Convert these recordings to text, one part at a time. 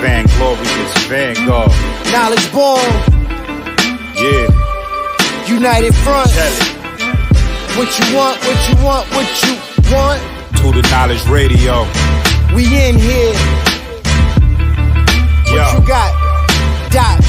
Vanglorious Vanguard. Knowledge born. Yeah. United Front. What you want, what you want, what you want. To the Knowledge Radio. We in here. What you got? Dot.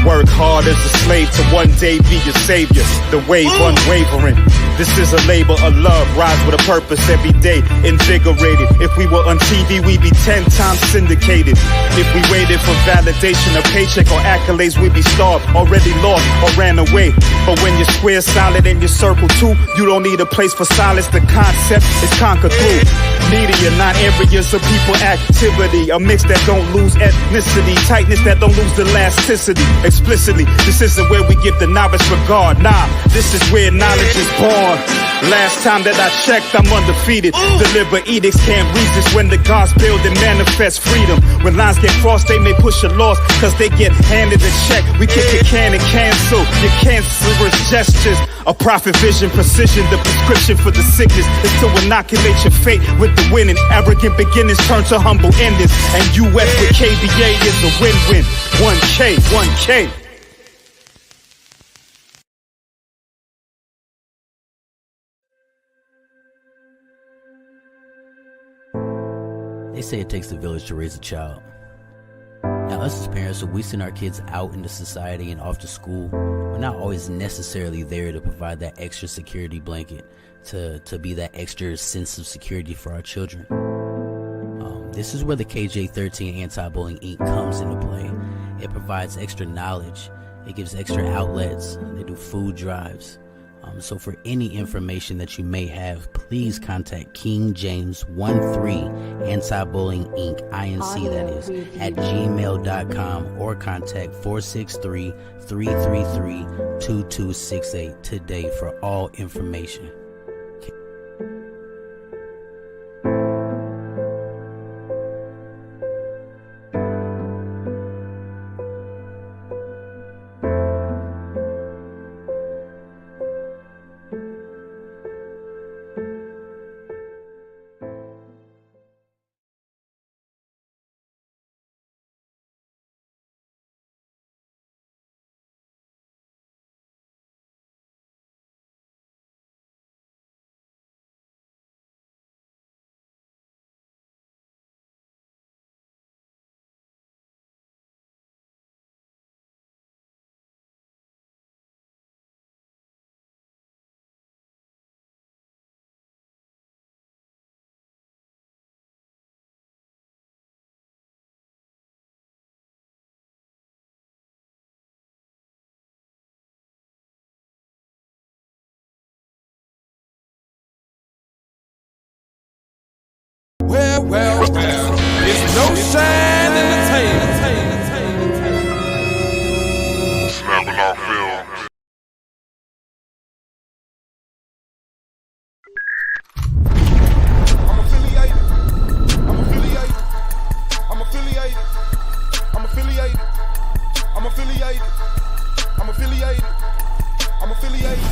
Work hard as a slave to one day be your savior. The wave unwavering. This is a labor of love. Rise with a purpose every day. Invigorated. If we were on TV, we'd be 10 times syndicated. If we waited for validation, a paycheck or accolades, we'd be starved, already lost or ran away. But when your square's solid and your circle too, you don't need a place for silence. The concept is conquered through media, not areas of people activity. A mix that don't lose ethnicity, tightness that don't lose elasticity. Explicitly, this isn't where we give the novice regard. Nah, this is where knowledge is born. Last time that I checked, I'm undefeated. Deliver edicts, can't resist when the gods build and manifest freedom. When lines get crossed, they may push a loss, cause they get handed a check. We kick a can and cancel your cancerous gestures. A prophet vision, precision, the prescription for the sickness is to inoculate your fate with the winning. Arrogant beginnings turn to humble endings. And US with KBA is a win-win. 1K, 1K. They say it takes a village to raise a child. Now, us as parents, when we send our kids out into society and off to school, we're not always necessarily there to provide that extra security blanket, to be that extra sense of security for our children. This is where the KJ13 Anti-Bullying Inc. comes into play. It provides extra knowledge. It gives extra outlets. They do food drives. So for any information that you may have, please contact King James 13 Anti-Bullying Inc. INC, that is, at gmail.com, or contact 463-333-2268 today for all information. Well, it's no shine in the tail. Snapping off film. I'm affiliated.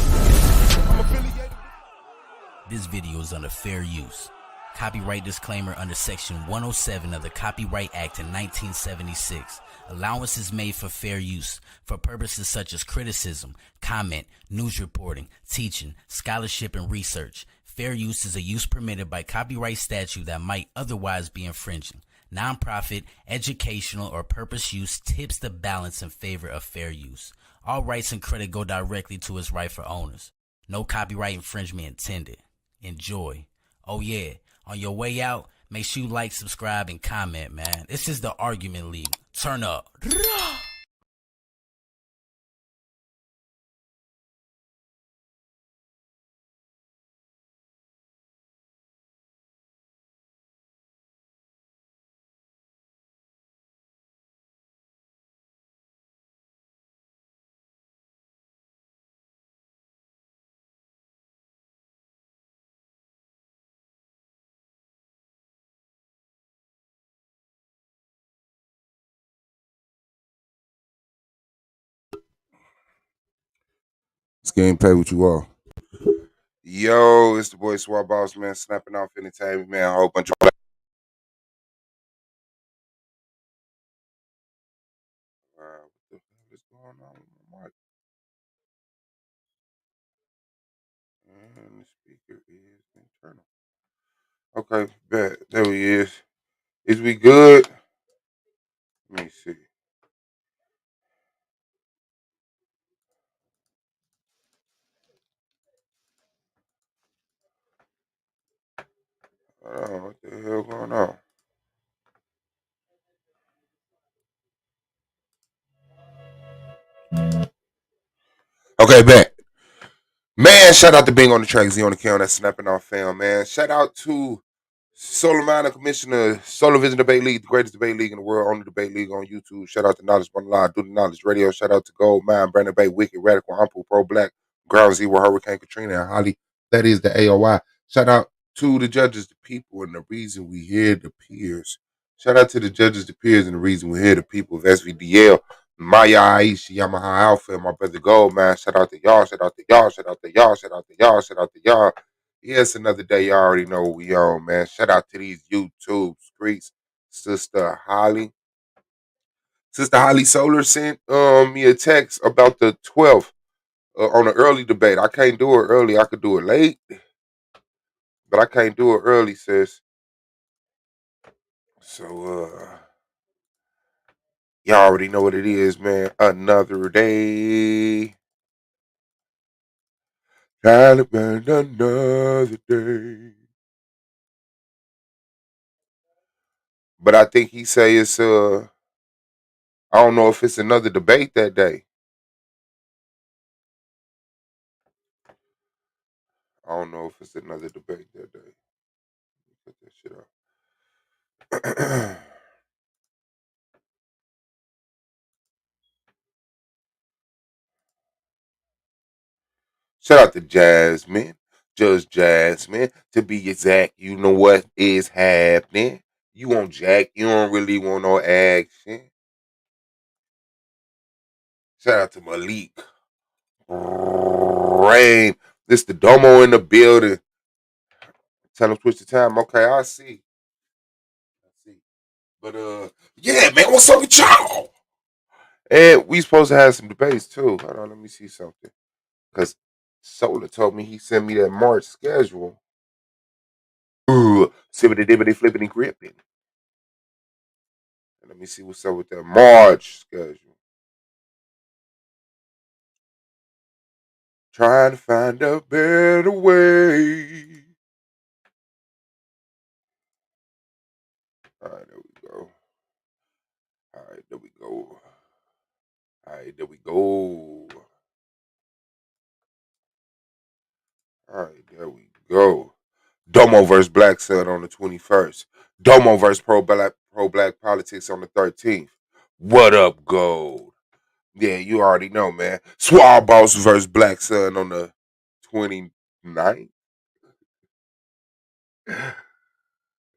This video is under fair use. Copyright disclaimer under Section 107 of the Copyright Act in 1976. Allowance is made for fair use for purposes such as criticism, comment, news reporting, teaching, scholarship, and research. Fair use is a use permitted by copyright statute that might otherwise be infringing. Nonprofit, educational, or purpose use tips the balance in favor of fair use. All rights and credit go directly to its rightful owners. No copyright infringement intended. Enjoy. Oh yeah. On your way out, make sure you like, subscribe, and comment, man. This is the Argument League. Turn up. This game play with you all. Yo, it's the boy Swap Boss, man, snapping off entertainment, man. A whole bunch of And the speaker is internal. Okay, bet. There he is. Is we good? Let me see. What the hell going on? Okay, bet. Man, shout out to being on the track, Z on the count, that's snapping off film, man. Shout out to Solomon, Commissioner, Solar Vision Debate League, the greatest debate league in the world, only debate league on YouTube. Shout out to Knowledge One Live, Do the Knowledge Radio. Shout out to Gold Mine, Brandon Bay, Wicked, Radical, Ample, Pro Black, Ground Zero, Hurricane Katrina, and Holly. That is the AOI. Shout out to the judges, the people, and the reason we hear the peers. Shout out to the judges, the peers, and the reason we hear the people of S.V.D.L. Maya Aishi, Yamaha Alpha, and my brother Gold, man. Shout out to y'all, shout out to y'all, shout out to y'all, shout out to y'all, shout out to y'all. Yes, another day. Y'all already know what we on, man. Shout out to these YouTube streets. Sister Holly. Sister Holly Solar sent me a text about the 12th on an early debate. I can't do it early. I could do it late, but I can't do it early, sis. So y'all already know what it is, man. Another day. Taliban, another day. But I think he say it's I don't know if it's another debate that day. I don't know if it's another debate that day. Put that shit up. Shout out to Jasmine, Judge Jasmine. To be exact, you know what is happening. You want Jack, you don't really want no action. Shout out to Malik. Rain. This the Domo in the building. Tell him switch the time. Okay, I see. I see. But yeah, man, what's up with y'all? And we supposed to have some debates too. Hold on, let me see something. Cause Solar told me he sent me that March schedule. Ooh, sippity dippity flippity gripping. Let me see what's up with that March schedule. Trying to find a better way. All right, there we go. All right, there we go. All right, there we go. All right, there we go. Domo versus Black Sun on the 21st. Domo versus Pro Black Politics on the 13th. What up, Gold? Yeah, you already know, man. Swab Boss versus Black Sun on the 29th.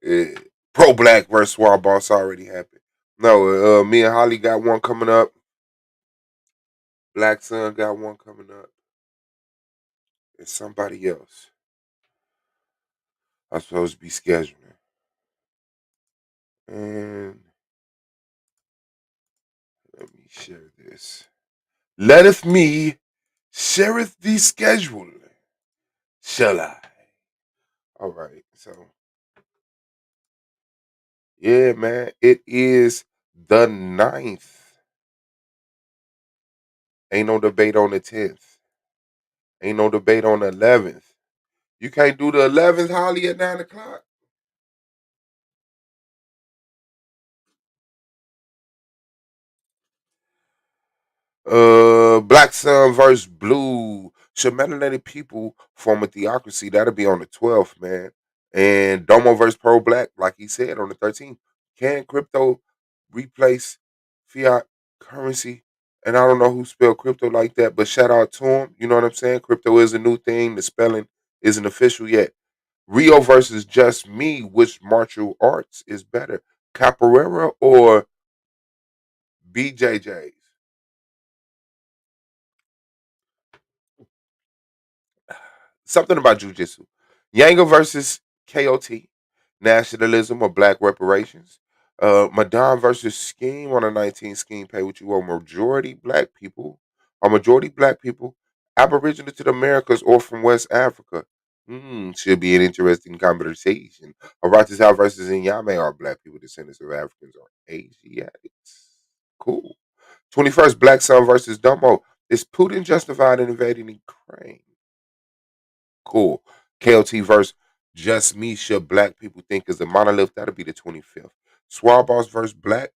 Yeah. Pro Black versus Swab Boss already happened. No, me and Holly got one coming up. Black Sun got one coming up. And somebody else I'm supposed to be scheduling. And let me share this. Letteth me shareth the schedule. Shall I? All right. So, yeah, man. It is the 9th. Ain't no debate on the 10th. Ain't no debate on the 11th. You can't do the 11th, Holly, at 9 o'clock? Black Sun versus Blue. Should melanated people form a theocracy? That'll be on the 12th, man. And Domo versus Pro Black, like he said, on the 13th. Can crypto replace fiat currency? And I don't know who spelled crypto like that, but shout out to him. You know what I'm saying? Crypto is a new thing. The spelling isn't official yet. Rio versus Just Me. Which martial arts is better? Capoeira or BJJs? Something about jujitsu. Yanga versus KOT, nationalism or black reparations. Madon versus Scheme on a 19 scheme pay what you owe majority black people, Aboriginal to the Americas or from West Africa. Should be an interesting conversation. Aratisaw versus Inyame are black people descendants of Africans or Asiatics. Cool. 21st, Black Sun versus Domo. Is Putin justified in invading Ukraine? Cool. KLT versus Just Me should black people think is a monolith? That'll be the 25th. Swab Boss versus Black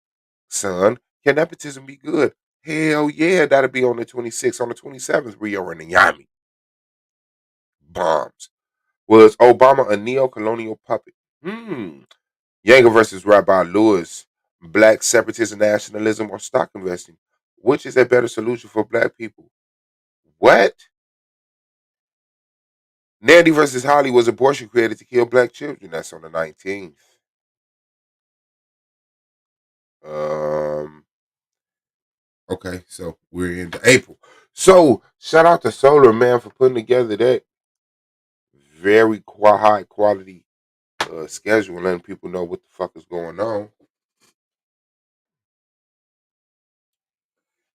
Sun. Can nepotism be good? Hell yeah, that'll be on the 26th. On the 27th, Rio and Inyami. Bombs. Was Obama a neo-colonial puppet? Younger versus Rabbi Lewis. Black separatism, nationalism, or stock investing? Which is a better solution for black people? What? Nandy versus Holly was abortion created to kill black children. That's on the 19th. Um. Okay, so we're into April. So shout out to Solar Man for putting together that very high quality schedule, letting people know what the fuck is going on.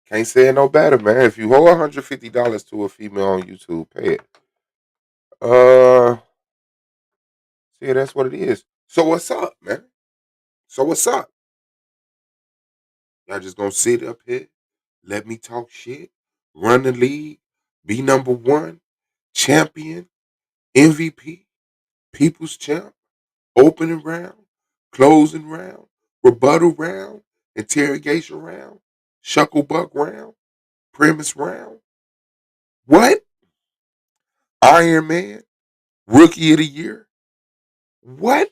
Can't say it no better, man. If you owe $150 to a female on YouTube, pay it. See, that's what it is. So what's up, man? So what's up? Y'all just gonna sit up here, let me talk shit, run the league, be number one, champion, MVP, people's champ, opening round, closing round, rebuttal round, interrogation round, shucklebuck round, premise round. What? Iron Man, rookie of the year. What?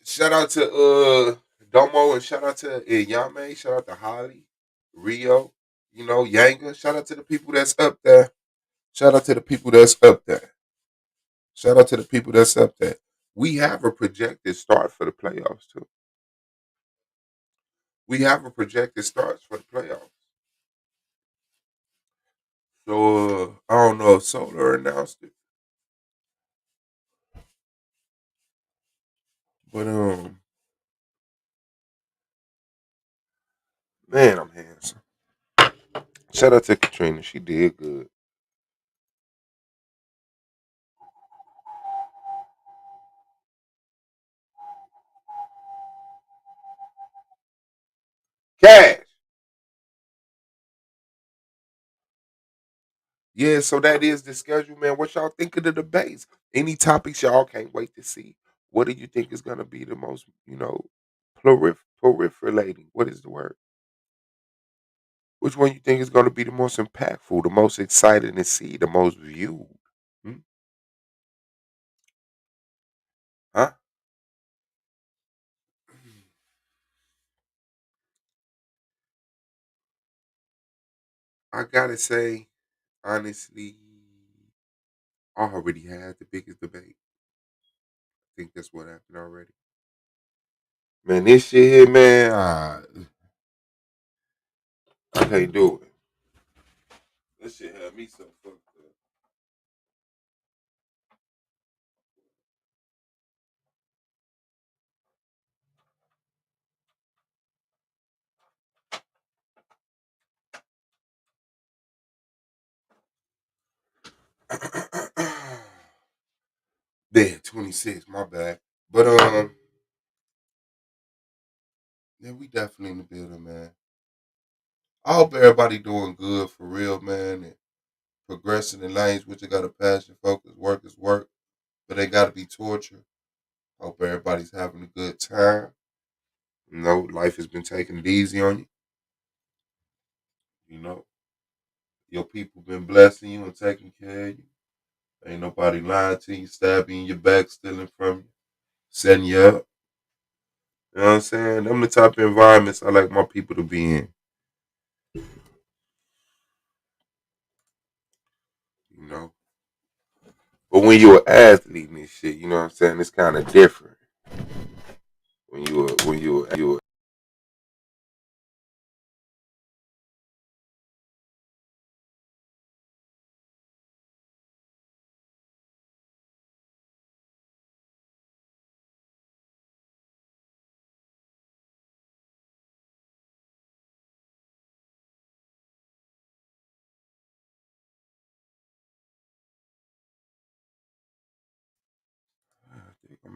Shout out to Domo and shout out to Yame. Shout out to Holly, Rio, Yanga. Shout out to the people that's up there. Shout out to the people that's up there. Shout out to the people that's up there. We have a projected start for the playoffs too. We have a projected start for the playoffs. So I don't know if Solar announced it, but man, I'm handsome. Shout out to Katrina. She did good. Cash. Yeah, so that is the schedule, man. What y'all think of the debates? Any topics y'all can't wait to see? What do you think is going to be the most, proliferating? What is the word? Which one you think is going to be the most impactful, the most exciting to see, the most viewed? Hmm? Huh? I gotta say, honestly, I already had the biggest debate. I think that's what happened already. Man, this shit here, man, I can't do it. This shit had me so fucked up. There, 26, my bad. But yeah, we definitely in the building, man. I hope everybody doing good for real, man, and progressing in lanes which they got a passion, focus, work is work, but they gotta be torture. Hope everybody's having a good time. Life has been taking it easy on you. You know, your people been blessing you and taking care of you. Ain't nobody lying to you, stabbing you in your back, stealing from you, setting you up. You know what I'm saying? Them the type of environments I like my people to be in. You know. But when you're an athlete and this shit, you know what I'm saying? It's kind of different. When you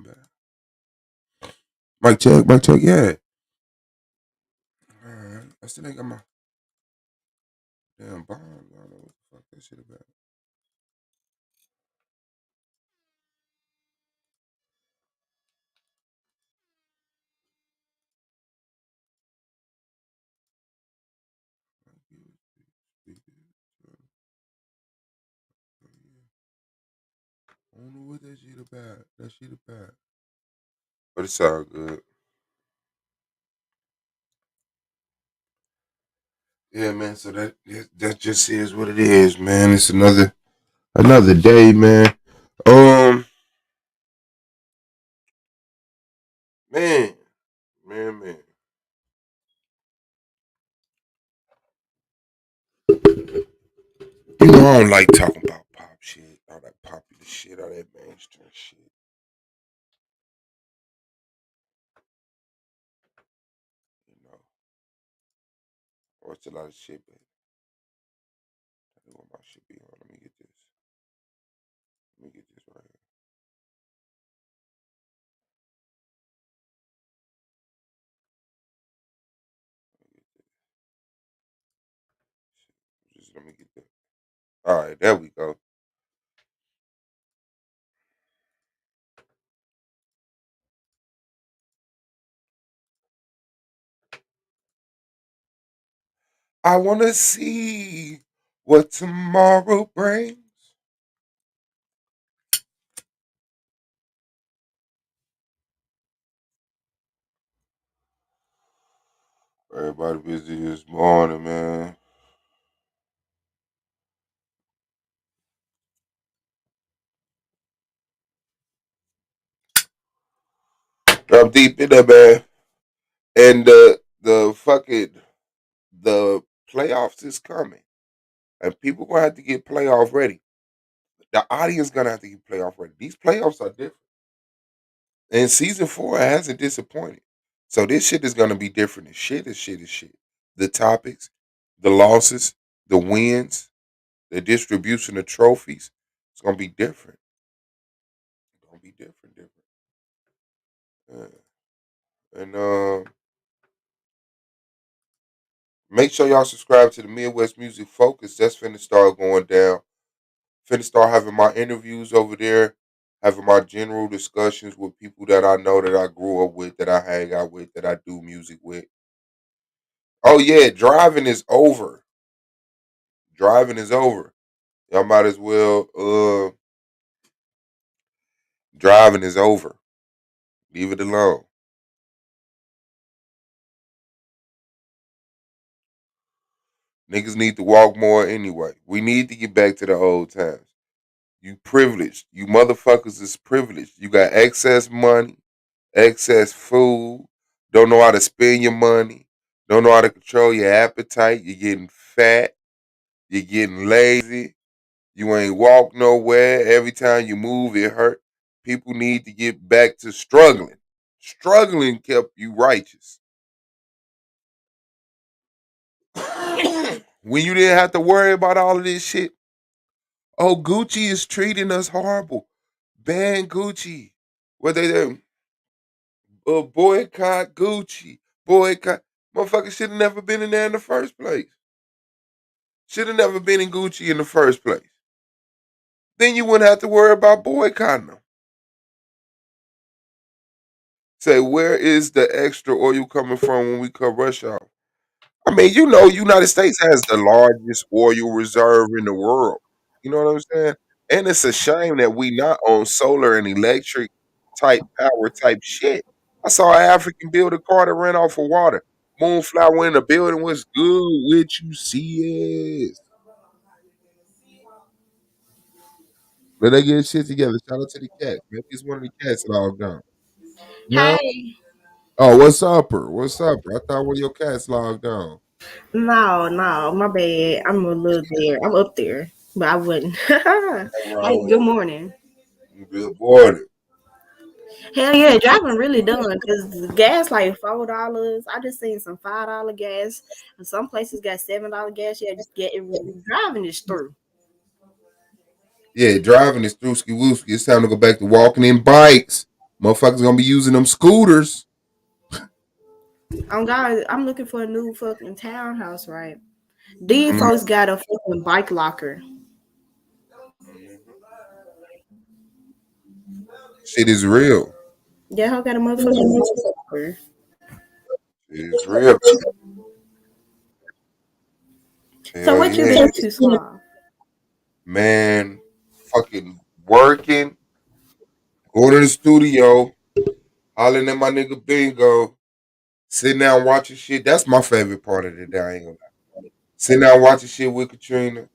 I'm back. Mic check, yeah. Alright. I still ain't got my damn bomb. I don't know what the fuck that shit about. I don't know what that shit about. That shit about. But it's all good. Yeah, man. So that just is what it is, man. It's another day, man. Man, man. You know I don't like talking about pop shit, all that popular shit, all that mainstream shit. You know, I watch a lot of shit, but I don't want my shit be on. Let me get this. Let me get this right here. Just let me get that. All right, there we go. I want to see what tomorrow brings. Everybody busy this morning, man. I'm deep in there, man. And the fucking the playoffs is coming, and people gonna have to get playoff ready. The audience gonna have to get playoff ready. These playoffs are different, and season 4 hasn't disappointed. So this shit is gonna be different. As shit is shit is shit. The topics, the losses, the wins, the distribution of trophies. It's gonna be different. It's gonna be different. And make sure y'all subscribe to the Midwest Music Focus. That's finna start going down. Finna start having my interviews over there, having my general discussions with people that I know, that I grew up with, that I hang out with, that I do music with. Oh yeah, driving is over. Driving is over. Y'all might as well driving is over. Leave it alone. Niggas need to walk more anyway. We need to get back to the old times. You privileged. You motherfuckers is privileged. You got excess money, excess food, don't know how to spend your money, don't know how to control your appetite. You're getting fat, you're getting lazy, you ain't walk nowhere. Every time you move, it hurt. People need to get back to struggling. Struggling kept you righteous. When you didn't have to worry about all of this shit, oh, Gucci is treating us horrible. Ban Gucci. What they do? Boycott Gucci. Boycott. Motherfucker should have never been in there in the first place. Should have never been in Gucci in the first place. Then you wouldn't have to worry about boycotting them. Say, where is the extra oil coming from when we cut rush off? I mean, you know, United States has the largest oil reserve in the world. You know what I'm saying? And it's a shame that we not on solar and electric type power type shit. I saw an African build a car that ran off of water. Moonflower in the building was good with you, CS. But they get shit together. Shout out to the cats. Maybe it's one of the cats logged on. Huh? Hey, Oh, what's up, her? What's up, her? I thought one of your cats logged on. no, my bad. I'm a little there. I'm up there, but I wouldn't. All Hey, right, good morning. good morning. Hell yeah, driving really done because gas like $4. I just seen some $5 gas. And some places got $7 gas. Yeah, just get it. Driving is through. Yeah, driving is through ski wooski. It's time to go back to walking in bikes. Motherfuckers gonna be using them scooters. God, I'm looking for a new fucking townhouse, right? These Mhm. folks got a fucking bike locker. Shit is real. Yeah, who got a motherfucking bike locker? It is real. So Hell what you yeah. been up to, Suave? Man, fucking working, going to the studio, hollering at my nigga Bingo, sitting down watching shit. That's my favorite part of the day. I ain't gonna lie. Sitting down watching shit with Katrina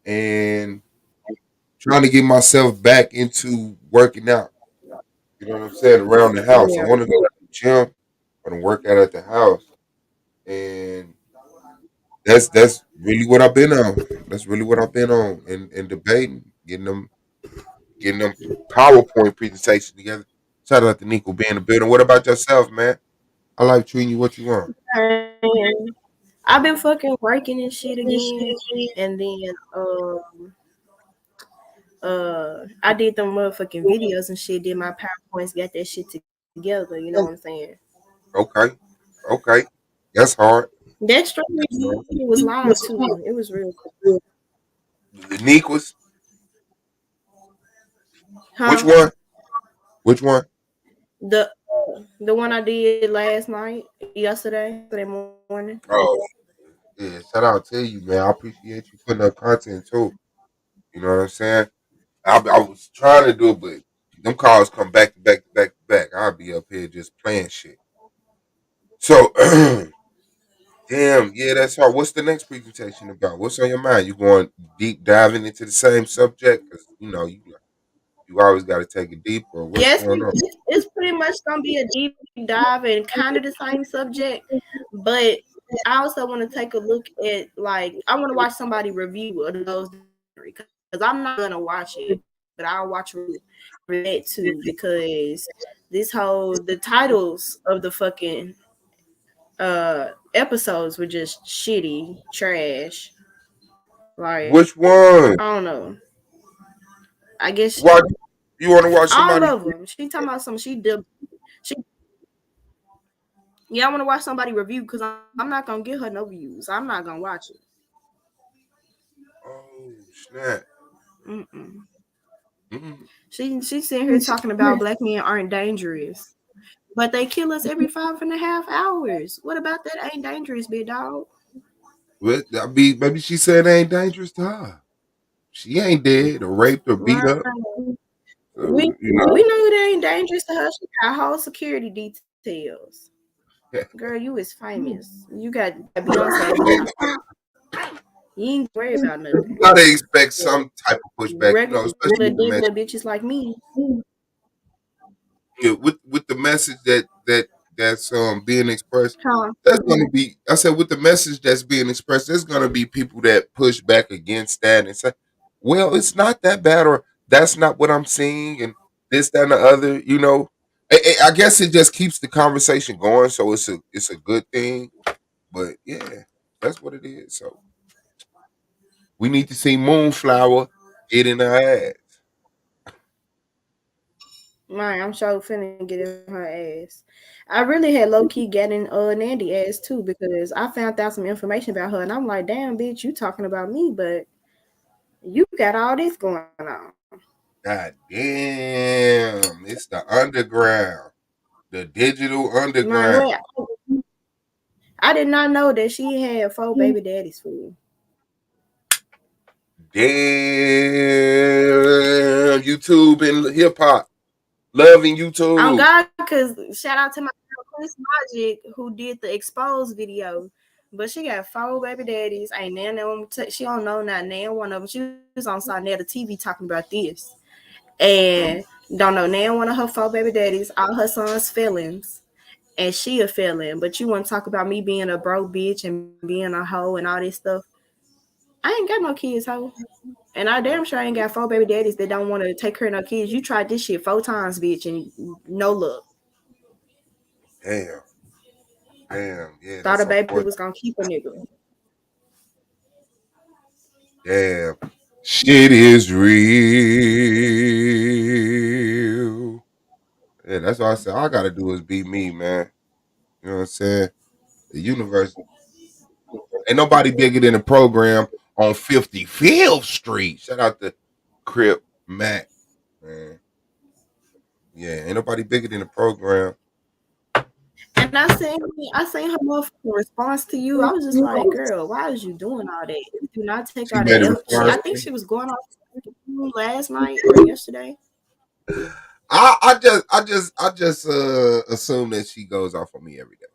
and trying to get myself back into working out. You know what I'm saying? Around the house. I Yeah. want to go to the gym. I want to work out at the house. And that's really what I've been on. That's really what I've been on and debating, getting them PowerPoint presentations together. Shout out to Nico being in the building. What about yourself, man? I like treating you what you want. And I've been fucking working and shit again, and then I did them motherfucking videos and shit. Did my PowerPoints, got that shit together. You know what I'm saying? Okay. Okay. That's hard. That stream That's hard. it was live too. It was real cool. The Nick was which Huh? one? Which one? The one I did last night, yesterday morning. Oh, yeah. Shout out to you, man. I appreciate you putting up content too. You know what I'm saying? I was trying to do it, but them calls come back to back to back to back. I'll be up here just playing shit. So, damn, yeah, that's hard. What's the next presentation about? What's on your mind? You going deep diving into the same subject? Because you always got to take it deep. Or what's Yes, going on? it's pretty much gonna be a deep dive and kind of the same subject, but I also want to take a look at like I want to watch somebody review of those because I'm not gonna watch it, but I'll watch that too because this whole the titles of the fucking episodes were just shitty trash. Like Which one? I don't know. I guess Watch. You want to watch all somebody? of them. She talking about some. She Yeah, I want to watch somebody review because I'm not gonna get her no views. I'm not gonna watch it. Oh snap! Mm-mm. Mm. She's sitting here talking about black men aren't dangerous, but they kill us every 5.5 hours. What about that ain't dangerous, big dog? Well, I mean, maybe she said it ain't dangerous to her. She ain't dead or raped or beat Right. up. We So, we know it ain't dangerous to her. She got whole security details. Girl, you is famous. You got Beyonce number. You ain't worry about you nothing. gotta expect some type of pushback, especially Regular with the message. bitches like me. Yeah, with the message that's being expressed. Huh? That's gonna be. I said with the message that's being expressed, there's gonna be people that push back against that and say, "Well, it's not that bad," or "That's not what I'm seeing," and this, that, and the other. I guess it just keeps the conversation going, so it's a good thing. But yeah, that's what it is. So we need to see Moonflower get in her ass. Man, I'm sure finna get in her ass. I really had low key getting Nandy ass too because I found out some information about her and I'm like, damn bitch, you talking about me, but you got all this going on. God damn, it's the underground, the digital Man, underground. wait, I did not know that she had 4 baby daddies for you. Damn, YouTube and hip hop, loving On YouTube. God, cause shout out to my girl Chris Logic who did the exposed video. But she got 4 baby daddies. Ain't none of them. She don't know not none one of them. She was on Sonetta TV talking about this. And don't know now one of her 4 baby daddies, all her sons felons, and she a felon. But you want to talk about me being a broke bitch and being a hoe and all this stuff? I ain't got no kids, hoe, and I damn sure ain't got 4 baby daddies that don't want to take care of no kids. You tried this shit 4 times, bitch, and no luck. Damn, damn, yeah, Thought that's a baby unfortunate. was gonna keep a nigga. Damn, shit is real. Yeah, that's why I said all I gotta do is be me, man. You know what I'm saying? The universe ain't nobody bigger than the program on 55th Street. Shout out to Crip Mac, man. Yeah, ain't nobody bigger than the program. And I seen her motherfucking response to you. I was just like, girl, why is you doing all that? You do not take She all made that a effort. I response. think she was going off last night or yesterday. I just assume that she goes off on me every day.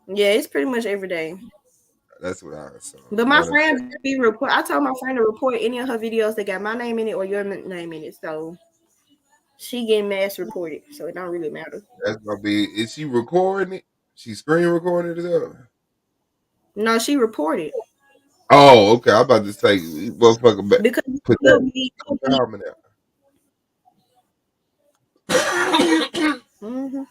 Yeah, it's pretty much every day. That's what I assume. But You know my what I'm saying? friend be report. I told my friend to report any of her videos that got my name in it or your name in it. So she getting mass reported. So it don't really matter. That's gonna be. Is she recording it? She screen recording it as well? No, she reported Oh, okay. I'm about to say, motherfucker, because put you'll that be. empowerment out. Mm-hmm.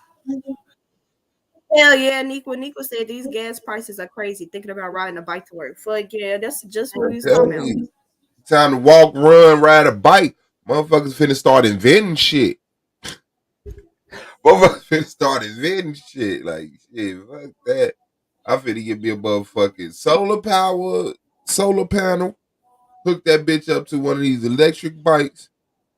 Hell yeah, Niqua said these gas prices are crazy. Thinking about riding a bike to work. Fuck yeah, that's just what we I'm was talking telling about. you, time to walk, run, ride a bike. Motherfuckers finna start inventing shit. Motherfuckers finna start inventing shit. Like shit, fuck that. I finna get me a motherfucking solar panel. Hook that bitch up to one of these electric bikes,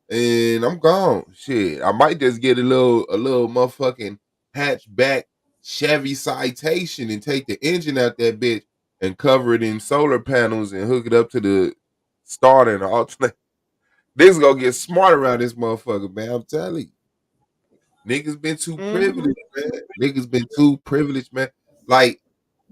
and I'm gone. Shit, I might just get a little motherfucking hatchback Chevy Citation and take the engine out that bitch and cover it in solar panels and hook it up to the starter and the alternator. This gonna get smart around this motherfucker, man. I'm telling you. Niggas been too Mm-hmm. privileged, man. Niggas been too privileged, man. Like,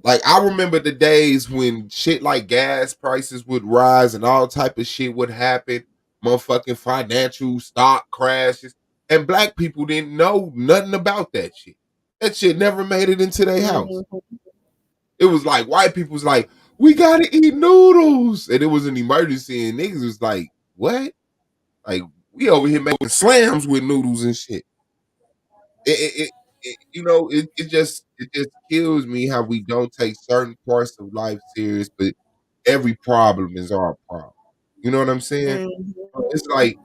like I remember the days when shit like gas prices would rise and all type of shit would happen, motherfucking financial stock crashes, and black people didn't know nothing about that shit. That shit never made it into their house. Mm-hmm. It was like white people was like, we gotta eat noodles, and it was an emergency, and niggas was like, what? Like we over here making slams with noodles and shit. It kills me how we don't take certain parts of life serious, but every problem is our problem. You know what I'm saying? Mm-hmm. It's like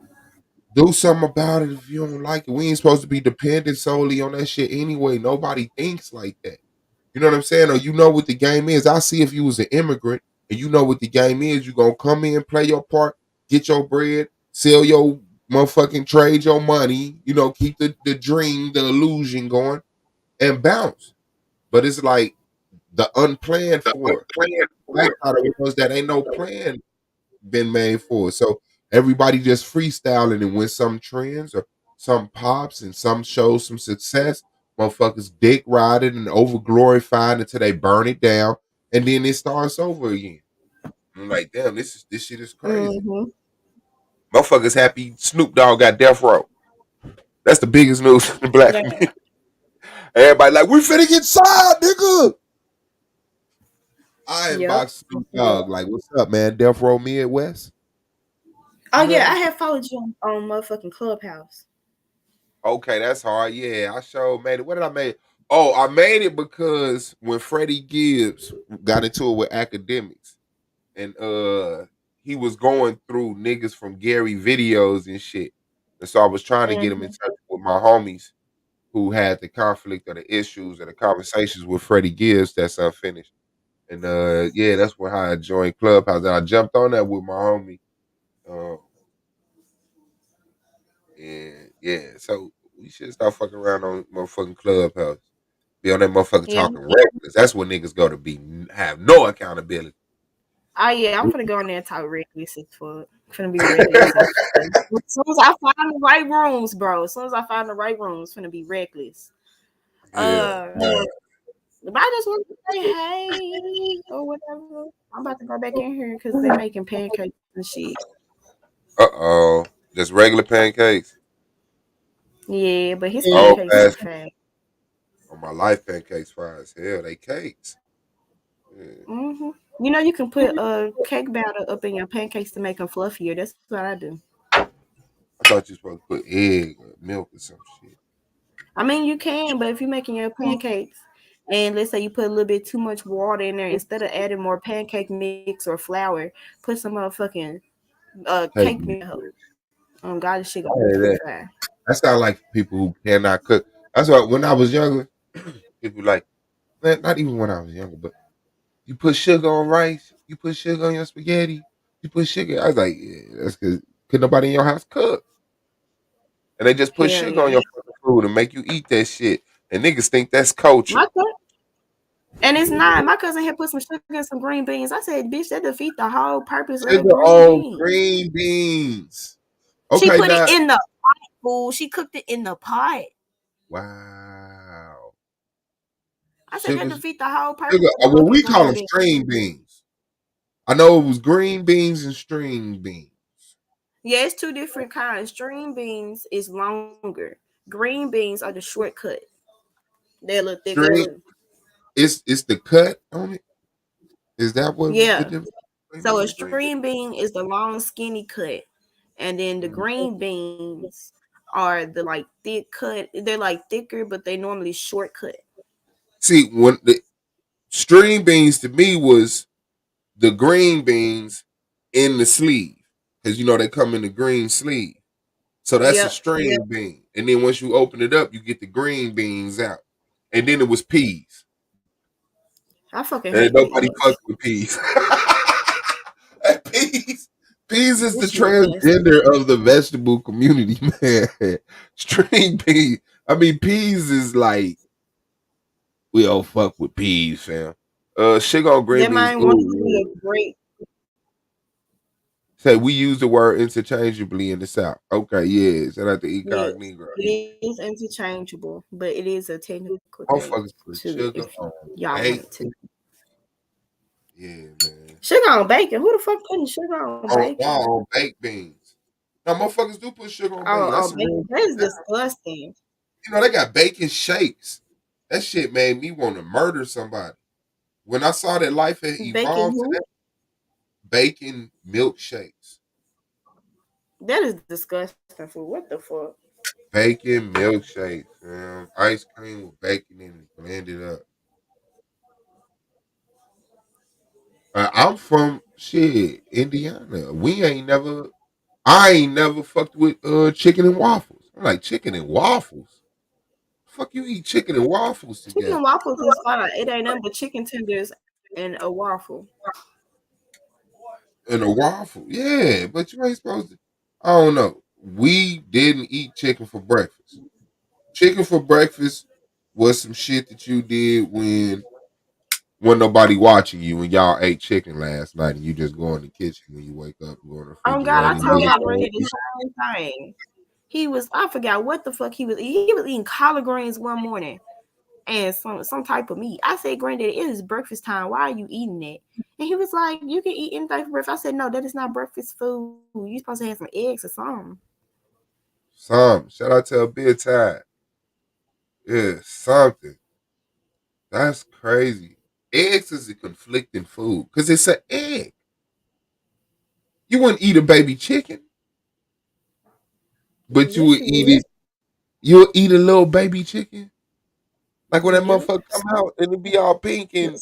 do something about it if you don't like it. We ain't supposed to be dependent solely on that shit anyway. Nobody thinks like that. You know what I'm saying? Or you know what the game is. I see if you was an immigrant and you know what the game is, you gonna come in, play your part, get your bread, sell your motherfucking trade your money, keep the dream, the illusion going and bounce. But it's like the unplanned for. Black are the ones that ain't no plan been made for. So everybody just freestyling, and when some trends or some pops and some shows some success, motherfuckers dick riding and over glorified until they burn it down, and then it starts over again. I'm like, damn, this shit is crazy. Mm-hmm. Motherfuckers happy Snoop Dogg got death row. That's the biggest news in the black Yeah. community. Everybody like, we finna get signed, nigga. I Yep. inbox Snoop Dogg like, what's up, man? Death Row Midwest. Oh You yeah, ready? I have followed you on motherfucking Clubhouse. Okay, that's hard. Yeah, I sure made it. What did I make? Oh, I made it because when Freddie Gibbs got into it with academics, and he was going through niggas from Gary videos and shit. And so I was trying to get him in Mm-hmm. touch with my homies who had the conflict or the issues or the conversations with Freddie Gibbs that's unfinished. And yeah, that's how I joined Clubhouse. And I jumped on that with my homie. Um, and yeah, so we should start fucking around on motherfucking Clubhouse. Be on that motherfucker Yeah. talking reckless. That's what niggas go to be have no accountability. Oh yeah, I'm gonna go in there and talk reckless as fuck. Finna be reckless as fuck. As soon as I find the right rooms, bro. As soon as I find the right rooms, finna be reckless. Yeah. If I just want to say hey or whatever, I'm about to go back in here because they're making pancakes and shit. Uh-oh. Just regular pancakes. Yeah, but his Oh, pancakes is fast. fat. On my life, pancakes fries. Hell, they cakes. Yeah. Mm-hmm. You know, you can put cake batter up in your pancakes to make them fluffier. That's what I do. I thought you were supposed to put egg or milk or some shit. I mean, you can, but if you're making your pancakes and let's say you put a little bit too much water in there, instead of adding more pancake mix or flour, put some motherfucking Cake cake mix. mix. God, this shit I gonna be heard pretty that. fast. That sound like people who cannot cook. That's why when I was younger, people like, man, not even when I was younger, but you put sugar on rice, you put sugar on your spaghetti, you put sugar. I was like, yeah, that's because could nobody in your house cook. And they just put Hell sugar on yeah. your fucking food and make you eat that shit. And niggas think that's culture. My cousin, and it's not. My cousin had put some sugar in some green beans. I said, bitch, that defeat the whole purpose of the Sugar green on bean. green beans. She Okay, put it now, in the pot, fool. She cooked it in the pot. wow. I said that Sugar, defeat the whole purpose sugar. of the Well, fucking we call green them bean. string beans. I know it was green beans and string beans. Yeah, it's two different kinds. String beans is longer. Green beans are the shortcut. They're a little thicker String, too. it's the cut on it. Is that what the Yeah. difference between So beans a and green beans? string bean is the long, skinny cut, and then the Mhm. green beans are the like thick cut. They're like thicker, but they normally shortcut. See, when the string beans to me was the green beans in the sleeve, because you know they come in the green sleeve. So that's a Yep. string bean. And then once you open it up, you get the green beans out. And then it was peas. I fucking And hate nobody peas. fucked with peas. And peas is the This shit nasty. transgender of the vegetable community, man. String peas. I mean, peas is like we all fuck with peas, fam. Sugar on green That beans. might want to Ooh, be a great. say we use the word interchangeably in the South. Okay, yeah. Shout out to Yes, Incognito. it is interchangeable, but it is a technical thing Motherfuckers put too. sugar If on y'all wanted to, bacon. Yeah, man. sugar on bacon. Who the fuck putting sugar on bacon? On baked beans. Now, motherfuckers do put sugar on bacon. That's Oh, some real. bacon. That is disgusting. You know, they got bacon shakes. That shit made me want to murder somebody. When I saw that life had Bacon evolved to who? that, bacon milkshakes. That is disgusting food. What the fuck? Bacon milkshakes, man. Ice cream with bacon in it, blended up. I'm from shit, Indiana. I ain't never fucked with chicken and waffles. I'm like, chicken and waffles? Fuck you eat chicken and waffles Chicken together. and waffles is fine. It ain't nothing but chicken tenders and a waffle. And a waffle. Yeah, but you ain't supposed to. I don't know. We didn't eat chicken for breakfast. Chicken for breakfast was some shit that you did when nobody watching you and y'all ate chicken last night and you just go in the kitchen when you wake up, you go in the Oh God, I refrigerator. told my granddad the same thing. I forgot what the fuck he was eating. He was eating collard greens one morning and some type of meat. I said, Granddad, it is breakfast time. Why are you eating that? And he was like, you can eat anything for breakfast. I said, no, that is not breakfast food. You supposed to have some eggs or something. Some shout out to a bedtime. Yeah, something. That's crazy. Eggs is a conflicting food because it's an egg. You wouldn't eat a baby chicken, but you Yes, would you eat would. it. You'll eat a little baby chicken. Like when that Yeah. motherfucker come out and it be all pink and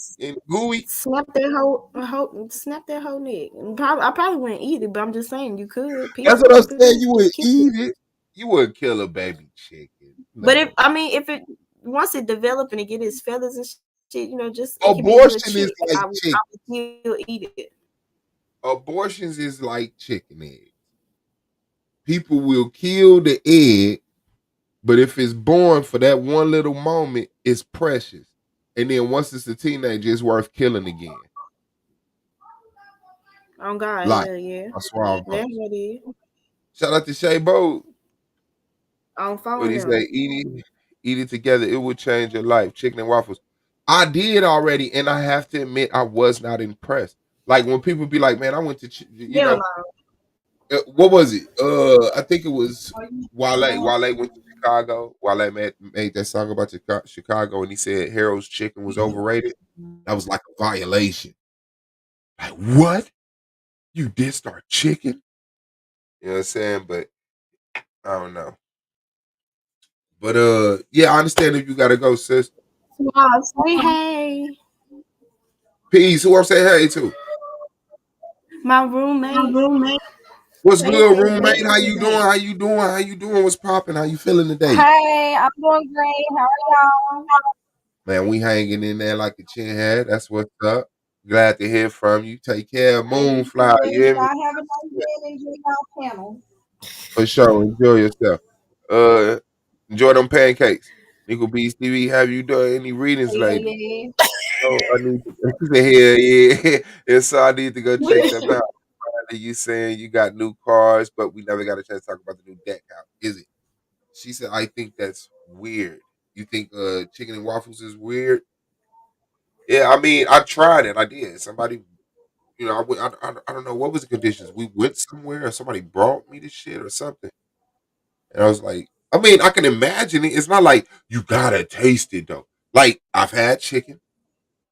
gooey. Snap that whole neck. I probably wouldn't eat it, but I'm just saying you could. That's what I'm saying. People You would kill it. eat it. You wouldn't kill a baby chicken. But if No. I mean, if it once it develop and it get its feathers and shit, just it can be a little Abortion is chick. like I chicken. would still eat it. Abortions is like chicken eggs. People will kill the egg, but if it's born for that one little moment, it's precious. And then once it's a teenager, it's worth killing again. Oh God, Like, hell yeah, I swear on that's post. what it is. Shout out to Shay Bo. On What phone he them. say? Eat it together. It would change your life. Chicken and waffles. I did already, and I have to admit, I was not impressed. Like when people be like, "Man, I went to," Hell no. what was it? I think it was Wale. Wale went to Chicago. Wale made that song about Chicago, and he said Harold's chicken was overrated. That was like a violation. Like what? You did start chicken? You know what I'm saying? But I don't know. But yeah, I understand if you gotta go, sis. Wow, say hey. Peace. Who I'm saying hey to? My roommate. What's Hey, good, hey, roommate? How you doing? How you doing? How you doing? What's popping? How you feeling today? Hey, I'm doing great. How are y'all? Man, we hanging in there like a chin head. That's what's up. Glad to hear from you. Take care, Hey, you Moonflower. too. You hear me? Y'all have a nice day and enjoy y'all panel. For sure. Enjoy yourself. Uh, enjoy them pancakes. Nico B. Stevie, have you done any readings Yeah, lately? yeah, Oh, I need to. Hell yeah. And so I need to go check yeah. them out. You saying you got new cars, but we never got a chance to talk about the new deck out. Is it? She said, I think that's weird. You think chicken and waffles is weird? Yeah, I mean, I tried it. I did. Somebody, I, went, I don't know what was the conditions. We went somewhere or somebody brought me the shit or something. And I was like, I mean, I can imagine it. It's not like you gotta taste it though. Like, I've had chicken,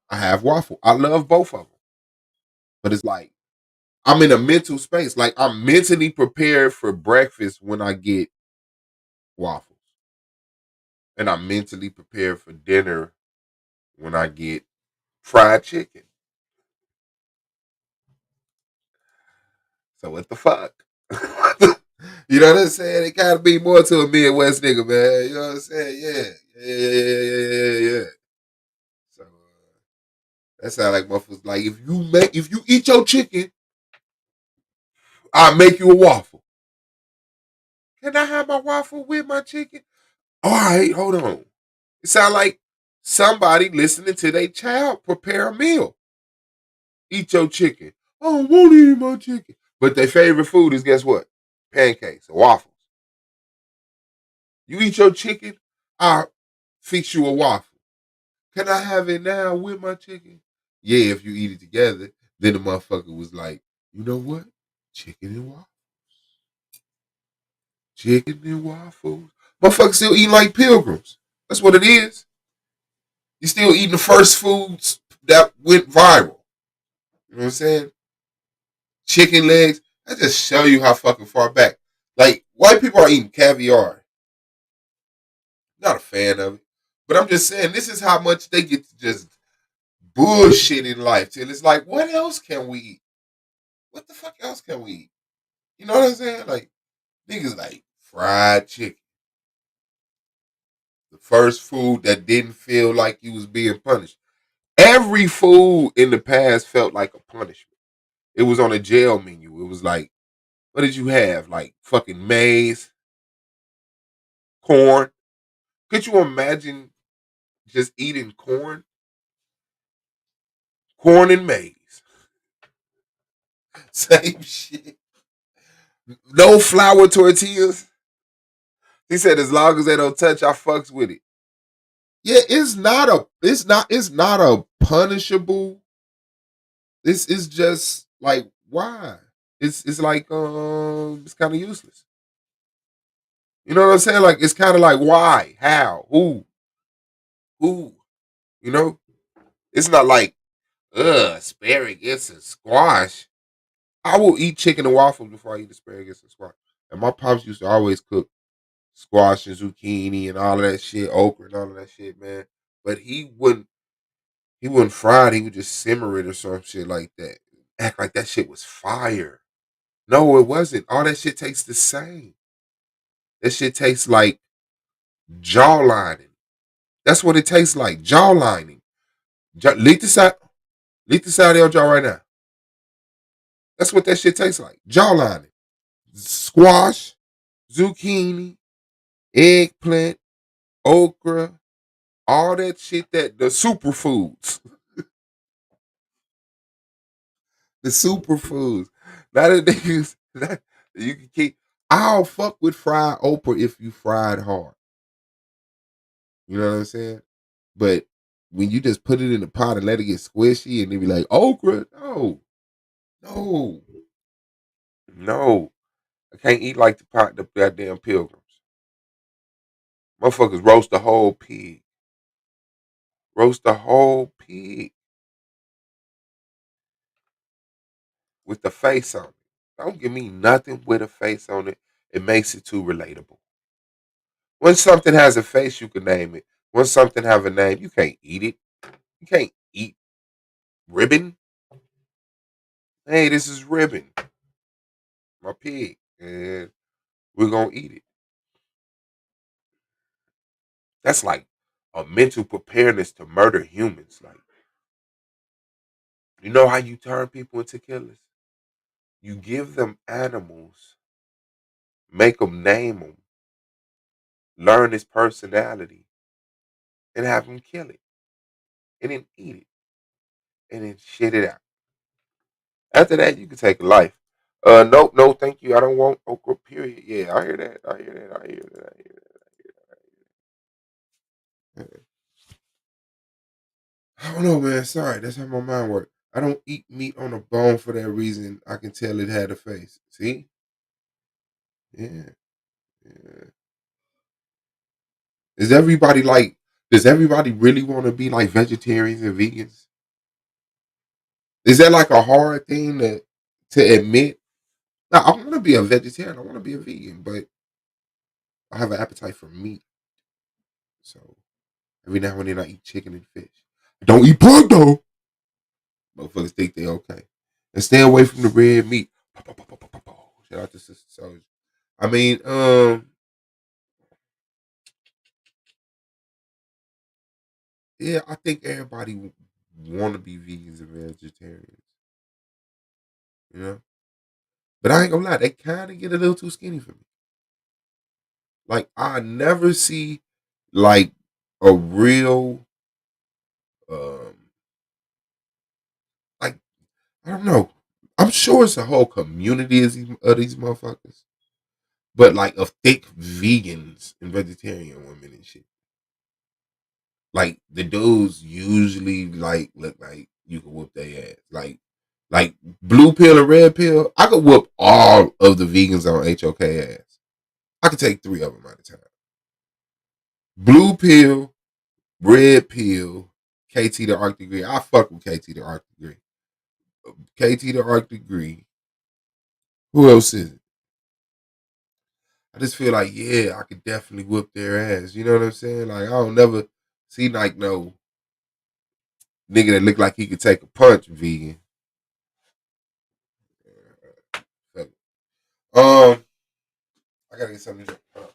I have waffle. I love both of them. But it's like, I'm in a mental space. Like, I'm mentally prepared for breakfast when I get waffles. And I'm mentally prepared for dinner when I get fried chicken. So what the fuck? You know what I'm saying? It gotta be more to a Midwest nigga, man. You know what I'm saying? Yeah. So that sound like motherfuckers like if you eat your chicken, I'll make you a waffle. Can I have my waffle with my chicken? All right, hold on. It sound like somebody listening to their child prepare a meal. Eat your chicken. I don't want to eat my chicken. But their favorite food is guess what? Pancakes or waffles. You eat your chicken, I'll fix you a waffle. Can I have it now with my chicken? Yeah, if you eat it together. Then the motherfucker was like, you know what? Chicken and waffles. Chicken and waffles. Motherfuckers still eating like pilgrims. That's what it is. You still eating the first foods that went viral. You know what I'm saying? Chicken legs. That just show you how fucking far back. Like, white people are eating caviar. Not a fan of it. But I'm just saying, this is how much they get to just bullshit in life till it's like, what else can we eat? What the fuck else can we eat? You know what I'm saying? Like, niggas like fried chicken. The first food that didn't feel like you was being punished. Every food in the past felt like a punishment. It was on a jail menu. It was like, what did you have? Like fucking maize, corn. Could you imagine just eating corn? Corn and maize. Same shit. No flour tortillas. He said as long as they don't touch, I fucks with it. Yeah, it's not a punishable. This is just like why? It's like it's kind of useless. You know what I'm saying? Like it's kind of like why, how, who, you know? It's not like asparagus and squash. I will eat chicken and waffles before I eat asparagus and squash. And my pops used to always cook squash and zucchini and all of that shit, okra and all of that shit, man. But he wouldn't fry it, he would just simmer it or some shit like that. Act like that shit was fire. No, it wasn't. All that shit tastes the same. That shit tastes like jawlining. That's what it tastes like. Jawlining. Leak the side of your jaw right now. That's what that shit tastes like. Jawlining. Squash, zucchini, eggplant, okra, all that shit that the superfoods. The superfoods. Not the niggas. You can keep. I'll fuck with fried okra if you fried hard. You know what I'm saying? But when you just put it in the pot and let it get squishy and then be like, okra, no, no. I can't eat like the goddamn pilgrims. Motherfuckers roast the whole pig. Roast the whole pig with the face on it. Don't give me nothing with a face on it. It makes it too relatable. When something has a face, you can name it. When something have a name, you can't eat it. You can't eat ribbon. Hey, this is ribbon. my pig, and we're gonna eat it. That's like a mental preparedness to murder humans. Like, you know how you turn people into killers? You give them animals, make them name them, learn his personality, and have him kill it, and then eat it, and then shit it out. After that, you can take a life. No, no, thank you. I don't want okra. Period. Yeah, I hear that. I hear that. I hear that. I hear that. I don't know, man. Sorry, that's how my mind works. I don't eat meat on a bone for that reason. I can tell it had a face. See? Yeah. Yeah. Is everybody like? Does everybody really want to be like vegetarians and vegans? Is that like a hard thing to admit? No, I want to be a vegetarian. I want to be a vegan, but I have an appetite for meat. So every now and then I eat chicken and fish. I don't eat pork though. Motherfuckers think they okay. And stay away from the red meat. Shout out to Sister Soldier. I mean, yeah, I think everybody want to be vegans and vegetarians, you know. But I ain't gonna lie, they kind of get a little too skinny for me. Like I never see like a real, um, like I don't know. I'm sure it's a whole community of these motherfuckers, but like of thick vegans and vegetarian women and shit. Like the dudes usually like look like you can whoop their ass. Like blue pill and red pill, I could whoop all of the vegans on HOK ass. I could take 3 of them at a time. Blue pill, red pill, KT the Arc Degree. I fuck with KT the Arc Degree. KT the Arc Degree. Who else is it? I just feel like, yeah, I could definitely whoop their ass. You know what I'm saying? Like I don't never see like no nigga that look like he could take a punch vegan. Um, I gotta get something to drink.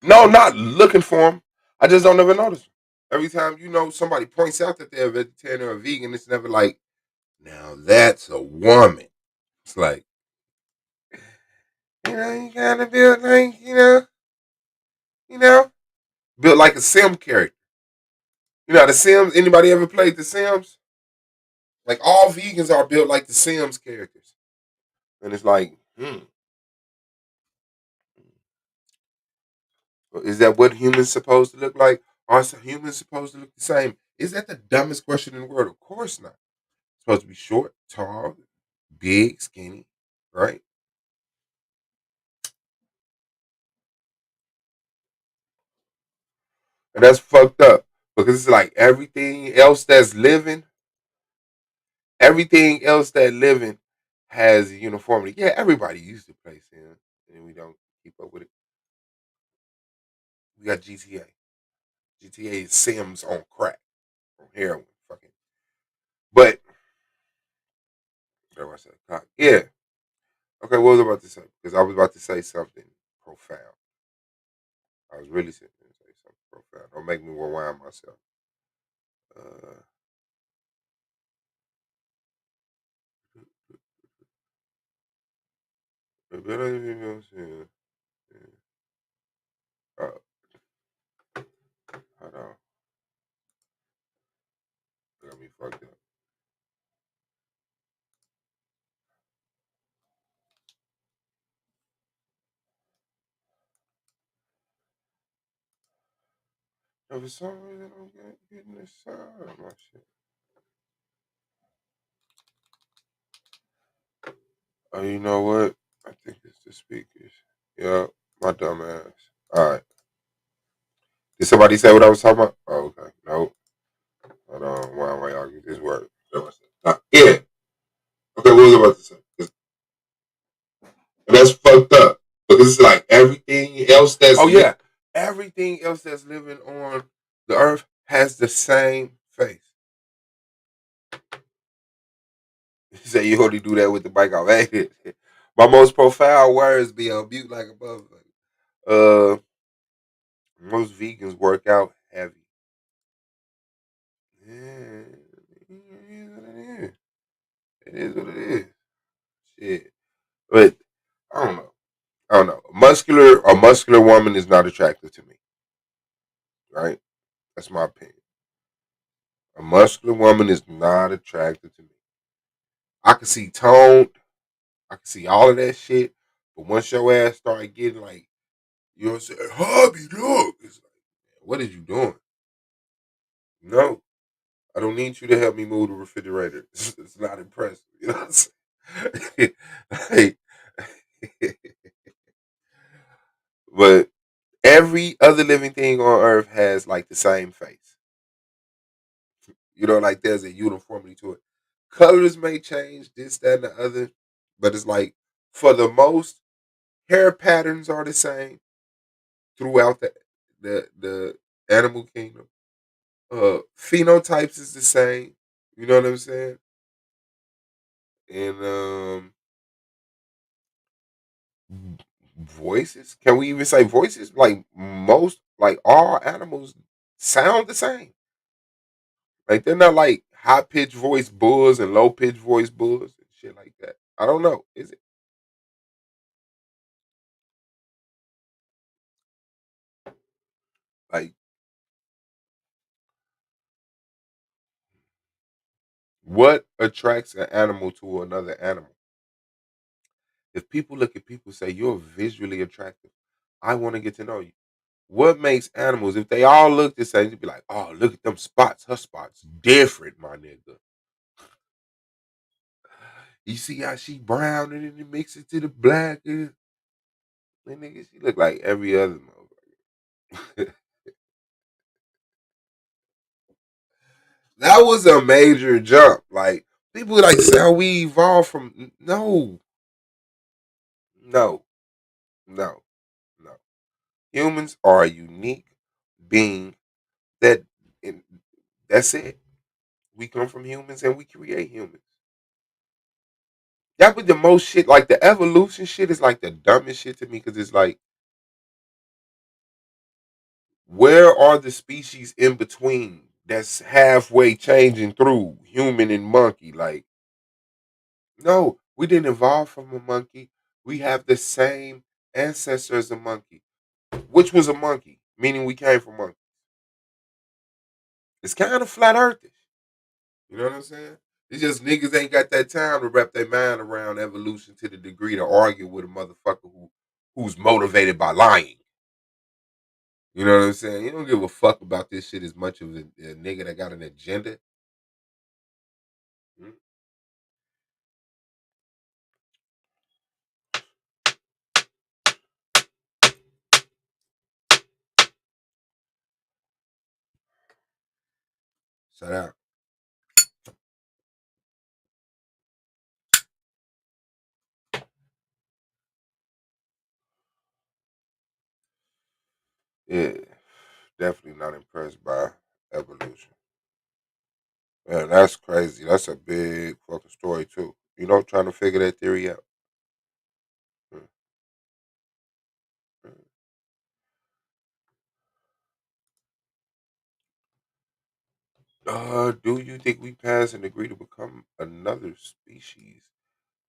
No, not looking for them. I just don't ever notice them. Every time somebody points out that they're a vegetarian or a vegan, it's never like, now that's a woman. It's like, you gotta build like, you know, built like a Sim character. You know, the Sims. Anybody ever played the Sims? Like all vegans are built like the Sims characters, and it's like, is that what humans supposed to look like? Are humans supposed to look the same? Is that the dumbest question in the world? Of course not. Supposed to be short, tall, big, skinny, right? And that's fucked up because it's like everything else that living has uniformity. Yeah, everybody used to play Sims, and we don't keep up with it. We got GTA. GTA is Sims on crack, on heroin, fucking. But what was I say? Yeah. Okay, what was I about to say? Because I was about to say something profound. I was really sitting there to say something profound. Don't make me rewind myself. Uh, hold on. Got me fucked up. For some reason, I'm getting this sound of my shit. Oh, you know what? I think it's the speakers. Yeah, my dumb ass. All right. Did somebody say what I was talking about? Oh, okay. Nope. Hold on. Why y'all get this word? Yeah. Okay, what was I about to say? And that's fucked up. Because it's like everything else that's everything else that's living on the earth has the same face. You say you only do that with the mic off. Hey, my most profound words be on mute like a motherfucker. Most vegans work out heavy. Yeah, it is what it is. It is what it is. Shit. But I don't know. I don't know. A muscular woman is not attractive to me. Right? That's my opinion. A muscular woman is not attractive to me. I can see toned. I can see all of that shit. But once your ass start getting like, you know what I'm saying, hobby dog, it's like, what is you doing? No, I don't need you to help me move the refrigerator. It's not impressive. You know what I'm saying? Like, but every other living thing on earth has like the same face. You know, like there's a uniformity to it. Colors may change, this, that, and the other, but it's like for the most, hair patterns are the same throughout the animal kingdom. Phenotypes is the same. You know what I'm saying? And voices. Can we even say voices? Like most, like all animals sound the same. Like they're not like high pitched voice bulls and low pitched voice bulls and shit like that. I don't know. Is it? Like what attracts an animal to another animal? If people look at people and say you're visually attractive, I want to get to know you. What makes animals, if they all look the same, you'd be like, oh, look at them spots. Her spots different, my nigga. You see how she brown and then it mix it to the black and nigga, she look like every other motherfucker. That was a major jump. Like people like say how we evolved from no, no, no. Humans are a unique being that and that's it. We come from humans and we create humans. That was the most shit. Like the evolution shit is like the dumbest shit to me because it's like, where are the species in between that's halfway changing through human and monkey? Like, no, we didn't evolve from a monkey. We have the same ancestor as a monkey, which was a monkey, meaning we came from monkey. It's kind of flat earthish. You know what I'm saying? It's just niggas ain't got that time to wrap their mind around evolution to the degree to argue with a motherfucker who's motivated by lying. You know what I'm saying? You don't give a fuck about this shit as much of a nigga that got an agenda. Mm. Shut up. Yeah, definitely not impressed by evolution. Man, that's crazy. That's a big fucking story too. You know, trying to figure that theory out. Mm, mm. Do you think we pass and agree to become another species?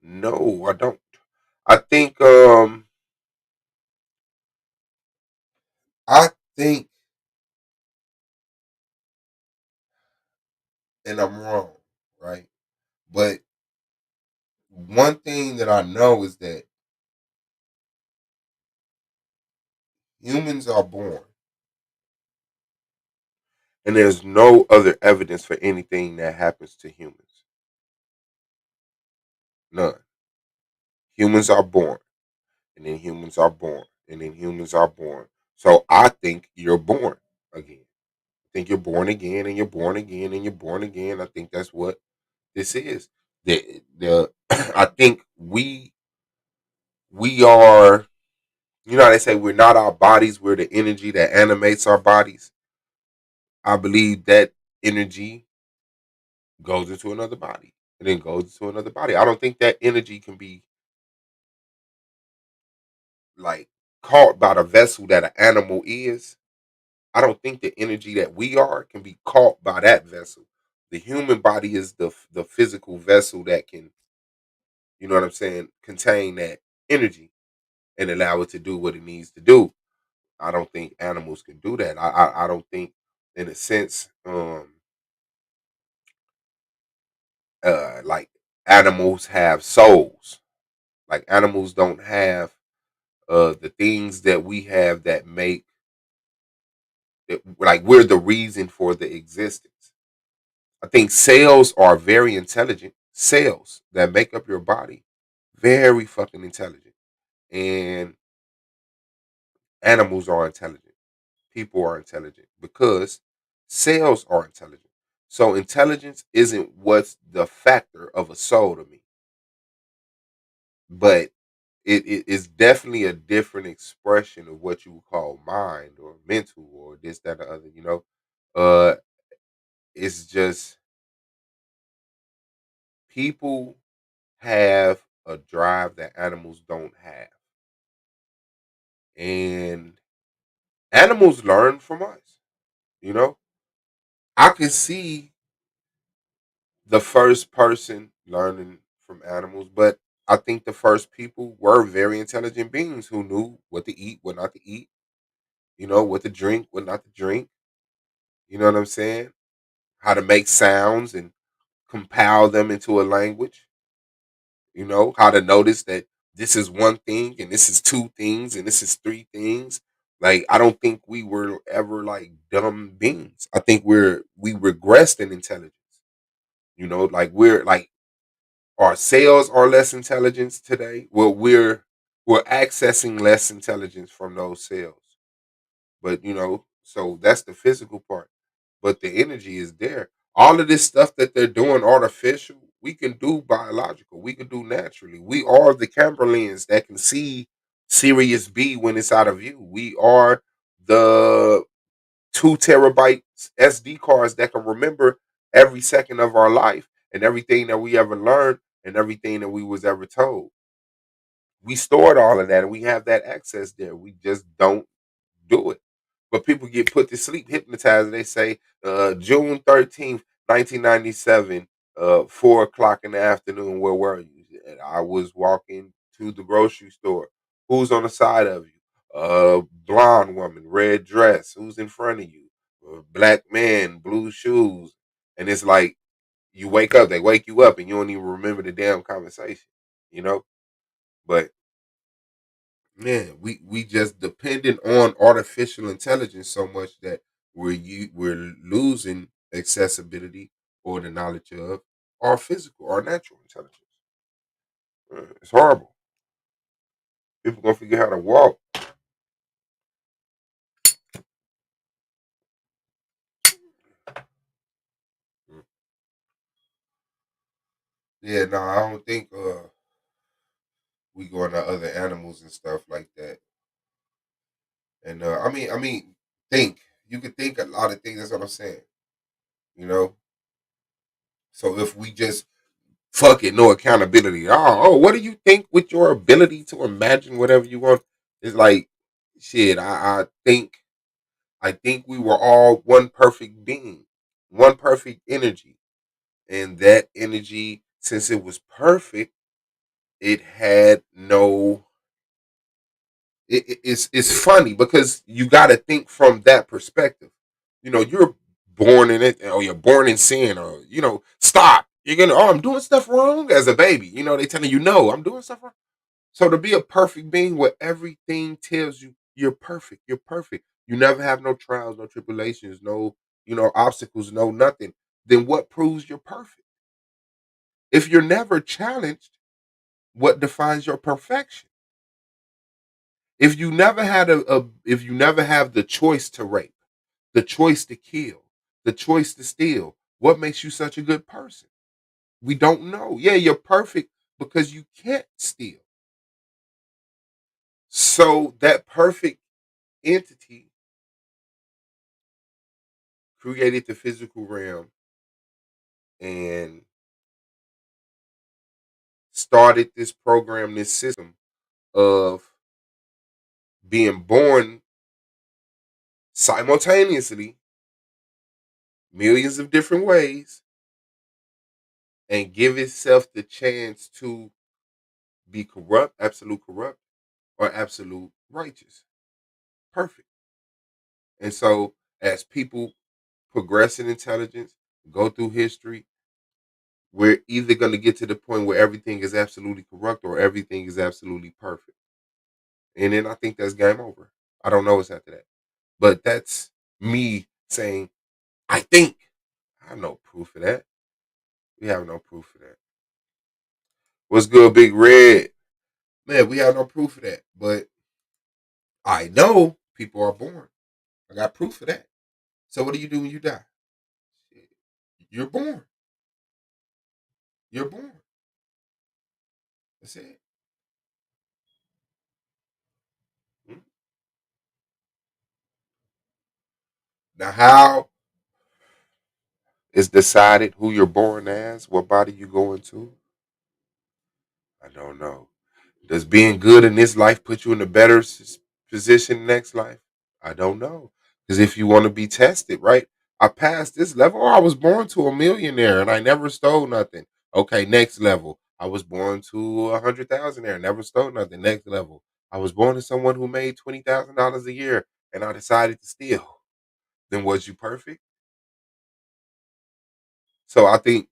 No, I don't. I think I think and I'm wrong, right? But one thing that I know is that humans are born And there's no other evidence for anything that happens to humans. None. Humans are born, and then humans are born, and then humans are born. So I think you're born again. I think you're born again, and you're born again, and you're born again. I think that's what this is. The I think we are. You know how they say we're not our bodies, we're the energy that animates our bodies. I believe that energy goes into another body and then goes into another body. I don't think that energy can be like caught by the vessel that an animal is. I don't think the energy that we are can be caught by that vessel. The human body is the physical vessel that can, you know what I'm saying, contain that energy and allow it to do what it needs to do. I don't think animals can do that. I don't think, in a sense, like animals have souls. Like animals don't have the things that we have that make like we're the reason for the existence. I think cells are very intelligent. Cells that make up your body, very fucking intelligent. And animals are intelligent. People are intelligent because cells are intelligent. So intelligence isn't what's the factor of a soul to me, but it is definitely a different expression of what you would call mind or mental or this, that, or other, you know. Uh it's just people have a drive that animals don't have. And animals learn from us, you know. I can see the first person learning from animals, but I think the first people were very intelligent beings who knew what to eat, what not to eat, you know, what to drink, what not to drink. You know what I'm saying? How to make sounds and compile them into a language. You know, how to notice that this is one thing and this is two things and this is three things. Like I don't think we were ever like dumb beings. I think we regressed in intelligence. You know, like we're like our cells are less intelligence today. Well, we're accessing less intelligence from those cells. But you know, so that's the physical part. But the energy is there. All of this stuff that they're doing artificial, we can do biological. We can do naturally. We are the camera lens that can see Sirius B when it's out of view. We are the 2 terabyte SD cards that can remember every second of our life and everything that we ever learned and everything that we was ever told. We stored all of that and we have that access there. We just don't do it. But people get put to sleep, hypnotized. They say June 13th, 1997, 4 o'clock in the afternoon. Where were you? And I was walking to the grocery store. Who's on the side of you? Blonde woman, red dress. Who's in front of you? Black man, blue shoes. And it's like you wake up, they wake you up, and you don't even remember the damn conversation. You know, but man, we just dependent on artificial intelligence so much that we're losing accessibility or the knowledge of our physical, our natural intelligence. It's horrible. People gonna forget how to walk. Mm. Yeah, no, I don't think we go into other animals and stuff like that. And I mean, think you could think a lot of things. That's what I'm saying. You know, so if we just fuck it, no accountability. Oh, what do you think with your ability to imagine whatever you want? It's like shit. I think we were all one perfect being, one perfect energy, and that energy, since it was perfect, it had no. It's funny because you got to think from that perspective. You know, you're born in it, or you're born in sin, or stop. You're gonna, I'm doing stuff wrong as a baby. You know, they telling you no, I'm doing stuff wrong. So to be a perfect being where everything tells you you're perfect, you're perfect. You never have no trials, no tribulations, no obstacles, no nothing, then what proves you're perfect? If you're never challenged, what defines your perfection? If you never had if you never have the choice to rape, the choice to kill, the choice to steal, what makes you such a good person? We don't know. Yeah, you're perfect because you can't steal. So that perfect entity created the physical realm and started this program, this system of being born simultaneously, millions of different ways, and give itself the chance to be corrupt, or absolute righteous, perfect. And so, as people progress in intelligence, go through history, we're either going to get to the point where everything is absolutely corrupt or everything is absolutely perfect. And then I think that's game over. I don't know what's after that. But that's me saying, I think. I have no proof of that. We have no proof of that. What's good, Big Red? Man, we have no proof of that. But I know people are born. I got proof of that. So what do you do when you die? You're born. You're born. That's it. Hmm? Now, how is decided who you're born as, what body you go into? I don't know. Does being good in this life put you in a better position next life? I don't know. Because if you want to be tested, right? I passed this level. Oh, I was born to a millionaire and I never stole nothing. Okay, next level. I was born to 100,000 there, never stole nothing. Next level. I was born to someone who made $20,000 a year and I decided to steal. Then was you perfect? So I think,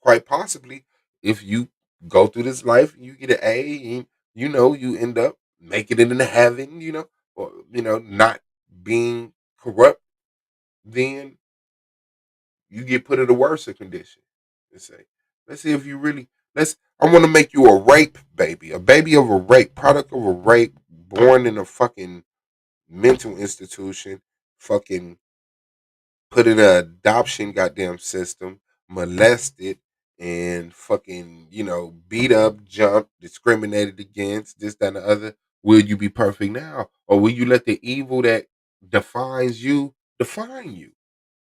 quite possibly, if you go through this life and you get an A and you end up making it into heaven, or not being corrupt, then you get put in a worse condition. Let's see if you really I want to make you a rape baby, a baby of a rape, product of a rape, born in a fucking mental institution, fucking put in an adoption goddamn system, molested, and fucking, beat up, jumped, discriminated against, this, that, and the other. Will you be perfect now? Or will you let the evil that defines you define you?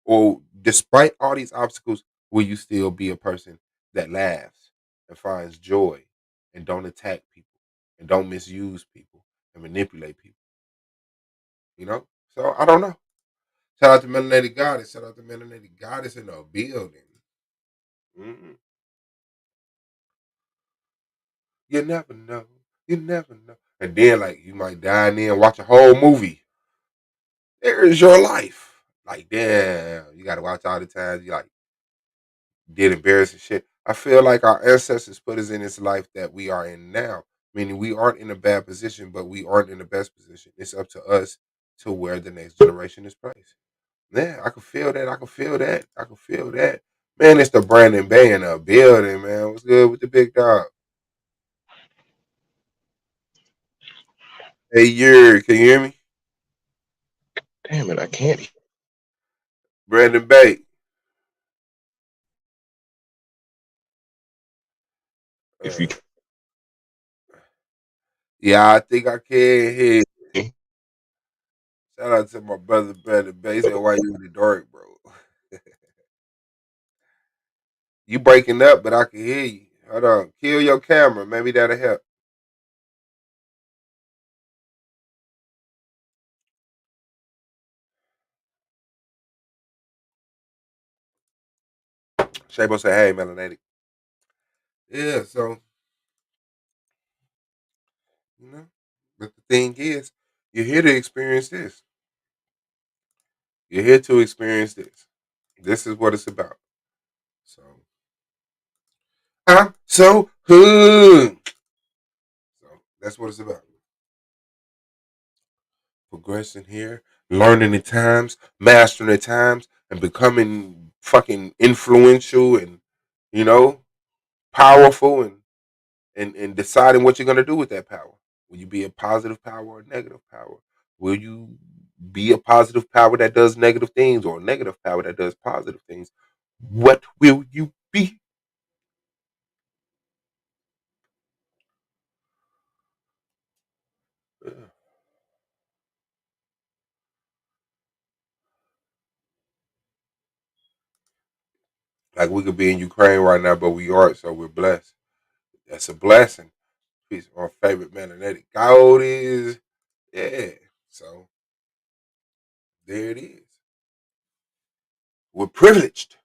Or despite all these obstacles, will you still be a person that laughs and finds joy and don't attack people and don't misuse people and manipulate people? So I don't know. Shout out to Melanated Goddess. Shout out to Melanated Goddess in the building. Mm-mm. You never know. You never know. And then, like, you might die and then watch a whole movie. There is your life. Like, damn, you got to watch all the times you, like, did embarrassing shit. I feel like our ancestors put us in this life that we are in now. Meaning we aren't in a bad position, but we aren't in the best position. It's up to us to where the next generation is placed. Yeah, I can feel that. I can feel that. I can feel that. Man, it's the Brandon Bay in the building, man. What's good with the big dog? Hey, can you hear me? Damn it, I can't. Brandon Bay. If you Uh, yeah, I think I can hear. can, Shout out to my brother Brandon Bay. He said, "Why you in the dark, bro? You breaking up, but I can hear you. Hold on, kill your camera. Maybe that'll help." Shabo said, "Hey, melanated." Yeah, so you know, but the thing is, you're here to experience this. You're here to experience this. This is what it's about. So I'm so hood. So that's what it's about. progressing here, learning the times, mastering the times, and becoming fucking influential and, you know, powerful and deciding what you're gonna do with that power. Will you be a positive power or a negative power? Will you be a positive power that does negative things or a negative power that does positive things? What will you be? Yeah. Like we could be in Ukraine right now, but we aren't, so we're blessed. That's a blessing. Piece of my favorite melanatic gold is, yeah. So there it is. We're privileged.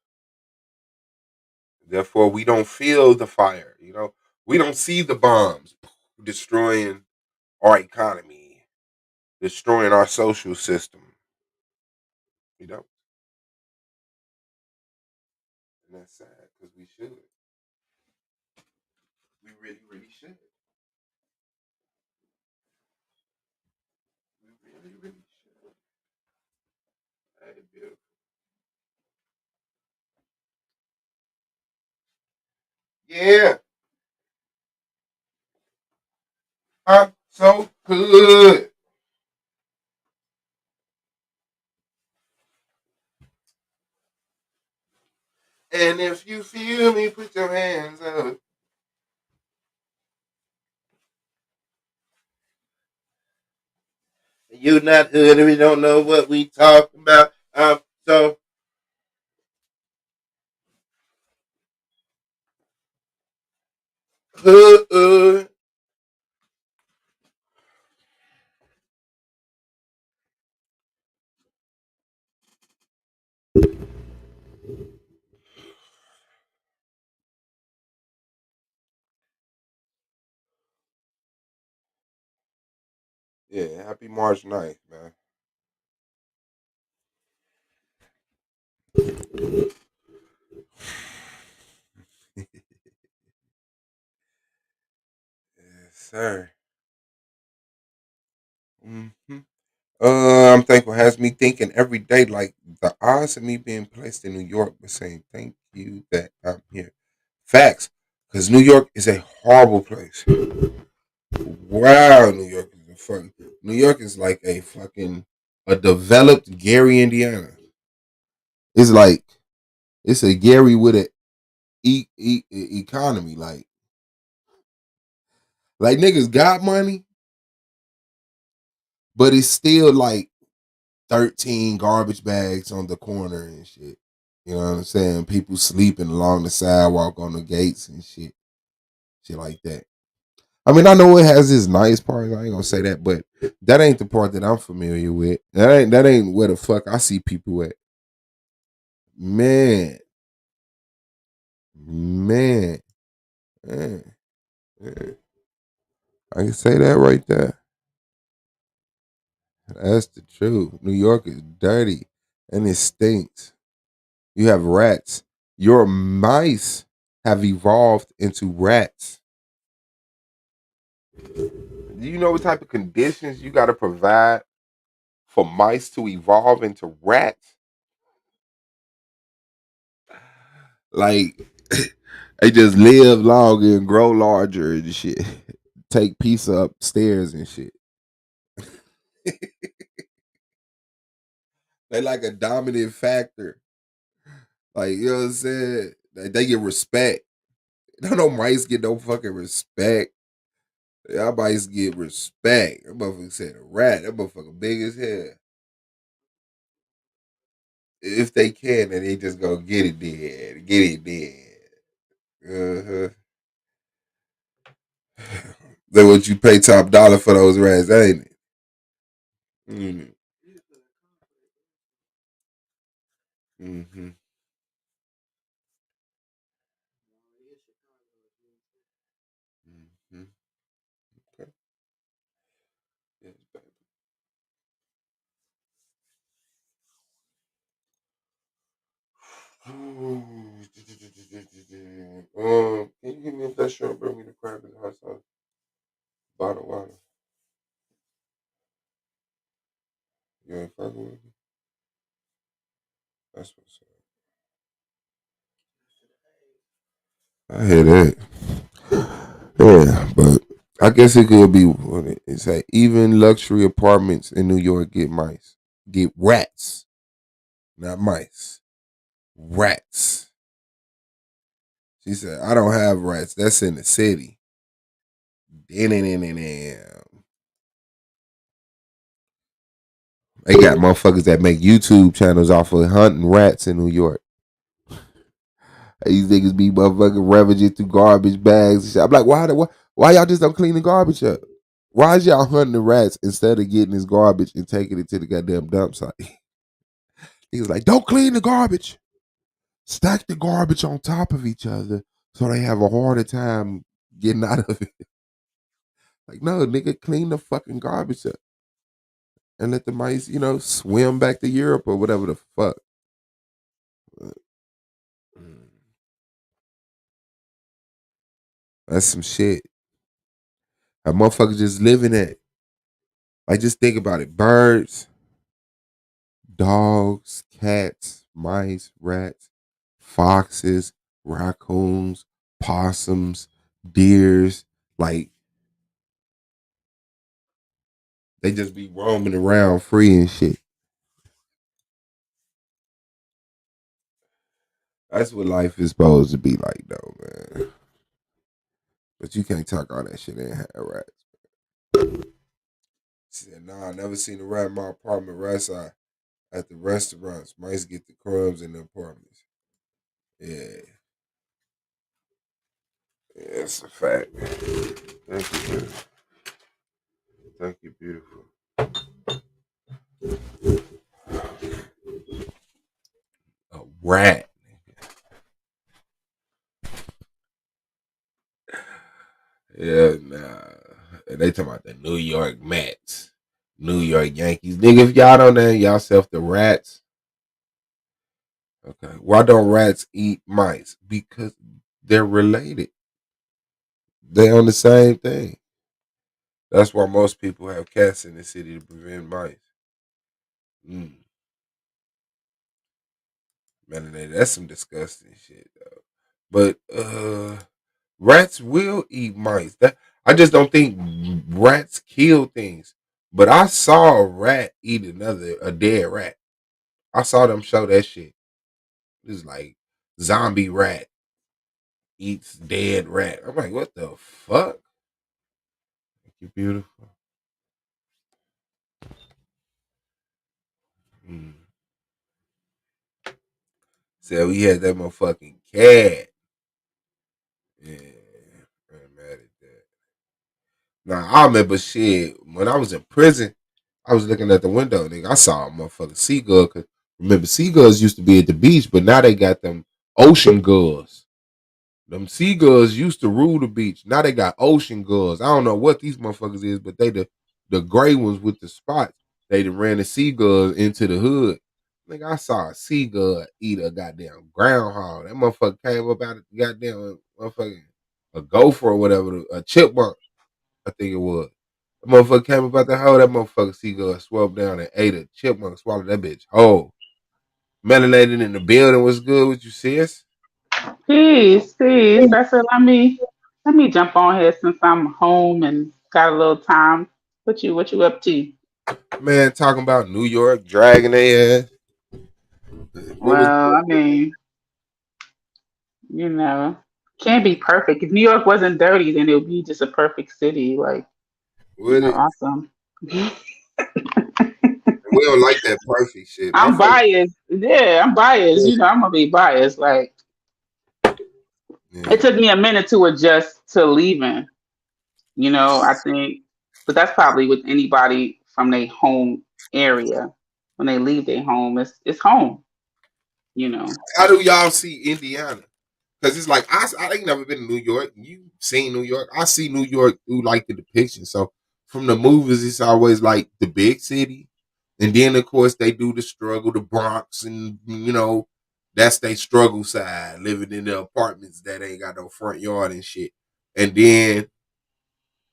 Therefore, we don't feel the fire. You know, we don't see the bombs destroying our economy, destroying our social system. You know, and that's sad because we should. We really, really should. We really, really should. Hey, beautiful. Yeah, I'm so good. And if you feel me, put your hands up. You not hood if you don't know what we talk about. I'm so hood. Yeah, happy March 9th, man. Yes, sir. hmm I'm thankful has me thinking every day, like the odds of me being placed in New York was saying thank you that I'm here. Facts, because New York is a horrible place. Wow, New York is a fucking. New York is like a fucking a developed Gary, Indiana. It's like it's a Gary with a economy. Like niggas got money, but it's still like 13 garbage bags on the corner and shit. You know what I'm saying? People sleeping along the sidewalk on the gates and shit. Shit like that. I mean, I know it has its nice parts. I ain't gonna say that, but that ain't the part that I'm familiar with. That ain't where the fuck I see people at. Man, man, man, man. I can say that right there. That's the truth. New York is dirty and it stinks. You have rats. Your mice have evolved into rats. Do you know what type of conditions you got to provide for mice to evolve into rats? Like they just live longer and grow larger and shit. Take pizza upstairs and shit. They like a dominant factor. Like, you know what I'm saying? They get respect. No mice get no fucking respect. Y'all mice get respect. That motherfucker said a rat. That motherfucker big as hell. If they can, then they just go get it dead. Get it dead. That what you pay top dollar for those rats, ain't it? Mm-hmm. Mm-hmm. Mm-hmm. Okay. Yes, baby. Can you give me if that shrimp bring me the crab and hot sauce? Bottle water. You ain't fucking with me? That's what's up. I hear that. Yeah, but I guess it could be what it say. Even luxury apartments in New York get mice. Get rats. Not mice. Rats. She said, I don't have rats. That's in the city. Damn. They got motherfuckers that make YouTube channels off of hunting rats in New York. These niggas be motherfucking ravaging through garbage bags and shit. I'm like, why y'all just don't clean the garbage up? Why is y'all hunting the rats instead of getting this garbage and taking it to the goddamn dump site? He was like, don't clean the garbage. Stack the garbage on top of each other so they have a harder time getting out of it. Like, no, nigga, clean the fucking garbage up. And let the mice, swim back to Europe or whatever the fuck. That's some shit. A motherfucker just living it. Like, just think about it. Birds, dogs, cats, mice, rats, foxes, raccoons, possums, deers. Like, they just be roaming around free and shit. That's what life is supposed to be like, though, man. But you can't talk all that shit and have rats. She said, nah, I never seen a rat in my apartment. Rats are at the restaurants. Mice get the crumbs in the apartments. Yeah. Yeah, that's a fact. Thank you, beautiful. Thank you, beautiful. A rat. Yeah, nah. And they talking about the New York Mets, New York Yankees. Nigga, if y'all don't name y'allself the rats, okay. Why don't rats eat mice? Because they're related. They on the same thing. That's why most people have cats in the city to prevent mice. Man, that's some disgusting shit, though. But rats will eat mice. I just don't think rats kill things. But I saw a rat eat a dead rat. I saw them show that shit. It was like zombie rat eats dead rat. I'm like, what the fuck? Thank you, beautiful. So we had that motherfucking cat. Yeah, I'm mad at that. Now I remember shit when I was in prison. I was looking at the window, nigga. I saw a motherfucking seagull. Cause remember, seagulls used to be at the beach, but now they got them ocean gulls. Them seagulls used to rule the beach. Now they got ocean gulls. I don't know what these motherfuckers is, but they the gray ones with the spots. They done ran the seagulls into the hood. Nigga, I saw a seagull eat a goddamn groundhog. That motherfucker came up out of the goddamn motherfucking a gopher or whatever, a chipmunk, I think it was. That motherfucker came up out the hole. That motherfucker seagull swooped down and ate a chipmunk, swallowed that bitch whole. Melanated in the building was good. What you sis? Peace, peace. I said, let me jump on here since I'm home and got a little time. What you up to? Man, talking about New York dragging their ass. What was Well, I mean, can't be perfect. If New York wasn't dirty, then it would be just a perfect city. Like, with it? awesome. We don't like that perfect shit. I'm Motherfucker. biased. Yeah, I'm biased. I'm gonna be biased. Like, it Yeah. took me a minute to adjust to leaving. I think, but that's probably with anybody from their home area. When they leave their home, it's home. You know. How do y'all see Indiana? Because it's like I ain't never been to New York. You seen New York? I see New York through like the depiction. So from the movies, it's always like the big city, and then of course they do the struggle, the Bronx, and that's their struggle side, living in the apartments that ain't got no front yard and shit. And then,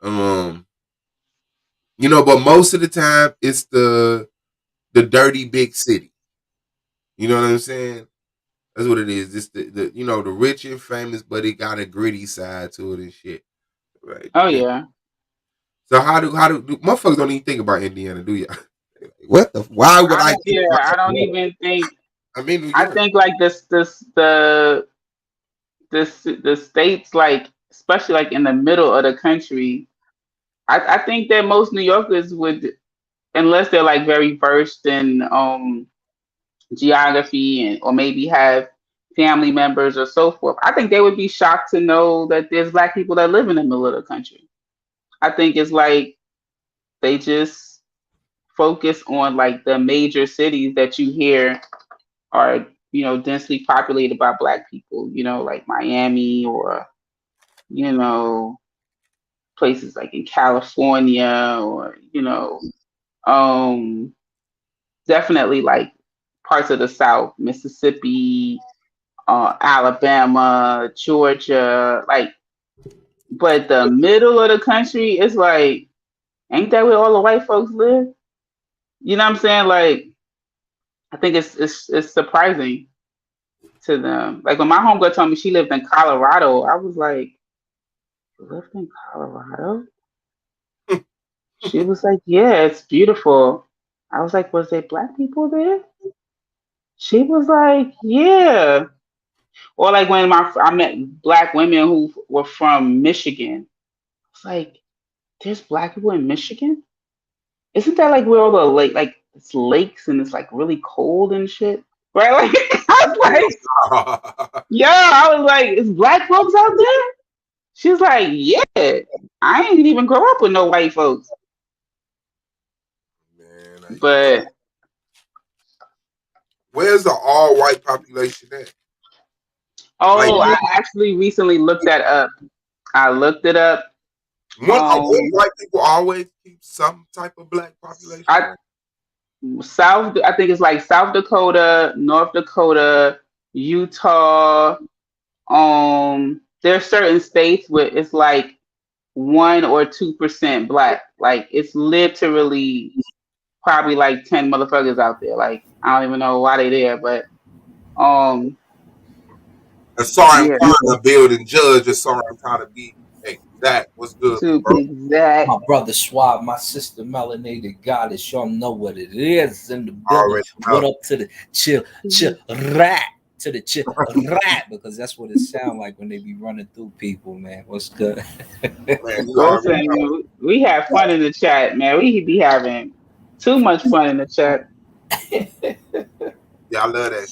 but most of the time it's the the dirty big city. You know what I'm saying? That's what it is. It's the you know, the rich and famous, but it got a gritty side to it and shit. Right. Oh yeah. So how do motherfuckers don't even think about Indiana, do y'all? What the? Why would I think about I don't that? even think. I'm in New I York. think like the states, like especially like in the middle of the country. I think that most New Yorkers would, unless they're like very versed in geography and or maybe have family members or so forth. I think they would be shocked to know that there's black people that live in the middle of the country. I think it's like they just focus on like the major cities that you hear are, densely populated by black people, like Miami or, you know, places like in California or, um definitely like parts of the South, Mississippi, Alabama, Georgia, like, but the middle of the country is like, ain't that where all the white folks live? You know what I'm saying? Like, I think it's surprising to them. Like when my homegirl told me she lived in Colorado, I was like, you lived in Colorado? She was like, yeah, it's beautiful. I was like, was there black people there? She was like, yeah. Or like when I met black women who were from Michigan. It's like, there's black people in Michigan? Isn't that like where all the like it's lakes and it's like really cold and shit? Right? Like I was like, yeah, I was like, is black folks out there? She was like, yeah. I ain't even grow up with no white folks. Man, But where's the all white population at? Like, oh, I actually recently looked that up. I looked it up. White people always keep some type of black population. I think it's like South Dakota, North Dakota, Utah. There's certain states where it's like 1 or 2% black. Like it's literally probably like 10 motherfuckers out there. Like I don't even know why they there, but sorry, I'm trying to build and judge. Or sorry, I'm trying to be exact. What's good, to bro? be exact. My brother Schwab, my sister Melanated Goddess, y'all know what it is in the building. What up to the chill rat, to the chill rat, because that's what it sounds like when they be running through people, man. What's good? Listen, we have fun in the chat, man. We be having too much fun in the chat. Yeah, I love that.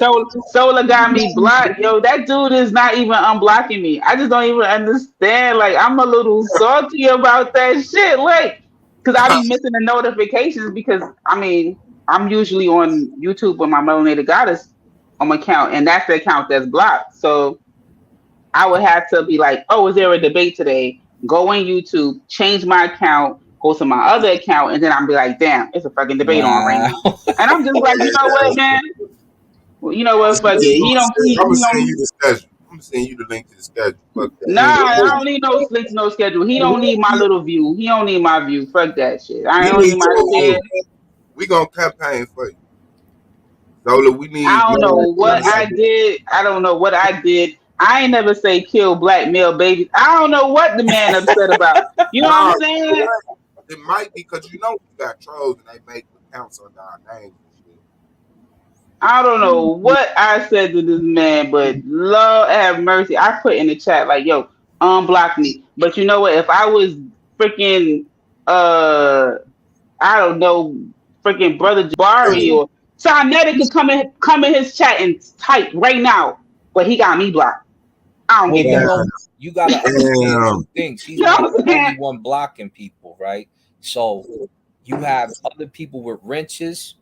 Solar got me blocked. Yo, that dude is not even unblocking me. I just don't even understand. Like, I'm a little salty about that shit. Like, because I be missing the notifications because, I mean, I'm usually on YouTube with my Melanated Goddess account, and that's the account that's blocked. So I would have to be like, oh, is there a debate today? Go on YouTube, change my account, go to my other account, and then I'll be like, damn, it's a fucking debate on right now. And I'm just like, you know what, man? Well, you know what? Fuck it. He don't. I'm gonna send you the schedule. I'm gonna send you the link to the schedule. Fuck that. Nah, I don't need no link to no schedule. He don't need my little view. He don't need my view. Fuck that shit. I don't need my shit. We gonna campaign for you. Solar, we need. I don't know what I did. I don't know what I did. I ain't never say kill black male babies. I don't know what the man upset about. You know what I'm saying? It might be because you got trolls and they make accounts under our names. I don't know what I said to this man, but Lord have mercy. I put in the chat like, yo, unblock me. But you know what? If I was freaking I don't know, freaking brother Jabari or Sonetti could come in his chat and type right now, but he got me blocked. I don't get that. You gotta understand two things. He's not the only one blocking people, right? So you have other people with wrenches.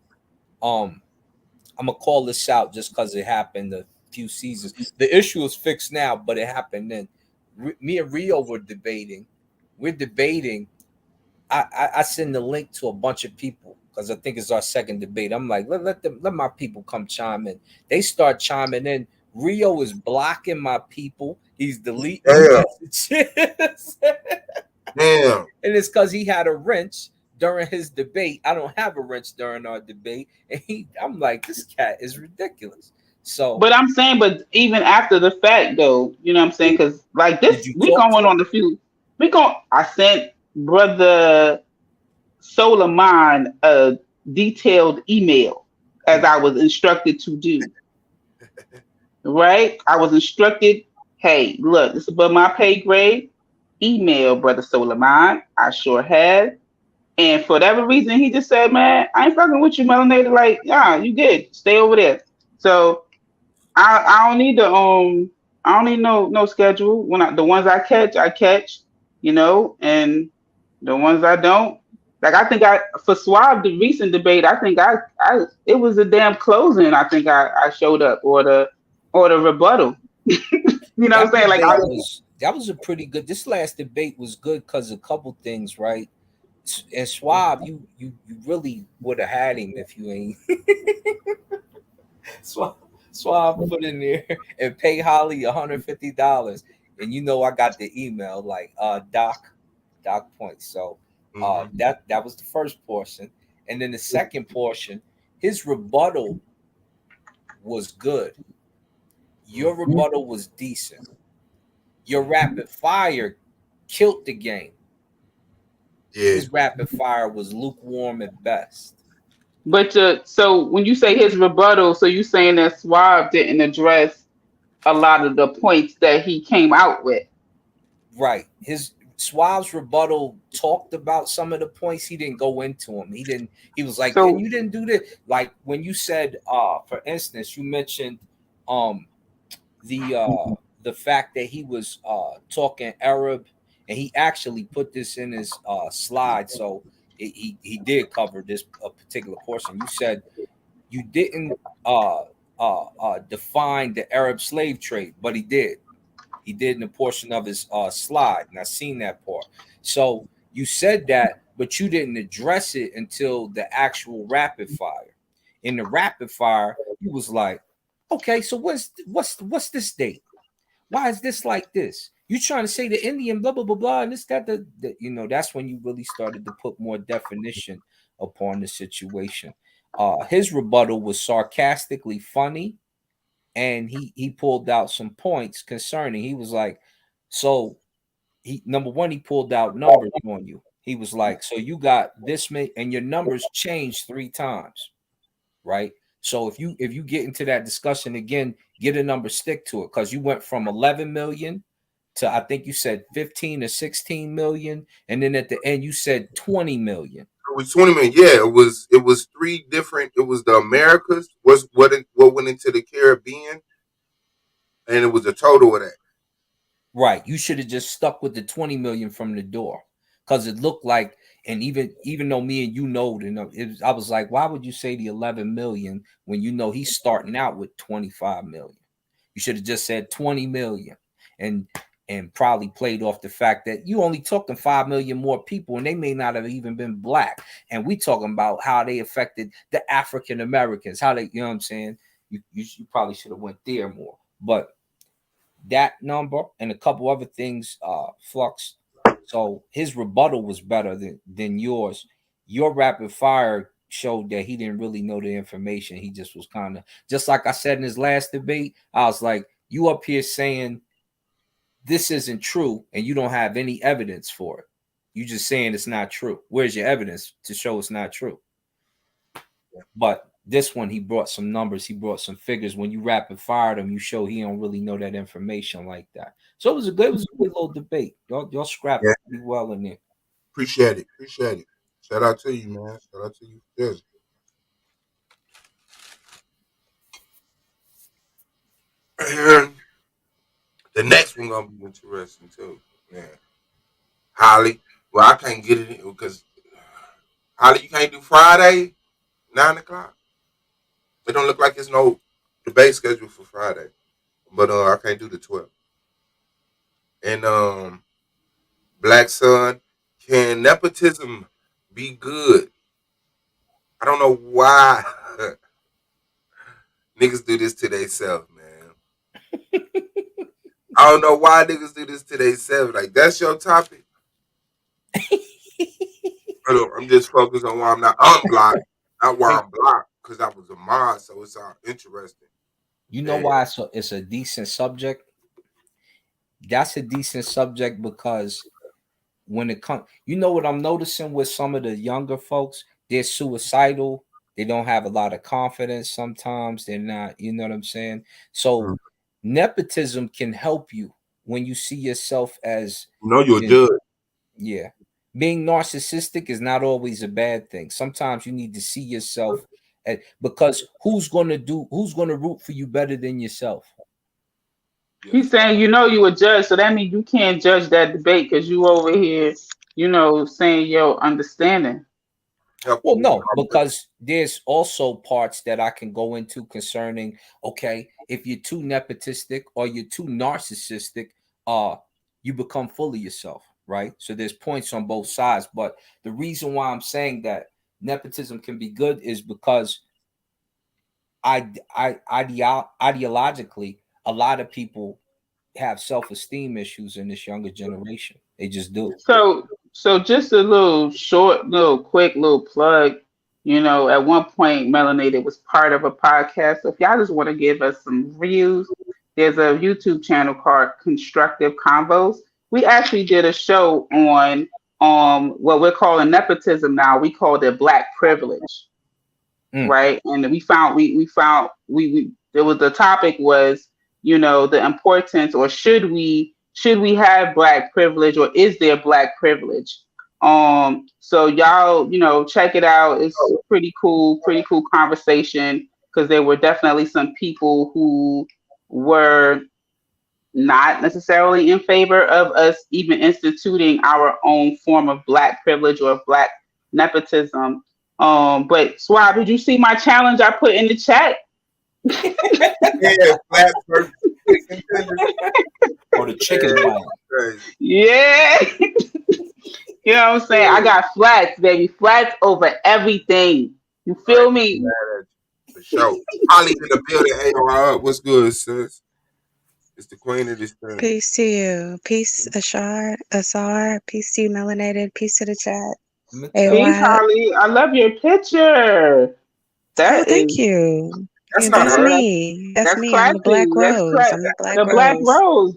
I'm gonna call this out just because it happened a few seasons. The issue is fixed now, but it happened then. Me and Rio were debating. We're debating. I send the link to a bunch of people because I think it's our second debate. I'm like, let my people come chime in. They start chiming in. Rio is blocking my people. He's deleting messages. Damn. And it's because he had a wrench during his debate. I don't have a wrench during our debate, and I'm like, this cat is ridiculous. So, But I'm saying, but even after the fact, though, you know what I'm saying? Because like did this, you we talk to going him? on the few. I sent brother Solomon a detailed email as I was instructed to do. Right? I was instructed, hey, look, this is above my pay grade. Email brother Solomon. I sure had. And for whatever reason, he just said, man, I ain't fucking with you, melanated. Like, yeah, you good. Stay over there. So I don't need I don't need no schedule. The ones I catch, you know, and the ones I don't. Like I think for Suave the recent debate, I think I it was a damn closing. I think I showed up or the rebuttal. You know what I'm That saying? Like debate was that was a pretty good. This last debate was good because a couple things, right? And Schwab, you really would have had him if you ain't Swab, Swab put in there and pay Holly $150. And you know I got the email like Doc points. So that was the first portion. And then the second portion, his rebuttal was good. Your rebuttal was decent. Your rapid fire killed the game. Yeah. His rapid fire was lukewarm at best. but so when you say his rebuttal, so you saying that Suave didn't address a lot of the points that he came out with. Right. His Suave's rebuttal talked about some of the points. He didn't go into them. He was like, and So you didn't do this. Like when you said, for instance, you mentioned um the fact that he was talking Arab, and he actually put this in his slide. So he did cover this particular portion. You said you didn't define the Arab slave trade, but he did. He did in a portion of his slide, and I seen that part. So you said that, but you didn't address it until the actual rapid fire. In the rapid fire, he was like, "Okay, so what's this date? Why is this like this? You trying to say the Indian blah blah blah blah and this that the you know that's when you really started to put more definition upon the situation. His rebuttal was sarcastically funny, and he pulled out some points concerning. He was like, so he number one, he pulled out numbers on you. He was like, so you got this many, and your numbers changed 3 times, right? So if you get into that discussion again, get a number, stick to it, because you went from 11 million to I think you said 15 or 16 million, and then at the end you said 20 million. It was 20 million. Yeah, it was three different. It was the Americas, was what went into the Caribbean, and it was a total of that. Right. You should have just stuck with the 20 million from the door, because it looked like, and even though me and you know, I was like, why would you say the 11 million when you know he's starting out with 25 million? You should have just said 20 million, and probably played off the fact that you only talking 5 million more people, and they may not have even been black. And we talking about how they affected the African Americans, how they, you know what I'm saying? You probably should have went there more, but that number and a couple other things flux. So his rebuttal was better than yours. Your rapid fire showed that he didn't really know the information. He just was kind of, just like I said in his last debate, I was like, you up here saying this isn't true and you don't have any evidence for it. You just saying it's not true. Where's your evidence to show it's not true? But this one, he brought some numbers, he brought some figures. When you rapid fired him, you show he don't really know that information like that. So it was a good little debate. Y'all scrapped pretty well in there. Appreciate it. Shout out to you, man. Shout out to you. Yeah. And the next one gonna be interesting too. Yeah. Holly. Well, I can't get it because Holly, you can't do Friday, 9 o'clock. It don't look like it's no debate schedule for Friday. But I can't do the 12th. And Black Sun, can nepotism be good? I don't know why niggas do this to themselves, man. I don't know why niggas do this to themselves. Like, that's your topic. I'm just focused on why I'm not unblocked, not why I'm blocked, because I was a mod, so it's all interesting. You know why it's a decent subject? That's a decent subject because when it comes, you know what I'm noticing with some of the younger folks, they're suicidal. They don't have a lot of confidence sometimes. They're not, you know what I'm saying? So nepotism can help you when you see yourself as you're a judge. Yeah. Being narcissistic is not always a bad thing. Sometimes you need to see yourself because who's gonna root for you better than yourself? He's saying, you a judge, so that means you can't judge that debate because you over here, saying your understanding. Well, no, because there's also parts that I can go into concerning, okay, if you're too nepotistic or you're too narcissistic, you become full of yourself, right? So there's points on both sides. But the reason why I'm saying that nepotism can be good is because ideologically, a lot of people have self-esteem issues in this younger generation. They just do. So just a little short, quick plug. At one point, Melanated was part of a podcast. So if y'all just want to give us some views, there's a YouTube channel called Constructive Convos. We actually did a show on what we're calling nepotism now. We called it Black privilege. Right, and we found there was the topic was the importance, or should we have Black privilege, or is there Black privilege? So y'all check it out. It's pretty cool conversation, because there were definitely some people who were not necessarily in favor of us even instituting our own form of Black privilege or Black nepotism. But Swab, did you see my challenge I put in the chat? Yeah, flat first chicken tenders. Or the chicken line. Yeah. You know what I'm saying? I got flats, baby. Flats over everything. You feel me? For sure. Holly in the building. Hey, up. What's good, sis? It's the queen of this thing. Peace to you. Peace, Asar. Peace to you, Melanated. Peace to the chat. Peace, Holly. I love your picture. Thank you. That's me. That's me. Classy. I'm the Black Rose. I'm the Black Rose. Black Rose.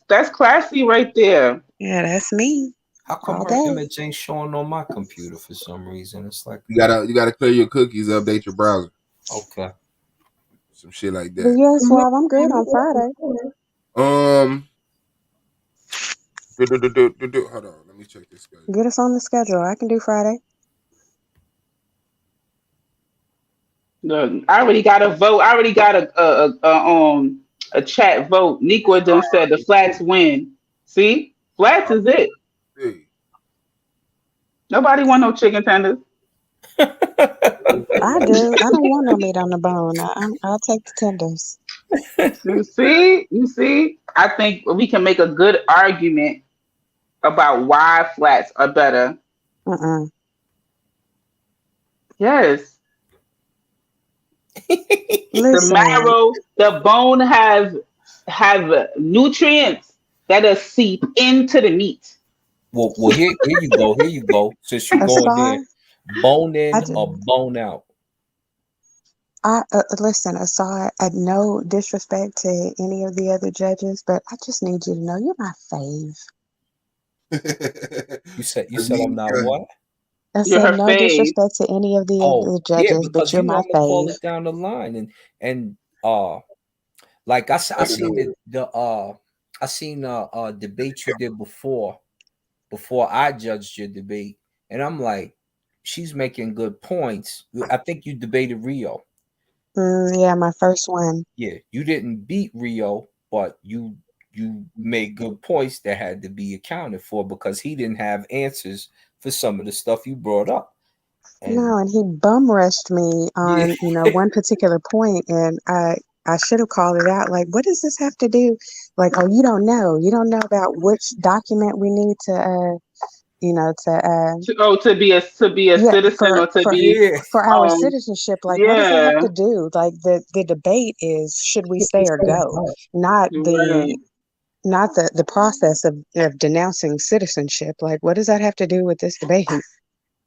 That's classy right there. Yeah, that's me. How come her image ain't showing on my computer for some reason? It's like you gotta clear your cookies, update your browser. Okay. Some shit like that. But yeah, Swab, I'm good on Friday. Hold on, let me check this schedule. Get us on the schedule. I can do Friday. Look, I already got a vote. I already got a chat vote. Nico done said the Flats win. See, Flats is it. Nobody want no chicken tenders. I do. I don't want no meat on the bone. I'll take the tenders. You see. I think we can make a good argument about why flats are better. Yes. The marrow, the bone have nutrients that seep into the meat. Well, here you go. Here you go. Since you're going there, bone in or bone out. Listen, Asar, no disrespect to any of the other judges, but I just need you to know you're my fave. You said I'm not what? I said no disrespect to any of the other judges, but you're my fave. Call it down the line, and like I seen I seen a debate you did before I judged your debate, and I'm like, she's making good points. I think you debated Rio. Yeah, my first one. Yeah, you didn't beat Rio, but you made good points that had to be accounted for because he didn't have answers for some of the stuff you brought up. And he bum rushed me on one particular point, and I should have called it out. Like, what does this have to do? Like, oh, you don't know about which document we need to to be a citizen, or to be for our citizenship. Like, what does it have to do? Like, the debate is, should we stay or go? Not the process of denouncing citizenship. Like, what does that have to do with this debate?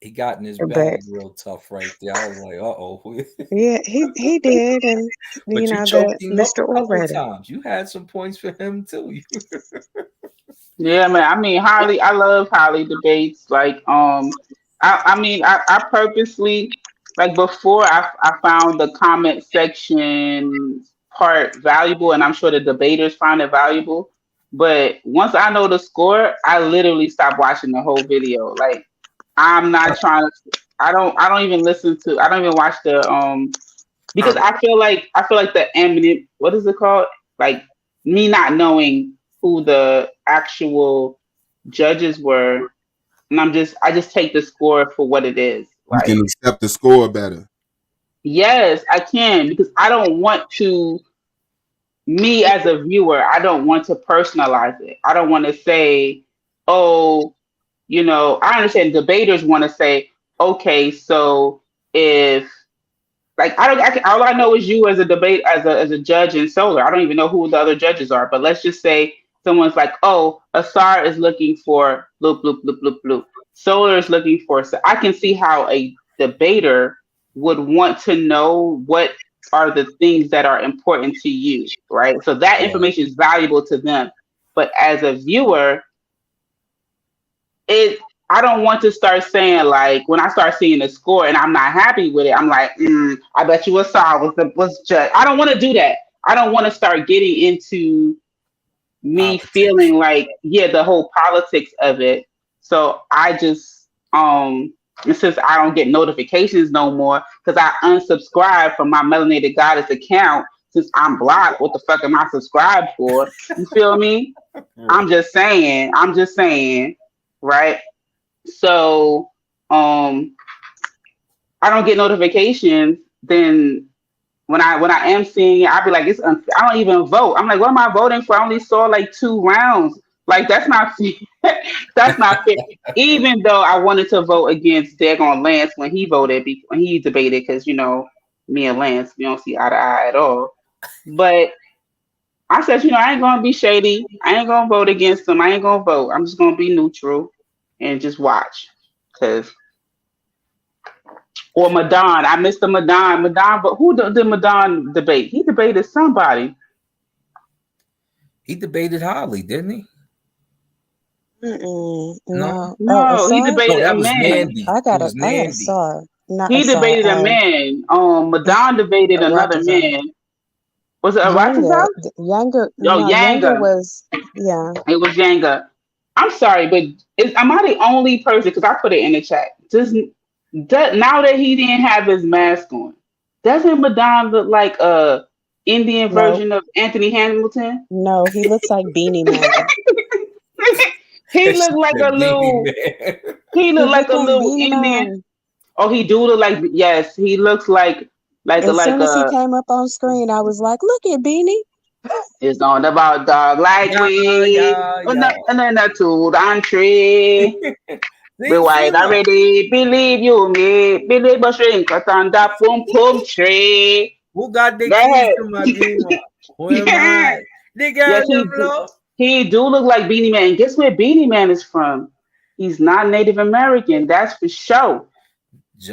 He got in his But bag real tough right there. I was like, uh-oh. yeah, he did, and But you the choked him up Mr. a couple Orator. times. You had some points for him too. Yeah, man. I mean, Holly, I love Holly debates. Like, I mean, I purposely, like, before I found the comment section part valuable, and I'm sure the debaters find it valuable. But once I know the score, I literally stop watching the whole video. Like, I'm not trying to. I don't even listen to. I don't even watch the because I feel like the eminent. What is it called? Like me not knowing who the actual judges were, and I just take the score for what it is. You can Like, accept the score better. yes, I can because I don't want to. Me as a viewer, I don't want to personalize it. I don't want to say, oh, I understand debaters want to say, okay, so if like all I know is you as a debate as a judge in solar. I don't even know who the other judges are, but let's just say someone's like, oh, Asar is looking for bloop bloop bloop bloop bloop. Solar is looking for. So I can see how a debater would want to know what are the things that are important to you, right? So that Right. information is valuable to them. But as a viewer, it I don't want to start saying like when I start seeing the score and I'm not happy with it, I'm like, I bet you Asar was judge. I don't want to do that. I don't want to start getting into me Politics. feeling like, yeah, the whole politics of it. So I just and since I don't get notifications no more because I unsubscribed from my Melanated Goddess account since I'm blocked, what the fuck am I subscribed for? You feel me? Right. I'm just saying, right? So I don't get notifications, then when I am seeing it, I'll be like, I don't even vote. I'm like, what am I voting for? I only saw like 2 rounds. Like that's not fair. That's not fair. Even though I wanted to vote against Dagon Lance when he voted, when he debated, because me and Lance, we don't see eye to eye at all. But I said, I ain't gonna be shady. I ain't gonna vote against him. I ain't gonna vote. I'm just gonna be neutral and just watch. Or Madon. I missed the Madon. But who did Madon debate? He debated somebody. He debated Holly, didn't he? No. No. Oh, No, he Asar? No, debated a that was man. Nandy. I It got was Nandy. Asar, not He Asar. debated a man. Madon debated another Aratazar. man. Was it Younger, Aratazar? no, Oh, Younger Yanga. was, yeah. It was Yanga. I'm sorry, but am I the only person? Because I put it in the chat. Now that he didn't have his mask on, doesn't Madon look like a Indian No, version of Anthony Hamilton? no, he looks like Beanie Man. He She looked like said a Beanie little. Man. He He looked like looked a like little Beanie Indian. Man. Oh, he do look like, yes. He looks like like a As like soon as he a. came up on screen, I was like, look at Beanie. It's on about dog like Yeah, we. yeah, And yeah. then the two and three. Be See, white Sheila. already. Believe you me. Believe us shrink on that pum pum tree. Who got the Go keys ahead. to my beamer? Who am Yeah. I? The girl Yes, them love. he do look like Beanie Man. Guess where Beanie Man is from? He's not Native American. That's for sure.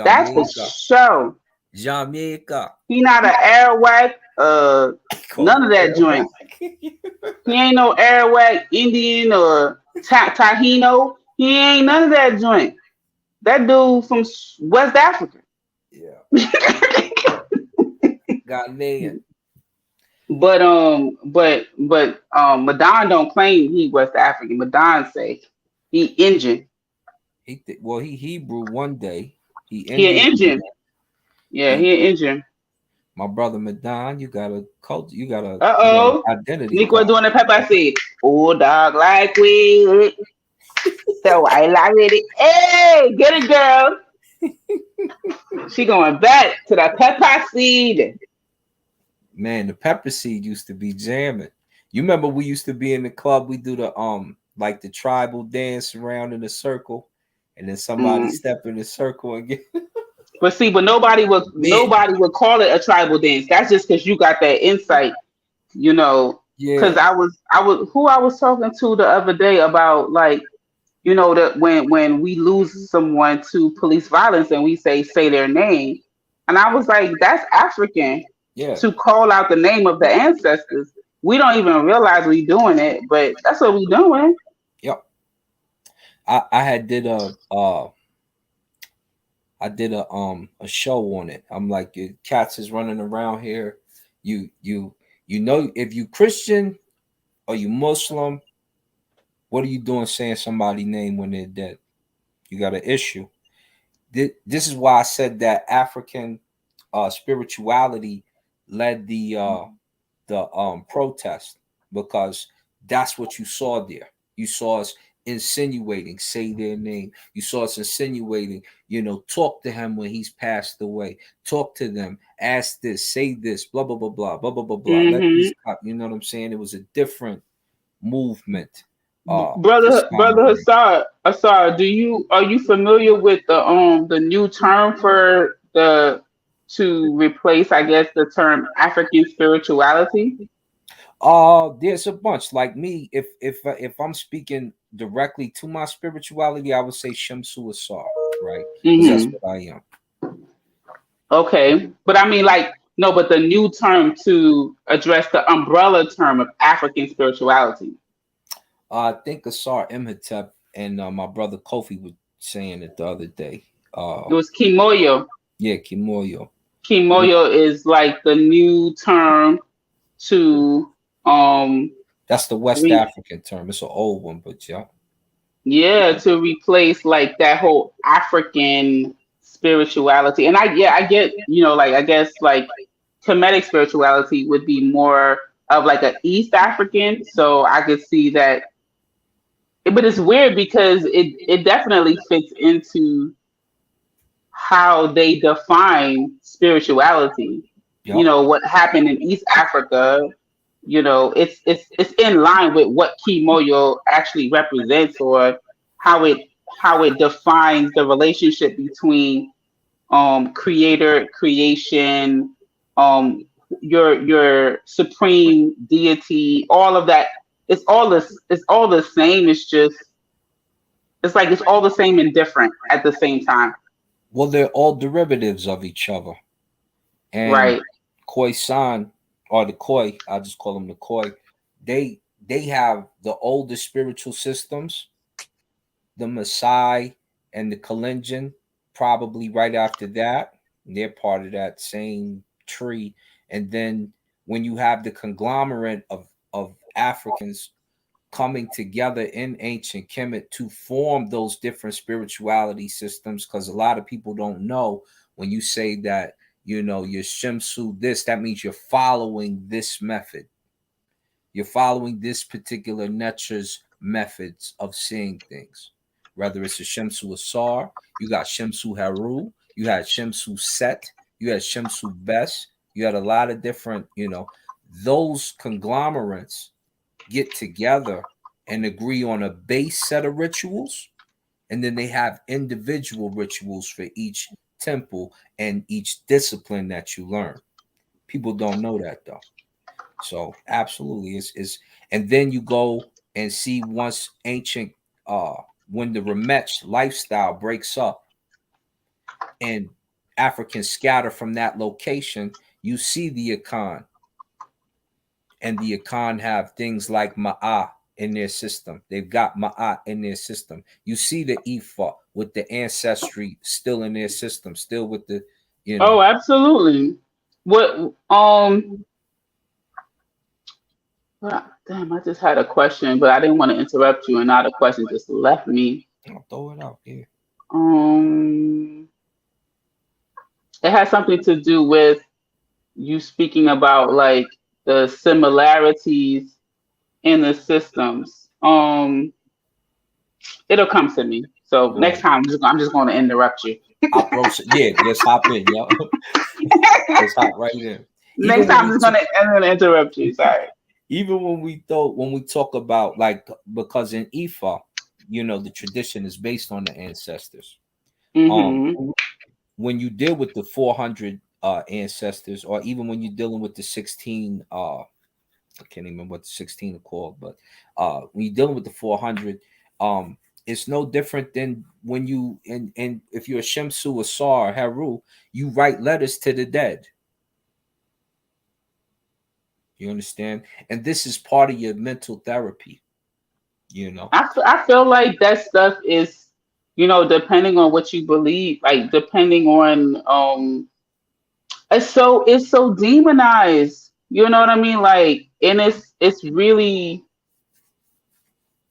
That's for Jamaica. sure. Jamaica. He not an Arawak. Call None me of that Arawak. joint. He ain't no Arawak Indian or Tahino. He ain't none of that joint. That dude from West Africa. Yeah. Ghanaian. But Madon don't claim he West African. Madon say he Indian. He Hebrew one day. He He an Indian. Indian. Yeah, He he an Indian. my brother Madon, you got a cult. You got an Uh-oh. identity Nick was problem. doing the pepper seed. Oh, dog, like we. So I like it. Hey, get it, girl. She going back to the pepper seed. Man, the pepper seed used to be jamming. You remember we used to be in the club. We do the like the tribal dance around in a circle, and then somebody Mm. step in the circle and get But see, but nobody man. would call it a tribal dance. That's just because you got that insight, Yeah. Because I was who I was talking to the other day about like you know, that when we lose someone to police violence and we say their name, and I was like, that's African Yeah. to call out the name of the ancestors. We don't even realize we doing it, but that's what we doing. Yep. I had did a show on it. I'm like, your cats is running around here. You know, if you Christian or you Muslim, what are you doing saying somebody's name when they're dead? You got an issue. This is why I said that African spirituality led the protest, because that's what you saw there. You saw us insinuating, say their name. You saw us insinuating, talk to him when he's passed away. Talk to them, ask this, say this, blah blah blah blah blah blah blah blah. Let Hmm. these, you know what I'm saying? It was a different movement this time Brother around. Hassar, are you familiar with the new term for the to replace, I guess, the term African spirituality? There's a bunch. Like me, if I'm speaking directly to my spirituality, I would say Shamsu Asar, right? Because that's Hmm. what I am. Okay, but I mean, like, no, but the new term to address the umbrella term of African spirituality. I think Asar Imhotep and my brother Kofi was saying it the other day. It was Kimoyo. Yeah, Kimoyo. Which, Kimoyo is like the new term to um that's the West re African term. It's an old one, but yeah. yeah, to replace like that whole African spirituality. And I get, like, I guess like Kemetic spirituality would be more of like a East African, so I could see that. But it's weird because it definitely fits into how they define spirituality. You Yep. know, what happened in East Africa, it's in line with what Kimoyo actually represents, or how it defines the relationship between creator, creation, um your supreme deity, all of that. It's all the same. It's like it's all the same and different at the same time. Well, they're all derivatives of each other. And Right. Khoisan, or the Khoi, I just call them the Khoi, they have the oldest spiritual systems, the Maasai and the Kalenjin, probably right after that. They're part of that same tree. And then when you have the conglomerate of Africans coming together in ancient Kemet to form those different spirituality systems, because a lot of people don't know, when you say that, you're Shimsu this, that means you're following this method. You're following this particular Netcher's methods of seeing things. Whether it's a Shemsu Asar, you got Shemsu Haru, you had Shemsu Set, you had Shemsu Bes, you had a lot of different, those conglomerates get together and agree on a base set of rituals, and then they have individual rituals for each temple and each discipline that you learn. People don't know that though. So absolutely, is and then you go and see, once ancient uh when the Remech lifestyle breaks up and Africans scatter from that location, you see the Akan, and the Akan have things like Ma'ah in their system. They've got Ma'at in their system. You see the Ifa with the ancestry still in their system, still with the, you Oh, know. absolutely. What damn, I just had a question, but I didn't want to interrupt you, and now the question just left me. I'll throw it out here. Um, it has something to do with you speaking about like the similarities in the systems. It'll come to me. So Go next ahead. time, I'm just going to interrupt you. Yeah, just hop in, yo. Just hop right in. Next Even when time, we I'm gonna interrupt you. Sorry. even when we talk about, like, because in Ifa, the tradition is based on the ancestors. Um, Mm-hmm. when you deal with the 400 ancestors, or even when you're dealing with the 16, I can't even remember what the 16 are called, but when you're dealing with the 400, It's no different than when you and if you're a Shemsu, a Sar, Haru, you write letters to the dead. You understand? And this is part of your mental therapy, you know. I feel like that stuff is, depending on what you believe, like depending on it's so demonized. You know what I mean? Like, and it's really,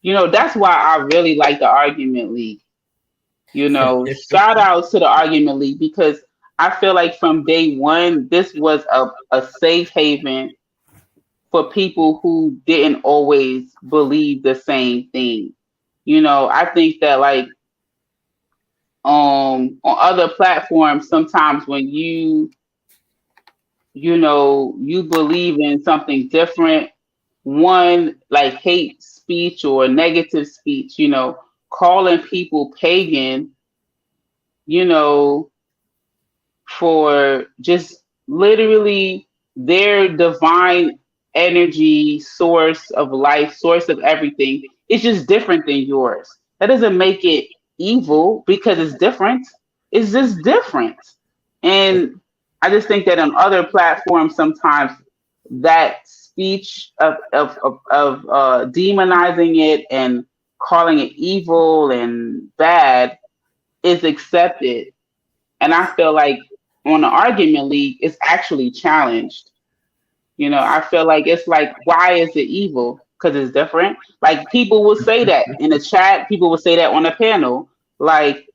that's why I really like the Argument League. Shout out to the Argument League, because I feel like from day one, this was a safe haven for people who didn't always believe the same thing. I think that, like, on other platforms, sometimes when you believe in something different, one, like hate speech or negative speech, calling people pagan, you know for just literally their divine energy, source of life, source of everything, is just different than yours. That doesn't make it evil because it's different. It's just different. And I just think that on other platforms, sometimes that speech of demonizing it and calling it evil and bad is accepted. And I feel like on the Argument League, it's actually challenged. I feel like it's like, why is it evil? Because it's different. Like, people will say that in the chat, people will say that on the panel. Like,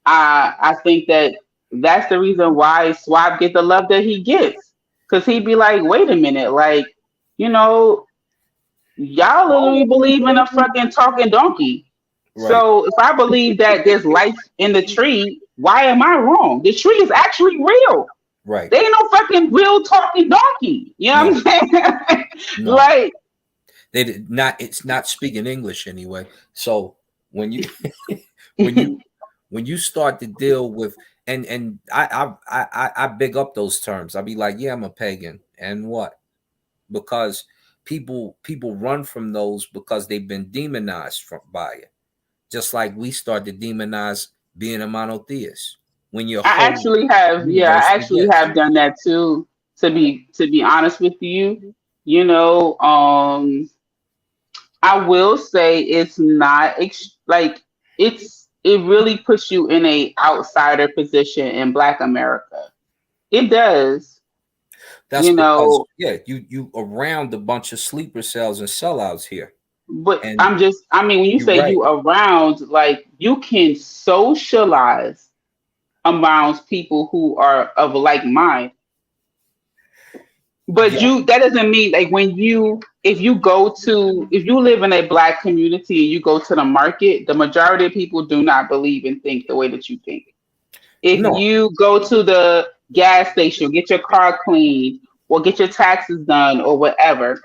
I think that that's the reason why Swab get the love that he gets. Because he'd be like, wait a minute, like, you know, y'all literally believe in a fucking talking donkey. Right. So if I believe that there's life in the tree, why am I wrong? The tree is actually real. Right. They ain't no fucking real talking donkey. You know what I'm saying? No. Like, they did not. It's not speaking English anyway. So when you when you start to deal with and I big up those terms. I'll be like, yeah, I'm a pagan, and what? Because people run from those because they've been demonized by it. Just like we start to demonize being a monotheist when your I whole actually have, yeah, universe I actually begins. have done that too. To be honest with you, you know, I will say it's not like it really puts you in a outsider position in Black America. It does, That's you because know. yeah, you around a bunch of sleeper cells and sellouts here, But and I mean, when you you're say right. you around, like, you can socialize amongst people who are of like mind. But Yeah, that doesn't mean, like, if you live in a Black community and you go to the market, the majority of people do not believe and think the way that you think. If no, you go to the gas station, get your car cleaned or get your taxes done or whatever,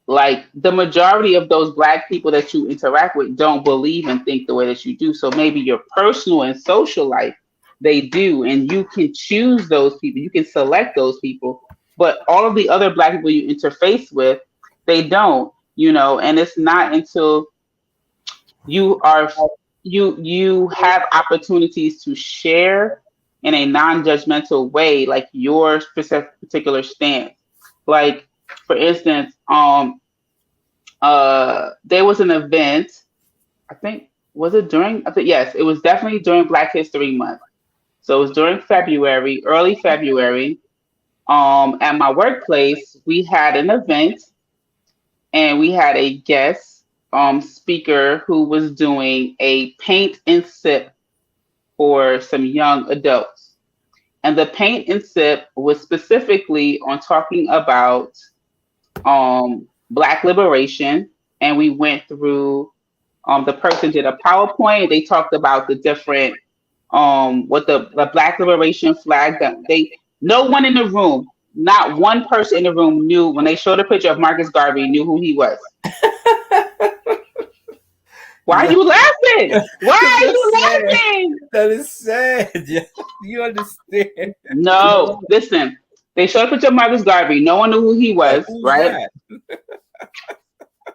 like, the majority of those Black people that you interact with don't believe and think the way that you do. So maybe your personal and social life, they do, and you can choose those people, you can select those people, but all of the other Black people you interface with, they don't, and it's not until you are you have opportunities to share in a non-judgmental way, like your specific particular stance. Like, for instance, there was an event, I think, was it during, I think, yes, it was definitely during Black History Month. So it was during February, early February. At my workplace, we had an event and we had a guest speaker who was doing a paint and sip for some young adults. And the paint and sip was specifically on talking about Black liberation. And we went through, the person did a PowerPoint. They talked about the different, what the Black liberation flag, that no one in the room, not one person in the room knew, when they showed a picture of Marcus Garvey, knew who he was. Why are no, you laughing? Why are that's you sad. laughing? That is sad. Yeah, you understand? No, listen. They showed a picture of Marcus Garvey. No one knew who he Yeah, was, who's right? that?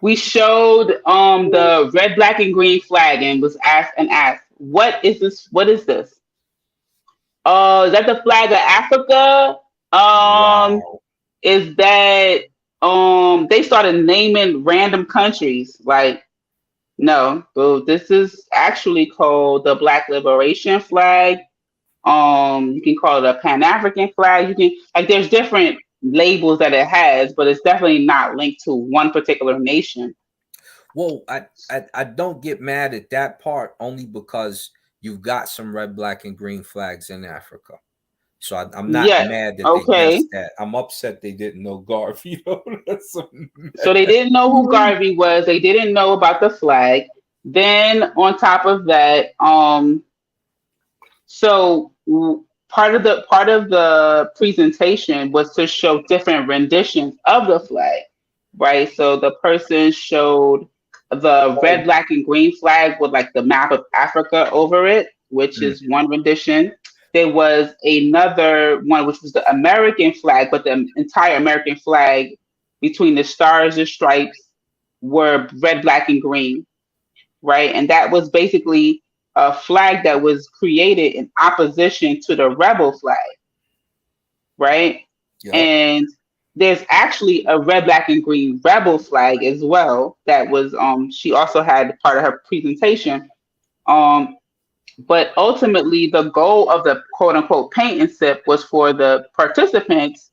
We showed the red, black, and green flag and was asked, what is this? What is this? Is that the flag of Africa? Um, Wow. is that they started naming random countries like no, so this is actually called the Black Liberation Flag. You can call it a Pan African flag. You can like there's different labels that it has, but it's definitely not linked to one particular nation. Well, I don't get mad at that part only because you've got some red, black, and green flags in Africa. So I'm not Yeah. mad that they Okay. guessed that. I'm upset they didn't know Garfield. So they didn't know who Garvey was. They didn't know about the flag. Then on top of that, so part of the presentation was to show different renditions of the flag, right? So the person showed the red, black, and green flag with like the map of Africa over it, which is one rendition. There was another one which was the American flag, but the entire American flag between the stars and stripes were red, black, and green, right? And that was basically a flag that was created in opposition to the rebel flag, right? Yep. And there's actually a red, black, and green rebel flag as well. That was she also had part of her presentation. But ultimately the goal of the quote unquote paint and sip was for the participants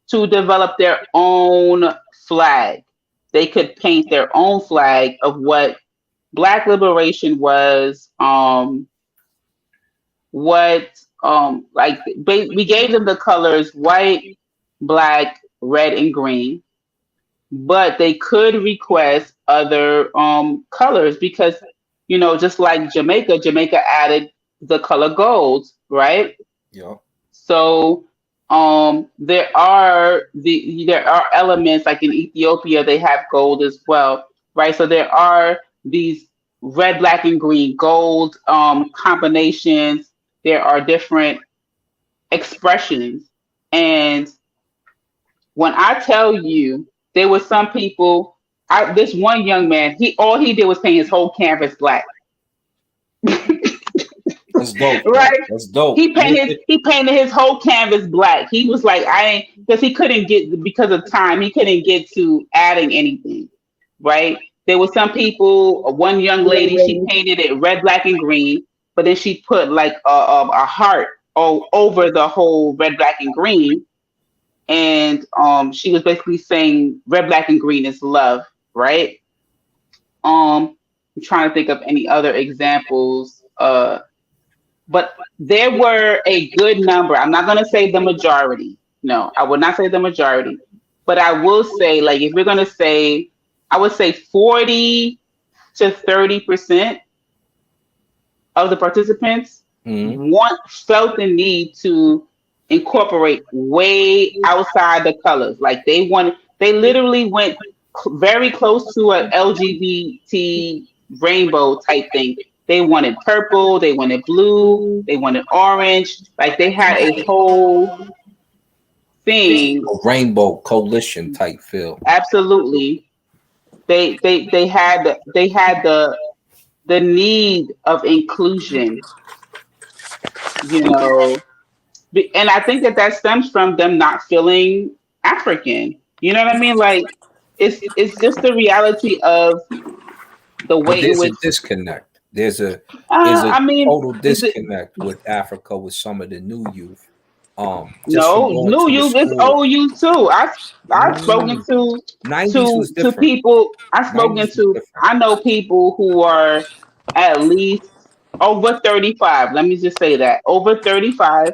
to develop their own flag. They could paint their own flag of what Black liberation was, what like we gave them the colors white, black, red, and green, but they could request other colors because just like Jamaica added the color gold, right? Yep. So there are elements like in Ethiopia they have gold as well, right? So there are these red, black, and green gold combinations. There are different expressions, and when I tell you there were some people, this one young man, he all he did was paint his whole canvas black. That's dope. Right? That's dope. He painted his whole canvas black. He was like, I ain't because he couldn't get because of time, he couldn't get to adding anything. Right? There were some people, one young lady, she painted it red, black, and green, but then she put like a heart over the whole red, black, and green. And she was basically saying red, black, and green is love, right? I'm trying to think of any other examples. But there were a good number. I'm not going to say the majority. No, I would not say the majority. But I will say, like, if we're going to say, I would say 40 to 30% of the participants felt the need to incorporate way outside the colors. Like they literally went very close to an LGBT rainbow type thing. They wanted purple, they wanted blue, they wanted orange. Like they had a whole thing. A rainbow coalition type feel. Absolutely. They had the need of inclusion, and I think that stems from them not feeling African. You know what I mean? Like it's just the reality of the way There's in which a disconnect. There's a total disconnect with Africa with some of the new youth. New youth is old youth too. I've spoken to 90s was to different. people. I've spoken to. I know people who are at least over 35. Let me just say that over 35,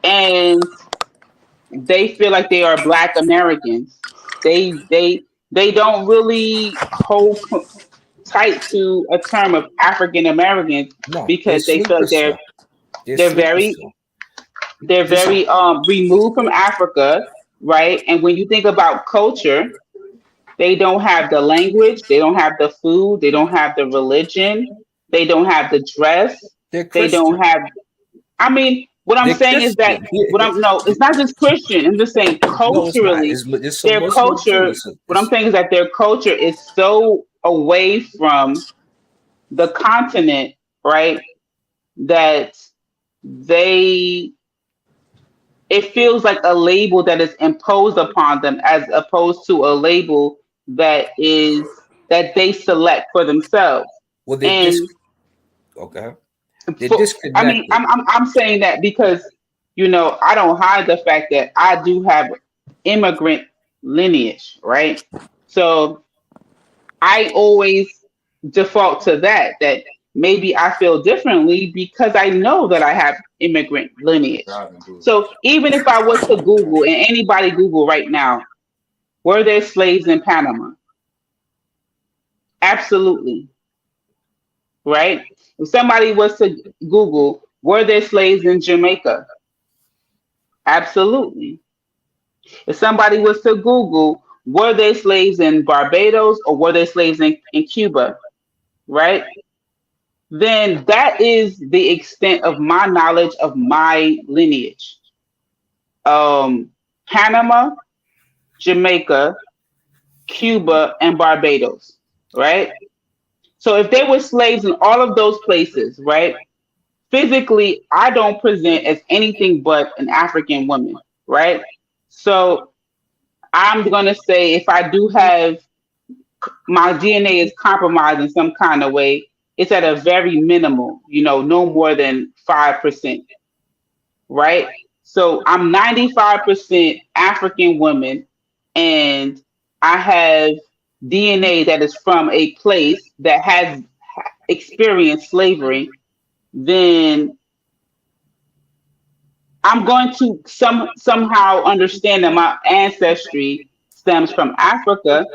and they feel like they are Black Americans. They don't really hold tight to a term of African Americans because they feel like they're very removed from Africa, right? And when you think about culture, they don't have the language, they don't have the food, they don't have the religion, they don't have the dress, They're they Christian. don't have. I mean, What I'm They're saying is that Christian. no, it's not just Christian. I'm just saying No, it's not. culturally, It's some their Muslim too. culture. What I'm saying is that their culture is so away from the continent, right? That they it feels like a label that is imposed upon them as opposed to a label that they select for themselves. Well, And okay. They're I mean, disconnected. I'm saying that because I don't hide the fact that I do have immigrant lineage, right? So I always default to that maybe I feel differently because I know that I have immigrant lineage. So even if I was to Google, and anybody Google right now, were there slaves in Panama? Absolutely. Right? If somebody was to Google, were there slaves in Jamaica? Absolutely. If somebody was to Google, were there slaves in Barbados or were there slaves in Cuba? Right? Then that is the extent of my knowledge of my lineage. Panama, Jamaica, Cuba, and Barbados, right? So if there were slaves in all of those places, right? Physically, I don't present as anything but an African woman, right? So I'm gonna say if I do have my DNA is compromised in some kind of way, it's at a very minimal, no more than 5%, right? So I'm 95% African woman, and I have DNA that is from a place that has experienced slavery. Then I'm going to somehow understand that my ancestry stems from Africa,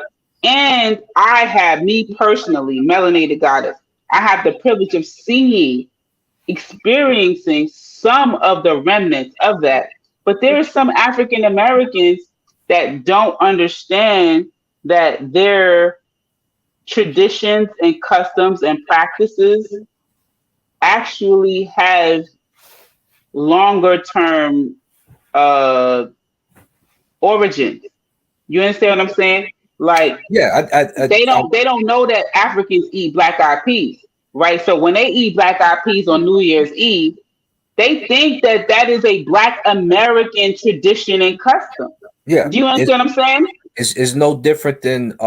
and I have, me personally, melanated goddess, I have the privilege of seeing, experiencing some of the remnants of that. But there are some African Americans that don't understand that their traditions and customs and practices actually have longer term origins. You understand what I'm saying? Like, they don't know that Africans eat black eyed peas, right? So when they eat black eyed peas on New Year's Eve, they think that that is a Black American tradition and custom. Yeah. Do you understand what I'm saying? It's no different than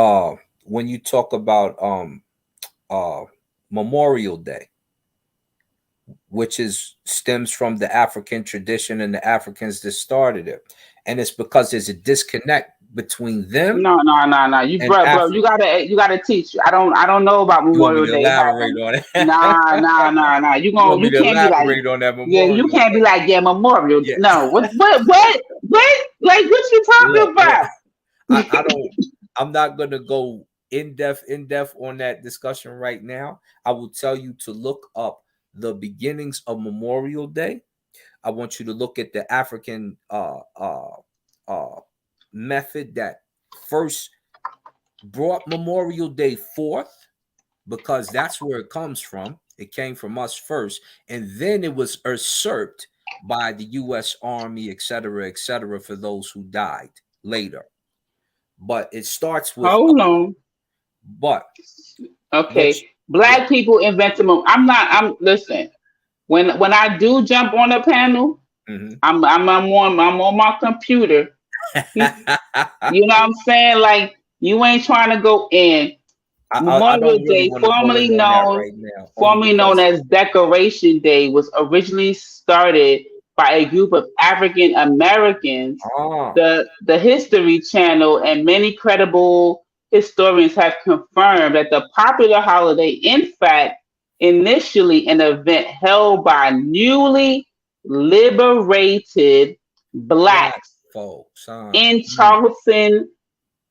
when you talk about Memorial Day, which stems from the African tradition and the Africans that started it. And it's because there's a disconnect between them. No. You bro, you gotta teach. I don't know about Memorial Day. Elaborate on it. Nah. You can't be like on that yeah. You can't be like Memorial. Yeah. No. What? Like what you talking about? I don't. I'm not gonna go in depth on that discussion right now. I will tell you to look up the beginnings of Memorial Day. I want you to look at the African method that first brought Memorial Day forth, because that's where it comes from. It came from us first, and then it was usurped by the U.S. Army, etc., for those who died later. But it starts with hold on. But okay, Black people invented. I'm listen. When I do jump on a panel, I'm on my computer. You know what I'm saying? Like, you ain't trying to go in. Memorial Day, formerly known as Decoration Day, was originally started by a group of African Americans. The History Channel and many credible historians have confirmed that the popular holiday, in fact, initially an event held by newly liberated Blacks folks in Charleston,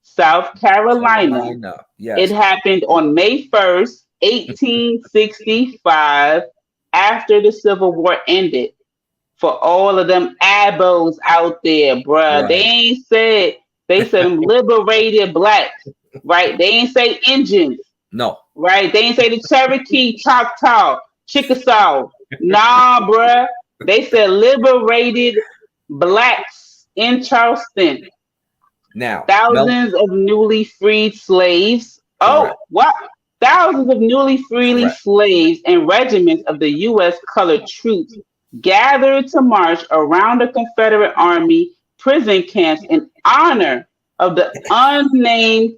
South Carolina. Yes. It happened on May 1st, 1865, after the Civil War ended. For all of them abos out there, bruh. Right. They said liberated Blacks, right? They ain't say Indians. No. Right? They ain't say the Cherokee, Choctaw, Chickasaw. Nah, bruh. They said liberated blacks in Charleston. Now, Thousands of newly freed slaves. correct, Oh, what? Thousands of newly freed correct. slaves and regiments of the U.S. colored troops gathered to march around the Confederate Army prison camps in honor of the unnamed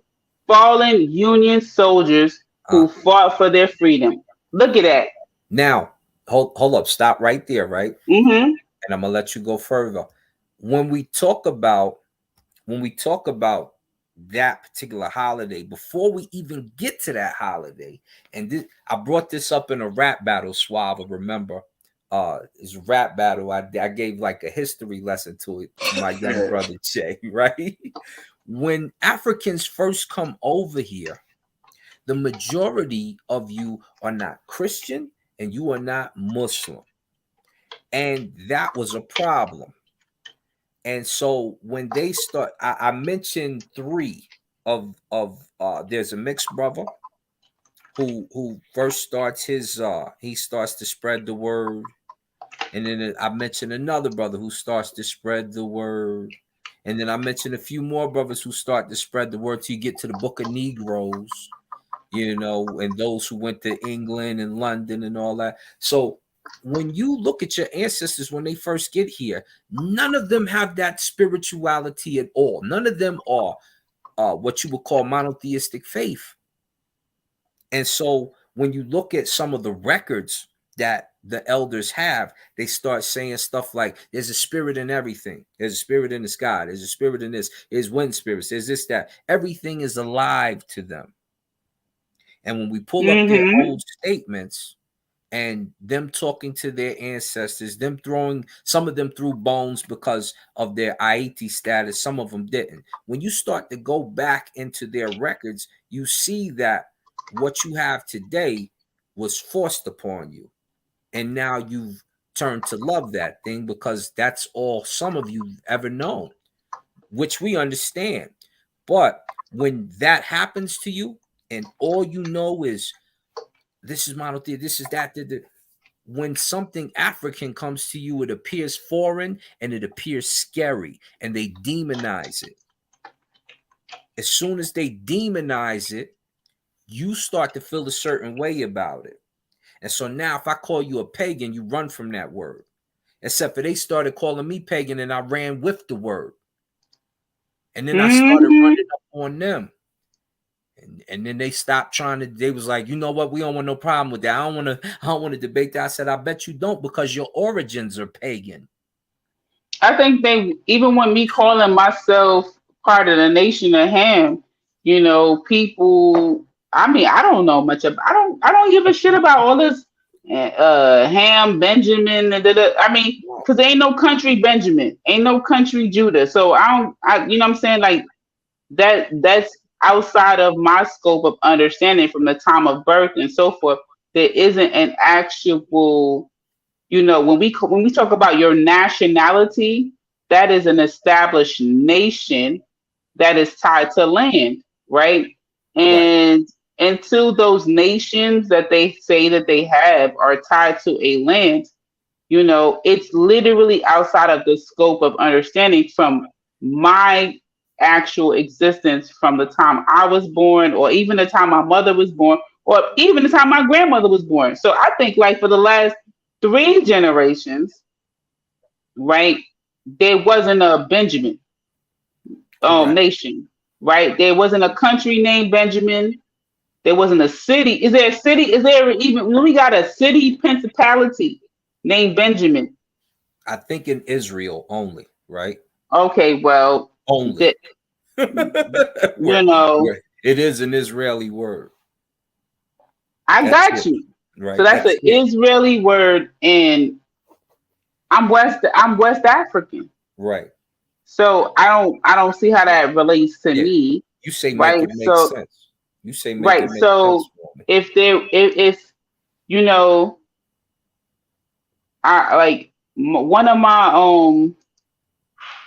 fallen Union soldiers who fought for their freedom. Look at that. Now, hold up, stop right there, right? Mm-hmm. And I'm gonna let you go further. When we talk about that particular holiday, before we even get to that holiday, and this, I brought this up in a rap battle, Suave. Remember, it's a rap battle. I gave like a history lesson to it to my young brother Jay, right? When Africans first come over here, the majority of you are not Christian and you are not Muslim. And that was a problem. And so when they start, I mentioned three of there's a mixed brother who first starts his he starts to spread the word. And then I mentioned another brother who starts to spread the word. And then I mentioned a few more brothers who start to spread the word till you get to the Book of Negroes, and those who went to England and London and all that. So when you look at your ancestors when they first get here, none of them have that spirituality at all. None of them are what you would call monotheistic faith. And so when you look at some of the records that the elders have, they start saying stuff like, there's a spirit in everything. There's a spirit in the sky. There's a spirit in this. There's wind spirits. There's this, that. Everything is alive to them. And when we pull up their old statements and them talking to their ancestors, them throwing, some of them threw bones because of their Haiti status, some of them didn't. When you start to go back into their records, you see that what you have today was forced upon you. And now you've turned to love that thing because that's all some of you ever known, which we understand. But when that happens to you and all you know is this is monotheism, this is that, when something African comes to you, it appears foreign and it appears scary and they demonize it. As soon as they demonize it, you start to feel a certain way about it. And so now if I call you a pagan, you run from that word. Except for they started calling me pagan and I ran with the word. And then I started running up on them. And then they stopped trying to, they was like, you know what? We don't want no problem with that. I don't want to debate that. I said, I bet you don't, because your origins are pagan. I think they, even when me calling myself part of the Nation of Ham, people, I mean, I don't know much about, I don't give a shit about all this Ham, Benjamin, I mean, because there ain't no country Benjamin, ain't no country Judah. So you know what I'm saying? Like that's outside of my scope of understanding from the time of birth and so forth. There isn't an actual, when we talk about your nationality, that is an established nation that is tied to land, right? And until those nations that they say that they have are tied to a land, it's literally outside of the scope of understanding from my actual existence from the time I was born, or even the time my mother was born, or even the time my grandmother was born. So I think, like, for the last 3 generations, right, there wasn't a Benjamin nation, right? There wasn't a country named Benjamin. There wasn't a city. Is there a city? Is there even, we got a city principality named Benjamin? I think in Israel only, right? Okay, well, only. It is an Israeli word. I got you. Right. So that's an Israeli word, and I'm West African. Right. So I don't see how that relates to me. You say make it make sense. You say make it make so sense for me. if I like one of my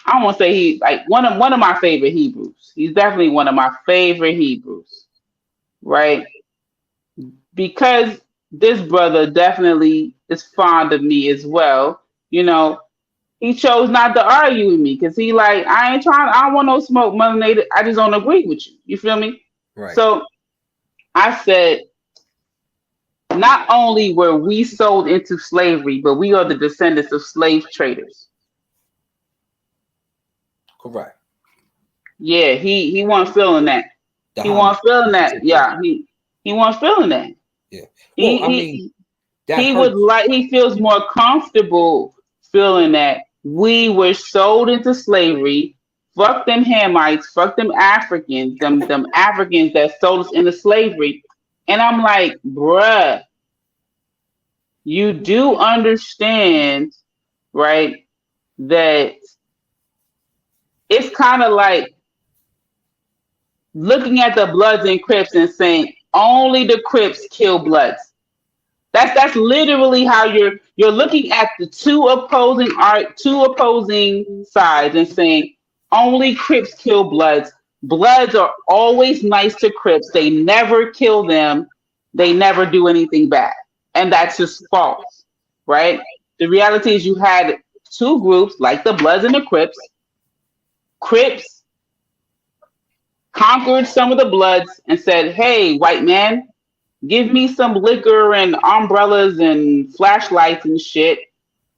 I don't want to say one of my favorite Hebrews. He's definitely one of my favorite Hebrews, right? Because this brother definitely is fond of me as well. You know, he chose not to argue with me because he like, I don't want no smoke, Mother Nature. I just don't agree with you. You feel me? Right. So I said, not only were we sold into slavery, but we are the descendants of slave traders. Correct. Yeah, he wasn't feeling that. The He wasn't feeling that. particular. Yeah, he wasn't feeling that. Yeah. Well, I mean, that He would hurts. like, he feels more comfortable feeling that we were sold into slavery. Fuck them Hamites, fuck them Africans, them Africans that sold us into slavery. And I'm like, bruh, you do understand, right, that it's kind of like looking at the Bloods and Crips and saying only the Crips kill Bloods. That's literally how you're looking at the two opposing sides and saying only Crips kill Bloods. Bloods are always nice to Crips. They never kill them. They never do anything bad. And that's just false, right? The reality is you had two groups like the Bloods and the Crips. Crips conquered some of the Bloods and said, hey, white man, give me some liquor and umbrellas and flashlights and shit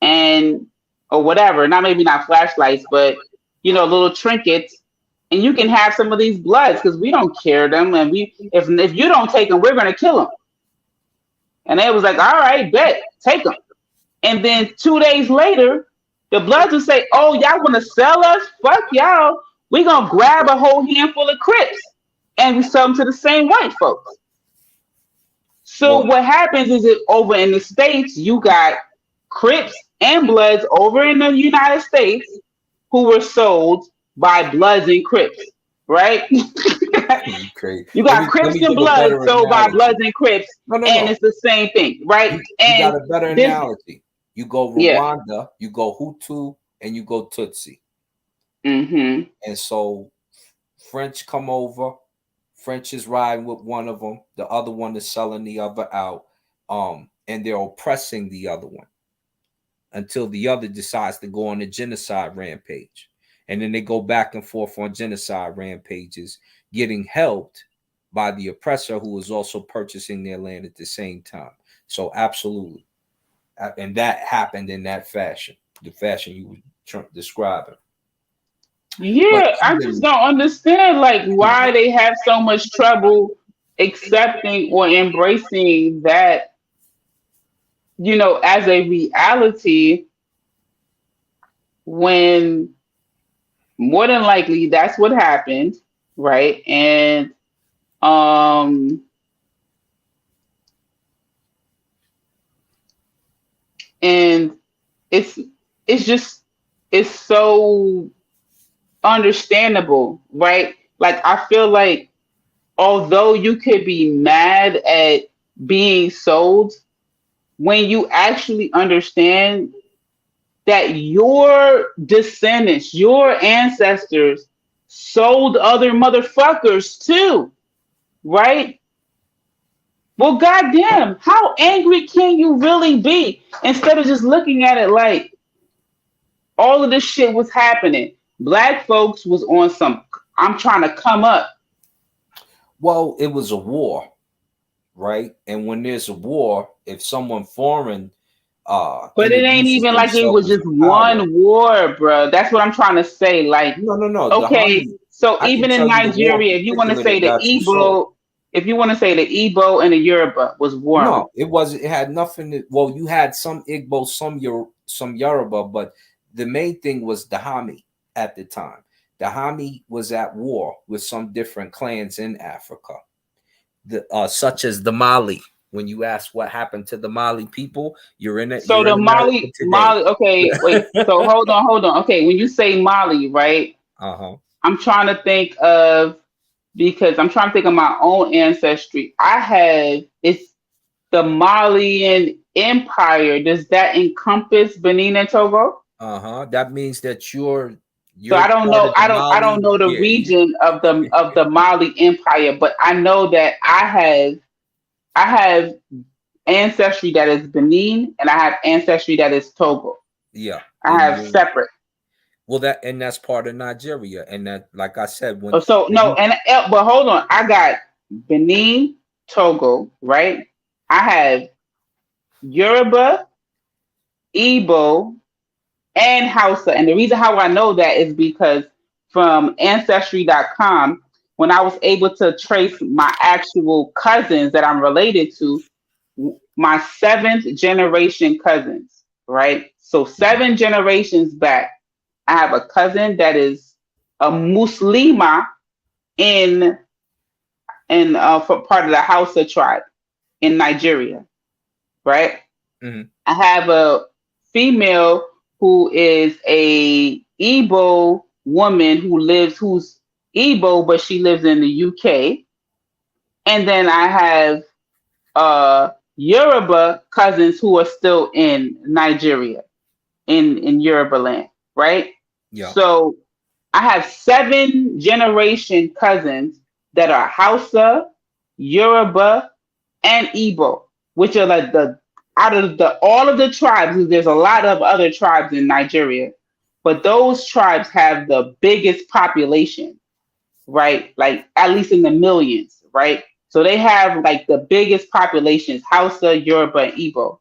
and or whatever. Not flashlights, but little trinkets, and you can have some of these Bloods because we don't care them, and if you don't take them, we're gonna kill them. And they was like, all right, bet, take them. And then 2 days later, the Bloods would say, oh, y'all want to sell us? Fuck y'all. We're going to grab a whole handful of Crips and we sell them to the same white folks. So what happens is that over in the States, you got Crips and Bloods over in the United States who were sold by Bloods and Crips, right? Crazy. You got Crips and Bloods sold by Bloods and Crips, and it's the same thing, right? You got a better analogy. You go Rwanda, you go Hutu, and you go Tutsi. Mm-hmm. And so French come over. French is riding with one of them. The other one is selling the other out. And they're oppressing the other one until the other decides to go on a genocide rampage. And then they go back and forth on genocide rampages, getting helped by the oppressor who is also purchasing their land at the same time. So absolutely. And that happened in that fashion, the fashion you were describing. Yeah, I just don't understand why they have so much trouble accepting or embracing that, as a reality, when more than likely that's what happened, right? And it's so understandable, right? I feel like although you could be mad at being sold, when you actually understand that your descendants, your ancestors sold other motherfuckers too, right? Well, goddamn, how angry can you really be? Instead of just looking at it like all of this shit was happening. Black folks was on some, I'm trying to come up. Well, it was a war, right? And when there's a war, if someone foreign but it ain't even like it was just one war, bro. That's what I'm trying to say. No. Okay, so even in Nigeria, if you want to say the Igbo, if you want to say the Igbo and the Yoruba was warring. No, it wasn't. It had nothing to. Well, you had some Igbo, some Yoruba, but the main thing was Dahami at the time. Dahami was at war with some different clans in Africa, such as the Mali. When you ask what happened to the Mali people, you're in it. So the Mali. Okay, wait. So hold on. Okay, when you say Mali, right? I'm trying to think of my own ancestry. It's the Malian Empire. Does that encompass Benin and Togo? That means that you're so I don't know. I don't know the region of the Mali Empire, but I know that I have ancestry that is Benin and I have ancestry that is Togo. Yeah. I have separate. Well, that's part of Nigeria, and that, like I said, But hold on, I got Benin, Togo, right? I have Yoruba, Igbo, and Hausa. And the reason how I know that is because from Ancestry.com, when I was able to trace my actual cousins that I'm related to, my seventh generation cousins, right? So 7 generations back, I have a cousin that is a Muslima in for part of the Hausa tribe in Nigeria, right? Mhm. I have a female who is a Igbo woman who's Igbo, but she lives in the UK. And then I have Yoruba cousins who are still in Nigeria, in Yoruba land, right? Yeah. So I have 7 generation cousins that are Hausa, Yoruba, and Igbo, which are like the out of the all of the tribes. There's a lot of other tribes in Nigeria, but those tribes have the biggest population, right? Like at least in the millions, right? So they have like the biggest populations: Hausa, Yoruba, and Igbo.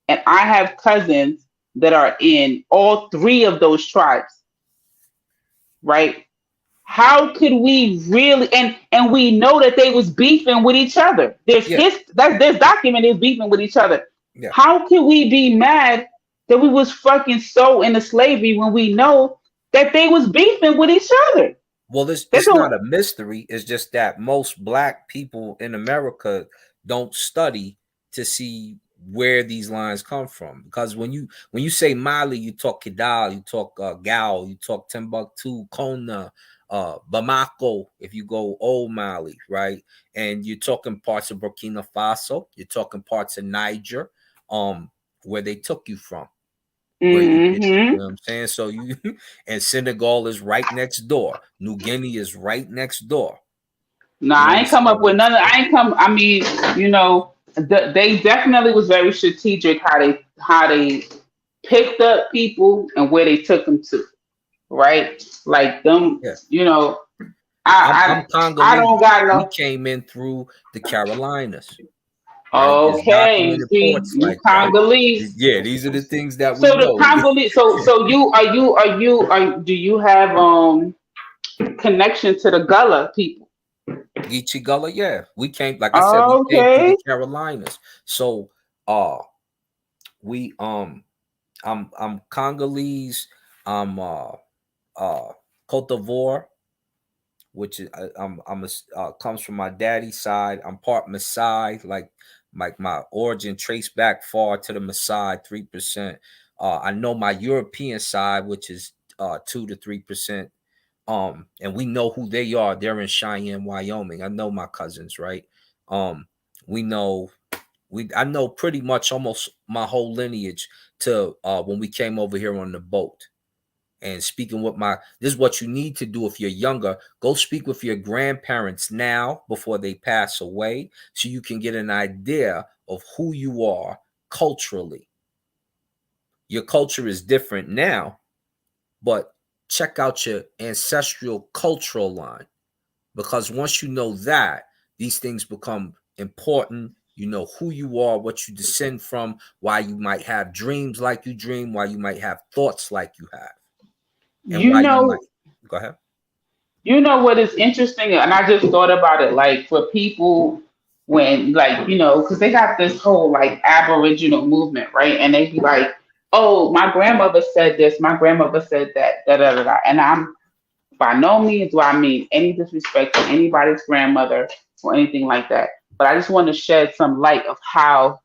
And I have cousins that are in all 3 of those tribes, right? How could we really and we know that they was beefing with each other. There's there's documented beefing with each other. Yeah. How could we be mad that we was fucking so into slavery when we know that they was beefing with each other? Well, it's not a mystery. It's just that most black people in America don't study to see where these lines come from. Because when you say Mali, you talk Kidal, you talk Gal, you talk Timbuktu, Kona, Bamako, if you go old Mali, right? And you're talking parts of Burkina Faso, you're talking parts of Niger, where they took you from. You know what I'm saying? So and Senegal is right next door. New Guinea is right next door. No, I ain't come up with none. I mean, they definitely was very strategic how they picked up people and where they took them to, right? Like them, Yeah. I'm Congolese. I don't got no. We came in through the Carolinas. Right? Okay, see, you Congolese. Yeah, these are the things that we know. So the Congolese. So do you have connection to the Gullah people? Geechee Gullah, yeah. We came, like I said, we came through the Carolinas. So I'm Congolese, I'm Cote d'Ivoire, which is comes from my daddy's side. I'm part Maasai, like my origin traced back far to the Maasai, 3%. I know my European side, which is 2 to 3%. And we know who they are. They're in Cheyenne, Wyoming. I know my cousins, right? I know pretty much almost my whole lineage to when we came over here on the boat. And speaking with this is what you need to do if you're younger. Go speak with your grandparents now before they pass away, so you can get an idea of who you are culturally. Your culture is different now, but check out your ancestral cultural line, because once you know that, these things become important. You know who you are, what you descend from, why you might have dreams like you dream, why you might have thoughts like you have. And go ahead. You know what is interesting, and I just thought about it, like for people when, like, because they got this whole like Aboriginal movement, right? And they be like, "Oh, my grandmother said this, my grandmother said that, da da da da." And I'm by no means do I mean any disrespect to anybody's grandmother or anything like that, but I just want to shed some light of how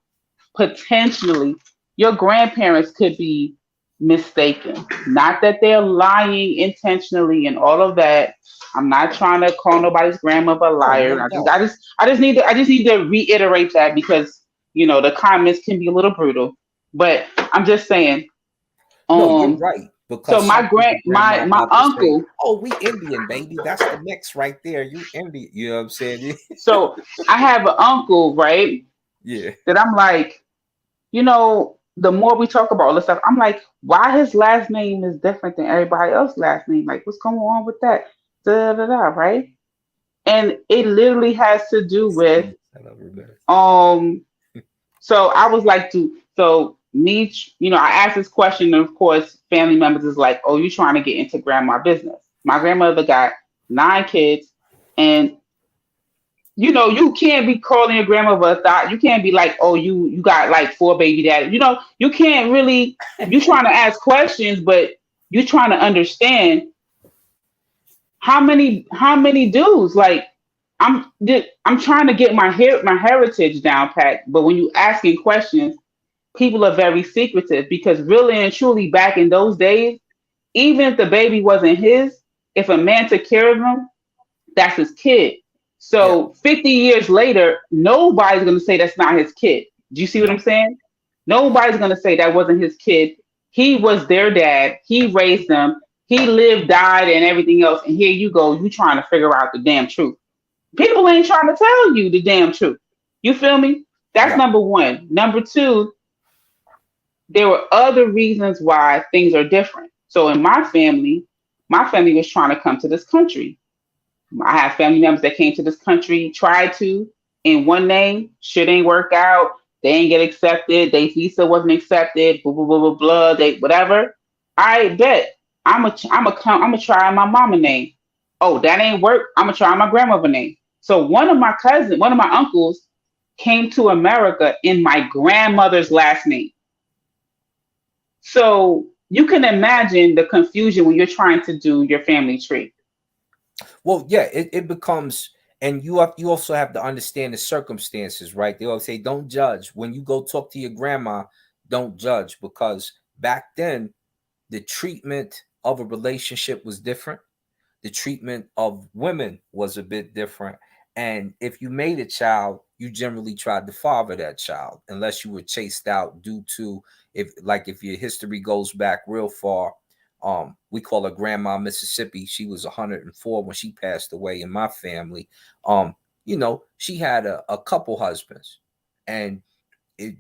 potentially your grandparents could be mistaken. Not that they're lying intentionally and all of that. I'm not trying to call nobody's grandmother a liar. I just need to reiterate that because the comments can be a little brutal. But I'm just saying. No, you're right. Because so my uncle. Say, oh, we Indian, baby. That's the mix right there. You Indian. You know what I'm saying? So I have an uncle, right? Yeah. That I'm like, the more we talk about all this stuff, I'm like, why his last name is different than everybody else's last name? Like, what's going on with that? Da da da, right? And it literally has to do with um. So I was like, so me, I asked this question, and of course, family members is like, oh, you trying to get into grandma business? My grandmother got 9 kids, and you can't be calling your grandmother a thought. You can't be like, oh, you got like 4 baby daddies. You can't really. You trying to ask questions, but you trying to understand how many dudes. Like I'm trying to get my heritage down pat. But when you asking questions, people are very secretive because really and truly back in those days, even if the baby wasn't his, if a man took care of him, that's his kid. Yeah. So 50 years later, nobody's going to say that's not his kid. Do you see what I'm No. saying? Nobody's going to say that wasn't his kid. He was their dad. He raised them. He lived, died, and everything else. And here you go. You trying to figure out the damn truth. People ain't trying to tell you the damn truth. You feel me? That's Right. number one. Number two, there were other reasons why things are different. So in my family was trying to come to this country. I have family members that came to this country, tried to, in one name, shit ain't work out. They ain't get accepted. They visa wasn't accepted. Blah blah blah blah blah. They whatever. I bet I'm a try my mama name. Oh, that ain't work. I'm gonna try my grandmother name. So one of my uncles, came to America in my grandmother's last name. So you can imagine the confusion when you're trying to do your family tree. Well, yeah, it becomes, and you also have to understand the circumstances, right? They always say don't judge. When you go talk to your grandma, don't judge, because back then the treatment of a relationship was different. The treatment of women was a bit different. And if you made a child, you generally tried to father that child, unless you were chased out due to, if your history goes back real far. We call her Grandma Mississippi. She was 104 when she passed away in my family. She had a couple husbands, and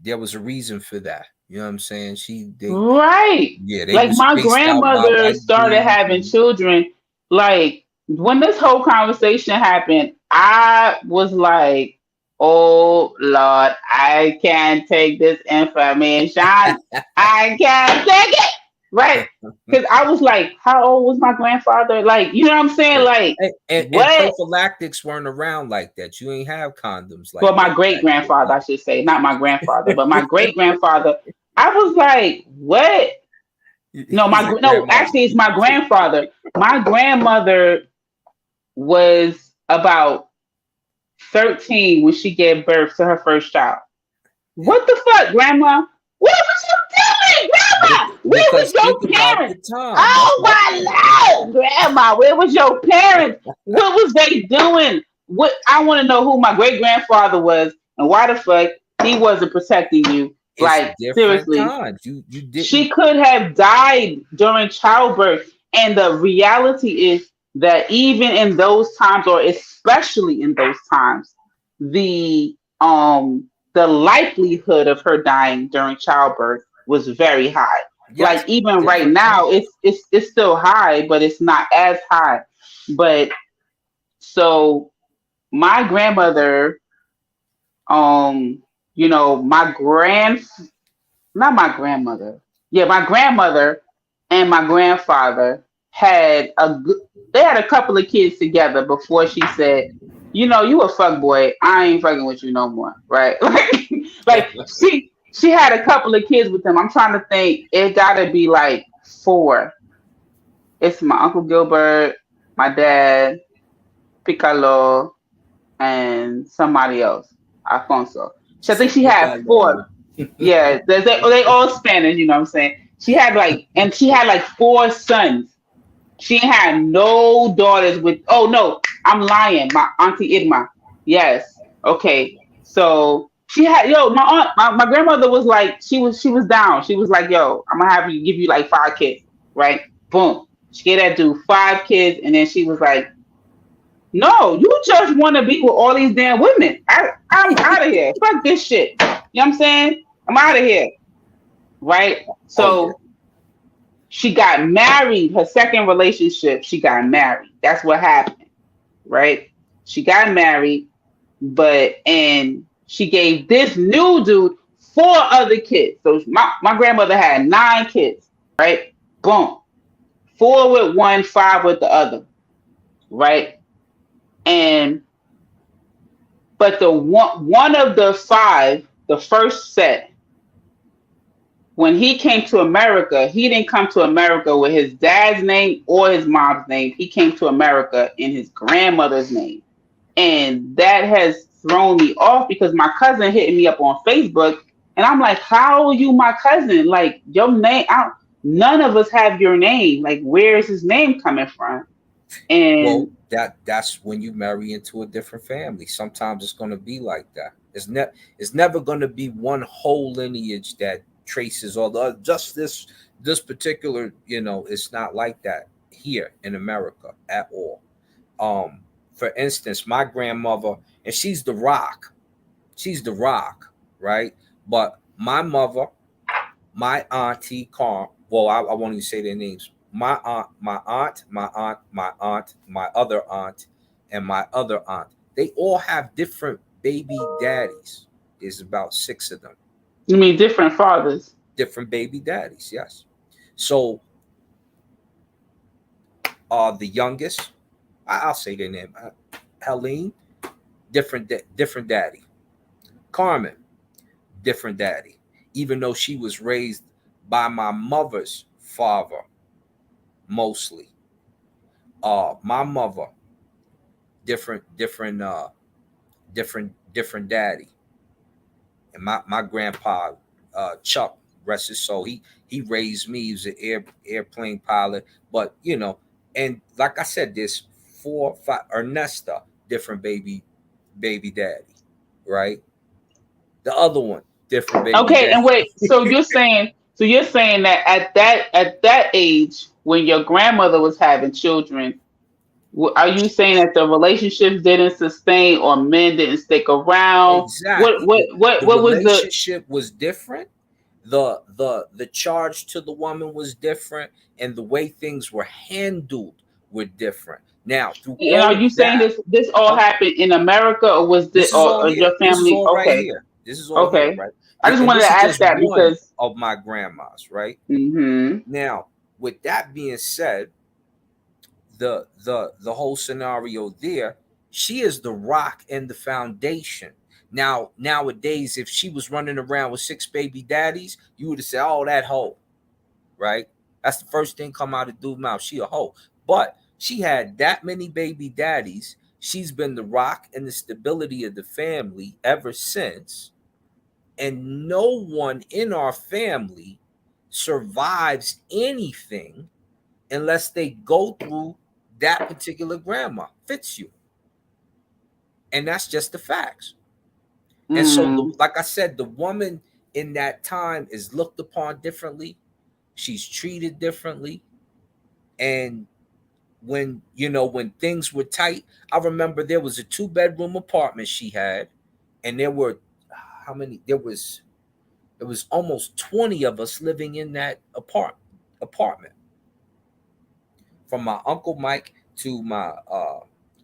there was a reason for that. You know what I'm saying? Right. They Like was my chased out by grandmother white started dudes. having children. Like when this whole conversation happened, I was like, oh Lord, I can't take this information. I can't take it. Right. Because I was like, how old was my grandfather? Like, you know what I'm saying? Like, And what? prophylactics weren't around like that. You ain't have condoms Well, like my that great back then. grandfather, I should say, not my grandfather, but my great grandfather. I was like, what? No, He said, no, Grandma, actually, it's my grandfather. My grandmother was about 13 when she gave birth to her first child. yeah. What the fuck, grandma? What was you doing, grandma? Where was Because think your about the parents? time. That's Oh my my Lord, grandma, where was your parents? What was they doing? What I want to know who my great grandfather was and why the fuck he wasn't protecting you. It's Like, different seriously. times. You She didn't. could have died during childbirth. And the reality is that even in those times, or especially in those times, the the likelihood of her dying during childbirth was very high. Yes, Like even right different now, time. it's still high, but it's not as high. But so my grandmother, um, my not my grandmother. Yeah, my grandmother and my grandfather they had a couple of kids together before she said, you a fuck boy. I ain't fucking with you no more. Right? Like she had a couple of kids with them. I'm trying to think. It gotta be like 4. It's my Uncle Gilbert, my dad, Piccolo, and somebody else, Alfonso. So I think she had 4. Yeah, they all Spanish, you know what I'm saying? She had like 4 sons. She had no daughters with, oh no, I'm lying. My auntie Irma. Yes. Okay. So she had, my aunt, my grandmother was like, she was down. She was like, yo, I'm gonna give you like 5 kids, right? Boom. She gave that dude 5 kids, and then she was like, no, you just want to be with all these damn women. I'm out of here. Fuck this shit. You know what I'm saying? I'm out of here. right? Oh yeah. So she got married. Her second relationship, she got married. That's what happened, right? She got married, and she gave this new dude 4 other kids. So my grandmother had 9 kids, right? Boom. 4 with one, 5 with the other, right? And but the one of the 5, the first set, when he came to America, he didn't come to America with his dad's name or his mom's name. He came to America in his grandmother's name. And that has thrown me off because my cousin hit me up on Facebook and I'm like, how are you my cousin? Like your name, none of us have your name. Like, where is his name coming from? Well, And that's when you marry into a different family. Sometimes it's going to be like that. It's never going to be one whole lineage that traces all the just this particular. It's not like that here in America at all. For instance, my grandmother, and she's the rock. She's the rock, right? But my mother, my auntie Carm. Well, I won't even say their names. My other aunt, and my other aunt. They all have different baby daddies. There's about 6 of them. you mean different fathers? Different baby daddies, yes. So, the youngest, I'll say their name, Helene, different daddy. Carmen, different daddy. Even though she was raised by my mother's father, mostly. My mother, different daddy. And my grandpa, Chuck, rest his soul, he raised me. He was an airplane pilot. But and like I said, there's 4, 5. Ernesta, different baby daddy, right? The other one, different baby Okay, and daddy. wait, so you're saying that at that age when your grandmother was having children, are you saying that the relationships didn't sustain or men didn't stick around? What Exactly. what The, what the what was the relationship was different. The charge to the woman was different, and the way things were handled were different. Now, through and all are of you saying that, this all huh? happened in America or was this This is all or here. your This is family? all right Okay, here. This is all here, okay. right? I just And wanted this to is ask just that one because of my grandmas, right? hmm Now, with that being said, the whole scenario there, she is the rock and the foundation. Now, nowadays, if she was running around with 6 baby daddies, you would have said, "Oh, that hoe," right? That's the first thing come out of dude's mouth. She a hoe. But she had that many baby daddies. She's been the rock and the stability of the family ever since. And no one in our family survives anything unless they go through that particular grandma. Fits you. And that's just the facts. And so, mm, like I said, the woman in that time is looked upon differently. She's treated differently. And when things were tight, I remember there was a 2-bedroom apartment she had, and there were how many? There was almost 20 of us living in that apartment. From my uncle Mike to my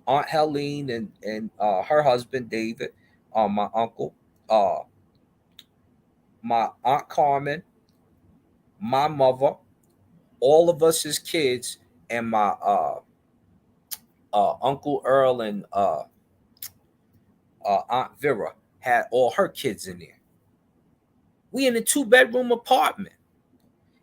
aunt Helene and her husband David, my uncle, uh, my aunt Carmen, my mother, all of us as kids, and my uncle Earl and Aunt Vera had all her kids in there. We in a 2-bedroom apartment.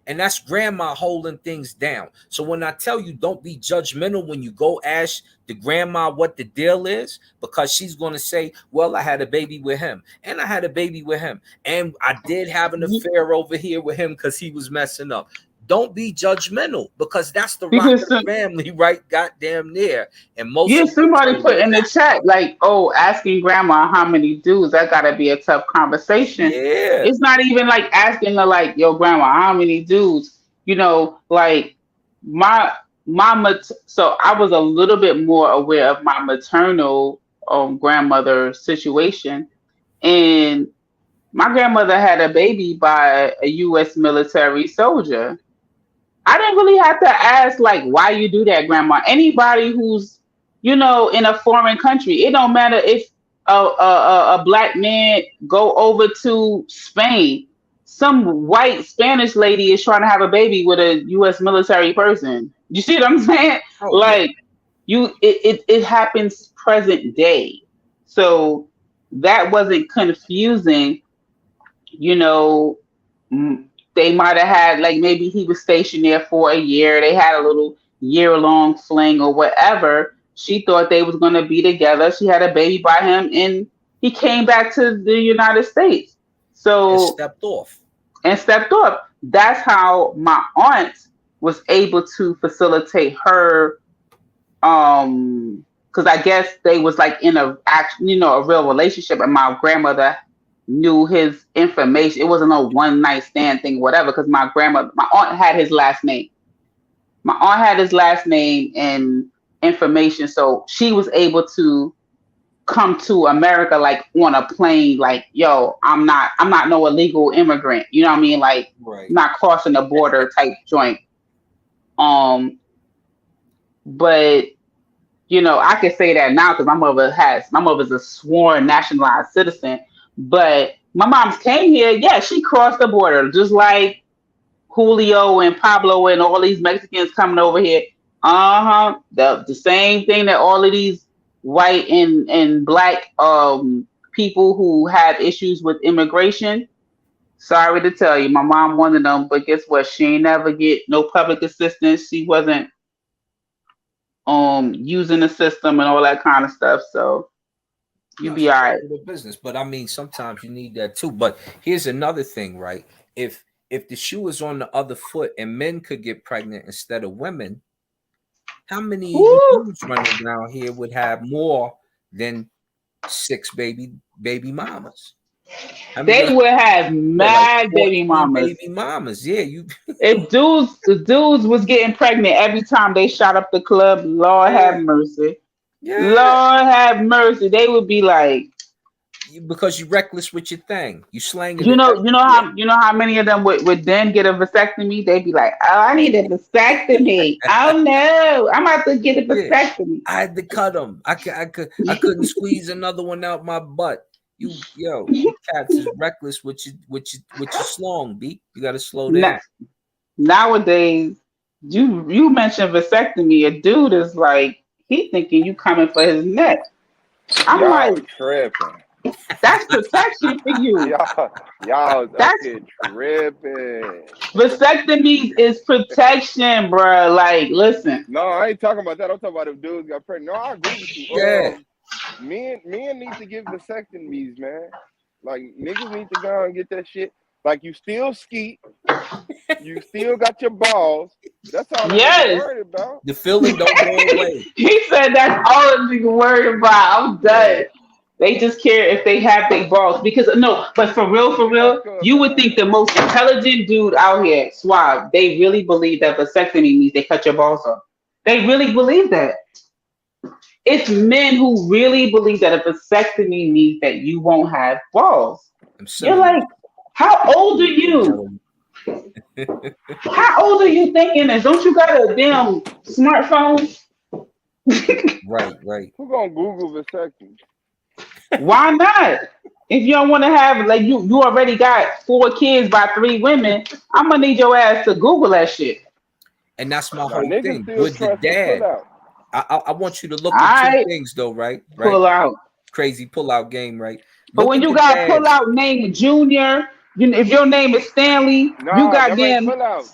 And that's grandma holding things down. So when I tell you, don't be judgmental when you go ask the grandma what the deal is, because she's going to say, well, I had a baby with him and I had a baby with him. And I did have an affair over here with him because he was messing up. Don't be judgmental, because that's the rock because of the family, right? Goddamn near. And most yeah, of them will somebody tell put you in the that. chat like, "Oh, asking grandma how many dudes, that gotta be a tough conversation." Yeah. It's not even like asking her like, "Yo, grandma, how many dudes?" Like my so I was a little bit more aware of my maternal grandmother situation, and My grandmother had a baby by a U.S. military soldier. I didn't really have to ask like why you do that, grandma. Anybody who's in a foreign country, it don't matter if a black man go over to Spain. Some white Spanish lady is trying to have a baby with a U.S. military person. You see what I'm saying? Oh yeah. Like it happens present day. So that wasn't confusing, you know, they might have had like maybe he was stationed there for a year. They had a little year-long fling or whatever. She thought they was gonna be together. She had a baby by him, and he came back to the United States. And So stepped off. and stepped up. That's how my aunt was able to facilitate her because I guess they was like in a a real relationship, and my grandmother knew his information. It wasn't a one night stand thing, whatever. Because my aunt had his last name. My aunt had his last name and information, so she was able to come to America like on a plane. Like, yo, I'm not no illegal immigrant. You know what I mean? Like, Right. not crossing the border type joint. Um, but I can say that now because my mother's a sworn nationalized citizen. But my mom's came here, yeah, she crossed the border just like Julio and Pablo and all these Mexicans coming over here. The same thing that all of these white and black people who have issues with immigration. Sorry to tell you, my mom one of them, but guess what? She ain't never get no public assistance. She wasn't using the system and all that kind of stuff. So you No, be she all went right. through the business, but I mean, sometimes you need that too. But here's another thing, right? If the shoe is on the other foot and men could get pregnant instead of women, how many of you Woo! dudes running around here would have more than six baby mamas? I mean, They would have like mad baby 14 mamas. baby mamas. Yeah, you. If the dudes was getting pregnant every time they shot up the club, Lord have Yeah, mercy. yeah. Lord have mercy. They would be like, Because you reckless with your thing, you slanging you it know, you know everywhere. how you know how many of them would then get a vasectomy? They'd be like, oh, I need a vasectomy. Oh no, I'm about to get a Yeah, vasectomy. I had to cut them. I couldn't squeeze another one out my butt. You cats is reckless with your slong, B. You got to slow Na- down. Nowadays, you mentioned vasectomy, a dude is like, he thinking you coming for his neck. I'm like, Y'all tripping. that's protection for you. Y'all up That's here tripping. vasectomy is protection, bruh. Like, listen, No, I ain't talking about that. I'm talking about if dudes got pregnant. No, I agree with you. Yeah, Men need to get vasectomies, man. Like niggas need to go and get that shit. Like you still skeet, you still got your balls. That's all a nigga yes. worried about. the feeling don't go away. He said that's all a nigga worried about. I'm Yeah, done. They just care if they have big balls. Because no, but for Y'all real, you would think the most intelligent dude out here, Suave, they really believe that vasectomy means they cut your balls off. They really believe that. It's men who really believe that a vasectomy means that you won't have balls. You're inseminate. like, how old are you? How old are you thinking this? Don't you got a damn smartphone? Right. Who gonna Google vasectomy? Why not? If you don't want to have like you already got 4 kids by 3 women, I'm gonna need your ass to Google that shit. And that's my Now whole niggas thing still with the trust the dad. pullout. I want you to All look at two right, things though, right? pull out. Crazy pull out game, right? But Look when at you the got pull dads. out name Junior, if your name is Stanley, you Nah, got them ain't damn pullouts.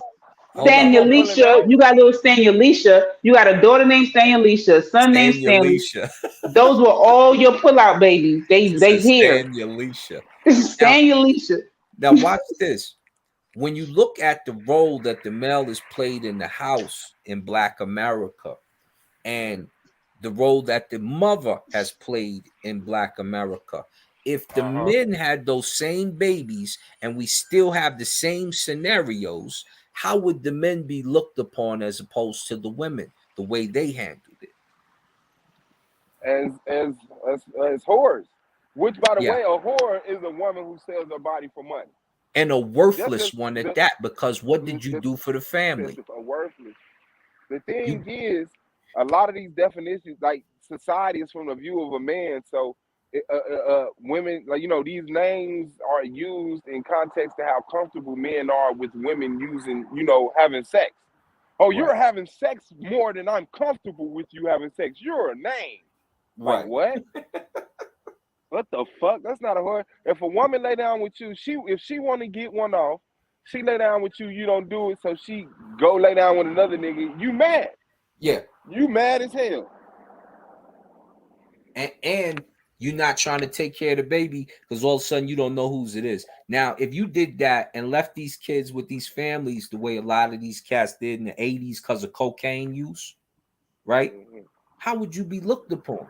Them Hold talking up. Stanya about pulling Alicia, out. you got little Stanya Alicia, you got a daughter named Stanya Alicia, son named Stan Stanley. Alicia. Those were all your pull out babies. They This they is here. Stan Alicia. Now, Stanya Alicia. watch this. When you look at the role that the male is played in the house in Black America and the role that the mother has played in Black America, if the men had those same babies and we still have the same scenarios, how would the men be looked upon as opposed to the women, the way they handled it? As whores. Which, by the Yeah. way, a whore is a woman who sells her body for money. And a worthless one at that, because what did you the, do for the family? a worthless. The You thing is, a lot of these definitions, like society, is from the view of a man. So, women, like these names are used in context to how comfortable men are with women using, having sex. Oh, you're having sex more than I'm comfortable with you having sex. You're a name. Like right. what? What the fuck? That's not a whore. If a woman lay down with you, if she want to get one off, she lay down with you, you don't do it, so she go lay down with another nigga, you mad. Yeah. You mad as hell. And you're not trying to take care of the baby because all of a sudden you don't know whose it is. Now, if you did that and left these kids with these families the way a lot of these cats did in the 80s because of cocaine use, right? How would you be looked upon?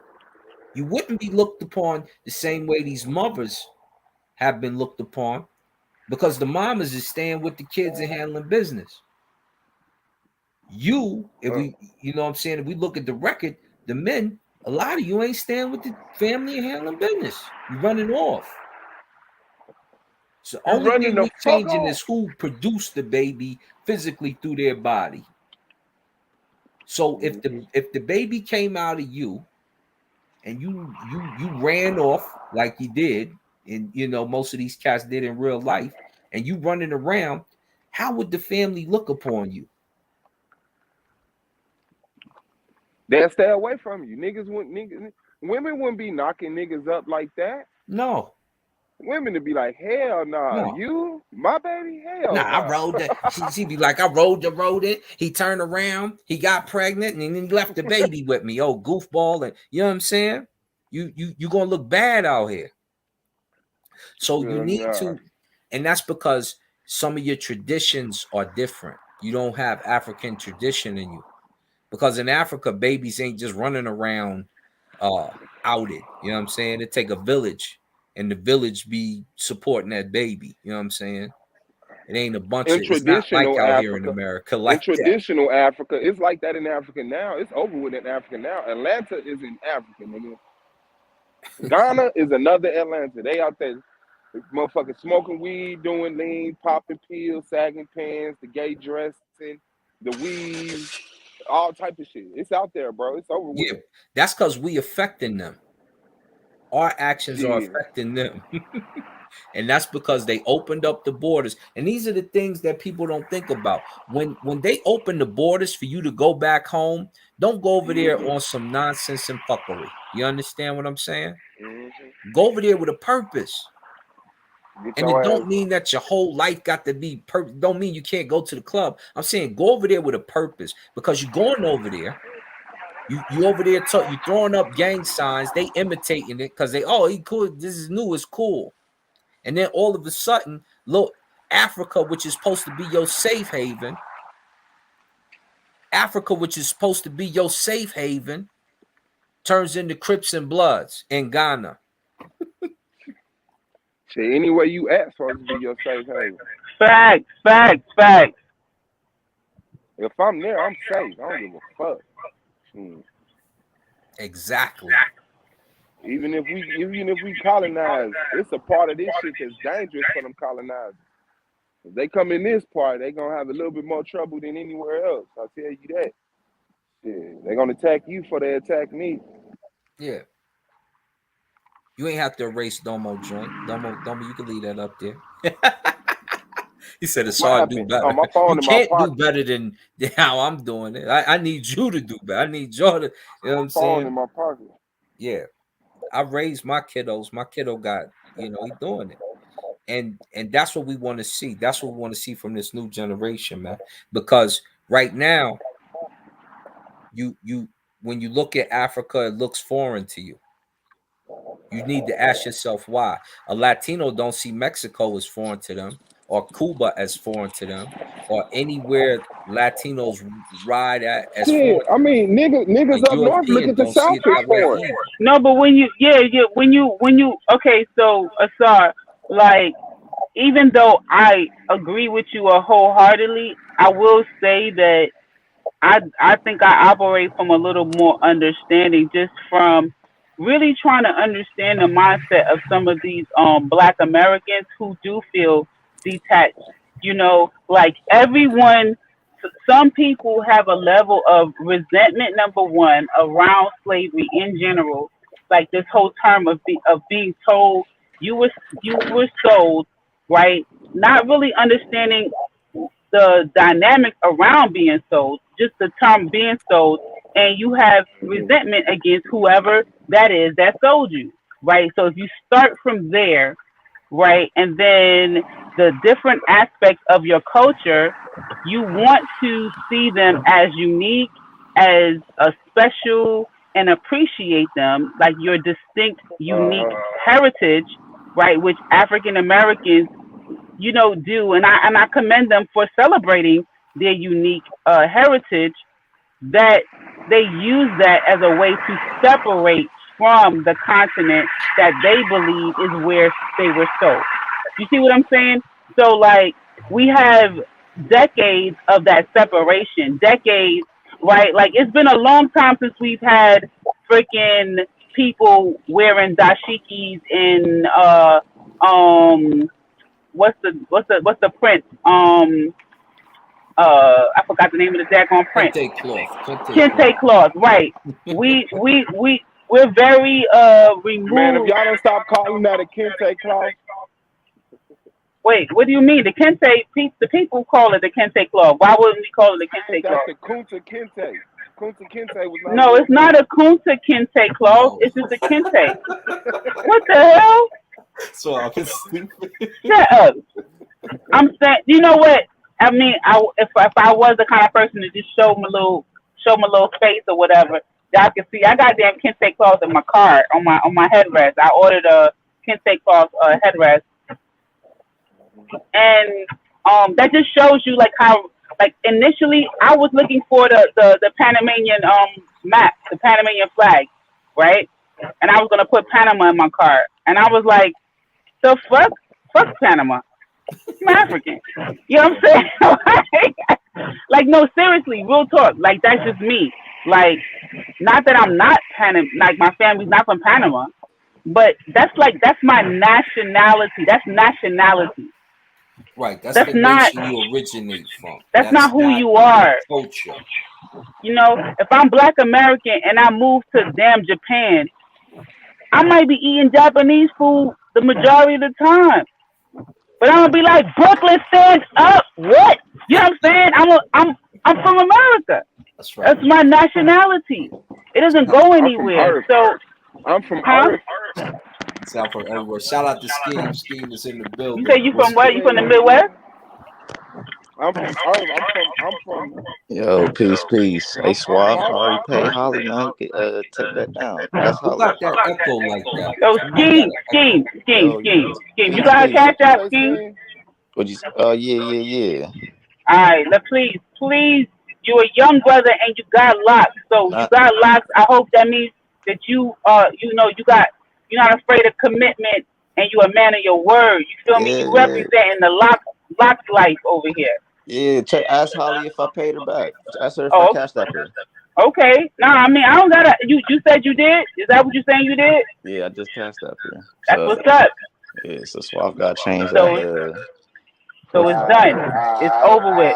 You wouldn't be looked upon the same way these mothers have been looked upon, because the mamas is staying with the kids and handling business. If we, what I'm saying, if we look at the record, the men, a lot of you ain't staying with the family and handling business. You're running off. So the only thing we're changing is who produced the baby physically through their body. So if the baby came out of you and you ran off like you did, and most of these cats did in real life, and you running around, how would the family look upon you? They'll stay away from you. Women wouldn't be knocking niggas up like that. No. Women would be like, hell nah. No. You, my baby, hell nah. I rode that. She'd be like, I rode it. He turned around, he got pregnant, and then he left the baby with me. Oh, goofball. And you know what I'm saying? You gonna look bad out here. So you need to, and that's because some of your traditions are different. You don't have African tradition in you. Because in Africa, babies ain't just running around outed. You know what I'm saying? It take a village, and the village be supporting that baby. You know what I'm saying? It ain't a bunch of, it's not like out here in America like that. In traditional Africa, it's like that in Africa now. It's over with in Africa now. Atlanta is in Africa, nigga. Ghana is another Atlanta. They out there, motherfuckers smoking weed, doing lean, popping pills, sagging pants, the gay dressing, the weed, all type of shit. It's out there, bro. It's over with. Yeah, that's because we affecting them. Our actions are affecting them. And that's because they opened up the borders. And these are the things that people don't think about. When they open the borders for you to go back home, don't go over there on some nonsense and fuckery. You understand what I'm saying? Go over there with a purpose. And it don't mean that your whole life got to be don't mean you can't go to the club. I'm saying go over there with a purpose, because you're going over there. You over there you throwing up gang signs, they imitating it because he cool. This is new, it's cool. And then all of a sudden, look, Africa, which is supposed to be your safe haven, turns into Crips and Bloods in Ghana. Shit, anywhere you at supposed to be your safe haven. Facts. If I'm there, I'm safe. I don't give a fuck. Exactly. Even if we colonize, it's a part of this shit that's dangerous for them colonizers. If they come in this part, they gonna have a little bit more trouble than anywhere else. I'll tell you that. Yeah, they're gonna attack you before they attack me. Yeah. You ain't have to erase Domo joint. Domo, you can leave that up there. He said it's hard to do better. My phone you can't do better than how I'm doing it. I need you to do better. I need y'all to, you know what I'm saying? Phone in my pocket. Yeah. I raised my kiddos. My kiddo got, he doing it. And that's what we want to see. That's what we want to see from this new generation, man. Because right now, you when you look at Africa, it looks foreign to you. You need to ask yourself why. A Latino don't see Mexico as foreign to them, or Cuba as foreign to them, or anywhere Latinos ride at as foreign. I mean, niggas up north look at the South as foreign. No, but when you okay, so Asar, like, even though I agree with you wholeheartedly, I will say that I think I operate from a little more understanding, just from really trying to understand the mindset of some of these Black Americans who do feel detached. You know, like everyone, some people have a level of resentment. Number one, around slavery in general, like this whole term of being told you were sold, right? Not really understanding the dynamic around being sold, just the term being sold, and you have resentment against whoever that is that sold you, right? So if you start from there, right, and then the different aspects of your culture, you want to see them as unique, as a special, and appreciate them like your distinct, unique heritage, right, which African Americans do, and I commend them for celebrating their unique heritage. That they use that as a way to separate from the continent that they believe is where they were sold. You see what I'm saying? So like we have decades of that separation, decades, right? Like it's been a long time since we've had freaking people wearing dashikis and what's the print? I forgot the name of the daggone print. Kente cloth. Kente cloth, right. We're very removed. Man, if y'all don't stop calling that a kente cloth. Wait, what do you mean? The people call it the kente cloth. Why wouldn't we call it the kente cloth? That's the Kunta Kinte. Kunta Kinte was not. No, it's not a Kunta Kinte cloth. No. It's just a kente. What the hell? So I'm stupid. Shut up. I'm saying, you know what? I mean, if I was the kind of person to just show my little face or whatever, y'all can see I got damn kente cloth in my car on my headrest. I ordered a kente cloth headrest, and that just shows you like how like initially I was looking for the Panamanian map, the Panamanian flag, right? And I was gonna put Panama in my car, and I was like, the fuck Panama. I'm African. You know what I'm saying? like, no, seriously, real talk. Like, that's just me. Like, not that I'm not like my family's not from Panama, but that's my nationality. That's nationality. Right. That's the not nation you originate from. That's not who you are. Culture. You know, if I'm Black American and I move to damn Japan, I might be eating Japanese food the majority of the time. But I'm gonna be like, Brooklyn, stand up. What? You know what I'm saying? I'm from America. That's right. That's my nationality. It doesn't go anywhere. So I'm from Earth. Sound from everywhere. Shout out to Scheme. Scheme is in the building. You say you from where? You from the Midwest? I'm from Earth. I'm from. Yo, peace. Hey, Suave, I already paid Holly, man. Take that down. That's Who got that echo like that? Yo, Scheme. You got a cash out, Scheme? What you? Yeah. All right, please. You're a young brother and you got locks. So you got locks. I hope that means that you're not afraid of commitment and you're a man of your word. You feel me? You representing the lock life over here. Yeah, ask Holly if I paid her back. Ask her if I cashed that her. Okay. No, I mean I don't gotta. You said you did. Is that what you're saying you did? Yeah, I just cashed that her. That's what's up. Yeah, so Suave got changed. So it's done. It's over with.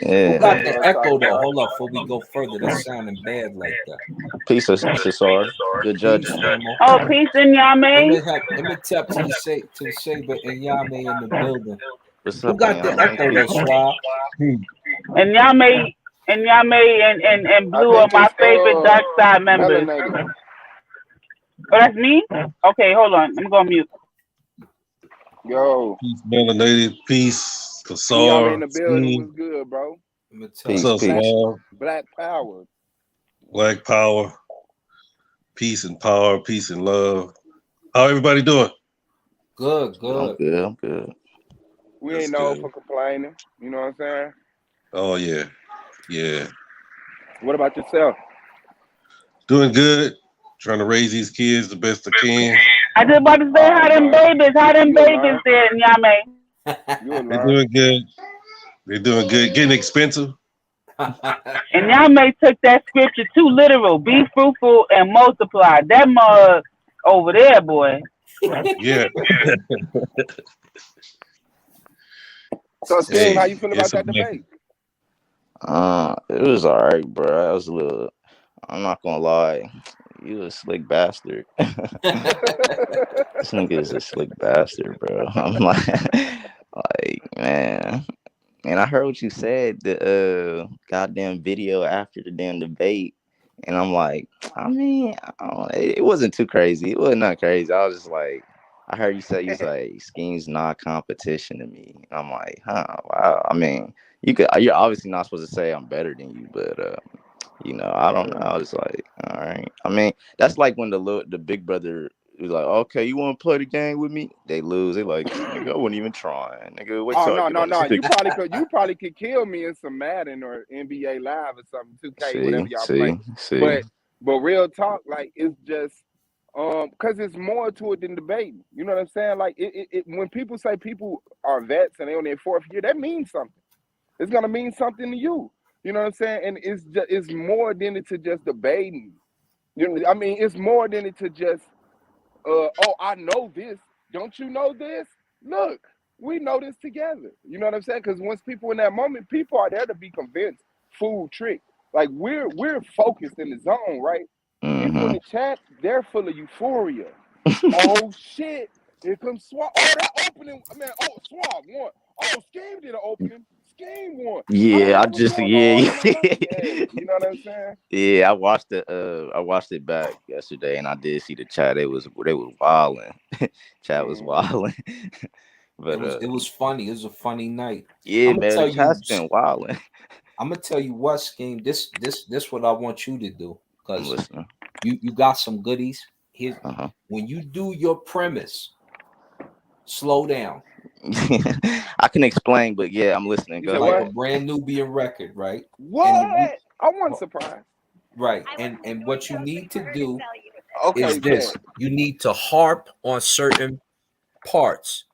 Yeah. Who got the echo though? Hold up, before we go further. That's sounding bad like that. Peace, Cesar. Good judge. Oh, peace in Yame. Let me tap to the Saber and Yame in the building. Who got the echo though, Suave? And Yame and Blue are my favorite dark side members. Oh, that's me? Okay, hold on. Let me go on mute. Yo. Peace, melanated. Peace. Kasar. In the building was good, bro. What's up, Suave? Black power. Black power. Peace and power. Peace and love. How everybody doing? Good. I'm good. We ain't known for complaining. You know what I'm saying? Oh, yeah. What about yourself? Doing good. Trying to raise these kids the best I can. I just about to say how them babies there in Yame. They're doing good. Getting expensive. And y'all may took that scripture too literal. Be fruitful and multiply. That mug over there, boy. Yeah. So, Scheme, how you feel about It's that debate? It was alright, bro. I was a little. I'm not gonna lie. You a slick bastard. This nigga is a slick bastard, bro. I'm like, man. And I heard what you said, the goddamn video after the damn debate. And I'm like, I mean, it wasn't too crazy. It wasn't not crazy. I was just like, I heard you say, you like, Scheme's not competition to me. And I'm like, huh, wow. I mean, you're obviously not supposed to say I'm better than you, but I don't know. I was like, all right. I mean, that's like when the big brother was like, okay, you want to play the game with me? They lose. They like, nigga, I wasn't even trying. Nigga, wait Oh till I no, get no, on the no! stick. You probably could kill me in some Madden or NBA Live or something, 2K, whatever y'all play. See. But real talk, like it's just because it's more to it than debating. You know what I'm saying? Like when people say people are vets and they on their fourth year, that means something. It's gonna mean something to you. You know what I'm saying? And it's more than it to just debating. You know, I mean, it's more than it to just oh, I know this. Don't you know this? Look, we know this together. You know what I'm saying? Because once people in that moment, people are there to be convinced, fooled, tricked. Like we're focused in the zone, right? People in the chat, they're full of euphoria. Oh shit! Here comes Swab. Oh, that opening, man. Oh, Swab won. Oh, Scheme did an opening. Scheme won. Yeah, I just Yeah. You know what I'm saying? Yeah, I watched it back yesterday, and I did see the chat. They was wilding. Chat was wilding. But it was funny. It was a funny night. Yeah, I'm gonna man, tell the chat's you, been wilding. I'm gonna tell you what, Scheme. This what I want you to do, I'm because listening. you got some goodies here. When you do your premise, slow down. I can explain, but yeah, I'm listening. Go Like ahead. a brand new being record, right? What? I wasn't surprised. Right, and what you need to do Okay, is this: you need to harp on certain parts.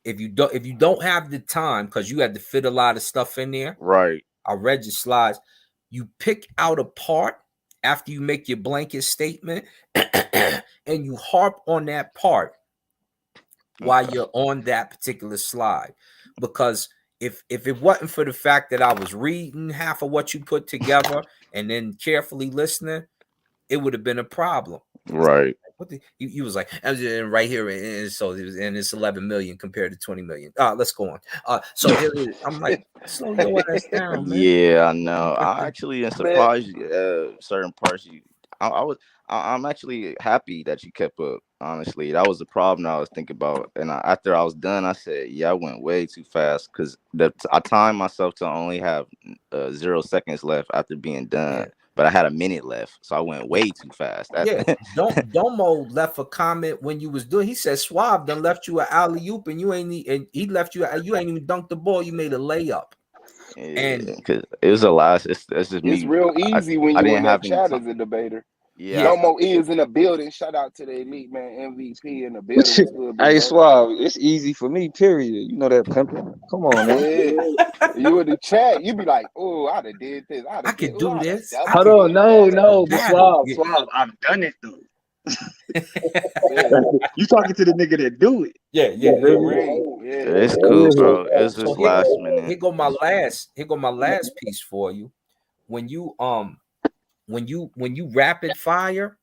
If you don't have the time, because you had to fit a lot of stuff in there. Right. I read your slides. You pick out a part after you make your blanket statement, and you harp on that part while you're on that particular slide. Because if it wasn't for the fact that I was reading half of what you put together and then carefully listening, it would have been a problem. Right. What you was like, I was right here, and so it was, and it's 11 million compared to 20 million. Let's go on. So here it is. I'm like, slow your ass down, man. Yeah, I know. I actually am surprised certain parts I'm actually happy that you kept up. Honestly, that was the problem I was thinking about. And after I was done, I said, "Yeah, I went way too fast," because I timed myself to only have 0 seconds left after being done. Yeah. But I had a minute left, so I went way too fast. Domo left a comment when you was doing. He said, "Suave done left you an alley oop, and you ain't he left you. You ain't even dunked the ball. You made a layup." And because it was a last. It's just me. It's real easy when you in that chat as a debater. Yeah. Domo is in the building. Shout out to the elite man, MVP in the building. Hey, Suave, it's easy for me, period. You know that pimping. Come on, man. Yeah. You in the chat, you be like, oh, I'd have did this. I could do this. Hold on, no, but Suave, I've done it though. You talking to the nigga that do it? Yeah. It's cool, bro. It's just last minute. Here go my last piece for you. When you rapid fire,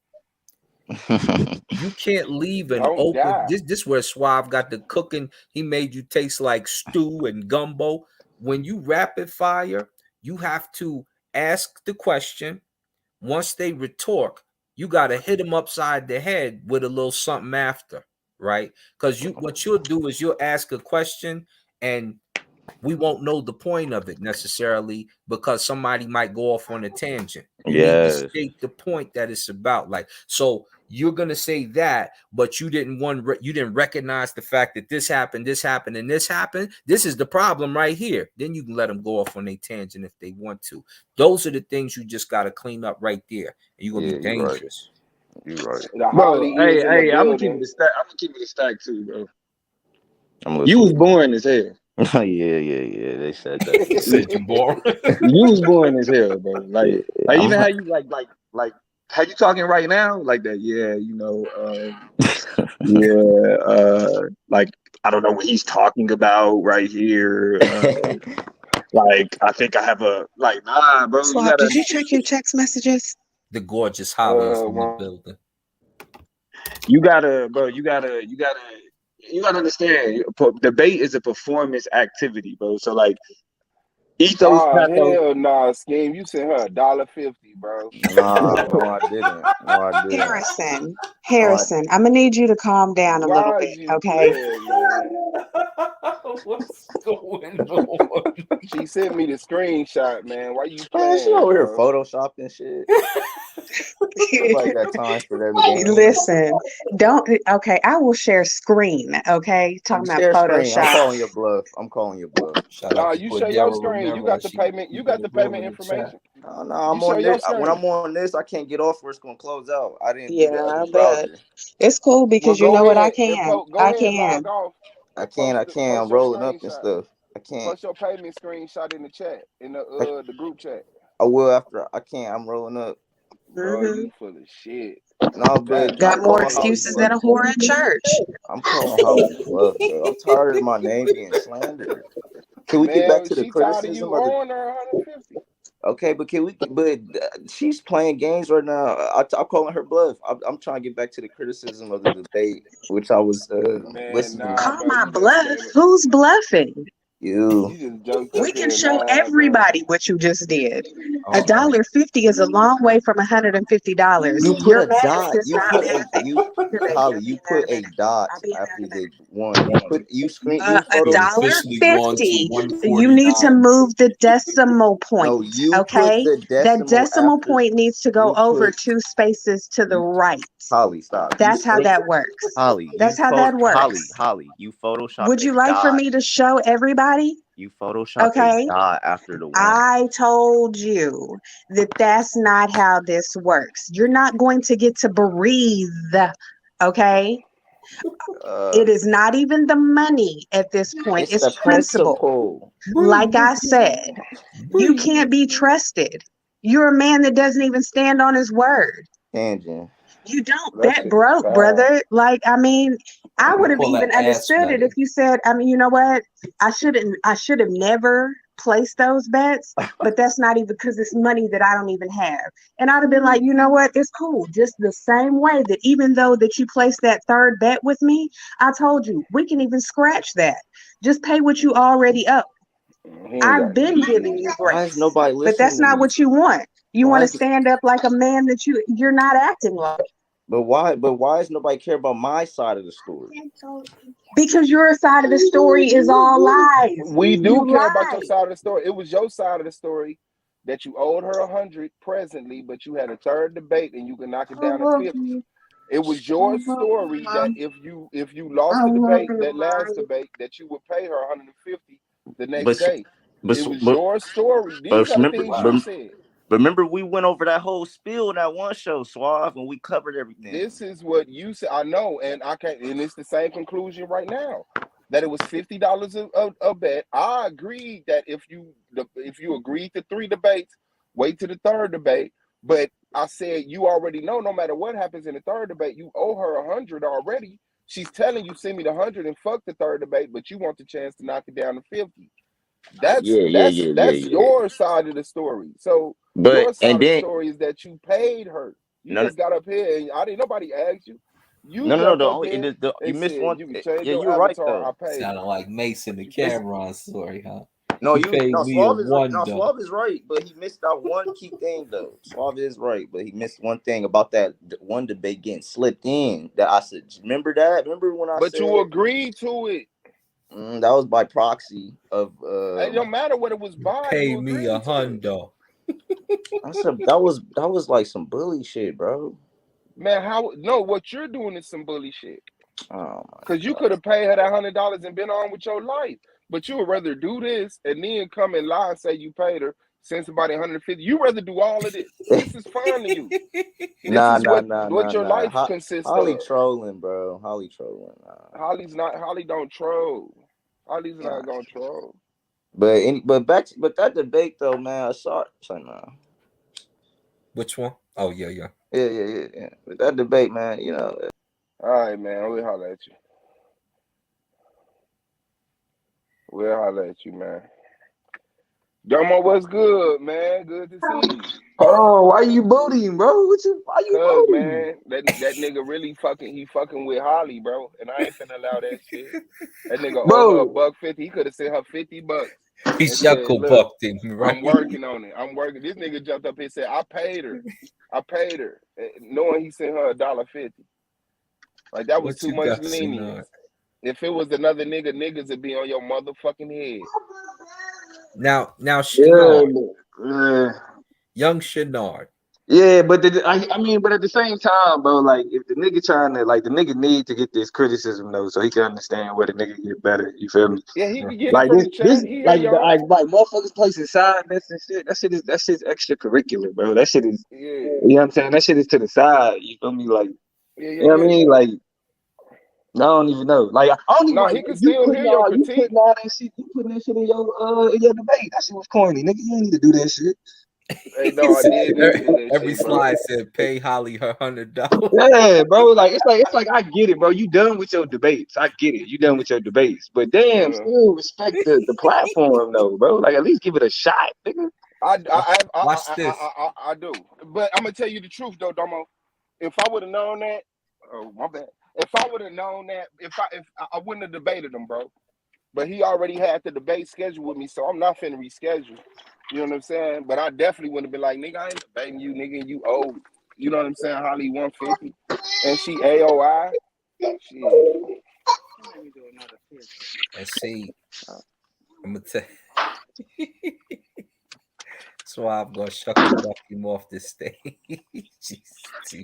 you can't leave an open. This where Suave got the cooking. He made you taste like stew and gumbo. When you rapid fire, you have to ask the question. Once they retort, you got to hit them upside the head with a little something after, right? Because what you'll do is you'll ask a question and we won't know the point of it necessarily because somebody might go off on a tangent. You need to state the point that it's about. Like, so you're gonna say that, but you didn't recognize the fact that this happened, and this happened. This is the problem right here. Then you can let them go off on a tangent if they want to. Those are the things you just got to clean up right there, and you're gonna be dangerous. You're right. Bro, hey, I'm gonna keep it a stack. I'm gonna keep it a stack too, bro. You was boring as hell. Yeah. They said that. He said you boring. You was boring as hell, bro. Like, Yeah, like I'm even how you like how you talking right now, like that. Yeah, like I don't know what he's talking about right here. Like I think I have a like nah, bro. You Swab, gotta did you check your text messages? The gorgeous Holly is in the One. building. bro. You gotta understand. Debate is a performance activity, bro. So like ethos Oh pathos. hell nah, Scheme. You sent her $1.50, bro. Nah, no, I didn't. No, I didn't. No, I. Harrison, I'm gonna need you to calm down a little Why bit, is you okay? man? What's going on? She sent me the screenshot, man. Why you Man, she playing, over here bro? photoshopping shit. Nobody got time for that game. Listen, okay, I will share screen, okay? Talking about Share screen. I'm Photoshop. calling your bluff. I'm calling your bluff. Shout out Nah, to you share your Cordero screen. You Romero. got the payment. She You put got a the bill payment in the chat. information. No, You I'm share on your this. When screen. I'm on this, I can't get off where it's gonna close out. I didn't do the Yeah, other I bet. browser. It's cool Well, because you go know what I ahead and can. go I ahead, log can. off I and can't. I'm post your rolling up and screenshot. stuff. I can't. Post your payment screenshot in the chat in I, the group chat. I will after. I can't. I'm rolling up. Bro, Hmm. you full of shit. No, but God I'm Got more calling damn. Holly excuses bluff. than a whore at church. I'm calling Holly bluff, bro. I'm tired of my name being slandered. Can we get back Man, to the she tired of criticism you of the? owing her 150. Okay, but can we? But she's playing games right now. I'm calling her bluff. I'm trying to get back to the criticism of the debate, which I was Man, listening. nah, Call bro. my You just bluff. came. Who's bluffing? You. You just joked We up can here. show Nah, bro. everybody what you just did. Uh-oh. $1.50 is a long way from $150. You put Your a math dot. does You not put math. a you Here, baby, Holly. I'm You getting out put of a bed. dot I'll be out after of bed. the one. You screen. You A We're photo. dollar officially going to fifty. You need to 149. move the decimal point. No, you put Okay, the that decimal decimal after. point needs to go You over put 2 spaces to the you. right. Holly, stop. You That's how screen. that works. Holly, That's how that works. Holly. You photoshopped Would a you like for dot. me to show everybody? You photoshopped a Okay. dot after the one. I told you that that's not how this works. You're not going to get to breathe. Okay. It is not even the money at this point. It's It's the principle. principle. Like I said, you can't be trusted. You're a man that doesn't even stand on his word. Tangent. You don't. That That shit is broke, foul. brother. Like, I mean, I We would have call even that ass understood it if smelling. you said, I mean, you know what? I should have never placed those bets, but that's not even because it's money that I don't even have. And I'd have been like, you know what? It's cool. Just the same way that even though that you placed that third bet with me, I told you we can even scratch that. Just pay what you already owe. He ain't I've got been giving shit. you Why is grace, nobody but that's listening to not me? what you want. You want Why to is stand up like a man that you're not acting like. but why is nobody care about my side of the story? Because your side of the story is all lies. We do You care about your lied. side of the story. It was your side of the story that you owed her 100 presently, but you had a third debate and you can knock it down to 50. It was your story that if you lost the debate, that last debate, that you would pay her 150 the next But day. but It was your story. These are the remember things she said. remember we went over that whole spiel in that one show, Suave, and we covered everything. This is what you said. I know, and I can't. And it's the same conclusion right now. That it was $50 a bet. I agreed that if you agreed to 3 debates, wait to the third debate. But I said you already know no matter what happens in the third debate, you owe her 100 already. She's telling you send me the 100 and fuck the third debate, but you want the chance to knock it down to 50. That's Yeah. your side of the story. So But your and side of the then story is that you paid her. You no just got up here and I didn't nobody asked you. You no. jumped The up only here you and missed said one. you can change Yeah, your you're right avatar. I though. paid Sounding her. like Mason the But you paid. Cameron story, huh? No, You paid me a wonder. Suave is right, but he missed out one key thing though. Suave is right, but he missed one thing about that one debate getting slipped in. That I said, remember that? Remember when I But you said agreed to it. that was by proxy of It don't matter what it was by, Pay you me a agreed to it. hundo. I said that was like some bully shit, bro. Man, how no, what you're doing is some bully shit. Oh my Because you god. could have paid her that $100 and been on with your life. But you would rather do this and then come and lie and say you paid her, send somebody 150. You rather do all of this. This is fun to you. This is what your life consists Holly of. trolling, bro. Holly trolling. Nah. Holly don't troll. Holly's not gonna troll. But that debate though, man, I saw it. It's like, nah. Which one? Oh yeah. Yeah. But that debate, man, you know. All right, man. We'll holler at you. We'll holler at you, man. Domo, what's good, man? Good to see you. Oh, why you booting, bro? Why you Cause booting? man, that nigga really fucking with Holly, bro. And I ain't finna allow that shit. That nigga owe her Bro, $150. He could have sent her $50 He and said, shuckle look, bucked him, right? I'm working on it. I'm working. This nigga jumped up and said, I paid her, knowing he sent her $1.50. Like that was What too you much got, lenience. If it was another nigga, niggas would be on your motherfucking head. Now, yeah, Shenard, yeah. young Shenard. Yeah, but I mean, but at the same time, bro, like if the nigga trying to the nigga need to get this criticism though, so he can understand where the nigga get better. You feel me? Yeah, he can get it Like from the this chat. He hear y'all. like motherfuckers placing side bets and shit. That shit's extracurricular, bro. That shit is, Yeah. you know what I'm saying? That shit is to the side. You feel me? Like, Yeah. you know what I mean? Like, I don't even know. Like, I don't even No, like he can you still putting hear your all critique. that shit. You putting that shit in your debate. That shit was corny, nigga. You ain't need to do that shit. Hey, no, I did need to do that Every shit, bro. slide said pay Holly her $100. Yeah, bro. Like it's like I get it, bro. You done with your debates. I get it. You done with your debates. But damn, still respect the platform though, bro. Like at least give it a shot, nigga. Watch this. I do. But I'm gonna tell you the truth though, Domo. If I would have known that, oh my bad. If I would have known that, if I wouldn't have debated him, bro. But he already had the debate scheduled with me, so I'm not finna reschedule. You know what I'm saying? But I definitely wouldn't have been like, nigga, I ain't debating you, nigga. You owe. You know what I'm saying? Holly 150, and she AOI. Shit. And see, I'm gonna tell. That's why I'm gonna shuckle buck him off this stage.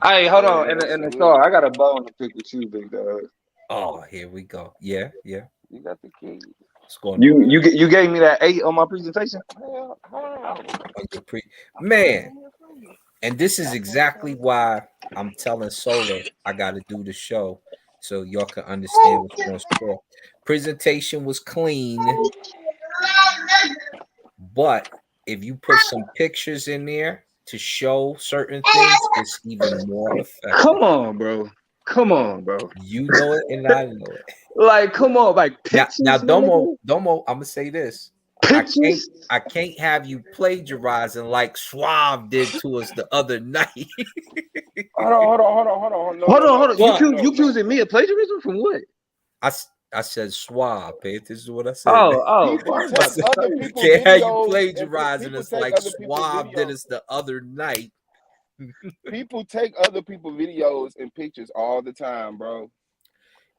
Hey, hold on, and the star, I got a bone to pick with you, big dog. Oh, here we go. Yeah. You got the key. What's going on? You gave me that 8 on my presentation. Man, and this is exactly why I'm telling Solar I got to do the show so y'all can understand what's going on. Presentation was clean, but if you put some pictures in there to show certain things, it's even more effective. Come on, bro. You know it, and I know it. Like, come on, like pictures. Now, Domo, I'm gonna say this. Pictures? I can't have you plagiarizing like Suave did to us the other night. Hold on. You accusing me of plagiarism from what? I said Suave. Pay attention to what I said. People take other people's can't have you videos plagiarizing us like Suave did us the other night. People take other people's videos and pictures all the time, bro.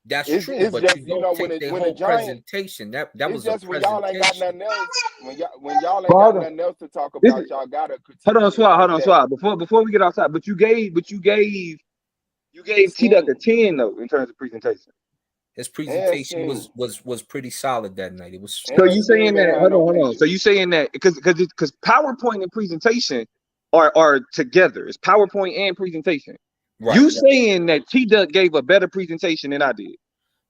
That's it's true, but just, you don't take the whole presentation. That was just a when presentation. y'all ain't got nothing else. When y'all ain't got nothing else to talk about, y'all gotta critique. Hold on, Swab. Before we get outside, but you gave T-Duck a 10 though in terms of presentation. His presentation was pretty solid that night. It was. So you saying that? Hold on. So you saying that because PowerPoint and presentation are together. It's PowerPoint and presentation. Right. You saying that T-Duck gave a better presentation than I did?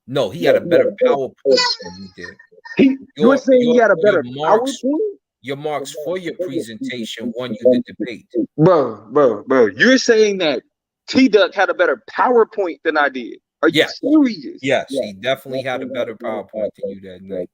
No, he had a better PowerPoint than you did. You're saying he had a better PowerPoint? Your marks for your presentation won you the debate. Bro. You're saying that T-Duck had a better PowerPoint than I did. Are you serious? Yes, he definitely had a better PowerPoint than you that night.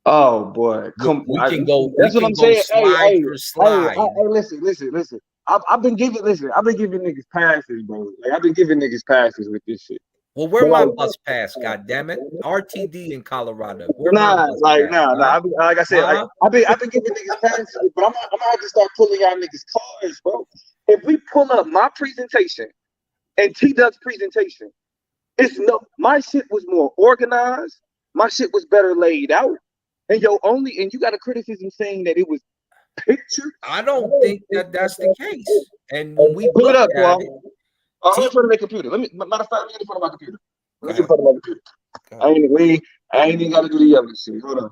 Oh boy, we can go. That's what I'm saying. Slide for slide. Hey, listen. I've been giving niggas passes, bro. Like I've been giving niggas passes with this shit. Well, where my bus pass? God damn it, RTD in Colorado. Where my bus pass? Nah. Like I said, I've been giving niggas passes, but I'm gonna have to start pulling out niggas cards, bro. If we pull up my presentation and T-Duck's presentation, my shit was more organized. My shit was better laid out. And you got a criticism saying that it was pictures. I don't think that's the case. And when we pull it up, I'm in front of my computer. Matter of fact, let me get in front of my computer. I ain't even got to do the yelling shit. Hold on.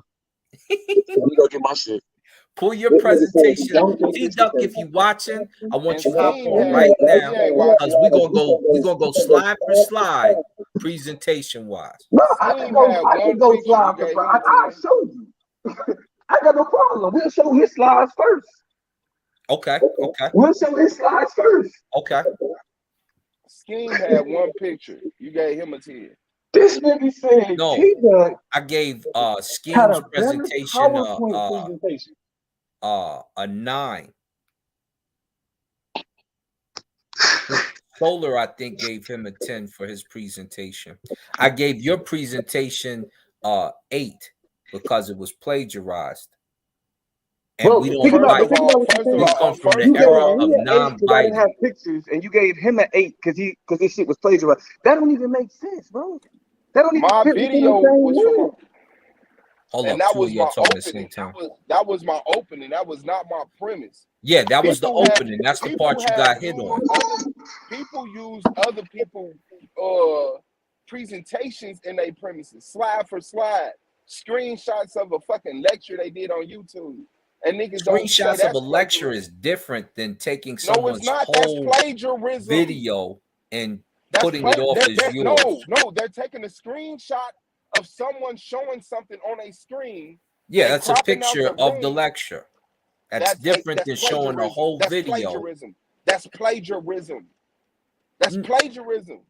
Let me go get my shit. Pull your presentation. T-Duck, if you watching, I want you to hop on right now because we're gonna go slide for slide, presentation wise. No, I can go slide for slide. I'll show you. I got no problem. We'll show his slides first. Okay. We'll show his slides first. Okay. Scheme had one picture. You gave him a 10. This nigga said no. I gave Scheme's presentation a 9. Solar, I think, gave him a 10 for his presentation. I gave your presentation 8 because it was plagiarized. And bro, we don't like. We come from the era of non-biting. Have pictures, and you gave him an 8 because this shit was plagiarized. That don't even make sense, bro. That don't even my fit video was from. Hold and up, that was my opening. That was my opening. That was not my premise. Yeah, that was the opening. That's the part you got hit on. People use other people's presentations in their premises, slide for slide, screenshots of a fucking lecture they did on YouTube. And niggas screenshots of a lecture is different than taking someone's whole video and putting it off as yours. No, they're taking a screenshot of someone showing something on a screen. Yeah, that's a picture of the lecture. That's different than showing a whole video. That's plagiarism. That's plagiarism.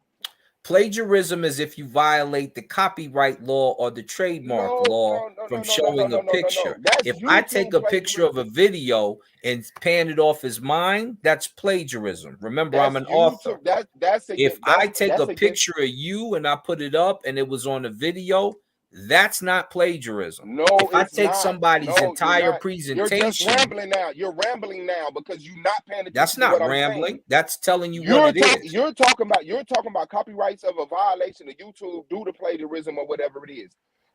Plagiarism is if you violate the copyright law or the trademark law from showing a picture. If I take a picture of a video and pan it off as mine, that's plagiarism. Remember, I'm an author. If I take a picture of you and I put it up and it was on a video, that's not plagiarism. No, if I take somebody's entire presentation, you're just rambling now. You're rambling now because you're not paying attention. That's not to what rambling. I'm saying. That's telling you what it is. You're talking about copyrights of a violation of YouTube due to plagiarism or whatever it is.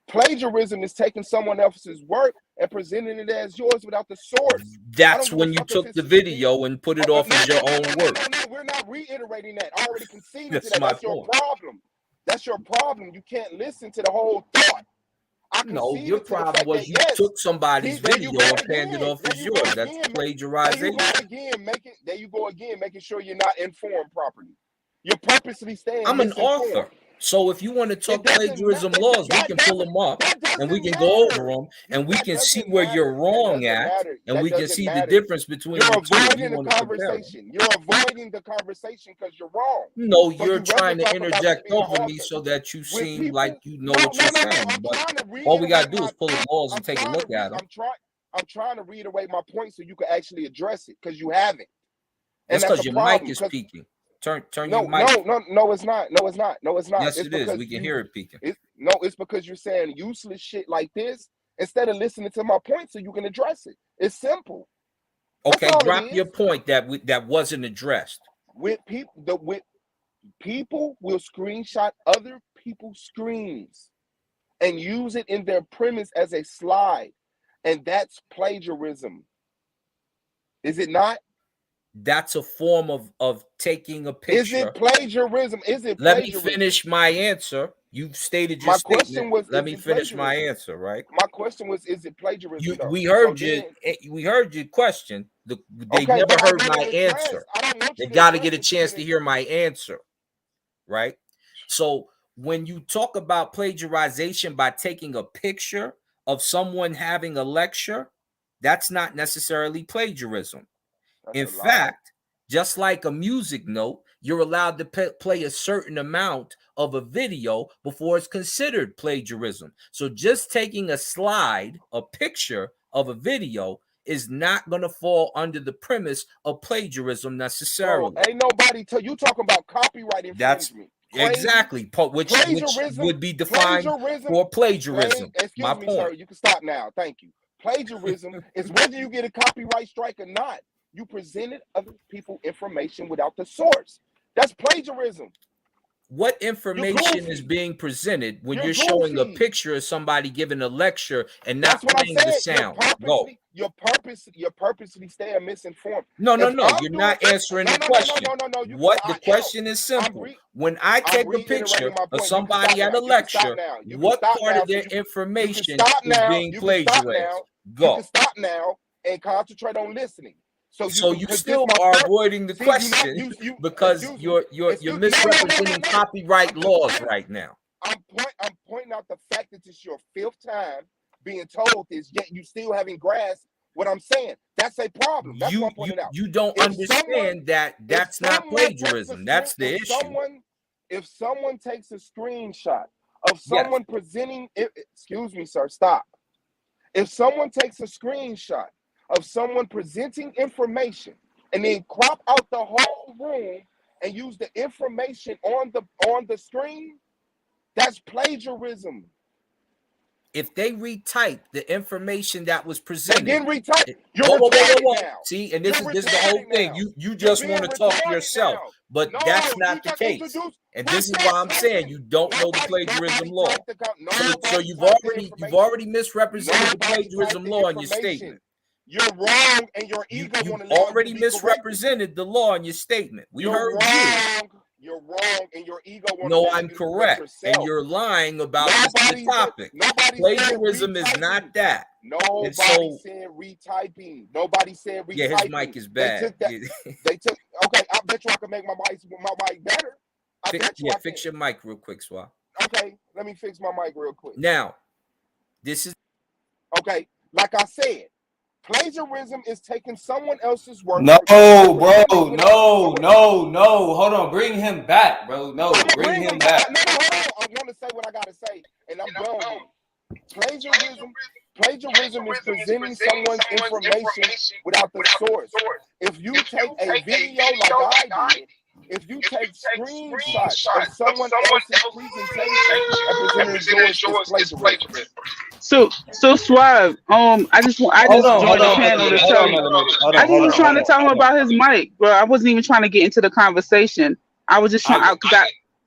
Plagiarism is taking someone else's work and presenting it as yours without the source. That's when you took the video and put it off as your own work. No, we're not reiterating that. I already conceded to that. That's your problem. That's your problem. You can't listen to the whole thought. No, your problem was you took somebody's video and panned it off as yours. That's plagiarization. There you go again, making sure you're not informed properly. You're purposely staying. I'm an author. So if you want to talk plagiarism laws, we can pull them up and we can go over them and we can see where you're wrong at and we can see the difference between the two. You're avoiding the conversation. You're avoiding the conversation because you're wrong. No, you're trying to interject over me so that you seem like you know what you're saying. But all we got to do is pull the laws and take a look at them. I'm trying to reiterate my point so you can actually address it because you haven't. That's because your mic is peaking. Turn your mic. No, it's not. No, it's not. Yes, it is. We can hear it peaking. It's because you're saying useless shit like this instead of listening to my point so you can address it. It's simple. Okay, drop your point that wasn't addressed. People will screenshot other people's screens and use it in their premise as a slide, and that's plagiarism. Is it not? That's a form of taking a picture. Is it plagiarism? Let me finish my answer. You've stated your statement. Let me finish my answer, right? My question was, is it plagiarism? We heard you. We heard your question. They never heard my answer. They got to get a chance to hear my answer, right? So when you talk about plagiarization by taking a picture of someone having a lecture, that's not necessarily plagiarism. In fact, just like a music note, you're allowed to play a certain amount of a video before it's considered plagiarism. So just taking a slide, a picture of a video is not going to fall under the premise of plagiarism necessarily. Bro, ain't nobody tell you talking about copyright infringement. Exactly, which would be defined for plagiarism. Excuse me, sir, you can stop now. Thank you. Plagiarism is whether you get a copyright strike or not. You presented other people information without the source. That's plagiarism. What information is being presented when you're showing a picture of somebody giving a lecture and not playing the sound? You're purposely staying misinformed. No. You're not answering the question. What the question is simple. When I take a picture of somebody at a lecture, what part of their information is being plagiarized? Go. You can stop now and concentrate on listening. So you still are avoiding the question because you're misrepresenting copyright laws right now. I'm pointing out the fact that it's your 5th time being told this, yet you still haven't grasped what I'm saying. That's a problem. That's what I'm pointing out. You don't understand that's not plagiarism. That's the issue. If someone takes a screenshot of someone presenting, excuse me, sir, stop. If someone takes a screenshot of someone presenting information and then crop out the whole room and use the information on the screen, that's plagiarism. If they retype the information that was presented, they didn't retype. Whoa. See, and this is the whole thing. You just want to talk to yourself, but that's not the case. And this is why I'm saying you don't know the plagiarism law. So you've already misrepresented the plagiarism law in your statement. You're wrong, and your ego you already misrepresented the law in your statement. We heard you. You're wrong, and your ego. No, I'm correct, and you're lying about the topic. Plagiarism is not that. Nobody said retyping. Nobody said retyping. Yeah, his mic is bad. They took. Okay, I bet you I can make my mic better. Fix your mic real quick, Swab. Okay, let me fix my mic real quick. Now, this is okay. Like I said, plagiarism is taking someone else's work. No, bro. No. Hold on. Bring him back, bro. No, bring him back. No, hold on. I want to say what I got to say, and I'm done with it. Plagiarism is presenting someone's information without the source. If you take a video like I did, if you take screenshots of someone else's presentation and present yours, it's plagiarism. So Suave, I just joined the panel to tell you. I was even trying to tell him about his mic, bro. I wasn't even trying to get into the conversation. I was just trying.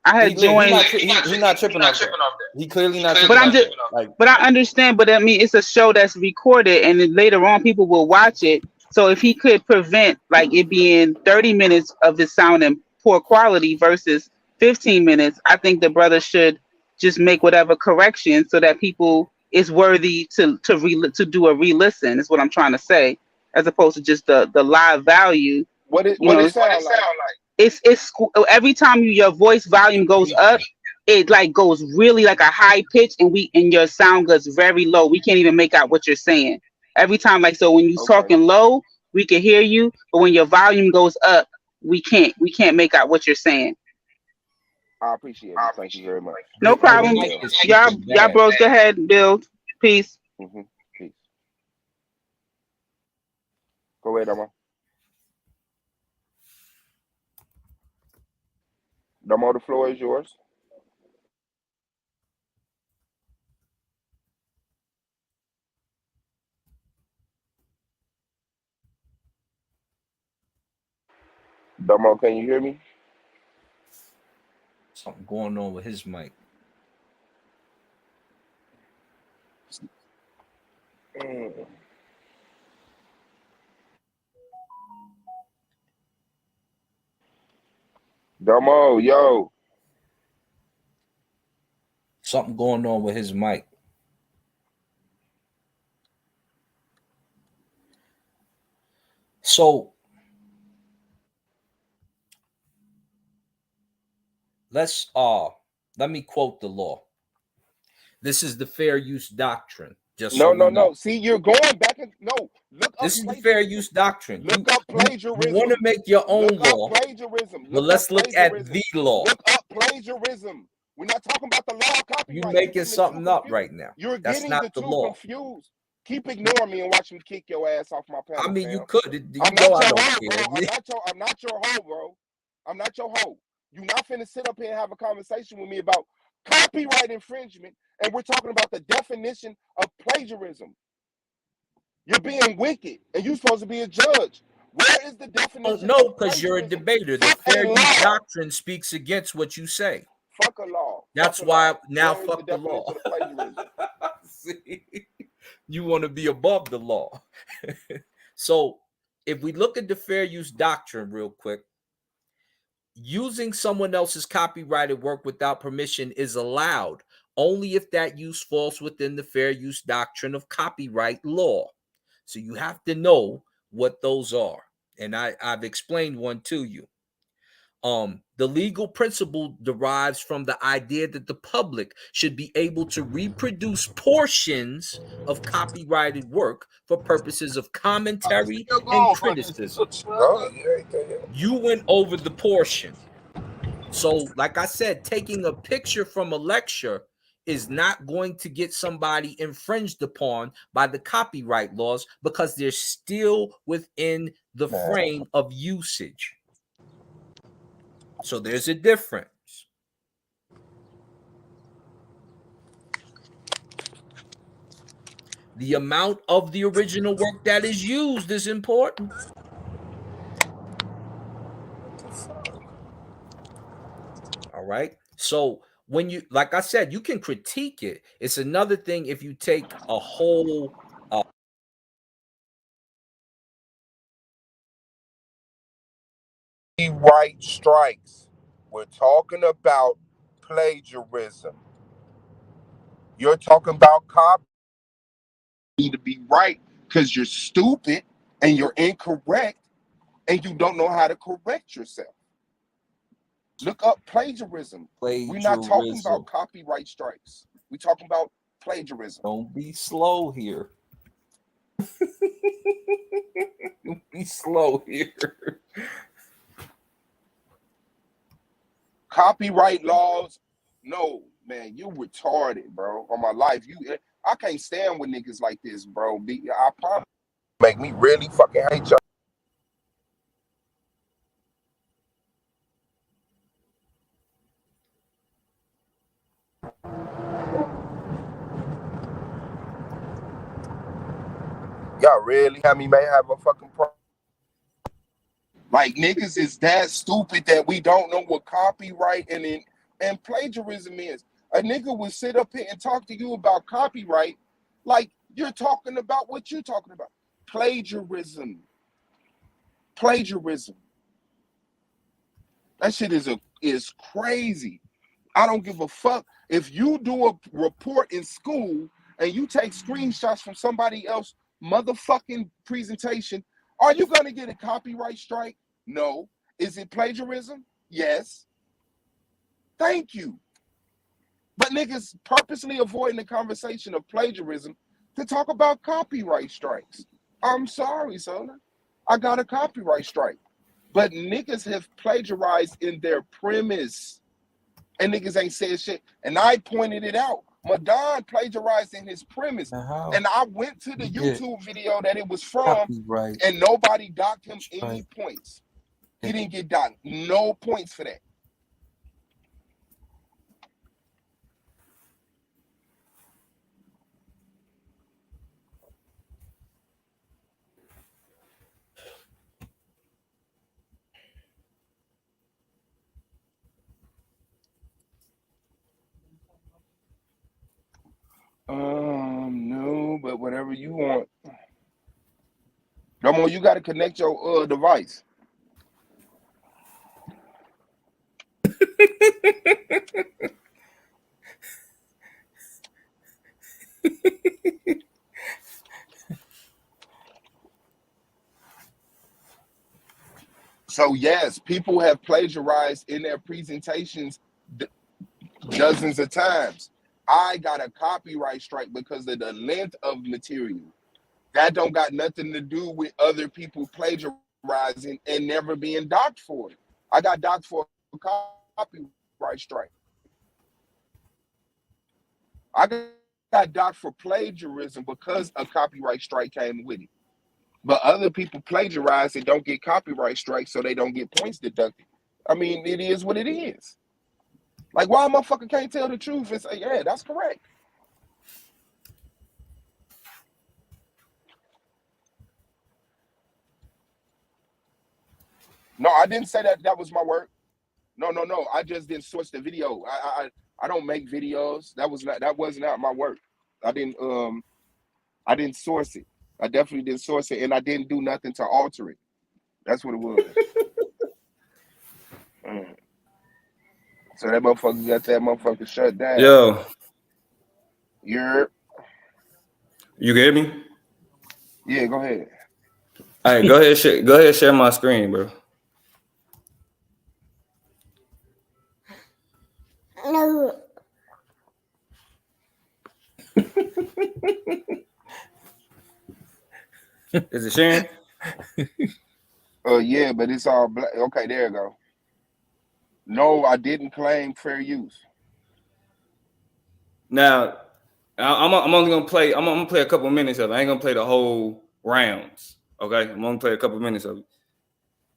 I had joined. He's not tripping off that. He clearly not. But I'm just. But I understand. But I mean, it's a show that's recorded, and then later on, people will watch it. So if he could prevent like it being 30 minutes of it sounding poor quality versus 15 minutes, I think the brother should just make whatever correction so that people is worthy to do a re-listen. Is what I'm trying to say, as opposed to just the live value. What it sound like? It's every time your voice volume goes up, it like goes really like a high pitch, and your sound goes very low. We can't even make out what you're saying every time. Like, so when you're talking low, we can hear you, but when your volume goes up, we can't make out what you're saying. I appreciate it. Thank you very much. No problem. Y'all bros, go ahead, build. Peace. Mm-hmm. Peace. Go ahead, Damo. Damo, the floor is yours. Damo, can you hear me? Something going on with his mic. Damo, yo. Something going on with his mic. So let me quote the law. This is the fair use doctrine. No. See, you're going back and look up. This is the fair use doctrine. Look up plagiarism. You want to make your own law. Plagiarism. But let's look at the law. Look up plagiarism. We're not talking about the law of copyright. You're making something up right now. That's getting the two confused. Keep ignoring me and watch me kick your ass off my panel. I mean, you could. I'm not your hoe, bro. I'm not your hoe. You're not finna sit up here and have a conversation with me about copyright infringement, and we're talking about the definition of plagiarism. You're being wicked, and you're supposed to be a judge. Where is the definition? No, because you're a debater. The fair use doctrine speaks against what you say. Fuck a law. That's why now fuck the law. See, you want to be above the law. So if we look at the fair use doctrine real quick, using someone else's copyrighted work without permission is allowed only if that use falls within the fair use doctrine of copyright law. So you have to know what those are. And I've explained one to you. The legal principle derives from the idea that the public should be able to reproduce portions of copyrighted work for purposes of commentary and criticism. You went over the portion. So, like I said, taking a picture from a lecture is not going to get somebody infringed upon by the copyright laws because they're still within the frame of usage. So there's a difference. The amount of the original work that is used is important. All right. So when you, like I said, you can critique it. It's another thing if you take a whole Copyright strikes. We're talking about plagiarism. You're talking about copy. You need to be right because you're stupid and you're incorrect and you don't know how to correct yourself. Look up plagiarism. We're not talking about copyright strikes. We're talking about plagiarism. Don't be slow here. Don't be slow here. Copyright laws, no, man, you retarded, bro. On my life, I can't stand with niggas like this, bro. I promise, make me really fucking hate y'all. Y'all really have me may have a fucking problem. Like niggas is that stupid that we don't know what copyright and plagiarism is. A nigga would sit up here and talk to you about copyright like you're talking about what you're talking about. Plagiarism. Plagiarism. That shit is crazy. I don't give a fuck. If you do a report in school and you take screenshots from somebody else motherfucking presentation, are you gonna get a copyright strike? No. Is it plagiarism? Yes. Thank you. But niggas purposely avoiding the conversation of plagiarism to talk about copyright strikes. I'm sorry, Sona. I got a copyright strike. But niggas have plagiarized in their premise. And niggas ain't said shit. And I pointed it out. Madon plagiarized in his premise. And I went to the YouTube video that it was from, and nobody docked him any points. He didn't get docked. No points for that. No, but whatever you want. Come on, you got to connect your device. So yes, people have plagiarized in their presentations dozens of times. I got a copyright strike because of the length of material. That don't got nothing to do with other people plagiarizing and never being docked for it. I got docked for a copyright strike. I got docked for plagiarism because a copyright strike came with it. But other people plagiarize and don't get copyright strikes, so they don't get points deducted. I mean, it is what it is. Like, why a motherfucker can't tell the truth and say, yeah, that's correct? No, I didn't say that was my work. No. I just didn't source the video. I don't make videos. That was not my work. I didn't source it. I definitely didn't source it, and I didn't do nothing to alter it. That's what it was. So that motherfucker got that motherfucker shut down. Yo. You hear me? Yeah, go ahead. All right, go ahead, share my screen, bro. No. Is it sharing? Yeah, but it's all black. Okay, there you go. No, I didn't claim fair use. Now, I'm only gonna play. I'm gonna play a couple minutes of it. I ain't gonna play the whole rounds. Okay, I'm gonna play a couple minutes of it.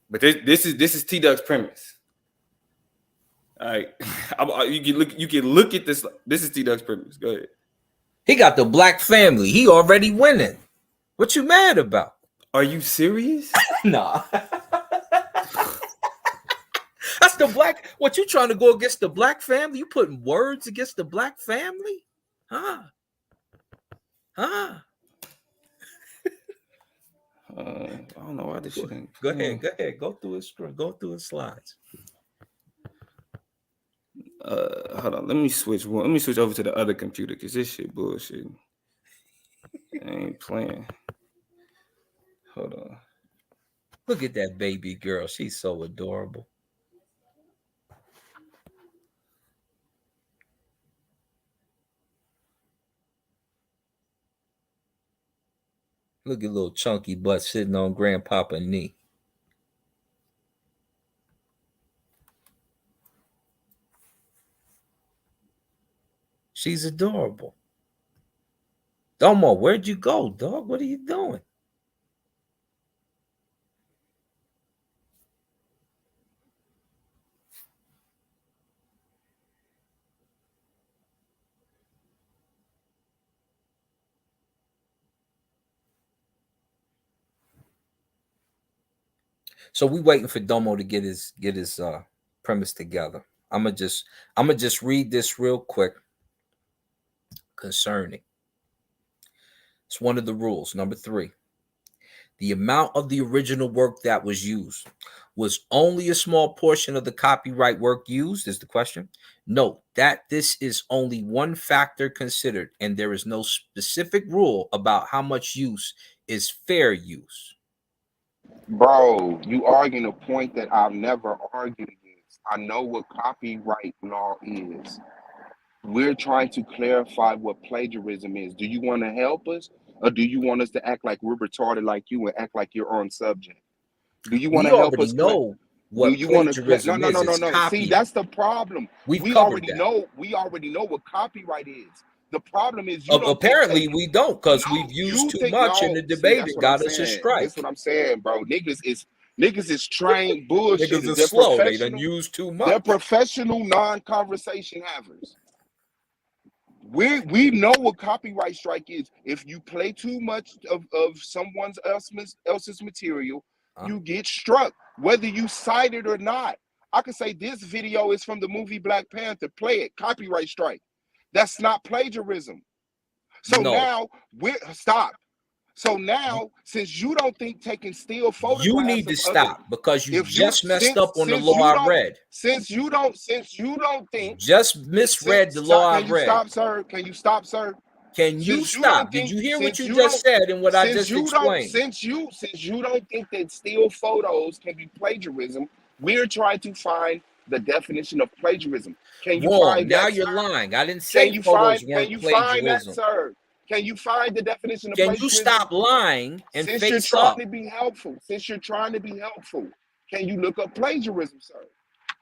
But this is T Duck's premise. All right, you can look at this. This is T Duck's premise. Go ahead. He got the black family. He already winning. What you mad about? Are you serious? Nah. That's the black. What you trying to go against the black family? You putting words against the black family? Huh? I don't know why this shit ain't. Go ahead. Go through his slides. Hold on. Let me switch over to the other computer because this shit bullshit. I ain't playing. Hold on. Look at that baby girl. She's so adorable. Look at little chunky butt sitting on grandpapa knee. She's adorable. Domo, where'd you go, dog? What are you doing? So we waiting for Domo to get his premise together. I'm gonna just read this real quick concerning. It's one of the rules. Number 3. The amount of the original work that was used was only a small portion of the copyright work used, is the question. Note that this is only one factor considered, and there is no specific rule about how much use is fair use. Bro, you arguing a point that I've never argued against. I know what copyright law is. We're trying to clarify what plagiarism is. Do you want to help us, or do you want us to act like we're retarded like you and act like you're on subject? Do you want We to help already us? know what plagiarism No. is. It's See, copying. that's the problem. We've We covered already that. know. We already know what copyright is. The problem is you don't Apparently think we don't, because no, we've used you too think much in no. the See, debate. that's It what I'm got us a saying. strike. That's what I'm saying, bro. Niggas is trained Niggas bullshitters. are slow. They done Professional. used too They're much. professional non-conversation havers. We know what copyright strike is. If you play too much of someone else's material, you get struck, whether you cite it or not. I could say this video is from the movie Black Panther. Play it, copyright strike. That's not plagiarism. So now stop. So now, since you don't think taking still photographs, You need to stop because you just messed up on the since law you I don't read. since you don't think Just misread the law I can you read. stop, sir? Can you stop, sir? Can you Since you don't stop? Did think, you hear what since you you just don't, said and what I since just you don't, explained? since you don't think that still photos can be plagiarism, we're trying to find the definition of plagiarism. Can you Wrong. find Now that, you're sir? lying. I didn't Can say you photos find? Can weren't you find that, plagiarism. sir? Can you find the definition of Can you plagiarism? stop lying and Since you're face trying up? to be helpful, can you look up plagiarism, sir?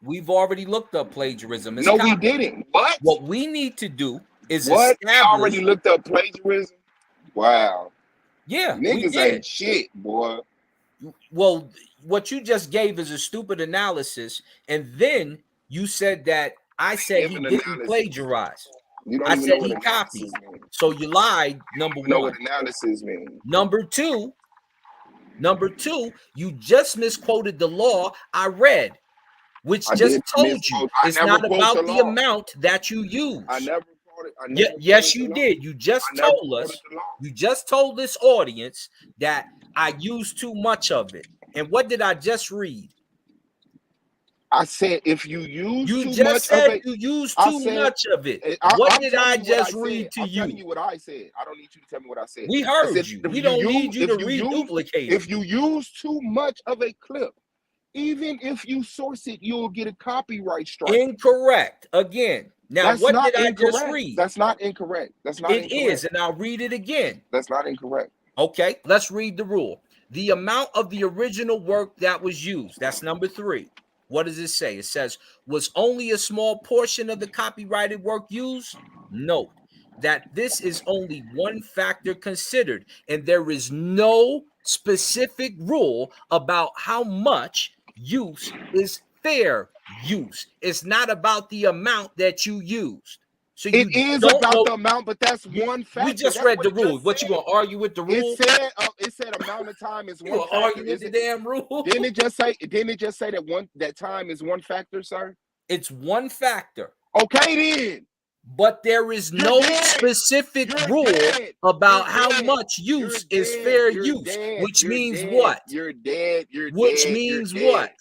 We've already looked up plagiarism. It's No, we copying. didn't. What? What we need to do is What? We establish. already looked up plagiarism? Wow. Yeah, we Niggas did. ain't shit, boy. Well, what you just gave is a stupid analysis, and then you said that I said he Give an didn't analysis. plagiarize. You don't I even said know what he analysis copied. means. So you lied, number You know one. what analysis means. Number two, you just misquoted the law I read, which I just did told you misquote. I it's never not quote the about the law. amount that you use. I never quoted. Yes, you did. You just I never told quoted us. the law. You just told this audience that I used too much of it. And what did I just read? I said if you use You too just much said of it, you use I too said, much of it. I'm What did telling I you what just I read said. to I'm telling you? you what I said. I don't need you to tell me what I said. We I heard said you. if We don't need you to if reduplicate you use too much of a clip, even if you source it, you'll get a copyright strike. Incorrect. Again. Now, That's what not did I just incorrect. read? That's not incorrect. That's not It incorrect. is, and I'll read it again. That's not incorrect. Okay, let's read the rule. The amount of the original work that was used. That's number 3. What does it say? It says, was only a small portion of the copyrighted work used? Note that this is only one factor considered, and there is no specific rule about how much use is fair use. It's not about the amount that you used. So you It is don't about know. the amount, but that's one factor. We just That's read what the it rule. just What, you said. gonna argue with the rule? It said amount of time is You one gonna factor. argue with the damn rule? Didn't it just say that time is one factor, sir? It's one factor. Okay then. But there is no specific rule about how much use is fair use, which means what? You're dead. Which means what?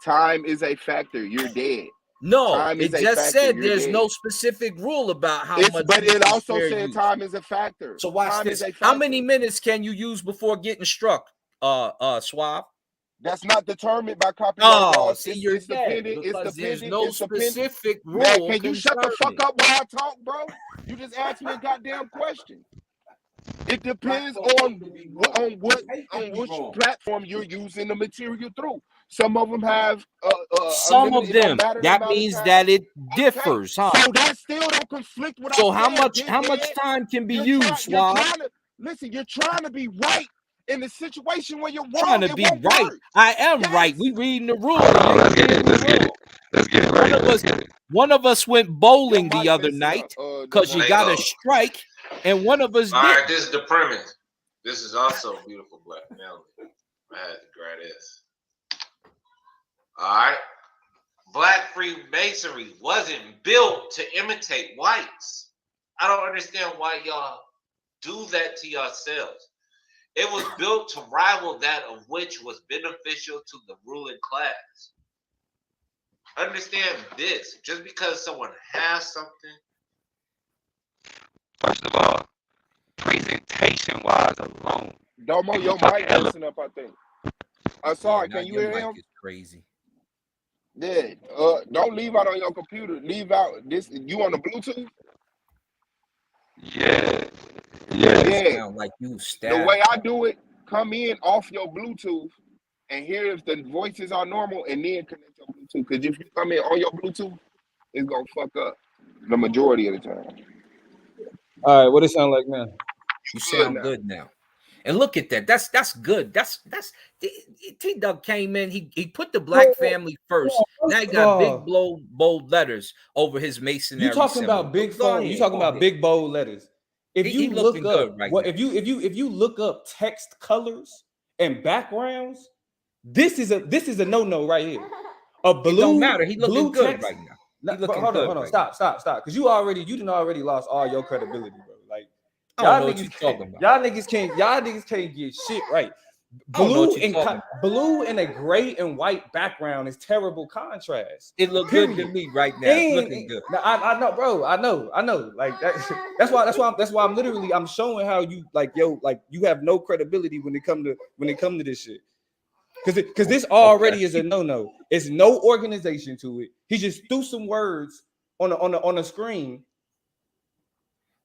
Time is a factor. You're dead. No, time it is a just factor. said You're there's dead. no specific rule about how much. But use it is also fair said use. time is a factor. So watch time this. Is a How factor. many minutes can you use before getting struck, Suave? That's not determined by copyright laws. See, you're dead because there's no specific rule. Man, can you shut the fuck up while I talk, bro? You just asked me a goddamn question. It depends on which platform you're using the material through. Some of them have some of them. That means that it differs, huh? So that still don't conflict with. So how much time can be used, Suave? Listen, you're trying to be right in the situation where you're wrong. Trying to be right. Work. I am right. We reading the rules. Let's get it right. One of us went bowling the other night because you got a strike, and one of us All did. right, this is the premise. This is also beautiful black family. I had to grab this. All right. Black Freemasonry wasn't built to imitate whites. I don't understand why y'all do that to yourselves. It was built to rival that of which was beneficial to the ruling class. Understand this. Just because someone has something. First of all, presentation-wise alone. Domo, your mic messing up, I think. I'm sorry, can you hear him? Crazy. Yeah. Don't leave out on your computer. Leave out this. You on the Bluetooth? Yeah. Sound like you the way I do it, come in off your Bluetooth and hear if the voices are normal and then connect your Bluetooth. Because if you come in on your Bluetooth, it's going to fuck up the majority of the time. All right, what it sound like now? You sound good now. And look at that. That's good. That's T-Dub came in. He put the black family first. Now he got big bold letters over his masonry. You talking about big font? You talking about big bold letters? If you look up if you look up text colors and backgrounds, this is a no right here. A blue. It don't matter. He looking good text, right now. Hold on. Stop. Because you done already lost all your credibility, bro. Like y'all niggas can't get shit right. Blue and a gray and white background is terrible contrast. It looks good to me right now. It's looking good. I know, bro. I know. Like that's why I'm showing how you you have no credibility when it come to this shit. Because this already is a no. It's no organization to it. He just threw some words on a screen.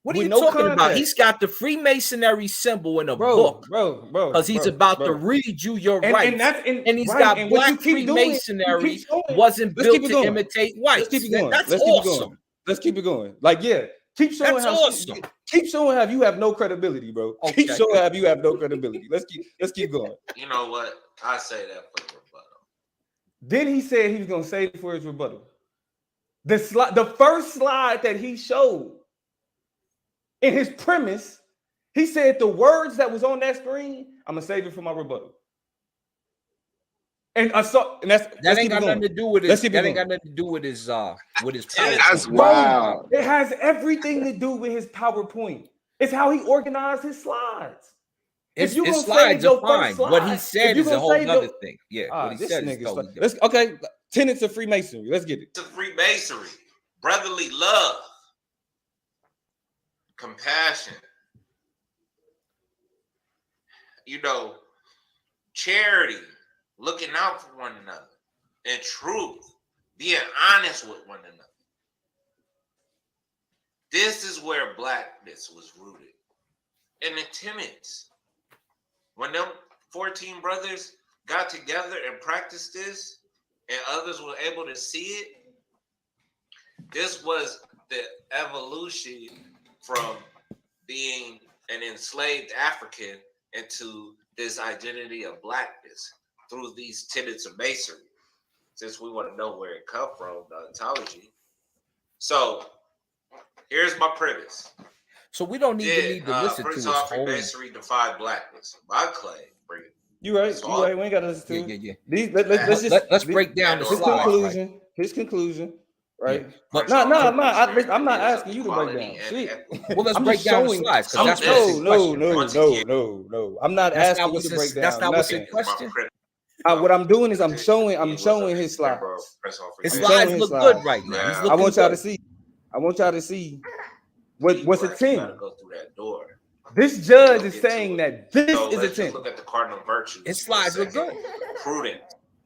What are you talking about? He's got the Freemasonry symbol in a book, bro. Because he's about to read you your rights, and he's got black Freemasonry wasn't built to imitate whites. Let's keep it going. That's awesome. Let's keep it going. Keep showing awesome. Keep showing how you have no credibility, bro. Okay. Keep showing how you have no credibility. Let's keep going. You know what? I say that for the rebuttal. Then he said he was gonna save it for his rebuttal. The first slide that he showed. In his premise, he said the words that was on that screen, I'm gonna save it for my rebuttal. And I saw, and that ain't got nothing to do with his. That ain't got nothing to do with his. That's wild. It has everything to do with his PowerPoint. It's how he organized his slides. His slides are fine. What he said is a whole other thing. Yeah, what he said is totally different. Okay, Tenets of Freemasonry. Let's get it. It's a Freemasonry. Brotherly love. Compassion. You know, charity. Looking out for one another. And truth. Being honest with one another. This is where blackness was rooted. And the tenets. When them 14 brothers got together and practiced this, and others were able to see it, this was the evolution from being an enslaved African into this identity of blackness through these tenets of masonry. Since we want to know where it come from, the ontology. So here's my premise. So we don't even need to listen to his whole. Freemasonry defied blackness. My claim, bring it. You right. You right. We ain't got to listen to. Yeah. Let's break down his conclusion. Right? His conclusion. Right. Yeah. But no. I'm not asking you to break down. Shit. Well, let's break down the slides because that's no. I'm not asking you to break down. That's not what's in question. What I'm doing is I'm showing his slides. His slides look good right now. I want y'all to see. I want y'all to see what's a 10. Go through that door. This judge is saying that this is a 10. Look at the cardinal virtues. His slides look good. Prudent.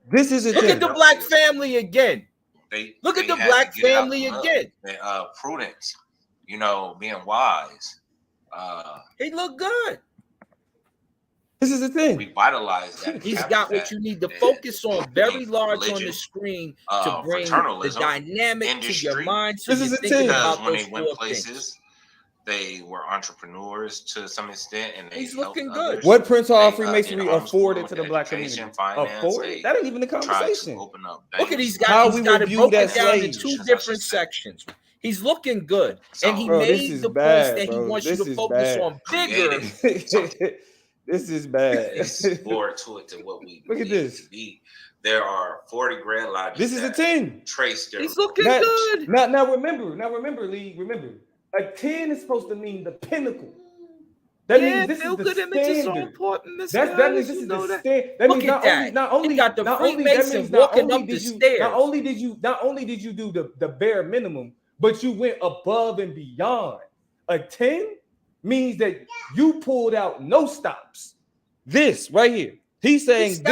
This is a 10. Look at the black family again. Look at the black family again. Prudence. You know, being wise. He look good. This is the thing. Revitalize that. He's got what you need to focus on very large on the screen to bring the dynamic to your mind. So this is a thing. Because when they went places, they were entrepreneurs to some extent, and he's looking good. What Prince Hall Freemasonry afforded to the black community? Afforded? That ain't even the conversation. Look at these guys. He's got it broken down into 2 different sections. He's looking good, and he made the points that he wants you to focus on bigger. This is bad. It's more to it than what we look at this. There are 40 grand lodges. This is a 10. Trace He's looking good. Now remember, Lee. Remember, a 10 is supposed to mean the pinnacle. That means this is the standard. Is so important, that means this is the standard. That means not only got the Freemason walking up the stairs. Not only did you do the bare minimum, but you went above and beyond. A 10 means that you pulled out no stops. This right here. He's saying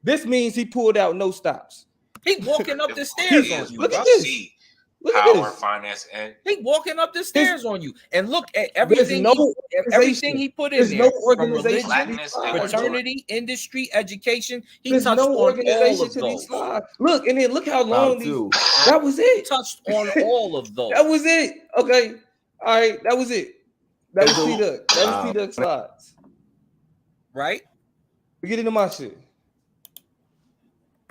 this means he pulled out no stops. He walking up the stairs on you. Look at this. Look at power, this. finance, and he walking up the stairs on you. And look at everything. Everything he put in there. From religion, fraternity, industry, education. He touched on all of those. Look, and then look how long that was it. He touched on all of those. That was it. Okay. All right. That was it. That was T-Duck. That was T-Duck slides. Right? We get into my shit.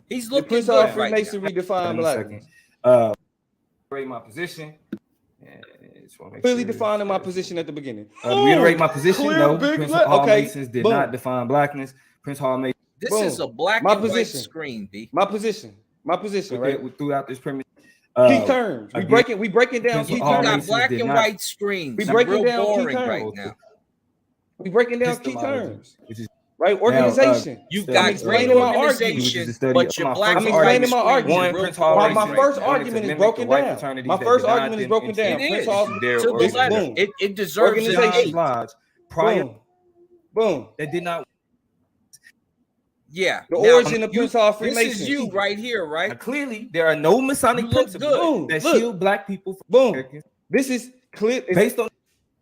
He's looking Prince good Hall Freemasonry defined blackness. Reiterate my position. Clearly defining my position at the beginning. To reiterate my position, no. Prince Hall Masons did not define blackness. Prince Hall Masons. This is a black and white screen, B. My position, right? Throughout this premise. Key terms. We breaking down key terms. You got black and white screens. We breaking down boring key terms right now. We breaking down key terms. Right, organization. You got great organization, but you're black and white. I'm explaining my argument. My first argument is broken down. My first argument is broken down. It is. To the letter. It deserves organization. Prior. Boom. They did not. Yeah. The origin of Prince Hall Freemason. This is you right here, right? Now, clearly, there are no Masonic principles that shield black people from Americans. This is clear. Based on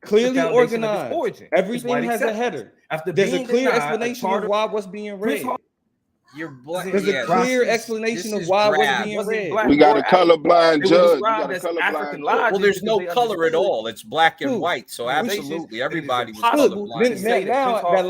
clearly organized. Everything has a header. There's a clear explanation of why what's being read. You're black. There's a clear explanation of why what's being read. We got a colorblind judge. Well, there's no color at all. It's black and white. So absolutely, everybody was colorblind. Now, the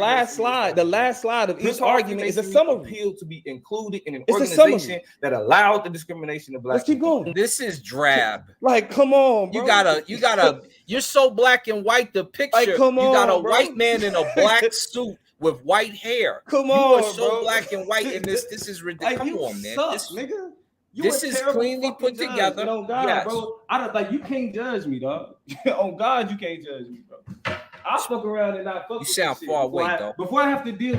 last slide of each argument is a summary. Appeal to be included in an organization that allowed the discrimination of black. Let's keep going. This is drab. Like, come on, bro. You gotta. You're so black and white. The picture. Like, come on, you got a bro. white man in a black suit with white hair. Come on, you are so bro. black and white in this. This is ridiculous. Like, come on, man. Nigga. This is cleanly put together. On God, bro. I don't like you can't judge me, dog. On God, you can't judge me, bro. I fuck around and not fuck. You sound far away, though. Before I have to deal,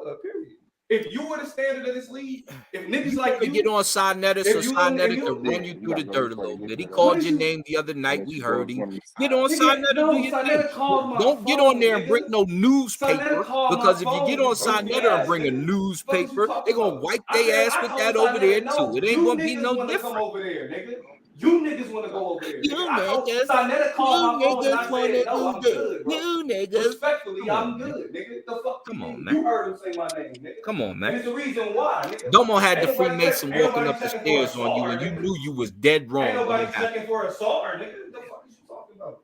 period. if you were the standard of this league, if niggas like you get on Sinetta, so if you and Sinetta you can run you You're through the not gonna dirt a play little this bit. He shit, called what your is you name the other and night. then We she goes heard him. one of these. Get on nigga, Sinetta, do no, your thing. Sinetta called my Don't get on phone, there and bring nigga. no Sinetta newspaper, called my because if you get phone, on bro. He Sinetta and asked, bring a nigga. What was you newspaper, they're talking gonna about? wipe I their said, ass I with told that over there Sinetta, too. no, It ain't you gonna be niggas no want to come different. over there, nigga. You niggas want to go over there, nigga. You I told niggas, Sinetta called my phone and I wanna said, no, do I'm that. good, bro. You niggas. Respectfully, Come on, I'm man. good, nigga. The fuck Come you on, mean? man. You heard him say my name, nigga. Come on, And man. it's the reason why, nigga. Domo had the Ain't nobody Freemason ain't walking nobody up the checking for a stairs on you, SAR, and you nigga. knew you was dead Ain't wrong when nobody it happened. checking for a SAR, nigga. The fuck is you talking about?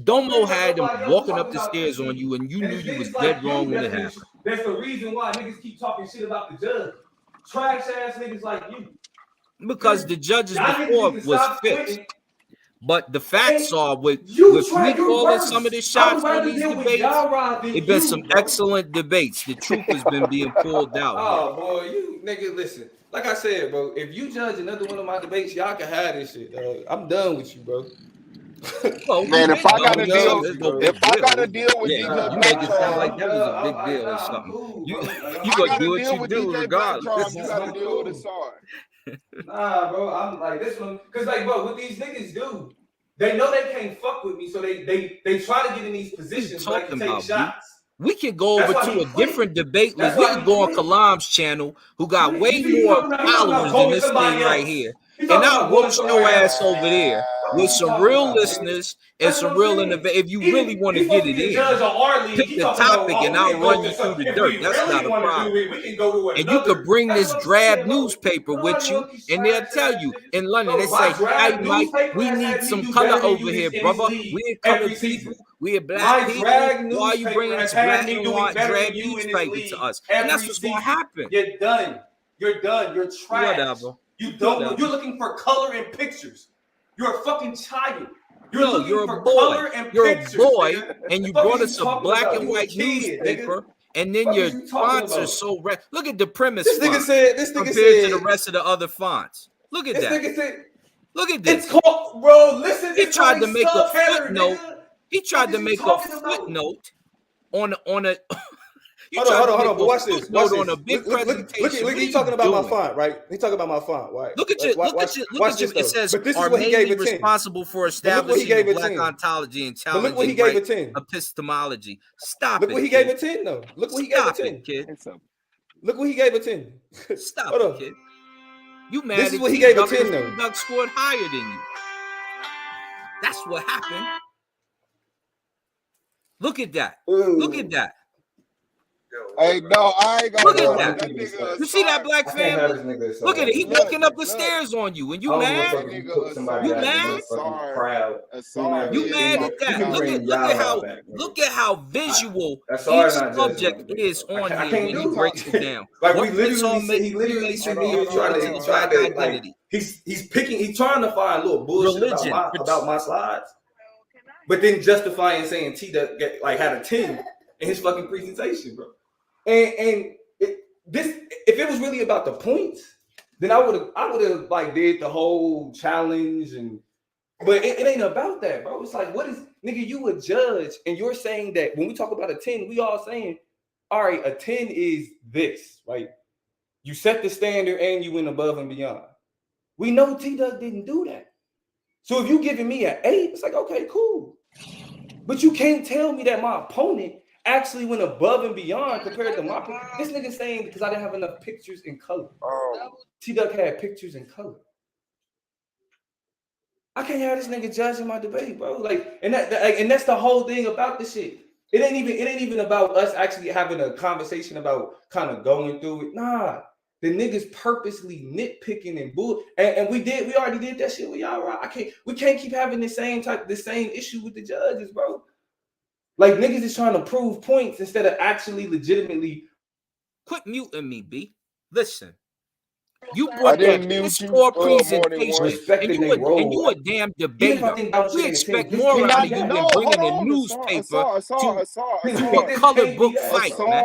Domo had him Nobody else walking talking up the about stairs this on shit. you, and you And knew it's you was niggas dead like wrong you when it happened. that's the reason why niggas keep talking shit about the judge. Trash ass niggas like you. Because the judges Y'all niggas before need to was stop fixed. quitting. But the facts are with You're me calling worse. some of the I shots would on rather these deal with debates, Yara than it's been some you, bro. excellent debates. The truth has been being pulled out here. Oh boy, you nigga, listen. Like I said, bro, if you judge another one of my debates, y'all can have this shit, dog. I'm done with you, bro. Well, Man, if I gotta deal, there's no if big I deal. gotta deal with Yeah, DJ you make it sound Beltran, like that was a big deal or I'm something. cool, You bro. Like, you I gonna gotta do what deal you with do DJ regardless. Beltran, you gotta I'm deal with cool. Asar. Nah, bro, I'm like this one, cause like, bro, what these niggas do, they know they can't fuck with me, so they try to get in these positions where they can take shots. We can go over That's why to he a quit. different debate league. That's We why can he go on quit. Kalam's channel, who got way You see, he more talking about followers going than this thing somebody right else. here. He And talking I'll about going roast your somebody ass else. over there What with you some talking real about, nigga? listeners and That's some what I'm real saying. if you really want to He's get supposed it to be the in, judge of our league. pick He the talking about, topic and we I'll can go run to you through the if dirt. we That's not really a want to problem. do it, we can go to And you could another. bring That's this what I'm drab saying, bro. newspaper with Nobody you, want these and they'll trash tell ass you niggas. in London, Bro, they my say, "Hey, drag Mike, newspaper we has need had me some do color better than over you here, in this brother. league We're every colored season. people. We're black My people. drag Why are you newspaper bringing has this had black me and doing white better drab than you in this newspaper to league us?" And that's every what's going to season. happen. You're done. You're done. You're trash. Whatever. You don't. Whatever. You're looking for color and pictures. You're a fucking child. You're No, looking you're a for boy. color and You're a pictures, boy, nigga. and you Fuck brought is us you a talking black about? and You a white kid, nigga. newspaper, and then Fuck your is you talking fonts are about? so red. Look at the premise This nigga font said. compared to the rest of the other fonts. Look at This that. nigga said. Look at It's this. called, bro. Listen, He it's called tried a to make a subheader, footnote. nigga. He tried What to is you make a talking about? footnote on a. You Hold tried to on. make But a watch this. footnote on a big Look. presentation. What are He you talking about my doing? font, right? He talking about my font, right? Look at you. Look Watch at you. this It though. says But this is are what he gave mainly a 10. responsible for But look what he establishing the gave a black 10. ontology and But look what he challenging gave right a 10. epistemology. Stop Look it, what he kid. gave a 10 though. Look what he gave a Stop 10. it, kid. Look what he gave a 10. Stop Hold it, on. kid. You mad This is at what he gave a T-Duck 10 because though. T-Duck scored higher than you. That's what happened. Look at that. Look at that. Hey, no, I ain't gonna Look lie. at that. That nigga You see that black family? Look at it. He walking up the stairs on you, and you mad? That nigga Asar, You mad? Asar You is mad at that? Look at how visual each subject is on here when he breaks it down. Like What we literally makes he literally Freemasonry sitting here appeal to the black like identity? he's trying to find a little bullshit Religion. about my slides, but then justifying saying T that like had a 10 in his fucking presentation, bro. And this if it was really about the points, then I would have like did the whole challenge but it ain't about that, bro. It's like, what is nigga, you a judge and you're saying that when we talk about a 10, we all saying, all right, a 10 is this, right? You set the standard and you went above and beyond. We know T-Duck didn't do that. So if you giving me an 8, it's like, okay, cool. But you can't tell me that my opponent actually went above and beyond compared to my this nigga saying because I didn't have enough pictures in color. T-Duck had pictures in color. I can't have this nigga judging my debate, bro. Like, and that's the whole thing about this shit. It ain't even about us actually having a conversation about kind of going through it. Nah, the niggas purposely nitpicking and bull. And we already did that shit with y'all, right? We can't keep having the same issue with the judges, bro. Like niggas is trying to prove points instead of actually legitimately. Quit muting me, B. Listen. You brought that piss poor presentation, and you a damn debater. We expect more out of you than bringing a newspaper to a colored book fight, man.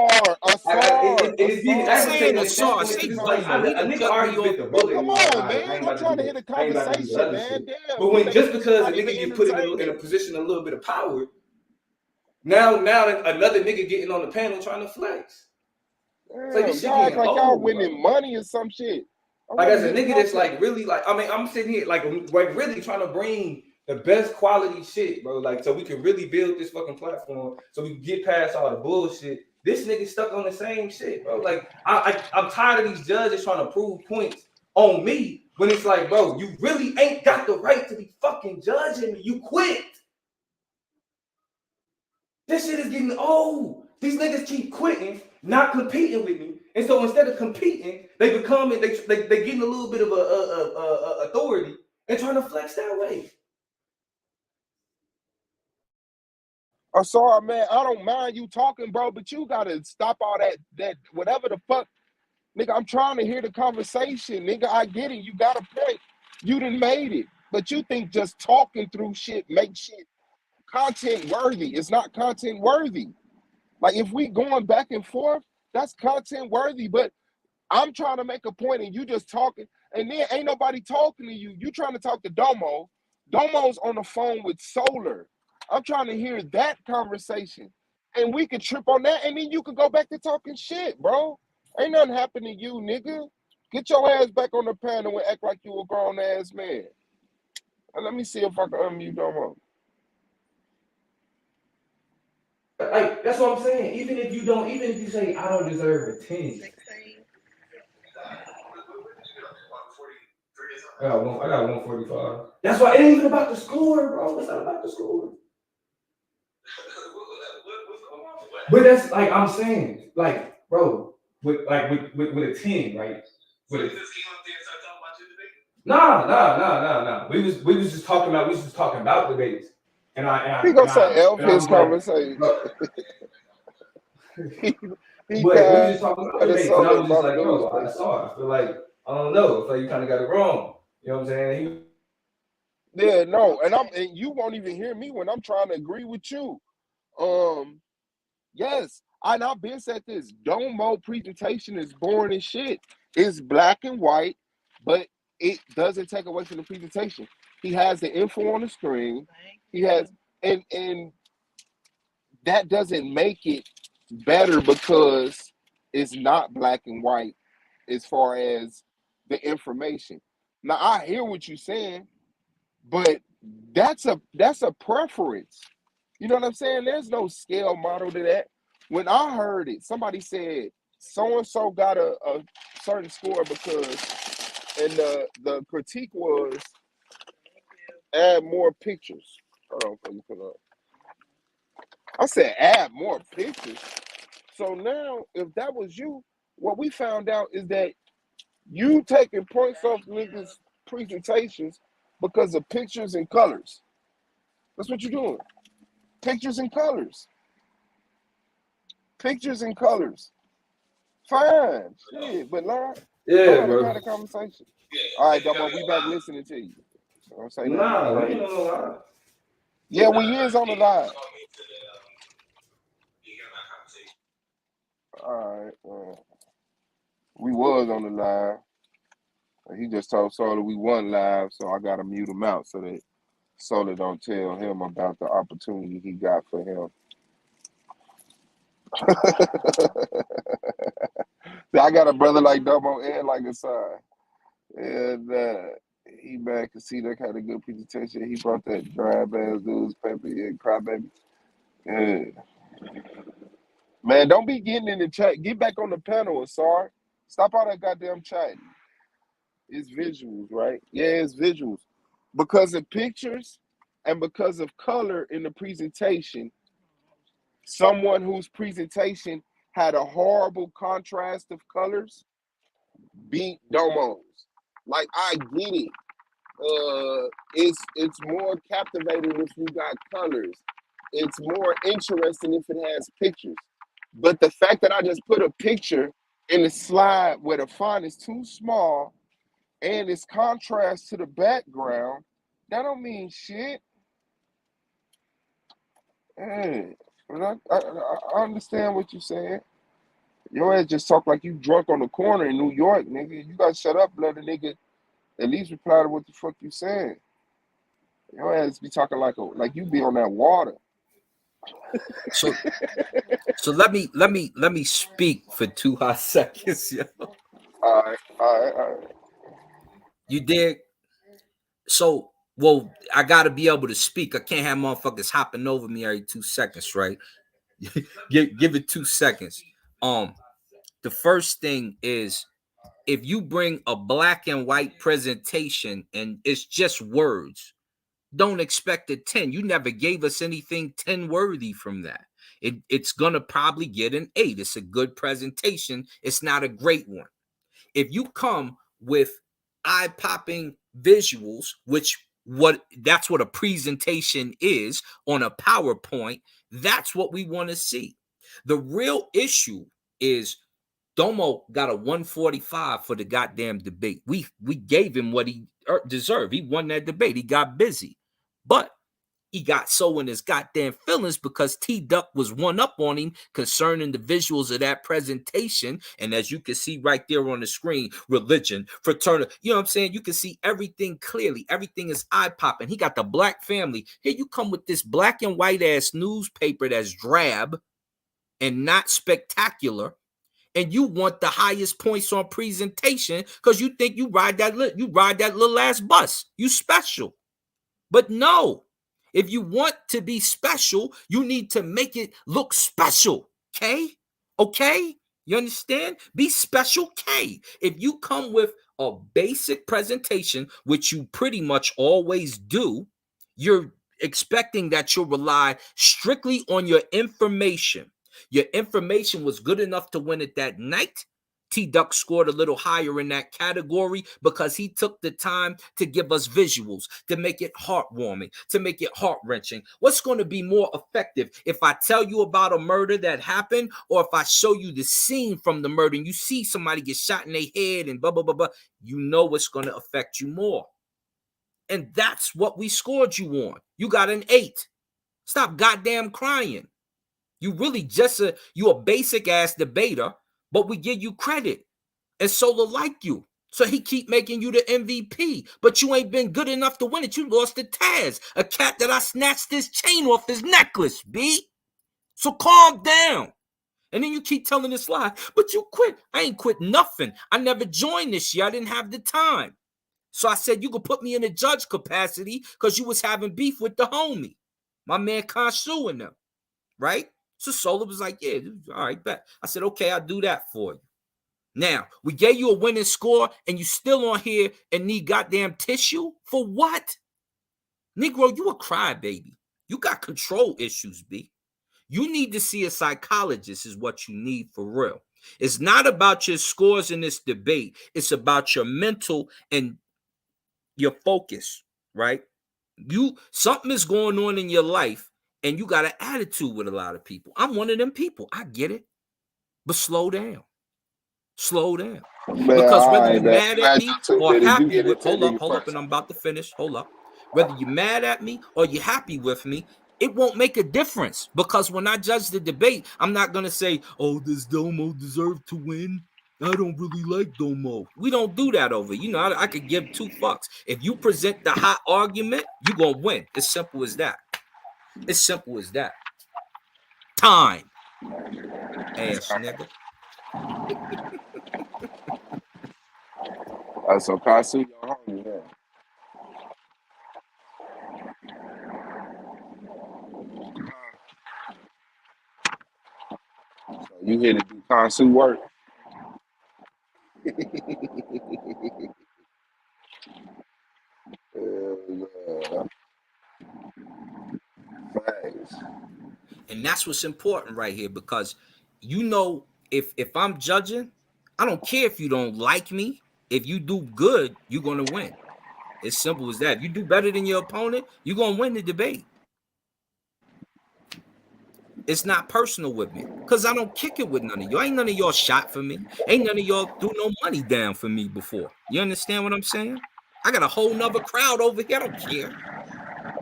Saying Asar, say Domo. He done cut me off. Come on, man. I'm trying to hit a conversation, man. Damn. But when just because a nigga get put in a position a little bit of power, now another nigga getting on the panel trying to flex. It's like Damn, this shit y'all act getting like y'all old, winning bro. money or some shit. I Like want as to a hear nigga y'all that's talk. like really like, I mean, I'm sitting here like really trying to bring the best quality shit, bro. Like so we can really build this fucking platform so we can get past all the bullshit. This nigga stuck on the same shit, bro. Like I'm tired of these judges trying to prove points on me when it's like, bro, you really ain't got the right to be fucking judging me. You quit. This shit is getting old. These niggas keep quitting, not competing with me, and so instead of competing, they become they getting a little bit of a authority and trying to flex that way. I'm sorry, man. I don't mind you talking, bro, but you gotta stop all that whatever the fuck, nigga. I'm trying to hear the conversation, nigga. I get it. You got a point. You done made it, but you think just talking through shit makes shit content worthy. It's not content worthy. Like if we going back and forth, that's content worthy. But I'm trying to make a point and you just talking, and then ain't nobody talking to you. You trying to talk to Domo. Domo's on the phone with Solar. I'm trying to hear that conversation. And we could trip on that, and then you could go back to talking shit, bro. Ain't nothing happened to you, nigga. Get your ass back on the panel and act like you a grown ass man. And let me see if I can unmute Domo. Like that's what I'm saying. Even if you say I don't deserve a 10. I got 145. That's why it ain't even about the score, bro. It's not about the score. But that's like I'm saying, like, bro, with a 10, right? With a, nah. We was just talking about debates. And He gonna say F I his was like, conversation. bro. he But we was just passed talking about at a debates, and I Solar was just brought a like, bro, I newspaper. saw it. I feel like I don't know. I feel like you kind of got it wrong. You know what I'm saying? Yeah, no, and you won't even hear me when I'm trying to agree with you. Yes, I've been said this. Domo presentation is boring as shit. It's black and white, but it doesn't take away from the presentation. He has the info on the screen. He has and that doesn't make it better because it's not black and white as far as the information. Now I hear what you're saying, but that's a preference. You know what I'm saying? There's no scale model to that. When I heard it, somebody said so and so got a certain score because, and the critique was add more pictures. Hold on, let me put up. I said add more pictures. So now, if that was you, what we found out is that you taking points off niggas' presentations because of pictures and colors. That's what you're doing. Pictures and colors. Pictures and colors. Fine. Shit. But Lord, go Yeah, ahead, let's have bro. a conversation. All right, Domo, we back listening to you. Don't say nothing Nah, we ain't crazy. on the line. Yeah, we is on the line. All right. We was on the line. He just told Solar we wasn't live, so I gotta mute him out so that Solar don't tell him about the opportunity he got for him. See, I got a brother like Domo and like a son. And he back to see that had a good presentation. He brought that dry ass newspaper and crybaby. Yeah. Man, don't be getting in the chat. Get back on the panel, Asar. Stop all that goddamn chatting. It's visuals, right? Yeah, it's visuals. Because of pictures and because of color in the presentation, someone whose presentation had a horrible contrast of colors beat Domo's. Like, I get it. It's more captivating if you got colors. It's more interesting if it has pictures. But the fact that I just put a picture in the slide where the font is too small and it's contrast to the background, that don't mean shit. Hey, I understand what you're saying. Your ass just talk like you drunk on the corner in New York, nigga. You gotta shut up and let a nigga at least reply to what the fuck you saying. Your ass be talking like you be on that water. So let me speak for 2 hot seconds, yo. All right. You dig? So, well, I gotta be able to speak. I can't have motherfuckers hopping over me every 2 seconds, right? give it 2 seconds. The first thing is, if you bring a black and white presentation and it's just words, don't expect a 10. You never gave us anything 10 worthy from that. It's gonna probably get an 8. It's a good presentation. It's not a great one. If you come with eye-popping visuals, that's what a presentation is on a PowerPoint, that's what we want to see. The real issue is Domo got a 145 for the goddamn debate. We gave him what he deserved. He won that debate. He got busy. But he got so in his goddamn feelings because T-Duck was one up on him concerning the visuals of that presentation. And as you can see right there on the screen, religion, fraternity, you know what I'm saying? You can see everything clearly. Everything is eye-popping. He got the black family. Here you come with this black and white ass newspaper that's drab and not spectacular. And you want the highest points on presentation because you think you ride that little ass bus. You special. But no, if you want to be special, you need to make it look special. Okay? You understand? Be special, K. If you come with a basic presentation, which you pretty much always do, you're expecting that you'll rely strictly on your information. Your information was good enough to win it that night. T-Duck scored a little higher in that category because he took the time to give us visuals, to make it heartwarming, to make it heart-wrenching. What's going to be more effective, if I tell you about a murder that happened, or if I show you the scene from the murder and you see somebody get shot in their head and blah, blah, blah, blah? You know what's going to affect you more. And that's what we scored you on. You got an 8. Stop goddamn crying. You really just you a basic ass debater, but we give you credit. And Sola like you. So he keep making you the MVP. But you ain't been good enough to win it. You lost to Taz, a cat that I snatched his chain off his necklace, B. So calm down. And then you keep telling this lie. But you quit. I ain't quit nothing. I never joined this year. I didn't have the time. So I said you could put me in a judge capacity because you was having beef with the homie. My man Khonshu and them. Right? So Sola was like, yeah, all right, bet. I said, okay, I'll do that for you. Now, we gave you a winning score and you still on here and need goddamn tissue? For what? Negro, you a crybaby. You got control issues, B. You need to see a psychologist is what you need for real. It's not about your scores in this debate. It's about your mental and your focus, right? Something is going on in your life and you got an attitude with a lot of people. I'm one of them people. I get it. But slow down. Slow down. Man, because whether you're man. mad at me or happy with, hold up, first. and I'm about to finish. Hold up. Whether you're mad at me or you're happy with me, it won't make a difference. Because when I judge the debate, I'm not gonna say, oh, does Domo deserve to win? I don't really like Domo. We don't do that over. You know, I could give 2 fucks. If you present the hot argument, you're gonna win. It's simple as that. It's simple as that. Time. Ass nigga. So Khonshu, your homie, yeah. So you here to do Khonshu work? Yeah. Thanks. And that's what's important right here, because you know, if I'm judging, I don't care if you don't like me. If you do good, you're gonna win. It's simple as that. If you do better than your opponent, you're gonna win the debate. It's not personal with me, because I don't kick it with none of y'all. Ain't none of y'all shot for me. Ain't none of y'all threw no money down for me before. You understand what I'm saying? I got a whole nother crowd over here. I don't care.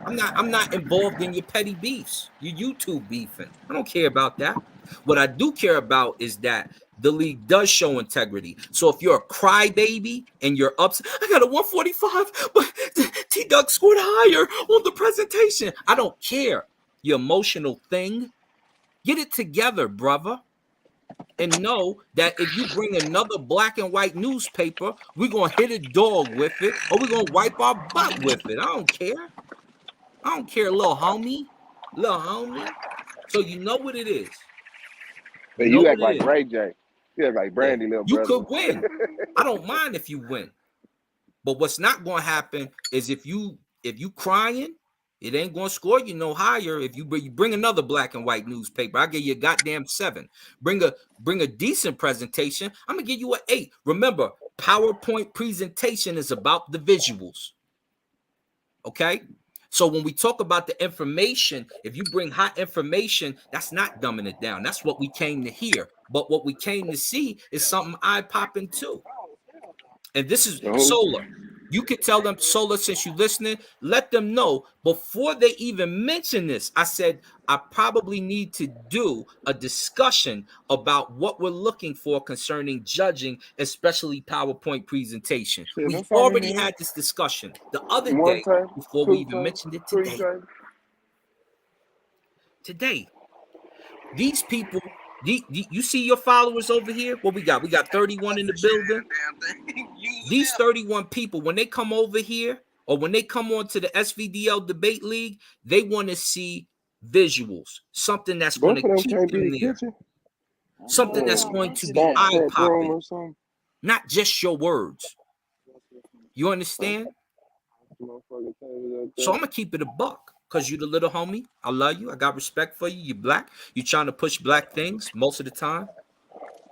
I'm not involved in your petty beefs, your YouTube beefing. I don't care about that. What I do care about is that the league does show integrity. So if you're a crybaby and you're upset, I got a 145, but T-Duck scored higher on the presentation. I don't care. your emotional thing. Get it together, brother. And know that if you bring another black and white newspaper, we're going to hit a dog with it or we're going to wipe our butt with it. I don't care. I don't care, little homie. Little homie. So you know what it is. But You know you what act it like is. Ray J. You act like Yeah. Brandy, little You brother. could win. I don't mind if you win. But what's not going to happen is if you crying, it ain't going to score you no higher. If you bring another black and white newspaper, I'll give you a goddamn 7. Bring a decent presentation, I'm going to give you an 8. Remember, PowerPoint presentation is about the visuals. Okay? So when we talk about the information, if you bring hot information, that's not dumbing it down. That's what we came to hear. But what we came to see is something eye-popping too. And this is Solar. You could tell them, Solar, since you're listening, let them know before they even mention this. I said, I probably need to do a discussion about what we're looking for concerning judging, especially PowerPoint presentation. Shit, We that's all we already need. had this discussion the other One day time, before we 2 even times, mentioned it 3 today. times. These people, you see your followers over here? What we got? We got 31 in the building. These 31 people, when they come over here or when they come on to the S.V.D.L debate league, they want to see visuals, something that's going Both to of them keep can't be them the there, kitchen. something that's going to be Back front room eye-popping, or something. not just your words. You understand? So I'm going to keep it a buck because you the little homie. I love you. I got respect for you. You're black. You're trying to push black things most of the time.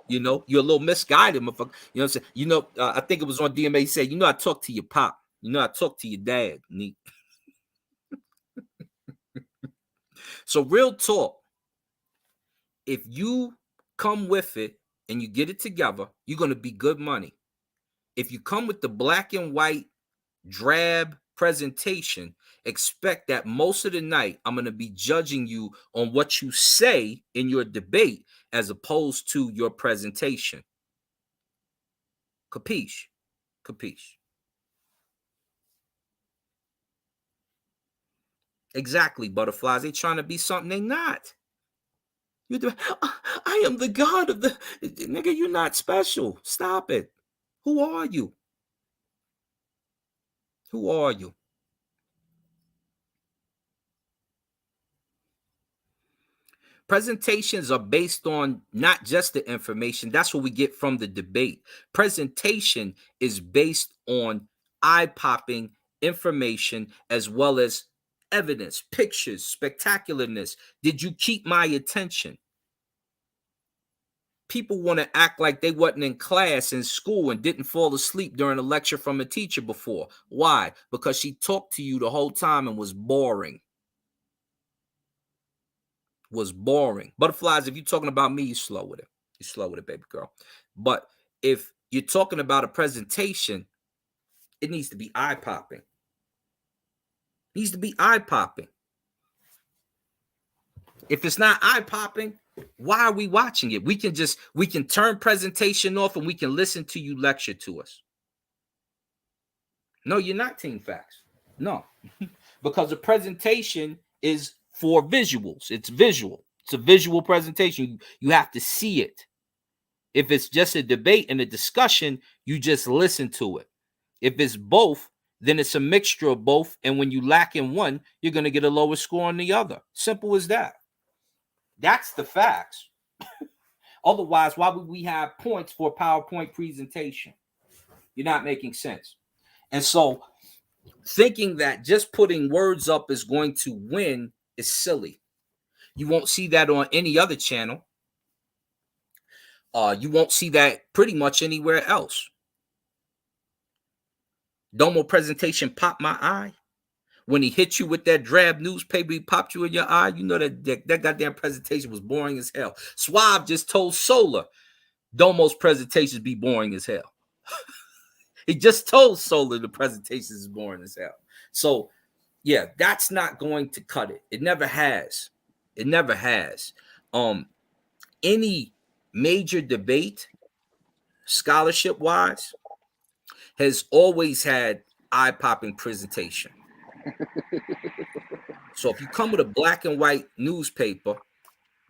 You know, you're a little misguided, motherfucker. You know what I'm saying? You know, I think it was on DMA. He said, I talk to your pop. I talk to your dad. Neat. So real talk, if you come with it and you get it together, you're going to be good money. If you come with the black and white drab presentation, expect that most of the night I'm going to be judging you on what you say in your debate as opposed to your presentation. Capiche? Capiche? Exactly, butterflies. They trying to be something they not. I am the god of the nigga. You're not special. Stop it. Who are you? Who are you? Presentations are based on not just the information. That's what we get from the debate. Presentation is based on eye-popping information as well as evidence, pictures, spectacularness. Did you keep my attention? People want to act like they wasn't in class in school and didn't fall asleep during a lecture from a teacher before. Why? Because she talked to you the whole time and was boring. Butterflies, if you're talking about me, you're slow with it. You're slow with it, baby girl. But if you're talking about a presentation, it needs to be eye-popping. It needs to be eye-popping. If it's not eye-popping, why are we watching it? We can turn presentation off and we can listen to you lecture to us. No, you're not Team Facts. No, because the presentation is for visuals. It's visual. It's a visual presentation. You have to see it. If it's just a debate and a discussion, you just listen to it. If it's both, then it's a mixture of both. And when you lack in one, you're going to get a lower score on the other. Simple as that. That's the facts. Otherwise, why would we have points for a PowerPoint presentation? You're not making sense. And so thinking that just putting words up is going to win is silly. You won't see that on any other channel. You won't see that pretty much anywhere else. Domo presentation popped my eye. When he hit you with that drab newspaper, he popped you in your eye. You know that goddamn presentation was boring as hell. Suave just told Solar Domo's presentations be boring as hell. He just told Solar the presentations is boring as hell. So, yeah, that's not going to cut it. It never has. It never has. Any major debate, scholarship-wise, has always had eye-popping presentation. So if you come with a black and white newspaper,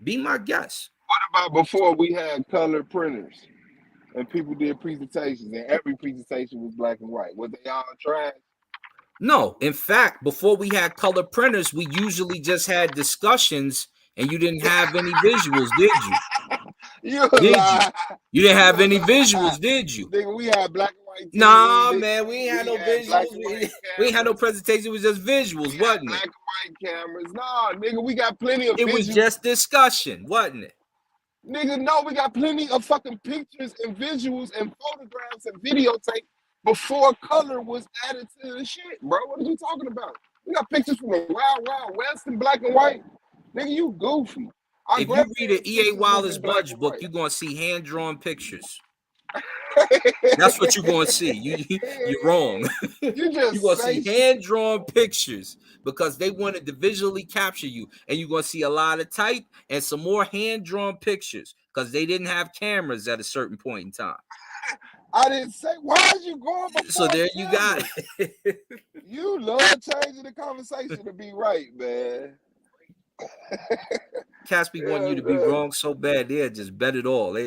be my guest. What about before we had color printers and people did presentations and every presentation was black and white? Was they all trash? No, in fact, before we had color printers, we usually just had discussions and you didn't have any visuals, did you? You Did lie. you didn't have You any lie. visuals, did you? Nigga, we had black and white TVs. Nah, man, we ain't had no had black visuals. and white We ain't had no cameras. presentation. It was just visuals, wasn't Black it? and white cameras. Nah, nigga, we got plenty of It was visuals. just discussion, wasn't it? Nigga, no, we got plenty of fucking pictures and visuals and photographs and videotape before color was added to the shit, bro. What are you talking about? We got pictures from the Wild Wild West in black and white. Nigga, you goofy. Our If you read an grandparents' E.A. pictures was Wallace in black Budge and book, white. you're gonna see hand-drawn pictures. That's what you're gonna see. You're wrong. You just You're gonna say see hand-drawn pictures because they wanted to visually capture you, and you're gonna see a lot of type and some more hand-drawn pictures because they didn't have cameras at a certain point in time. I didn't say. Why is you going before? So there you got it. You love changing the conversation to be right, man. Cats be wanting you to be wrong so bad, they'll just bet it all.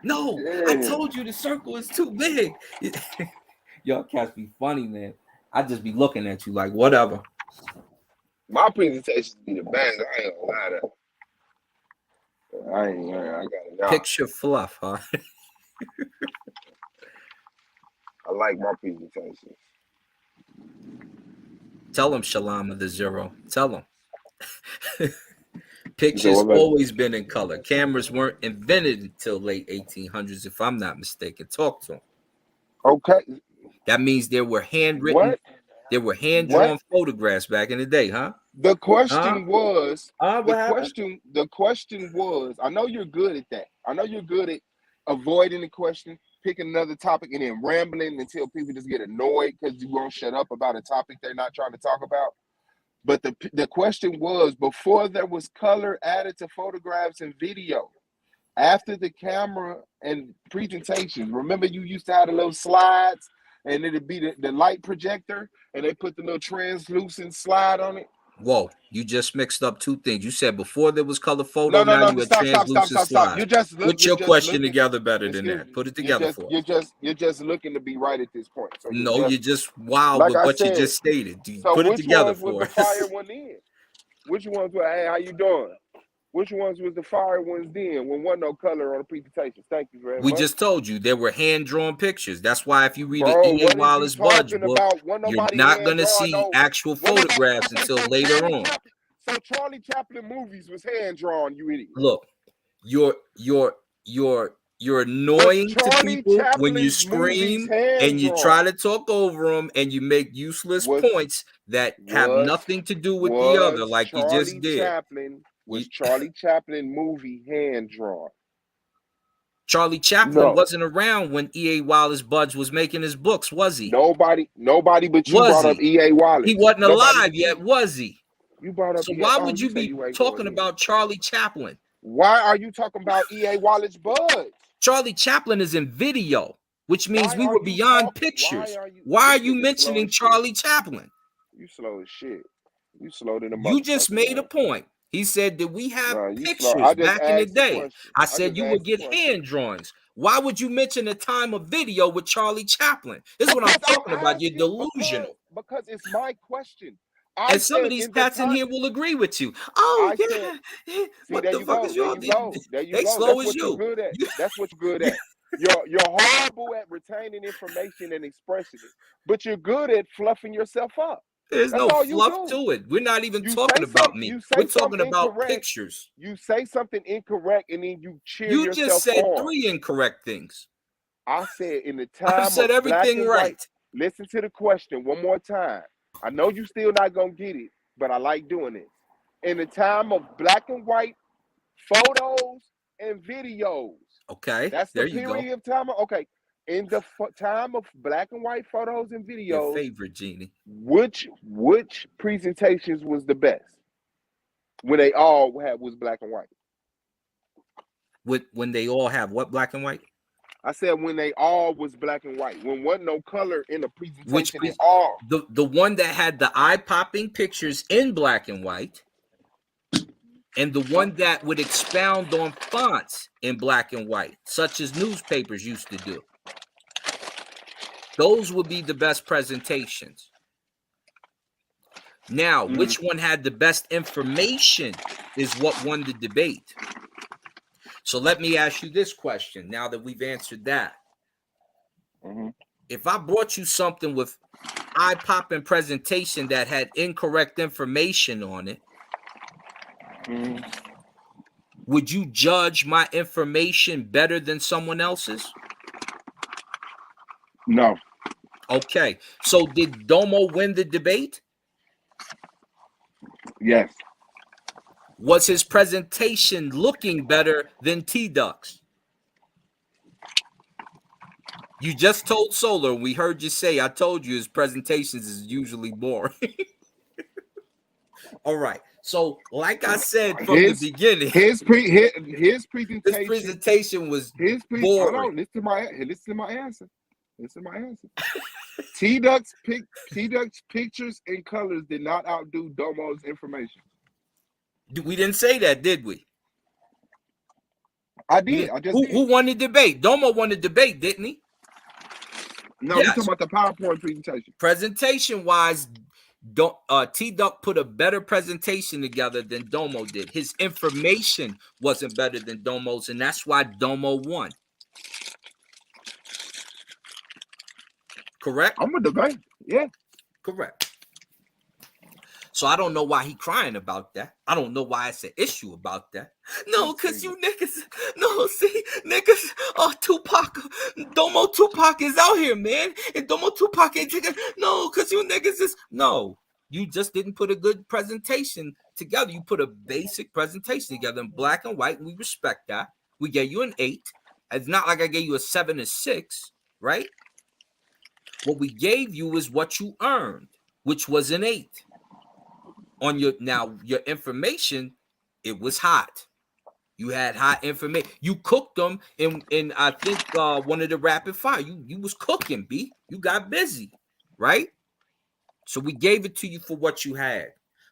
No, I told you the circle is too big. Y'all cats be funny, man. I just be looking at you like whatever. My presentations be the best. I ain't gonna lie to. I got it out. Picture fluff, huh? I like my presentations. Tell them Shalama the Zero. Tell them. Pictures always been in color. Cameras weren't invented until late 1800s, if I'm not mistaken. Talk to them. Okay. That means there were handwritten. What? There were hand-drawn photographs back in the day, huh? The question was. The question was. I know you're good at that. I know you're good at avoiding the question, picking another topic, and then rambling until people just get annoyed because you won't shut up about a topic they're not trying to talk about. But the question was, before there was color added to photographs and video, after the camera and presentations, remember you used to have the little slides and it'd be the light projector and they put the little translucent slide on it? Whoa, you just mixed up two things. You said before there was color photo, now you had translucent Stop. You just look. Put your question together better than that. Put it together for us. You're just looking to be right at this point. So you're just wild like with I what said, you just stated. So put it together ones was for the fire one then? Which ones were, hey, how you doing? Which ones was the fire ones then when wasn't no color on the presentations? Thank you very much. We just told you there were hand-drawn pictures. That's why if you read an E.A. Wallace Budge book, you're not going to see actual photographs until later on. So Charlie Chaplin movies was hand-drawn, you idiot. Look, you're annoying to people when you scream and you try to talk over them and you make useless points that have nothing to do with the other, like you just did. Charlie Chaplin movie hand-drawn? Charlie Chaplin wasn't around when E.A. Wallace Budge was making his books, was he? Nobody but you brought up E.A. Wallace. He wasn't alive yet, was he? You brought up. So why would you be talking about Charlie Chaplin? Why are you talking about E.A. Wallace Budge? Charlie Chaplin is in video, which means we were beyond pictures. Why are you mentioning Charlie Chaplin? You slow as shit. You slow than a motherfucker. You just made a point. He said that we have pictures back in the day. I said you would get hand drawings. Why would you mention the time of video with Charlie Chaplin? This is what I'm talking about. You're delusional. Because it's my question. And some of these cats in here will agree with you. Oh, yeah. What the fuck is y'all doing? They slow as you. That's what you're good at. You're horrible at retaining information and expressing it, but you're good at fluffing yourself up. There's no fluff to it. We're not even talking about me. We're talking about pictures. You say something incorrect and then you cheer yourself on. You just said 3 incorrect things. I said in the time I said everything right. Listen to the question one more time. I know you still not gonna get it, but I like doing it. In the time of black and white photos and videos. Okay. That's the period of time. Okay. In the time of black and white photos and videos, your favorite, Jeannie. Which presentations was the best? When they all was black and white. When they all have what, black and white? I said when they all was black and white. When wasn't no color in the Which presentation at all. the one that had the eye-popping pictures in black and white, and the one that would expound on fonts in black and white, such as newspapers used to do. Those would be the best presentations. Now, which one had the best information is what won the debate. So let me ask you this question now that we've answered that. If I brought you something with eye-popping presentation that had incorrect information on it, would you judge my information better than someone else's? No. Okay. So did Domo win the debate? Yes. Was his presentation looking better than T-Duck's? You just told Solar, we heard you say, I told you his presentations is usually boring. All right. So, like I said from the beginning, his presentation was boring. Hold on, listen to my answer. Listen to my answer. T-Duck's pictures and colors did not outdo Domo's information. We didn't say that, did we? I did. I just did. Who won the debate? Domo won the debate, didn't he? No, yes. We're talking about the PowerPoint presentation. Presentation-wise, T-Duck put a better presentation together than Domo did. His information wasn't better than Domo's, and that's why Domo won. Correct? I'm a debate. Yeah. Correct. So I don't know why he crying about that. I don't know why it's an issue about that. No, because you niggas, no, see, niggas, Domo Tupac is out here, man. And Domo Tupac ain't taking, no, because you niggas is, no. You just didn't put a good presentation together. You put a basic presentation together in black and white, and we respect that. We gave you an 8. It's not like I gave you a 7 or 6, right? What we gave you is what you earned, which was an 8. On your information, it was hot. You had hot information. You cooked them in I think one of the rapid fire. You was cooking, B. You got busy, right? So we gave it to you for what you had.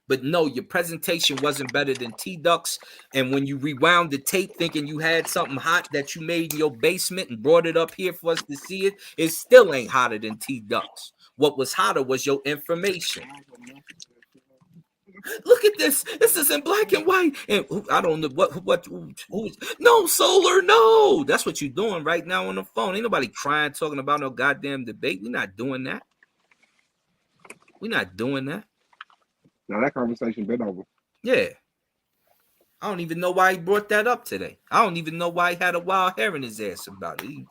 But no, your presentation wasn't better than T-Duck's. And when you rewound the tape thinking you had something hot that you made in your basement and brought it up here for us to see it, it still ain't hotter than T-Duck's. What was hotter was your information. Look at this. This is in black and white. And I don't know who is. No, Solar, no. That's what you're doing right now on the phone. Ain't nobody crying, talking about no goddamn debate. We're not doing that. We're not doing that. Now that conversation been over. Yeah. I don't even know why he brought that up today. I don't even know why he had a wild hair in his ass about it.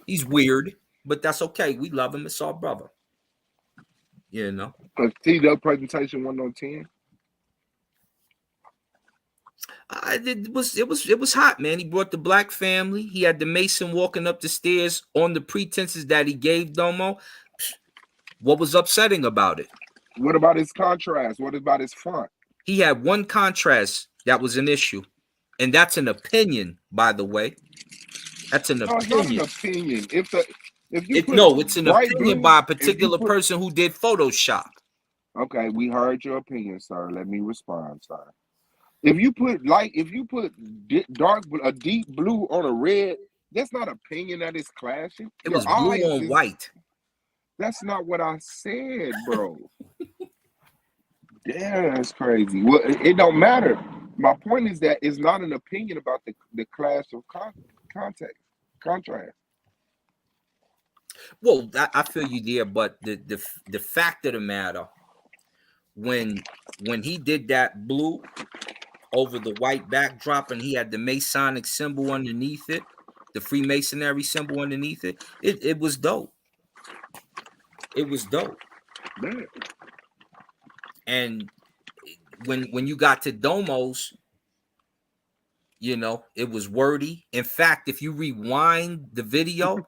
He's weird, but that's okay. We love him. It's our brother. You know. Because T-Duck presentation 1 on 10. It was hot, man. He brought the black family. He had the Mason walking up the stairs on the pretenses that he gave Domo. What was upsetting about it? What about his contrast? What about his font? He had one contrast that was an issue, and that's an opinion, by the way. That's an opinion. It's not an opinion. It's an opinion by a particular person who did Photoshop. Okay, we heard your opinion, sir. Let me respond, sir. If you put a deep blue on a red, that's not opinion that is clashing. It was blue on white. That's not what I said, bro. Damn, that's crazy. Well, it don't matter. My point is that it's not an opinion about the clash of contrast. Well, I feel you there, but the fact of the matter, when he did that blue over the white backdrop and he had the Masonic symbol underneath it, the Freemasonry symbol underneath it, it was dope. It was dope. Man. And when you got to Domo's, you know, it was wordy. In fact, if you rewind the video,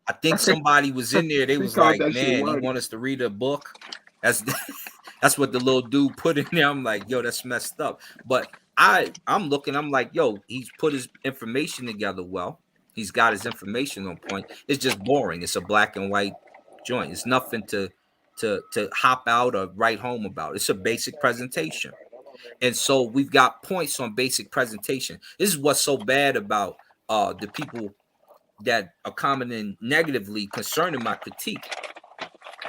I think somebody was in there. They was like, man, he want us to read a book. That's what the little dude put in there. I'm like, yo, that's messed up. But I'm looking, I'm like, yo, he's put his information together well. He's got his information on point. It's just boring. It's a black and white joint. It's nothing to hop out or write home about. It's a basic presentation. And so we've got points on basic presentation. This is what's so bad about the people that are commenting negatively concerning my critique.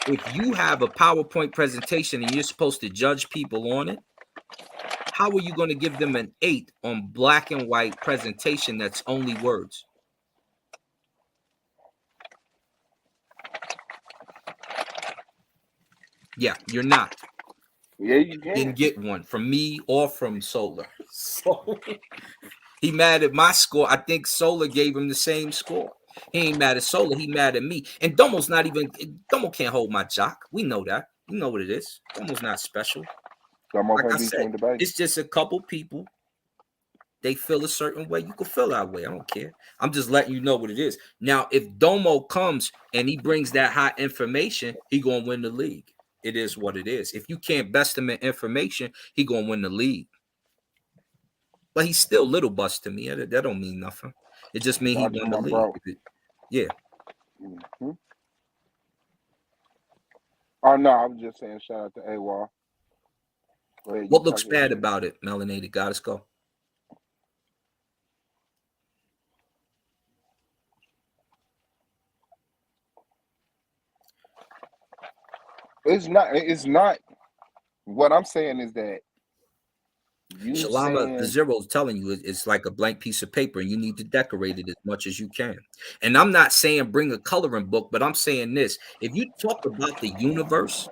If you have a PowerPoint presentation and you're supposed to judge people on it, how are you going to give them an 8 on black and white presentation that's only words? Yeah, you're not. Yeah, you can. Didn't get one from me or from Solar. So he mad at my score. I think Solar gave him the same score. He ain't mad at Solar. He mad at me. And Domo's not even. Domo can't hold my jock. We know that. You know what it is. Domo's not special. Like I said, it's just a couple people. They feel a certain way. You can feel that way. I don't care. I'm just letting you know what it is. Now, if Domo comes and he brings that hot information, he gonna win the league. It is what it is. If you can't best him in information, he gonna win the league. But he's still little bust to me. That don't mean nothing. It just means he won the league. Yeah. Mm-hmm. Oh no, I was just saying shout out to AWOL. What looks bad about it, Melanated Goddess? Go. It's not. What I'm saying is that Shalama, the zero is telling you it's like a blank piece of paper and you need to decorate it as much as you can. And I'm not saying bring a coloring book, but I'm saying this. If you talk about the universe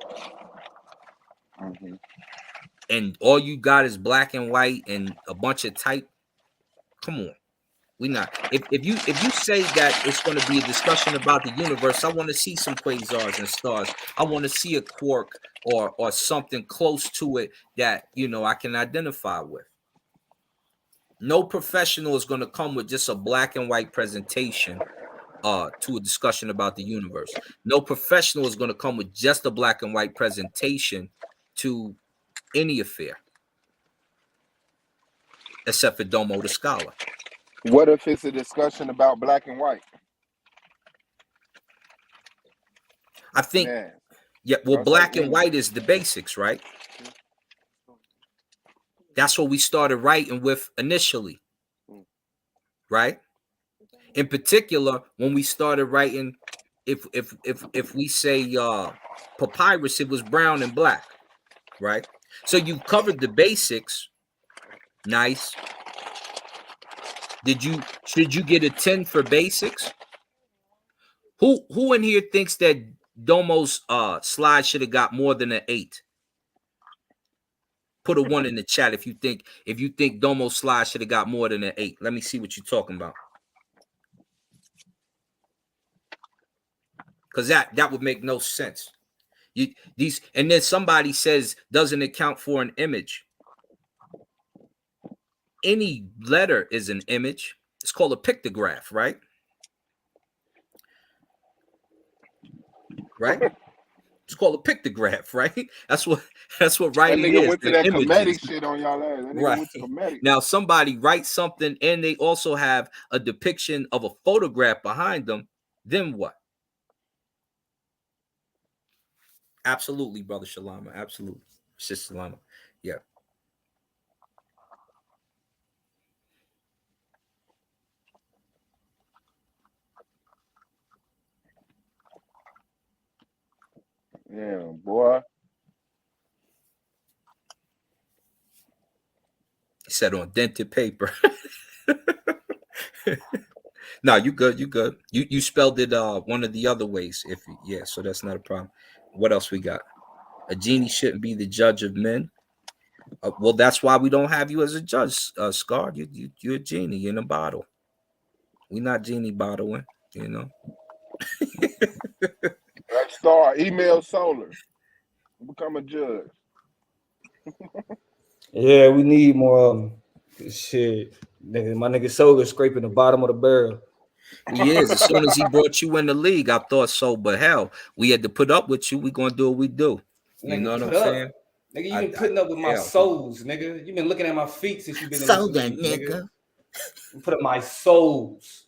and all you got is black and white and a bunch of type, come on. We not. If you say that it's going to be a discussion about the universe, I want to see some quasars and stars. I want to see a quark or something close to it that I can identify with. No professional is going to come with just a black and white presentation to a discussion about the universe. No professional is going to come with just a black and white presentation to any affair, except for Domo the scholar. What if it's a discussion about black and white? I think, black and white is the basics, right? That's what we started writing with initially, right? In particular, when we started writing, if we say papyrus, it was brown and black, right? So you covered the basics. Nice. Should you get a 10 for basics? Who in here thinks that Domo's slide should have got more than an 8? Put a 1 in the chat if you think Domo's slide should have got more than an 8. Let me see what you're talking about. Because that would make no sense. And then somebody says doesn't account for an image. Any letter is an image. It's called a pictograph, right? Right? It's called a pictograph, right? That's what writing that nigga is. Went to that comedic shit on y'all ass. That nigga Right. Went to comedic. Now somebody writes something and they also have a depiction of a photograph behind them. Then what? Absolutely, brother Shalama. Absolutely. Sister Shalama. Yeah. Yeah, boy. He said on dented paper. No, you good. You good. You spelled it one of the other ways. So that's not a problem. What else we got? A genie shouldn't be the judge of men. Well, that's why we don't have you as a judge, Scar. You're a genie in a bottle. We're not genie bottling, Star, email Solar. Become a judge. Yeah, we need more shit. Nigga, my nigga Solar scraping the bottom of the barrel. He is. As soon as he brought you in the league, I thought so. But hell, we had to put up with you. We gonna do what we do. You Nigga, know what I'm saying? Nigga, you been putting up with my souls, nigga. You been looking at my feet since you been in Solar, this league, nigga. You put up my souls.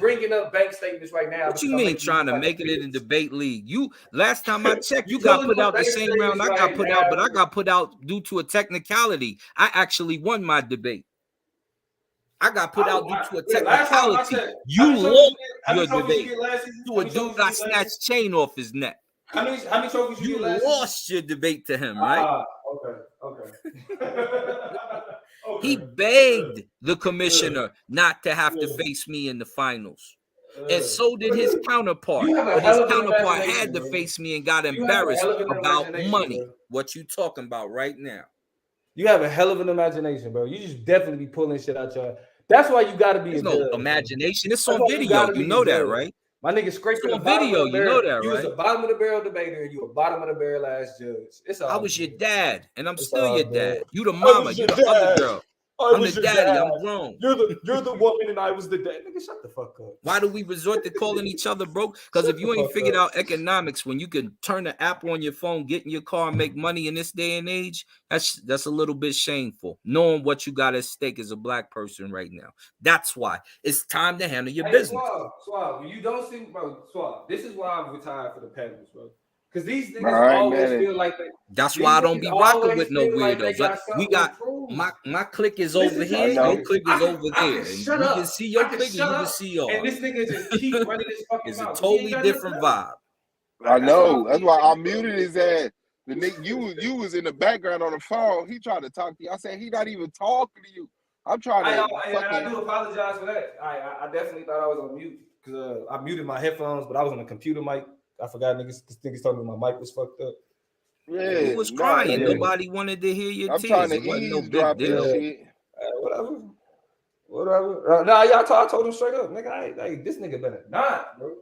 bringing up bank statements right now. What you mean trying to make it in the debate league? You last time I checked, you got put out the same round I got put out, but I got put out due to a technicality. I actually won my debate. I got put out due to a technicality. You lost your debate. To a dude got snatched chain off his neck. How many trophies you get last lost your debate to him, right? Okay. He begged the commissioner not to have to face me in the finals. And so did his counterpart. You have a But his hell of an counterpart imagination, had to bro. face me and got You have a embarrassed hell of an about imagination, money. bro. What you talking about right now? You have a hell of an imagination, bro. You just definitely be pulling shit out your. That's why you got to be There's a no judge. imagination. It's That's on why video. gotta You be know a that, judge. right? My nigga scraping It's the on bottom video. of the You barrel. know that, You was right? a bottom of the barrel debater, and you a bottom of the barrel ass judge. It's all I was your dad, and I'm It's still all your good. dad. You the I mama. was You your the other dad. girl. I I'm was the your daddy. dad. I'm grown. You're the woman, and I was the dad. Nigga, shut the fuck up. Why do we resort to calling each other broke? Because if you ain't figured out economics, when you can turn the app on your phone, get in your car, and make money in this day and age, that's a little bit shameful. Knowing what you got at stake as a black person right now. That's why it's time to handle your business. Swab, when you don't see, bro, Swab, this is why I'm retired for the panels, bro. Because these niggas I ain't always mad at feel you. like they. That's These why I don't niggas be rocking always with no feel like they weirdos. got We something got to prove. my clique is Listen over to here. this Your nigga. clique is over I there, can and shut we up. can see your I can clique and shut you can up. see ours. And this nigga just keep running his fucking It's a mouth. He ain't totally got different nothing vibe. I That's what know. I'm That's why I muted his ass. The nigga, you was in the background on the phone. He tried to talk to you. I said he not even talking to you. I'm trying to and I fucking. do apologize for that. I definitely thought I was on mute because I muted my headphones, but I was on a computer mic. I forgot niggas told me my mic was fucked up. You Yeah, was nah. crying. Nobody wanted to hear your I'm trying tears. to It wasn't no big eavesdrop deal. this shit. Whatever. Nah, y'all I told him straight up, nigga. This nigga better not, bro.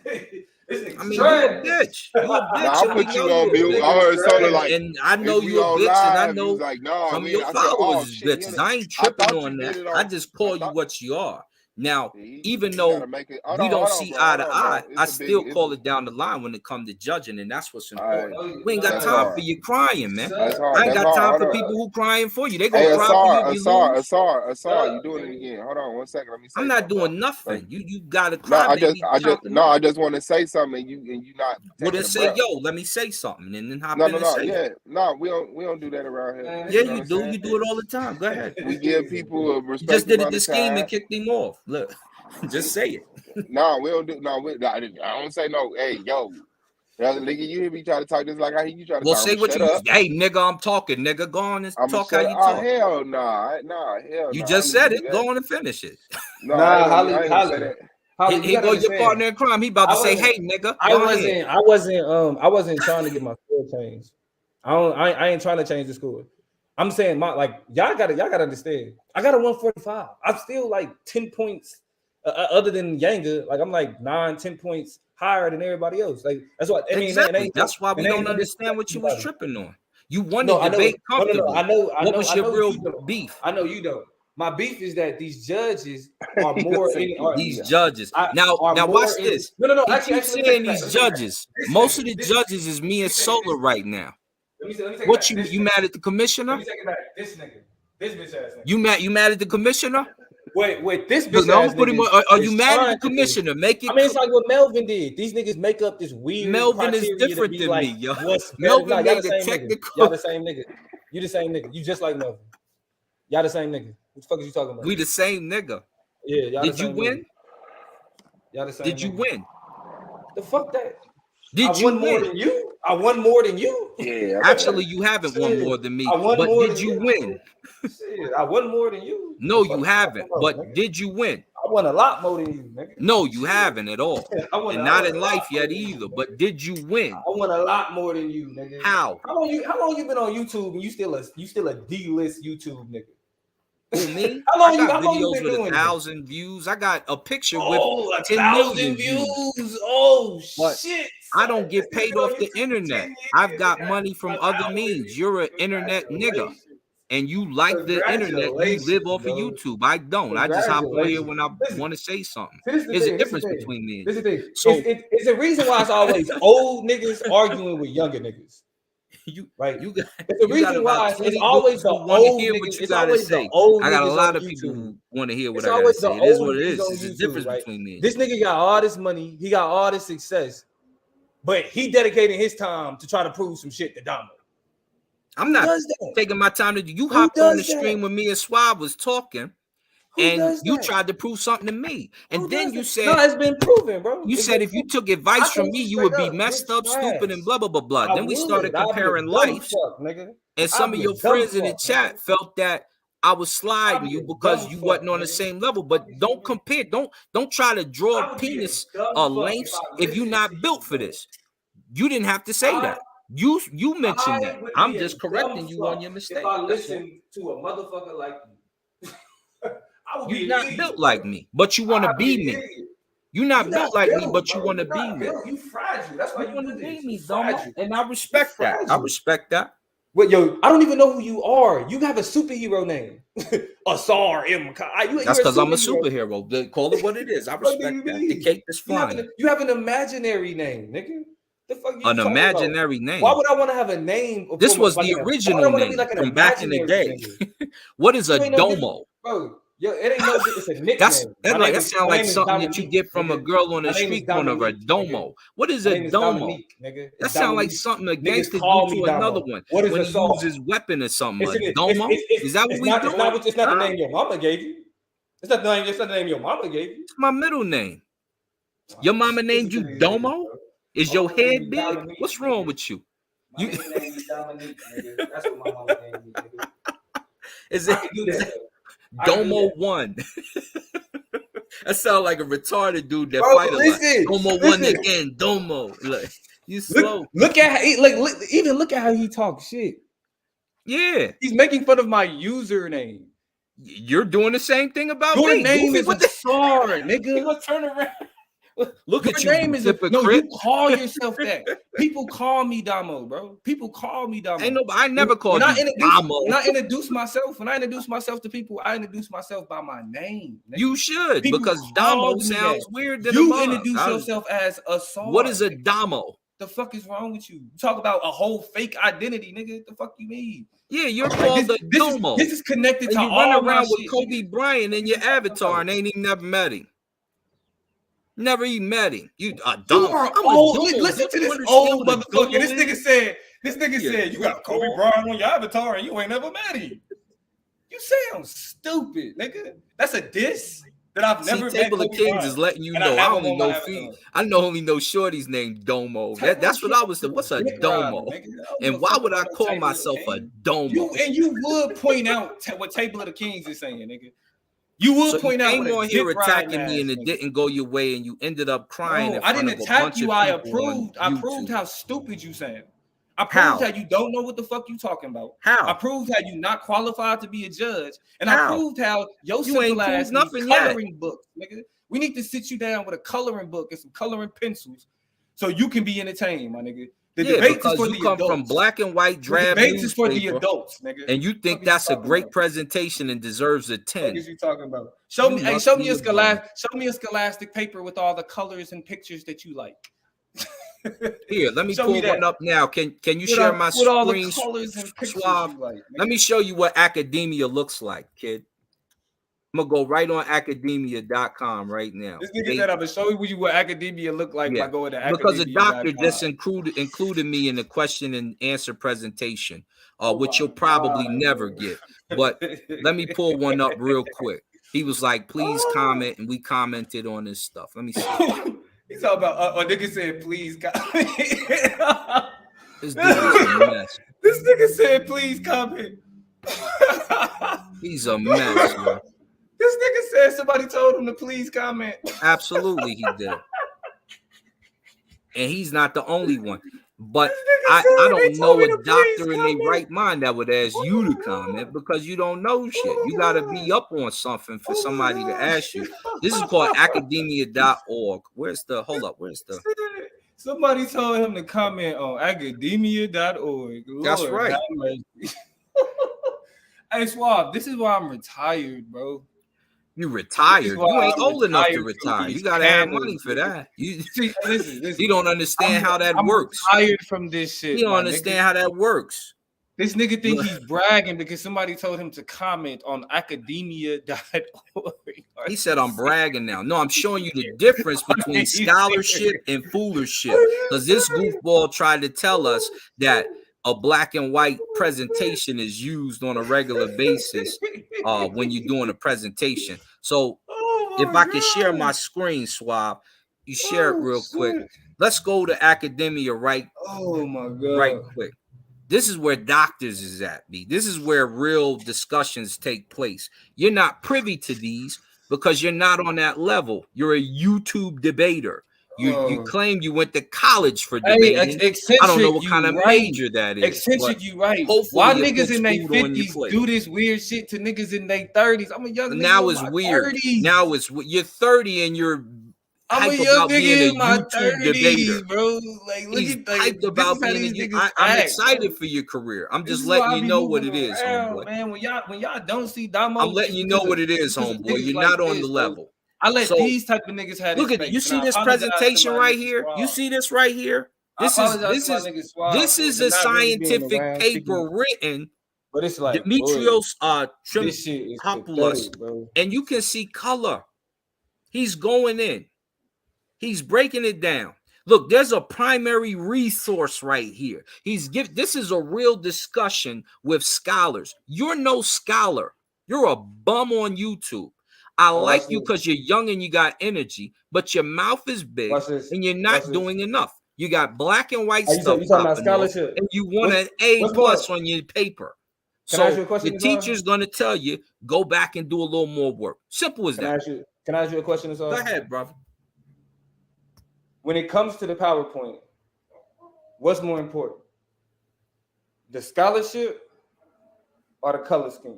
This nigga's I mean, trash. you a bitch. You a bitch, Nah, I and we put know you you on a mute. I bitch. heard Soda like, And I know is we you a on bitch, and I live? He was know like, nah, some of we. your I said, followers oh is shit. bitches. I ain't I tripping thought you on did that. it I on. just I call you thought what you are. Now, he even gotta though make it. we don't see eye to bro. eye, It's I a big. still call it down the line when it comes to judging, and that's what's All right, important. We ain't got that's time hard. for you crying, man. That's hard. I ain't That's got time hard. for Hold on. people who crying for you. They Hey, gonna cry for you if you lose. Asar, you doing it again? Hold on 1 second. Let me say I'm not something. doing nothing. You got a No, crybaby chopping up. I just want to say something. And you not Well, taking then a say, breath. yo, let me say something, and then hop No, in no, and no. say it. Yeah, no, we don't do that around here. Yeah, You know what you I'm do. saying? You do it all the time. Go ahead. We give people a You just did respectable it amount to of scheme and time. kicked him off. Look, just say it. No, we don't do. No, I don't say no. Hey, yo, nigga, you hear me try to talk just like I hear you try to Well, talk. say I'm what shut you. up. Hey, nigga, I'm talking. Nigga, go on and I'm talk how shut up. you Oh talk. hell nah, hell You nah. just I ain't said gonna it. do that. Go on and finish it. No, I Holly, ain't gonna say that. Holly, Here go your partner in crime. He about to say, "Hey, nigga, go ahead." I wasn't trying to get my score changed. I ain't trying to change the score. I'm saying y'all gotta understand. I got a 145. I'm still like 10 points other than Yanga. Like I'm like 9-10 points higher than everybody else. Like that's what I mean. Exactly. That's why we don't no understand what you was disrespect tripping on. You won No, the I know. debate comfortably. I know. What was your real you don't. beef? I know you don't. My beef is that these judges are more These judges. are Now more watch in, this. No. He Actually, keeps let me take saying it back. these judges. Most of the judges is me and Solar right now. Let me take it What back. you mad at the commissioner? Let me take it back. This bitch ass nigga. You mad at the commissioner? Wait, this Look, bitch I'm ass gonna put him. nigga. Are you mad at the commissioner? Make it. I mean, it's like what Melvin did. These niggas make up this weird Melvin is criteria to different be than like, me, yo. what's better? Melvin Nah, y'all made the a same nigga. technical. Y'all the same nigga. You the same nigga. You just like Melvin. Y'all the same nigga. What the fuck is you talking about? We the same nigga. Yeah, y'all Did the you same win? nigga. Y'all the same Did you nigga. win? The fuck that? Did I you won more win? than you. I won more than you. Yeah. Actually, you haven't won more than me. I won But more did than you you. win? Shit, I won more than you. No, you haven't. But did you win? I won a lot more than you, nigga. No, you haven't at all. And not in life yet either. But did you win? I won a lot more than you, nigga. How? How long you been on YouTube and you still a D-list YouTube nigga? Who, me? How long I got you videos been with doing 1,000 views. I got a picture with 10 1,000 million views. Oh But shit! I don't get paid off the internet. I've got money from other means. You're an internet nigga. And you like the internet. You live off of YouTube. I don't. I just hop on here when I want to say something. There's a difference between me and you. So it's the reason why it's always old niggas arguing with younger niggas. Right? It's the reason why it's always the old niggas. It's always the old I got a niggas lot on of people YouTube. who want to hear what It's I gotta always the say. It is old what it niggas is. on It's the YouTube, difference right? between me and This nigga got all this money. He got all this success. But he dedicated his time to try to prove some shit to Damo. I'm not taking my time to do. You hopped on the stream when me and Swab was talking, and you tried to prove something to me. And then you said, no, it's been proven, bro. You said if you took advice from me, you would be messed up, stupid, and blah, blah, blah, blah. Then we started comparing lives. Nigga. And some of your friends in the chat felt that I was sliding you because you wasn't on the same level. But don't compare. Don't try to draw penis lengths if you're not built for this. You didn't have to say that. You mentioned that. I'm just correcting you on your mistake. If I listen to a motherfucker like you, I would You're be not built like me, but you want to be me. You're not built like me, but you want to be me. You fragile. That's why you want do to be this. me, You Domo. fragile. And I respect that. I respect that. Wait, yo, I don't even know who you are. You have a superhero name. Asar M. That's because I'm a superhero. Call it what it is. I respect that. The cake is flying. You have an imaginary name, nigga. The fuck you An talking imaginary about? name. Why would I want to have a name? This was the original name from back in the day. What is a domo? Bro, yo, it ain't no. It's a nickname. That sounds like something that you get from a girl on the street corner of a domo. What is a domo? That sounds like something a gangster do to another one when he uses weapon or something. A domo? Is that what we doing? It's not the name your mama gave you. It's not the name your mama gave you. It's my middle name. Your mama named you Domo? Is your head big? What's wrong with you? My name is Dominique, nigga. That's what my mama named me, nigga. Is it Domo 1? That sounds like a retarded dude that fight a lot. Domo 1 again, Domo. Look, you slow. Look at how look at how he talks shit. Yeah, he's making fun of my username. You're doing the same thing about Your me. name is Asar, nigga. Let's turn around. Look Your at you. name is no. You call yourself that. People call me Damo, bro. People call me Damo. Ain't nobody. I never called you Damo. When I introduce myself to people, I introduce myself by my name. Nigga. You should, People because call Damo me sounds that. weird. Than You introduce yourself as Asar. What is a Damo? The fuck is wrong with you? You talk about a whole fake identity, nigga. The fuck you mean? Yeah, you're called a Domo. This is connected and to you all run my around with shit, Kobe Bryant in your avatar and ain't even never met him. Never even met him. You are old. Listen to this old motherfucker. This nigga said you got Kobe Bryant on your avatar and you ain't never met him. You sound stupid, nigga. That's a diss that I've never met. Table of Kings is letting you know. I only know shorties named Domo. That's what I was saying. What's a Domo? And why would I call myself a Domo? You would point out what Table of the Kings is saying, nigga. You would point out. You came on here attacking me and it didn't go your way, and you ended up crying. No, I didn't attack you. I approved. I proved how stupid you sound. I proved how you don't know what the fuck you talking about. How? I proved how you not qualified to be a judge, and I proved how your simple ass nothing coloring books, nigga. We need to sit you down with a coloring book and some coloring pencils, so you can be entertained, my nigga. The debates is for the come adults. From black and white drab the debates is for the adults, nigga. And you think that's a great presentation and deserves a 10. What is you talking about? Show me a scholastic paper with all the colors and pictures that you like. Here, let me pull one up now. Can you share my screen? All the colors and pictures you like, let me show you what academia looks like, kid. I'm gonna go right on academia.com right now. This nigga said I'm gonna show you what academia look like by going to academia. Because the doctor just included me in the question and answer presentation, which you'll probably never get. But let me pull one up real quick. He was like, please comment, and we commented on this stuff. Let me see. He's talking about a nigga said, please comment. This dude is a mess. This nigga said, please comment. He's a mess, man. This nigga said somebody told him to please comment. Absolutely, he did. And he's not the only one. But I don't know a doctor in their right mind that would ask you to comment because you don't know shit. You got to be up on something for somebody to ask you. This is called academia.org. Where's the Somebody told him to comment on academia.org. That's right. Hey, Swab, this is why I'm retired, bro. You retired. You ain't old enough to retire. You gotta have money for that. You listen. You don't understand how that works. I'm tired from this shit. You don't understand how that works. This nigga think he's bragging because somebody told him to comment on academia.org. He said I'm bragging now. No, I'm showing you the difference between scholarship and foolership. Because this goofball tried to tell us that a black and white presentation is used on a regular basis when you're doing a presentation. So if I can share my screen, Swab, you share it real quick. Let's go to academia right quick. This is where doctors is at, B. This is where real discussions take place. You're not privy to these because you're not on that level. You're a YouTube debater. You claim you went to college for debating. I don't know what kind of major that is. Eccentric, you right. Why niggas in their 50s do this weird shit to niggas in their 30s? I'm a young nigga. Now it's weird. 30s. Now you're 30 and you're I'm hype a young about being nigga a in my YouTube 30s, debater, bro. Like, look He's at like, hyped about being I'm excited for your career. I'm just letting you know what it is, homeboy. Man, when y'all don't see Damo, I'm letting you know what it is, homeboy. You're not on the level. I let these type of niggas have. Look at it. You see this presentation right here? You see this right here? This is a scientific paper written. But it's like Demetrios Trimopoulos, and you can see color. He's going in. He's breaking it down. Look, there's a primary resource right here. This is a real discussion with scholars. You're no scholar. You're a bum on YouTube. I like you because you're young and you got energy, but your mouth is big and you're not doing enough. You got black and white stuff. You talking about scholarship? And you want an A+ on your paper. Can I ask you a question? The teacher's going to tell you, go back and do a little more work. Simple as that. Can I ask you a question? Go ahead, brother. When it comes to the PowerPoint, what's more important? The scholarship or the color scheme?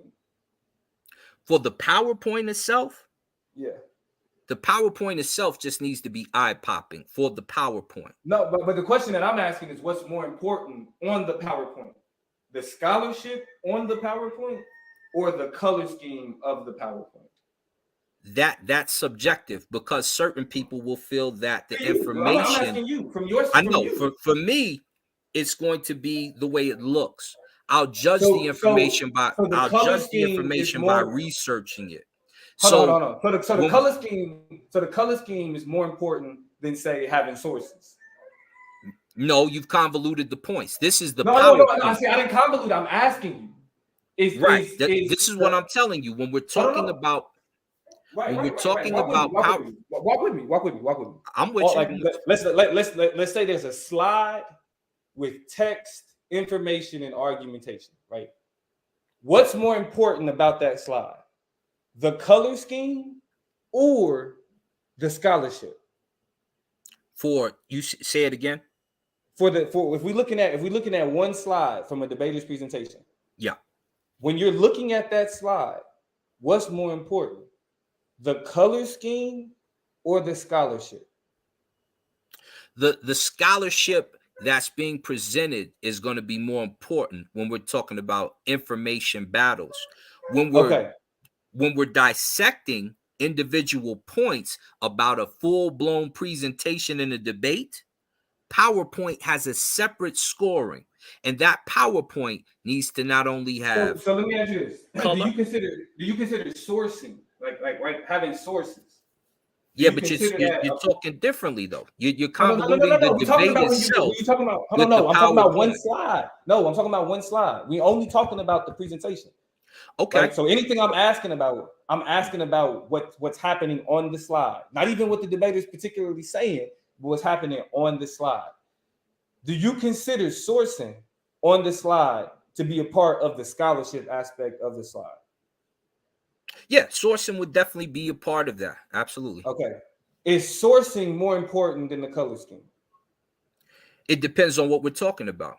For the PowerPoint itself? Yeah. The PowerPoint itself just needs to be eye-popping for the PowerPoint. No, but the question that I'm asking is what's more important on the PowerPoint? The scholarship on the PowerPoint or the color scheme of the PowerPoint? That's subjective because certain people will feel that the information. I'm asking you from your. I know. For me, it's going to be the way it looks. I'll judge the information by researching it. Hold on. So the color scheme. So the color scheme is more important than say having sources. No, you've convoluted the points. This is the No. I didn't convolute. I'm asking you. This is what I'm telling you when we're talking about. We're talking about power. Walk with me. I'm with you. Let's say there's a slide with text, information, and argumentation, right? What's more important about that slide? The color scheme or the scholarship? For you say it again. For if we're looking at one slide from a debater's presentation. Yeah. When you're looking at that slide, what's more important? The color scheme or the scholarship? The scholarship that's being presented is going to be more important when we're talking about information battles. When we're dissecting individual points about a full-blown presentation in a debate, PowerPoint has a separate scoring, and that PowerPoint needs to not only have. So let me ask you this: Do you consider sourcing? Like having sources. Yeah, but you're talking differently though. You're convoluting the debate itself. I'm talking about one slide. No, I'm talking about one slide. We're only talking about the presentation. Okay. Right? So anything I'm asking about what's happening on the slide. Not even what the debater is particularly saying, but what's happening on the slide. Do you consider sourcing on the slide to be a part of the scholarship aspect of the slide? Yeah, sourcing would definitely be a part of that. Absolutely. Okay. Is sourcing more important than the color scheme? It depends on what we're talking about.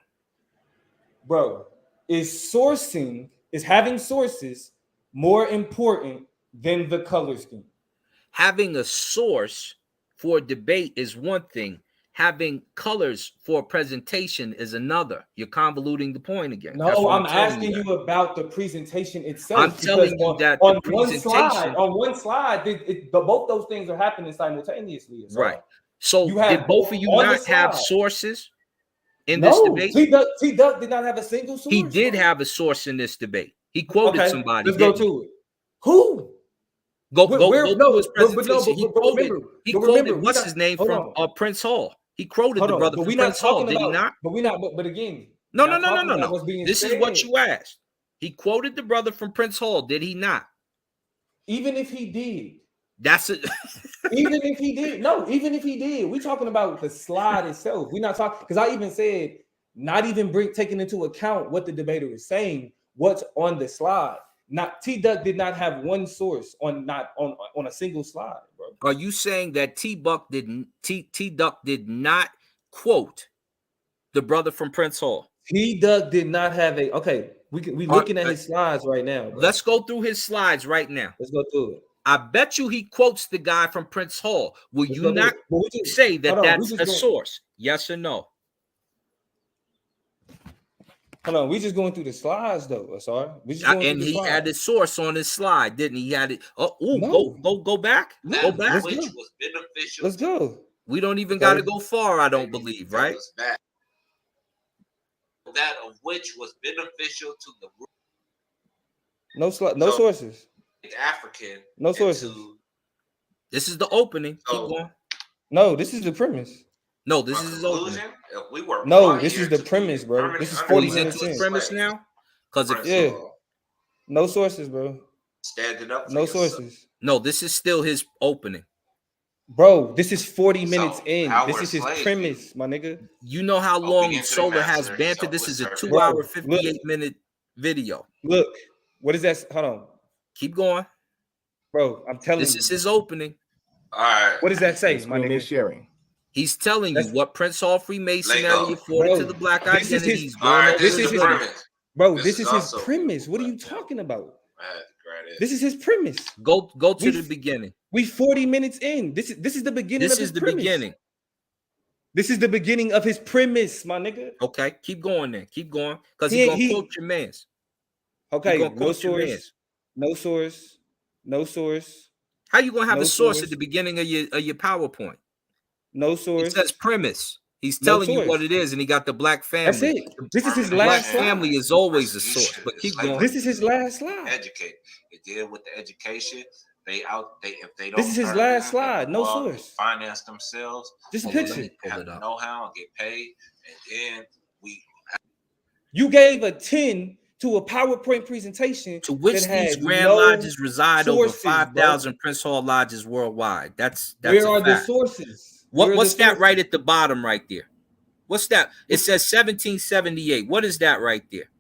Bro, is having sources more important than the color scheme? Having a source for a debate is one thing. Having colors for a presentation is another. You're convoluting the point again. No, I'm asking you about the presentation itself. I'm telling you that on one slide, both those things are happening simultaneously. Right. So did both of you not have sources in this debate? T-Duck did not have a single source. He did have a source in this debate. He quoted somebody. Let's go to it. Who? Go to his presentation. He quoted what's his name from Prince Hall. He quoted the brother from Prince Hall, did he not? But again. No. This is what you asked. He quoted the brother from Prince Hall, did he not? Even if he did. That's it. Even if he did. No, even if he did. We're talking about the slide itself. We're not talking, because I even said not even taking into account what the debater is saying, what's on the slide. Not T-Duck did not have one source on a single slide, bro. Are you saying that T-Duck did not quote the brother from Prince Hall? T-Duck did not have a we looking at his slides right now, bro. Let's go through his slides right now. Let's go through it. I bet you he quotes the guy from Prince Hall. Will you not say that that's a source? Yes or no? Hold on, we just going through the slides though. Sorry, and he had his source on his slide, didn't he? He had it. Go back. That Go back. which was beneficial. Let's go. We don't even got to go far. I don't believe, right? That of which was beneficial to the no sources. African. No sources. This is the opening. Keep going. No, this is the premise. No, this is his opening. This is the premise, bro. This is 40 minutes in. Premise now, because no sources, bro. Standing up. No sources. No, this is still his opening, bro. This is 40 minutes in. This is his premise, my nigga. You know how long Solar has bantered? This is a 2-hour, 58-minute video. Look, what is that? Hold on. Keep going, bro. I'm telling you, this is his opening. All right. What does that say, my nigga? Sharing. He's telling you what Prince Hall Freemasonry afforded to the black identity. This is his premise. Bro, this is his premise. What are you talking about? This is his premise. Go to the beginning. We 40 minutes in. This is the beginning of his premise. Beginning. This is the beginning of his premise, my nigga. Okay, keep going then. Keep going. Because he's gonna quote your man's. Okay, no source. No source. No source. How you gonna have a source at the beginning of your PowerPoint? No source. It says premise. He's telling you what it is, and he got the black family. That's it. This is his black last slide. family is always a source, but keep going. This is his last slide. Educate. It did with the education. If they don't. This is his last slide. No source. Finance themselves. Just a picture. Have the know-how, get paid, and then we. You gave a 10 to a PowerPoint presentation to which these Grand Lodges reside over 5,000 Prince Hall lodges worldwide. That's where are the sources? What's that right at the bottom right there? What's that? It says 1778. What is that right there?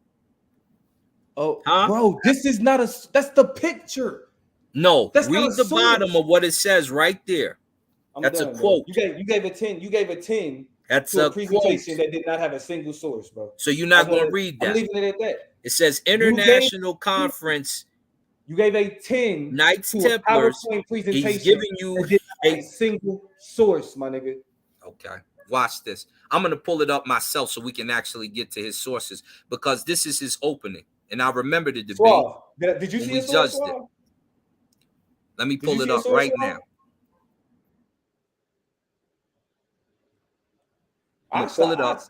Oh, bro, this is not that's the picture. No, read the bottom of what it says right there. That's a quote. You gave a 10. You gave a 10 That's to a presentation that did not have a single source, bro. So you're not going to read that. I'm leaving it at that. It says International Conference. You gave a 10 Knights to Templars. a PowerPoint presentation. He's giving you a single source, my nigga. Okay, watch this. I'm going to pull it up myself so we can actually get to his sources because this is his opening. And I remember the debate. Wow. Did you see a source? Let me pull it up right now. I'm pull it up.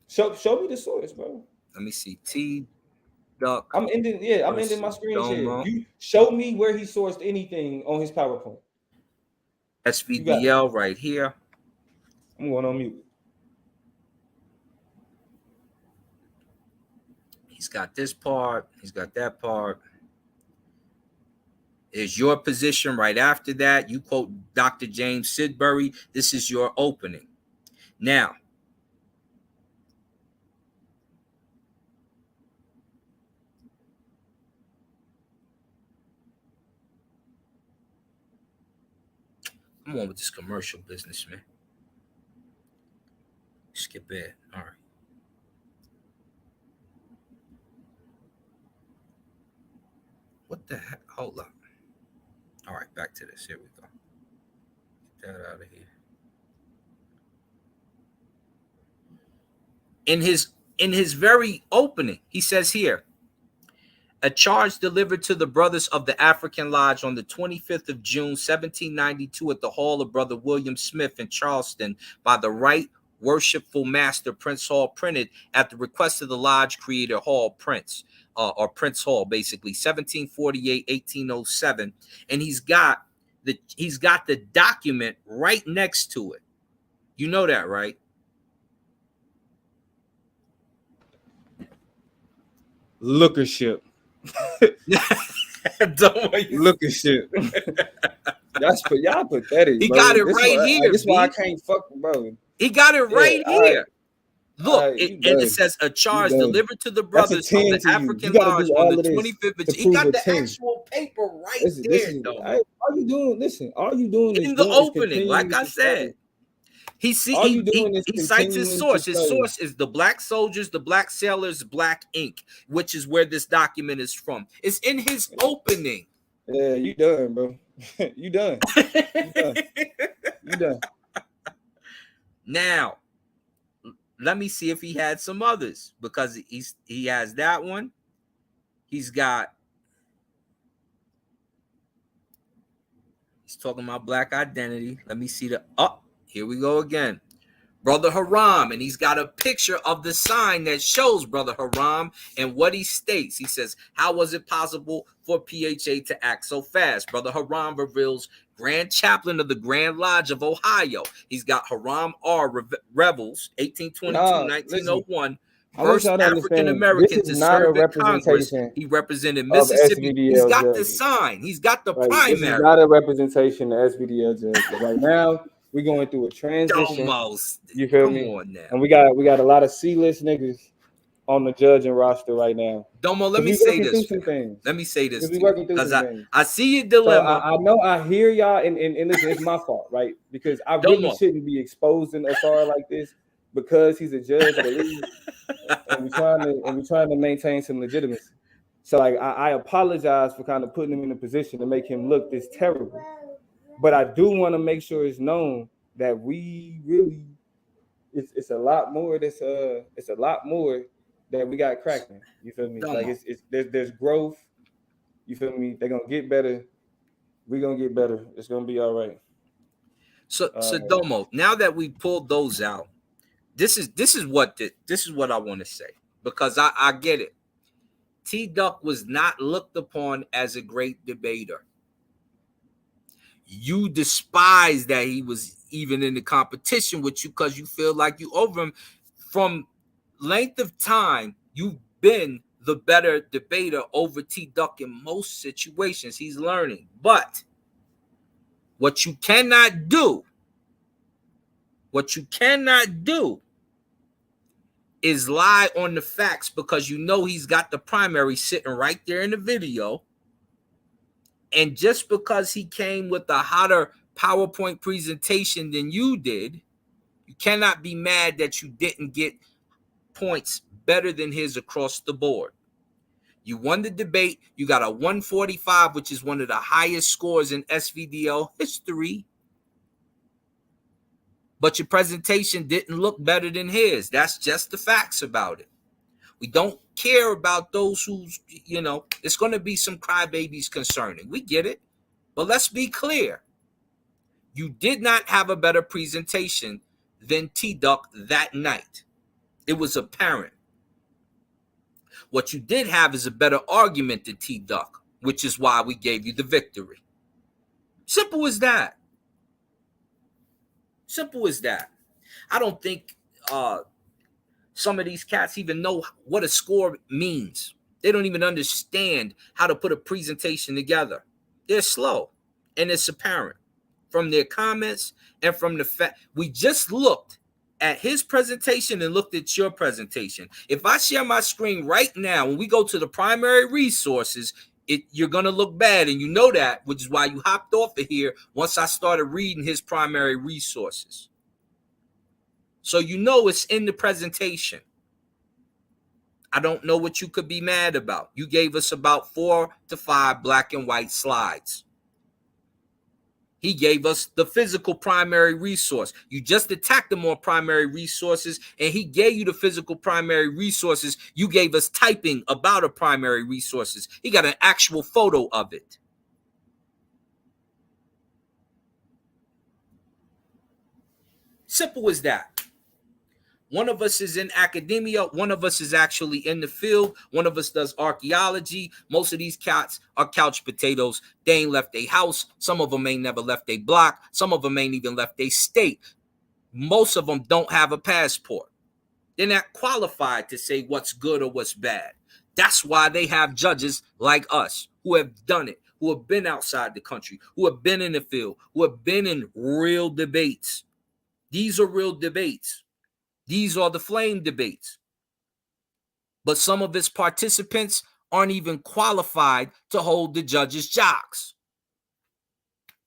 Show me the source, bro. Let me see. T-Duck. I'm ending my screen share. You show me where he sourced anything on his PowerPoint. S.V.D.L right here. I'm going on mute. He's got this part. He's got that part. Is your position right after that? You quote Dr. James Sidbury. This is your opening. Now, I'm on with this commercial business, man. Skip it. All right. What the heck? Hold up. All right, back to this. Here we go. Get that out of here. In his very opening, he says here, a charge delivered to the brothers of the African Lodge on the 25th of June, 1792 at the Hall of Brother William Smith in Charleston by the Right Worshipful Master Prince Hall, printed at the request of the Lodge Creator Hall Prince, or Prince Hall, basically 1748, 1807. And he's got the document right next to it. You know that, right? Lookership. Lookership. Y'all pathetic. He bro. got it right here. That's why I can't fuck, bro. He got it right here. Look, You and it done. says a You charge done. delivered to the That's a brothers of 10 the to you. You African got to Lodge do on all the of this 25th. to He prove got a the 10. actual paper right This there, is Domo. all you doing. Listen, all you doing In the is opening, like continuing I to show. said. He All you doing is cites his continuing to source. His show. source is the Black Soldiers, the Black Sailors, Black Ink, which is where this document is from. It's in his opening. Yeah, you done, bro. You done. You done. You done. Now, let me see if he had some others, because he has that one. He's talking about black identity. Let me see here we go again. Brother Haram, and he's got a picture of the sign that shows Brother Haram and what he states. He says, how was it possible for PHA to act so fast? Brother Haram reveals Grand Chaplain of the Grand Lodge of Ohio. He's got Haram R. Rebels, 1822-1901. I want First y'all to African understand, this American is to not a serve in Congress. representation He represented of Mississippi. He's S.V.D.L got the judges. sign. He's got the Right? This is primary. not a representation of S.V.D.L judges. Right now, we're going through a transition. Almost. You feel Come me? on now. And we got a lot of C-list niggas on the judging roster right now. Domo, let me we say working this. through some things. Let me say this We to working you, through because some things. I see your dilemma. So I know I hear y'all, and listen, it's my fault, right? Because I really shouldn't be exposing Asar like this, because he's a judge of the league, and we're trying to maintain some legitimacy. So like I apologize for kind of putting him in a position to make him look this terrible. But I do want to make sure it's known that we really it's a lot more it's a lot more that we got cracking. You feel me? Like there's growth. You feel me? They're gonna get better. We're gonna get better. It's gonna be all right. So Domo, now that we pulled those out, this is what I want to say, because I get it. T Duck was not looked upon as a great debater. You despise that he was even in the competition with you, because you feel like you over him. From length of time, you've been the better debater over T Duck in most situations. He's learning. But what you cannot do is lie on the facts, because you know he's got the primary sitting right there in the video. And just because he came with a hotter PowerPoint presentation than you did, you cannot be mad that you didn't get points better than his across the board. You won the debate. You got a 145, which is one of the highest scores in S.V.D.L history. But your presentation didn't look better than his. That's just the facts about it. We don't care about those who's, it's going to be some crybabies concerning. We get it. But let's be clear. You did not have a better presentation than T-Duck that night. It was apparent. What you did have is a better argument than T-Duck, which is why we gave you the victory. Simple as that. Simple as that. I don't think some of these cats even know what a score means. They don't even understand how to put a presentation together. They're slow, and it's apparent from their comments and from the fact. We just looked at his presentation and looked at your presentation. If I share my screen right now, when we go to the primary resources, you're going to look bad, and you know that, which is why you hopped off of here once I started reading his primary resources. So you know it's in the presentation. I don't know what you could be mad about. You gave us about 4 to 5 black and white slides. He gave us the physical primary resource. You just attacked him on primary resources, and he gave you the physical primary resources. You gave us typing about a primary resources. He got an actual photo of it. Simple as that. One of us is in academia. One of us is actually in the field. One of us does archaeology. Most of these cats are couch potatoes. They ain't left their house. Some of them ain't never left their block. Some of them ain't even left their state. Most of them don't have a passport. They're not qualified to say what's good or what's bad. That's why they have judges like us who have done it, who have been outside the country, who have been in the field, who have been in real debates. These are real debates. These are the flame debates. But some of its participants aren't even qualified to hold the judges' jocks.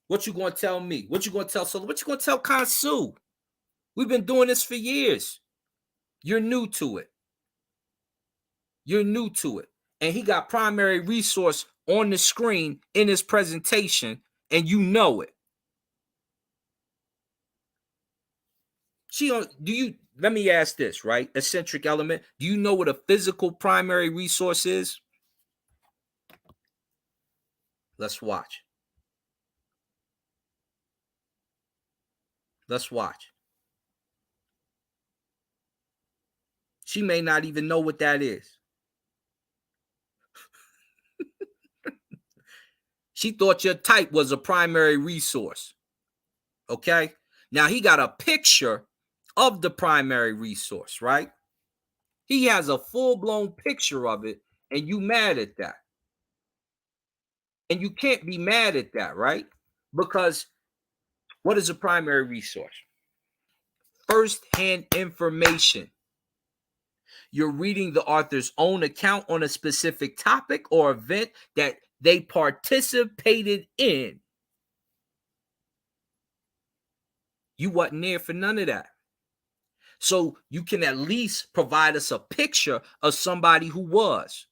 What you gonna tell me? What you gonna tell Solo? What you gonna tell Kansu? We've been doing this for years. You're new to it. You're new to it. And he got primary resource on the screen in his presentation, and you know it. Let me ask this, right? Eccentric element. Do you know what a physical primary resource is? Let's watch. Let's watch. She may not even know what that is. She thought your type was a primary resource. Okay? Now he got a picture of the primary resource, right? He has a full-blown picture of it, and you mad at that. And you can't be mad at that, right? Because what is a primary resource? First-hand information. You're reading the author's own account on a specific topic or event that they participated in. You wasn't there for none of that. So you can at least provide us a picture of somebody who was,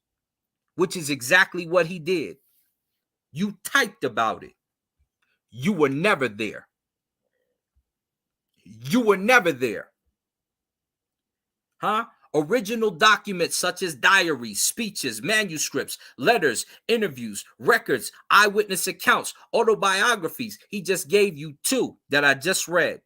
which is exactly what he did. You typed about it. You were never there. You were never there. Huh? Original documents such as diaries, speeches, manuscripts, letters, interviews, records, eyewitness accounts, autobiographies. He just gave you 2 that I just read.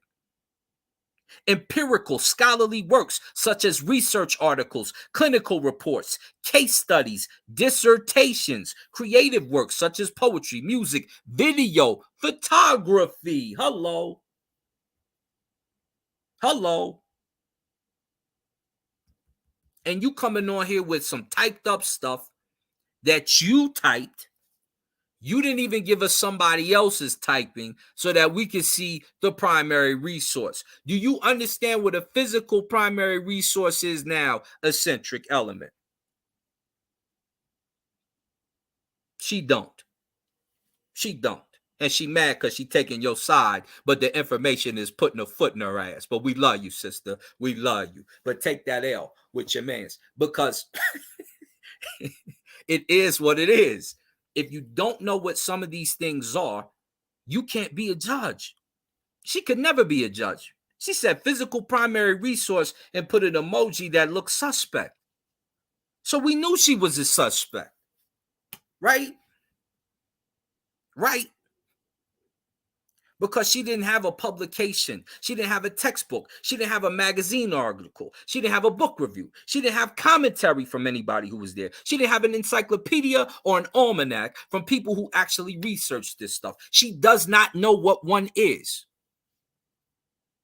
Empirical scholarly works such as research articles, clinical reports, case studies, dissertations, creative works such as poetry, music, video, photography. Hello. And you coming on here with some typed up stuff that you typed. You didn't even give us somebody else's typing so that we could see the primary resource. Do you understand what a physical primary resource is now, eccentric element? She don't. And she mad because she taking your side, but the information is putting a foot in her ass. But we love you, sister. We love you. But take that L with your mans because it is what it is. If you don't know what some of these things are, you can't be a judge. She could never be a judge. She said physical primary resource and put an emoji that looks suspect. So we knew she was a suspect. Right? Because she didn't have a publication. She didn't have a textbook. She didn't have a magazine article. She didn't have a book review. She didn't have commentary from anybody who was there. She didn't have an encyclopedia or an almanac from people who actually researched this stuff. She does not know what one is.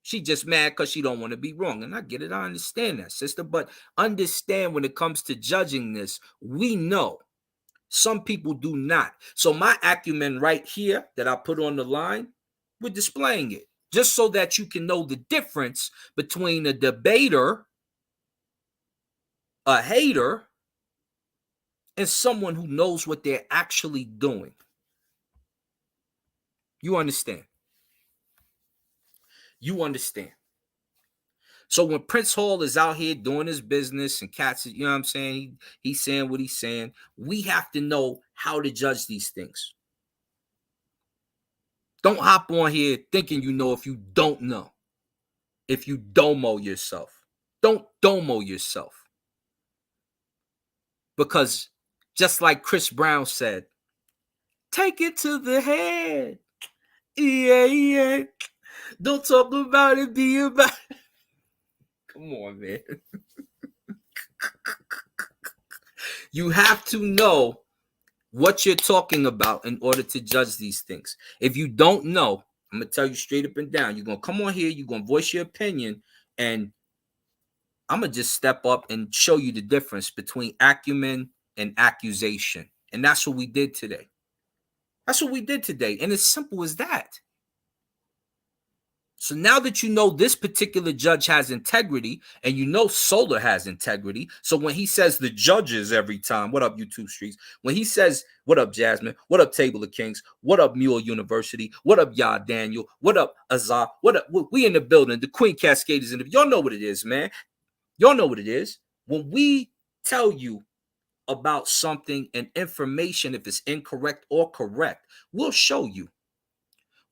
She just mad because she don't want to be wrong. And I get it. I understand that, sister. But understand when it comes to judging this, we know some people do not. So my acumen right here that I put on the line, we're displaying it just so that you can know the difference between a debater, a hater, and someone who knows what they're actually doing. You understand? You understand. So when Prince Hall is out here doing his business and cats, you know what I'm saying? He's saying what he's saying. We have to know how to judge these things. Don't hop on here thinking you know if you don't know. If you domo yourself. Don't domo yourself. Because just like Chris Brown said, take it to the head. Yeah. Don't talk about it, be about it. Come on, man. You have to know what you're talking about in order to judge these things. If you don't know, I'm going to tell you straight up and down. You're going to come on here, you're going to voice your opinion, and I'm going to just step up and show you the difference between acumen and accusation. And that's what we did today. And it's simple as that. So now that you know this particular judge has integrity, and you know Solar has integrity, so when he says the judges every time, what up, YouTube Streets? When he says, what up, Jasmine? What up, Table of Kings? What up, Mule University? What up, Yah Daniel? What up, Azar? What up? We in the building. The Queen Cascade is in the. Y'all know what it is, man. Y'all know what it is. When we tell you about something and information, if it's incorrect or correct, we'll show you.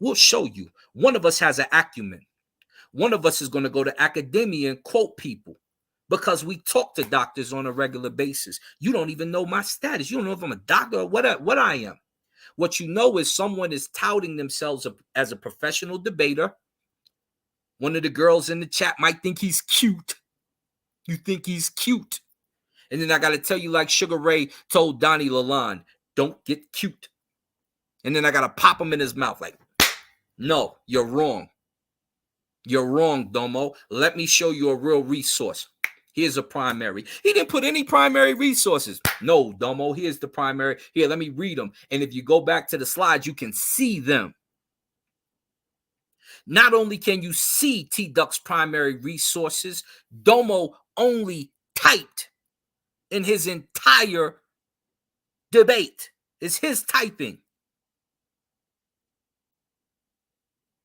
We'll show you. One of us has an acumen. One of us is going to go to academia and quote people because we talk to doctors on a regular basis. You don't even know my status. You don't know if I'm a doctor or what I am. What you know is someone is touting themselves as a professional debater. One of the girls in the chat might think he's cute. You think he's cute. And then I got to tell you, like Sugar Ray told Donnie Lalonde, don't get cute. And then I got to pop him in his mouth like, no, you're wrong. You're wrong, Domo. Let me show you a real resource. Here's a primary. He didn't put any primary resources. No, Domo, here's the primary. Here, let me read them. And if you go back to the slides, you can see them. Not only can you see T-Duck's primary resources, Domo only typed in his entire debate. It's his typing.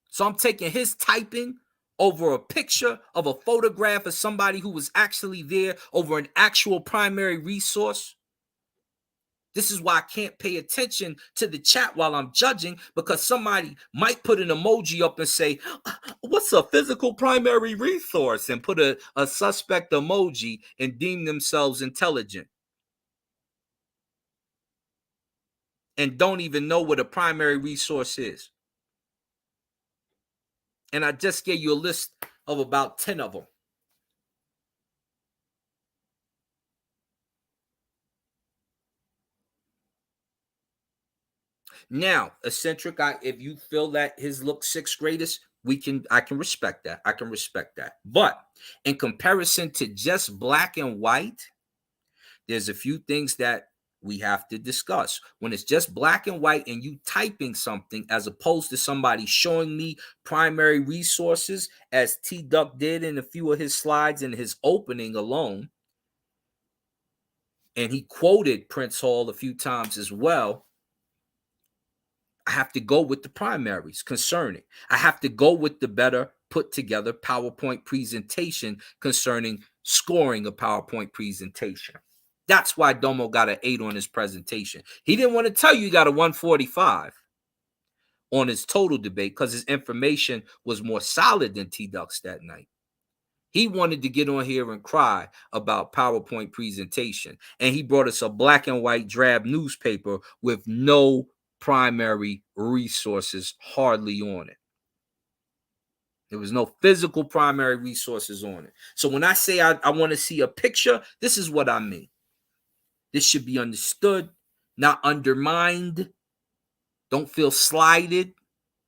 So I'm taking his typing over a picture of a photograph of somebody who was actually there over an actual primary resource. This is why I can't pay attention to the chat while I'm judging, because somebody might put an emoji up and say, what's a physical primary resource? And put a suspect emoji and deem themselves intelligent. And don't even know what a primary resource is. And I just gave you a list of about 10 of them. Now, eccentric, if you feel that his look sixth greatest, I can respect that. I can respect that. But in comparison to just black and white, there's a few things that we have to discuss. When it's just black and white and you typing something as opposed to somebody showing me primary resources, as T-Duck did in a few of his slides in his opening alone, and he quoted Prince Hall a few times as well, I have to go with the primaries concerning. I have to go with the better put together PowerPoint presentation concerning scoring a PowerPoint presentation. That's why Domo got an 8 on his presentation. He didn't want to tell you he got a 145 on his total debate because his information was more solid than T-Duck's that night. He wanted to get on here and cry about PowerPoint presentation. And he brought us a black and white drab newspaper with no primary resources hardly on it. There was no physical primary resources on it. So when I say I want to see a picture, this is what I mean. This should be understood, not undermined. Don't feel slighted.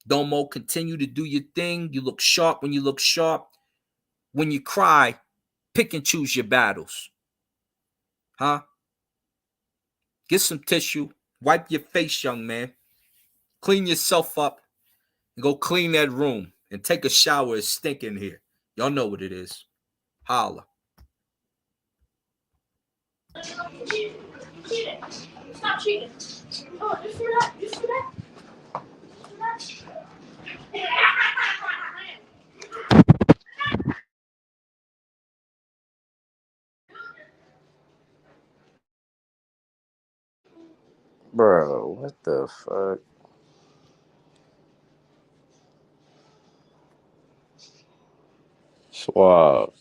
Domo, continue to do your thing. You look sharp when you look sharp. When you cry, pick and choose your battles. Huh? Get some tissue. Wipe your face, young man. Clean yourself up. And go clean that room. And take a shower. It's stinking here. Y'all know what it is. Holla. Stop cheating. Oh, just do that. Just do that. Bro, what the fuck? Swab.